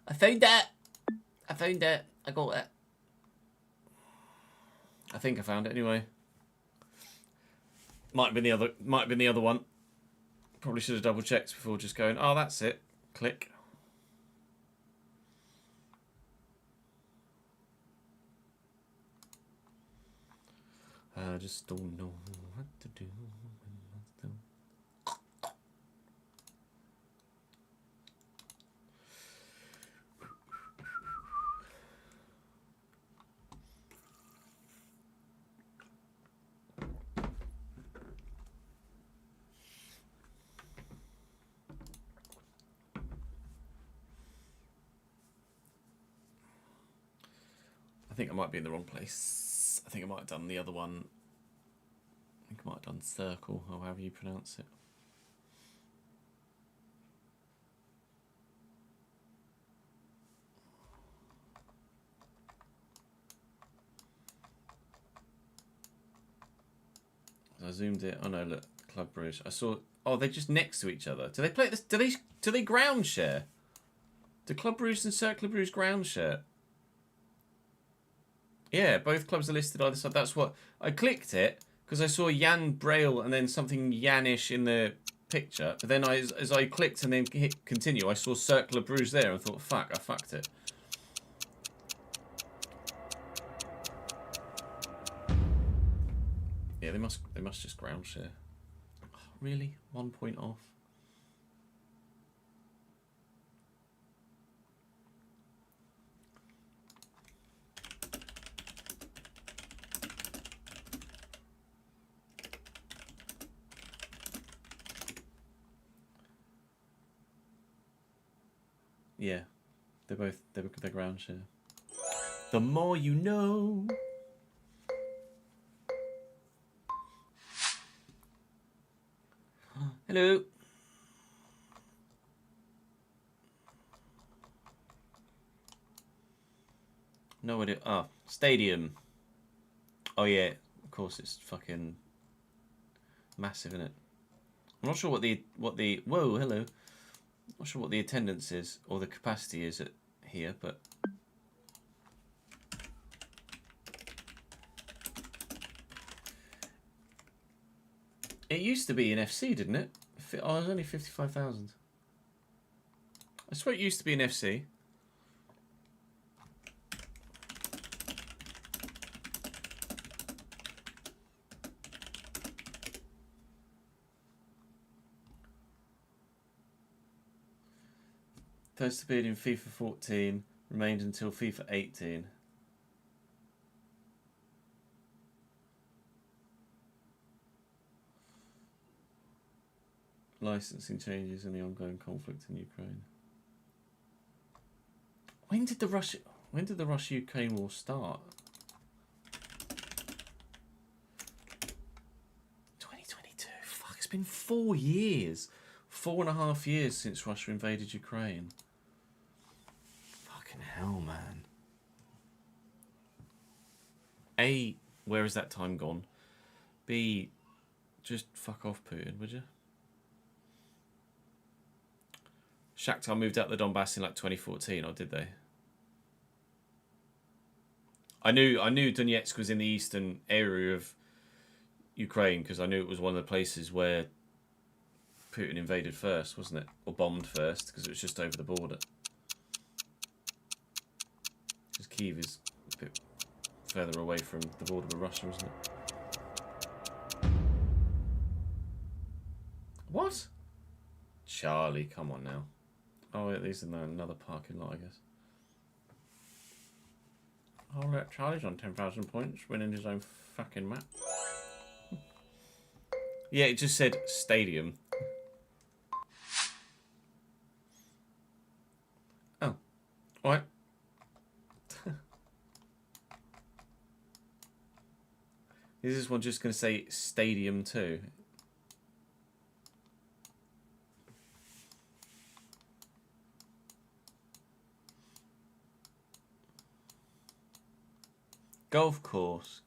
I found that. I found it. I got it. I think I found it anyway. Might have been the other. Might have been the other one. Probably should have double checked before just going. Oh, that's it. Click. I just don't know what to do. I think I might be in the wrong place. I think I might have done the other one. I think I might have done circle, or however you pronounce it. I zoomed it. Oh no, look, Club Bruges. I saw. Oh, they're just next to each other. Do they play this? Do they ground share? Do Club Bruges and Cercle Bruges ground share? Yeah, both clubs are listed either side. That's what I clicked it because I saw Jan Braille and then something Janish in the picture. But then as I clicked and then hit continue, I saw Cercle Bruges there and thought, fuck, I fucked it. Yeah, they must just ground share. Oh, really? 1 point off. Yeah, they're ground share. The more you know. Hello. No idea. Oh, stadium. Oh yeah, of course it's fucking massive, isn't it? I'm not sure what the whoa, hello. Not sure what the attendance is or the capacity is at here, but it used to be in FC, didn't it? Oh, it was only 55,000. I swear it used to be in FC. First appeared in FIFA 14, remained until FIFA 18. Licensing changes and the ongoing conflict in Ukraine. When did the Russia-Ukraine war start? 2022. Fuck, it's been 4 years. 4.5 years since Russia invaded Ukraine. Fucking hell, man. A, where has that time gone? B, just fuck off, Putin, would you? Shakhtar moved out the Donbass in like 2014, or did they? I knew Donetsk was in the eastern area of Ukraine because I knew it was one of the places where Putin invaded first, wasn't it? Or bombed first, because it was just over the border. Because Kyiv is a bit further away from the border with Russia, isn't it? What? Charlie, come on now. Oh, wait, these are another parking lot, I guess. I'll let Charlie's on 10,000 points, winning his own fucking map. Yeah, it just said stadium. Oh, alright. Is this one just going to say stadium too? Golf course.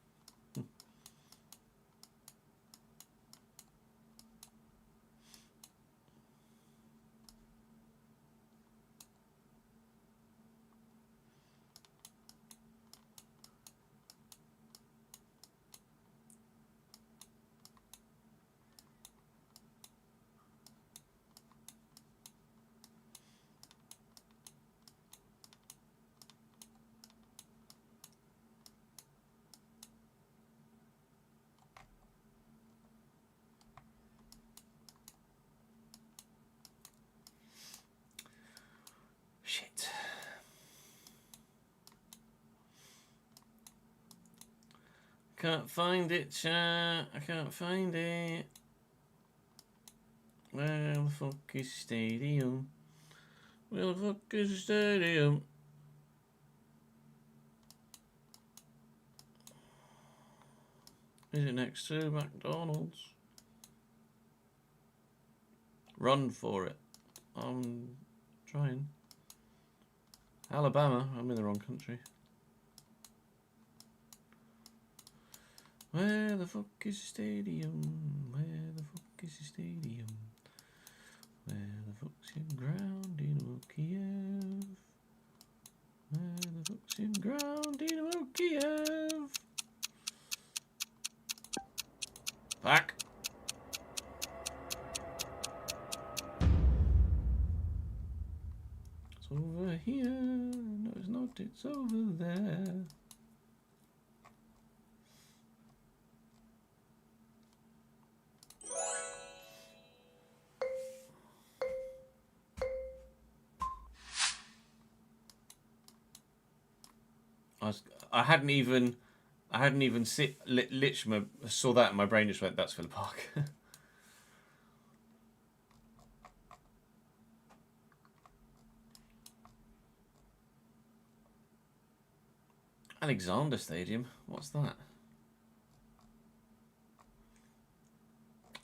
Shit. Can't find it, chat. I can't find it. Where the fuck is stadium? Where the fuck is stadium? Is it next to McDonald's? Run for it. I'm trying. Alabama. I'm in the wrong country. Where the fuck is the stadium? Where the fuck is the stadium? Where the fuck's your ground, Dynamo Kiev? Where the fuck's your ground, Dynamo Kiev? Back. It's over here. No, it's not. It's over there. I hadn't even literally saw that and my brain just went, that's Villa Park. Alexander Stadium, what's that?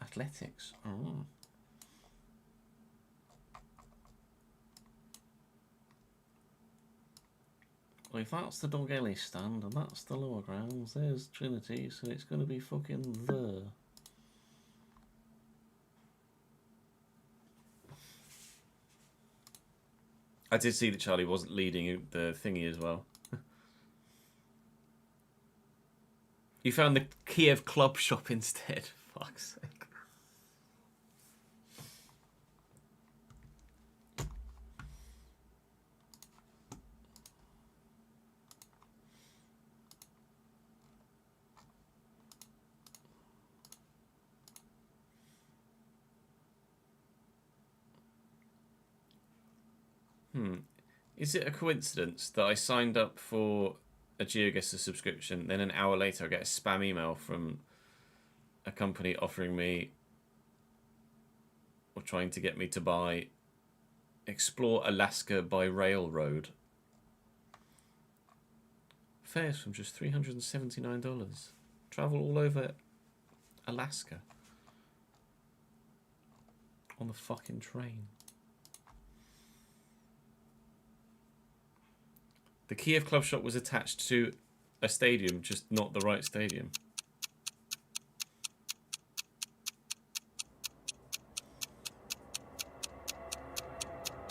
Athletics. Oh. Well, if that's the Dog Ellis stand and that's the lower grounds, there's Trinity, so it's going to be fucking there. I did see that Charlie wasn't leading the thingy as well. You found the Kiev club shop instead. Fuck's sake. Is it a coincidence that I signed up for a GeoGuessr subscription, then an hour later I get a spam email from a company offering me or trying to get me to buy Explore Alaska by Railroad. Fares from just $379. Travel all over Alaska. On the fucking train. The Kiev club shop was attached to a stadium, just not the right stadium.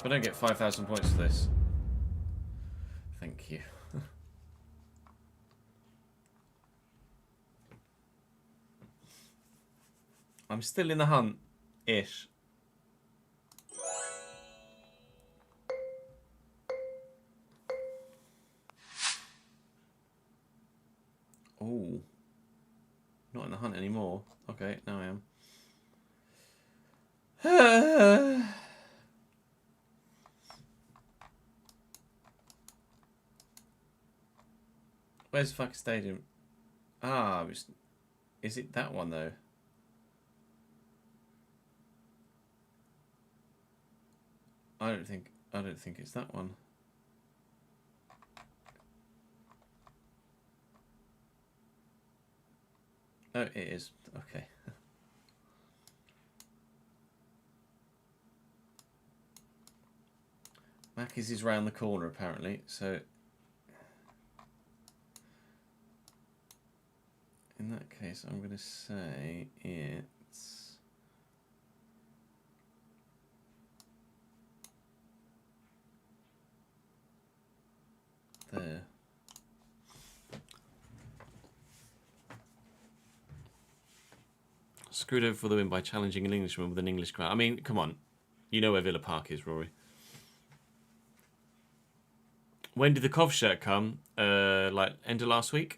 I don't get 5,000 points for this. Thank you. I'm still in the hunt-ish. Oh, not in the hunt anymore. Okay, now I am. Where's the fucking stadium? Ah, is it that one though? I don't think it's that one. Oh, it is. Okay. Mackey's is round the corner apparently, so in that case I'm going to say it's there. Screwed over for the win by challenging an Englishman with an English crowd. I mean, come on. You know where Villa Park is, Rory. When did the Cov shirt come? Like end of last week?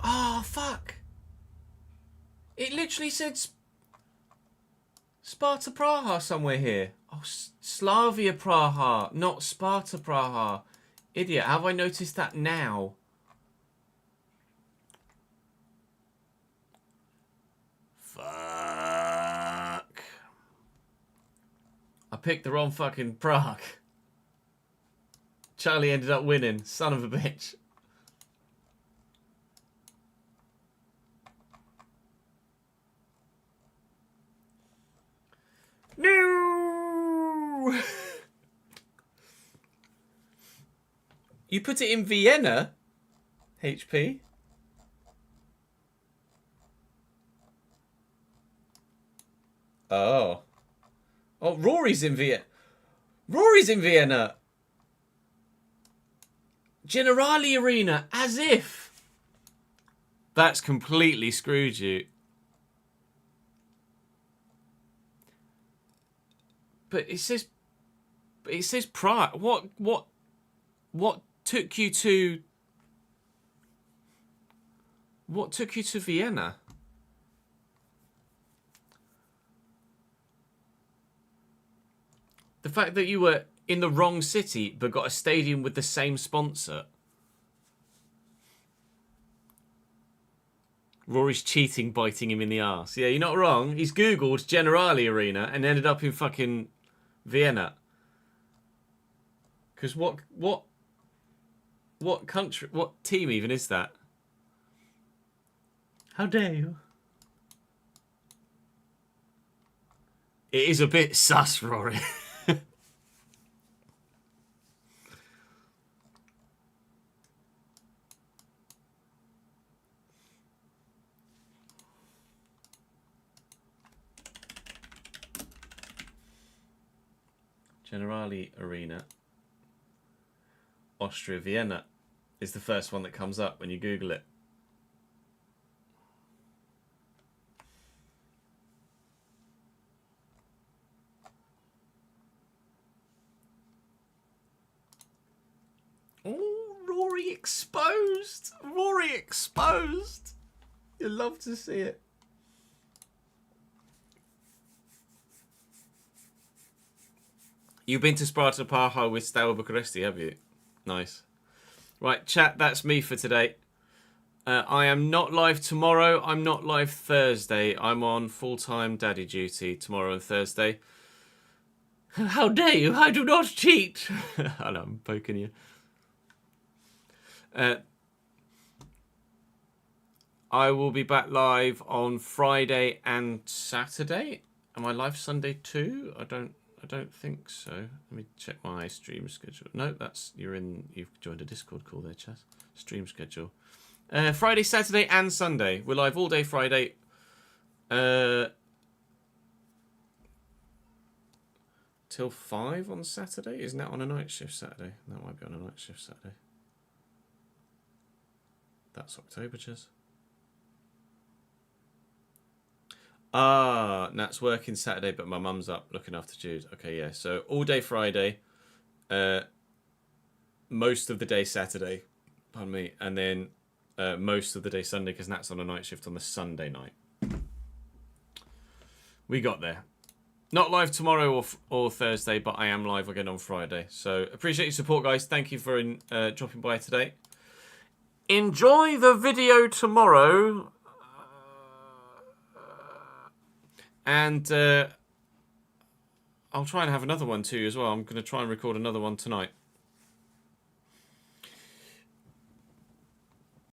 Oh, fuck. It literally said Sparta Praha somewhere here. Oh, Slavia Praha, not Sparta Praha. Idiot, have I noticed that now? Fuck. I picked the wrong fucking Prague. Charlie ended up winning, son of a bitch. No! You put it in Vienna, HP. Oh. Oh, Rory's in Vienna. Rory's in Vienna. Generali Arena, as if. That's completely screwed you. But it says Prague. What took you to Vienna? The fact that you were in the wrong city but got a stadium with the same sponsor. Rory's cheating, biting him in the arse. Yeah, you're not wrong. He's Googled Generali Arena and ended up in fucking Vienna. Because what country, what team even is that? How dare you? It is a bit sus, Rory. Generali Arena, Austria, Vienna is the first one that comes up when you Google it. Oh, Rory exposed! Rory exposed! You love to see it. You've been to Sparta Praha with Steaua Bucuresti, have you? Nice. Right, chat, that's me for today. I am not live tomorrow. I'm not live Thursday. I'm on full-time daddy duty tomorrow and Thursday. How dare you? I do not cheat. I know, I'm poking you. I will be back live on Friday and Saturday. Am I live Sunday too? I don't think so. Let me check my stream schedule. No, you've joined a Discord call there, chat. Stream schedule. Friday, Saturday, and Sunday. We're live all day Friday. Till 5 on Saturday? Isn't that on a night shift Saturday? That might be on a night shift Saturday. That's October, Chess. Ah, Nat's working Saturday, but my mum's up looking after Jude. Okay, yeah. So all day Friday, most of the day Saturday, pardon me, and then most of the day Sunday because Nat's on a night shift on the Sunday night. We got there. Not live tomorrow or Thursday, but I am live again on Friday. So appreciate your support, guys. Thank you for dropping by today. Enjoy the video tomorrow. And I'll try and have another one too as well. I'm going to try and record another one tonight.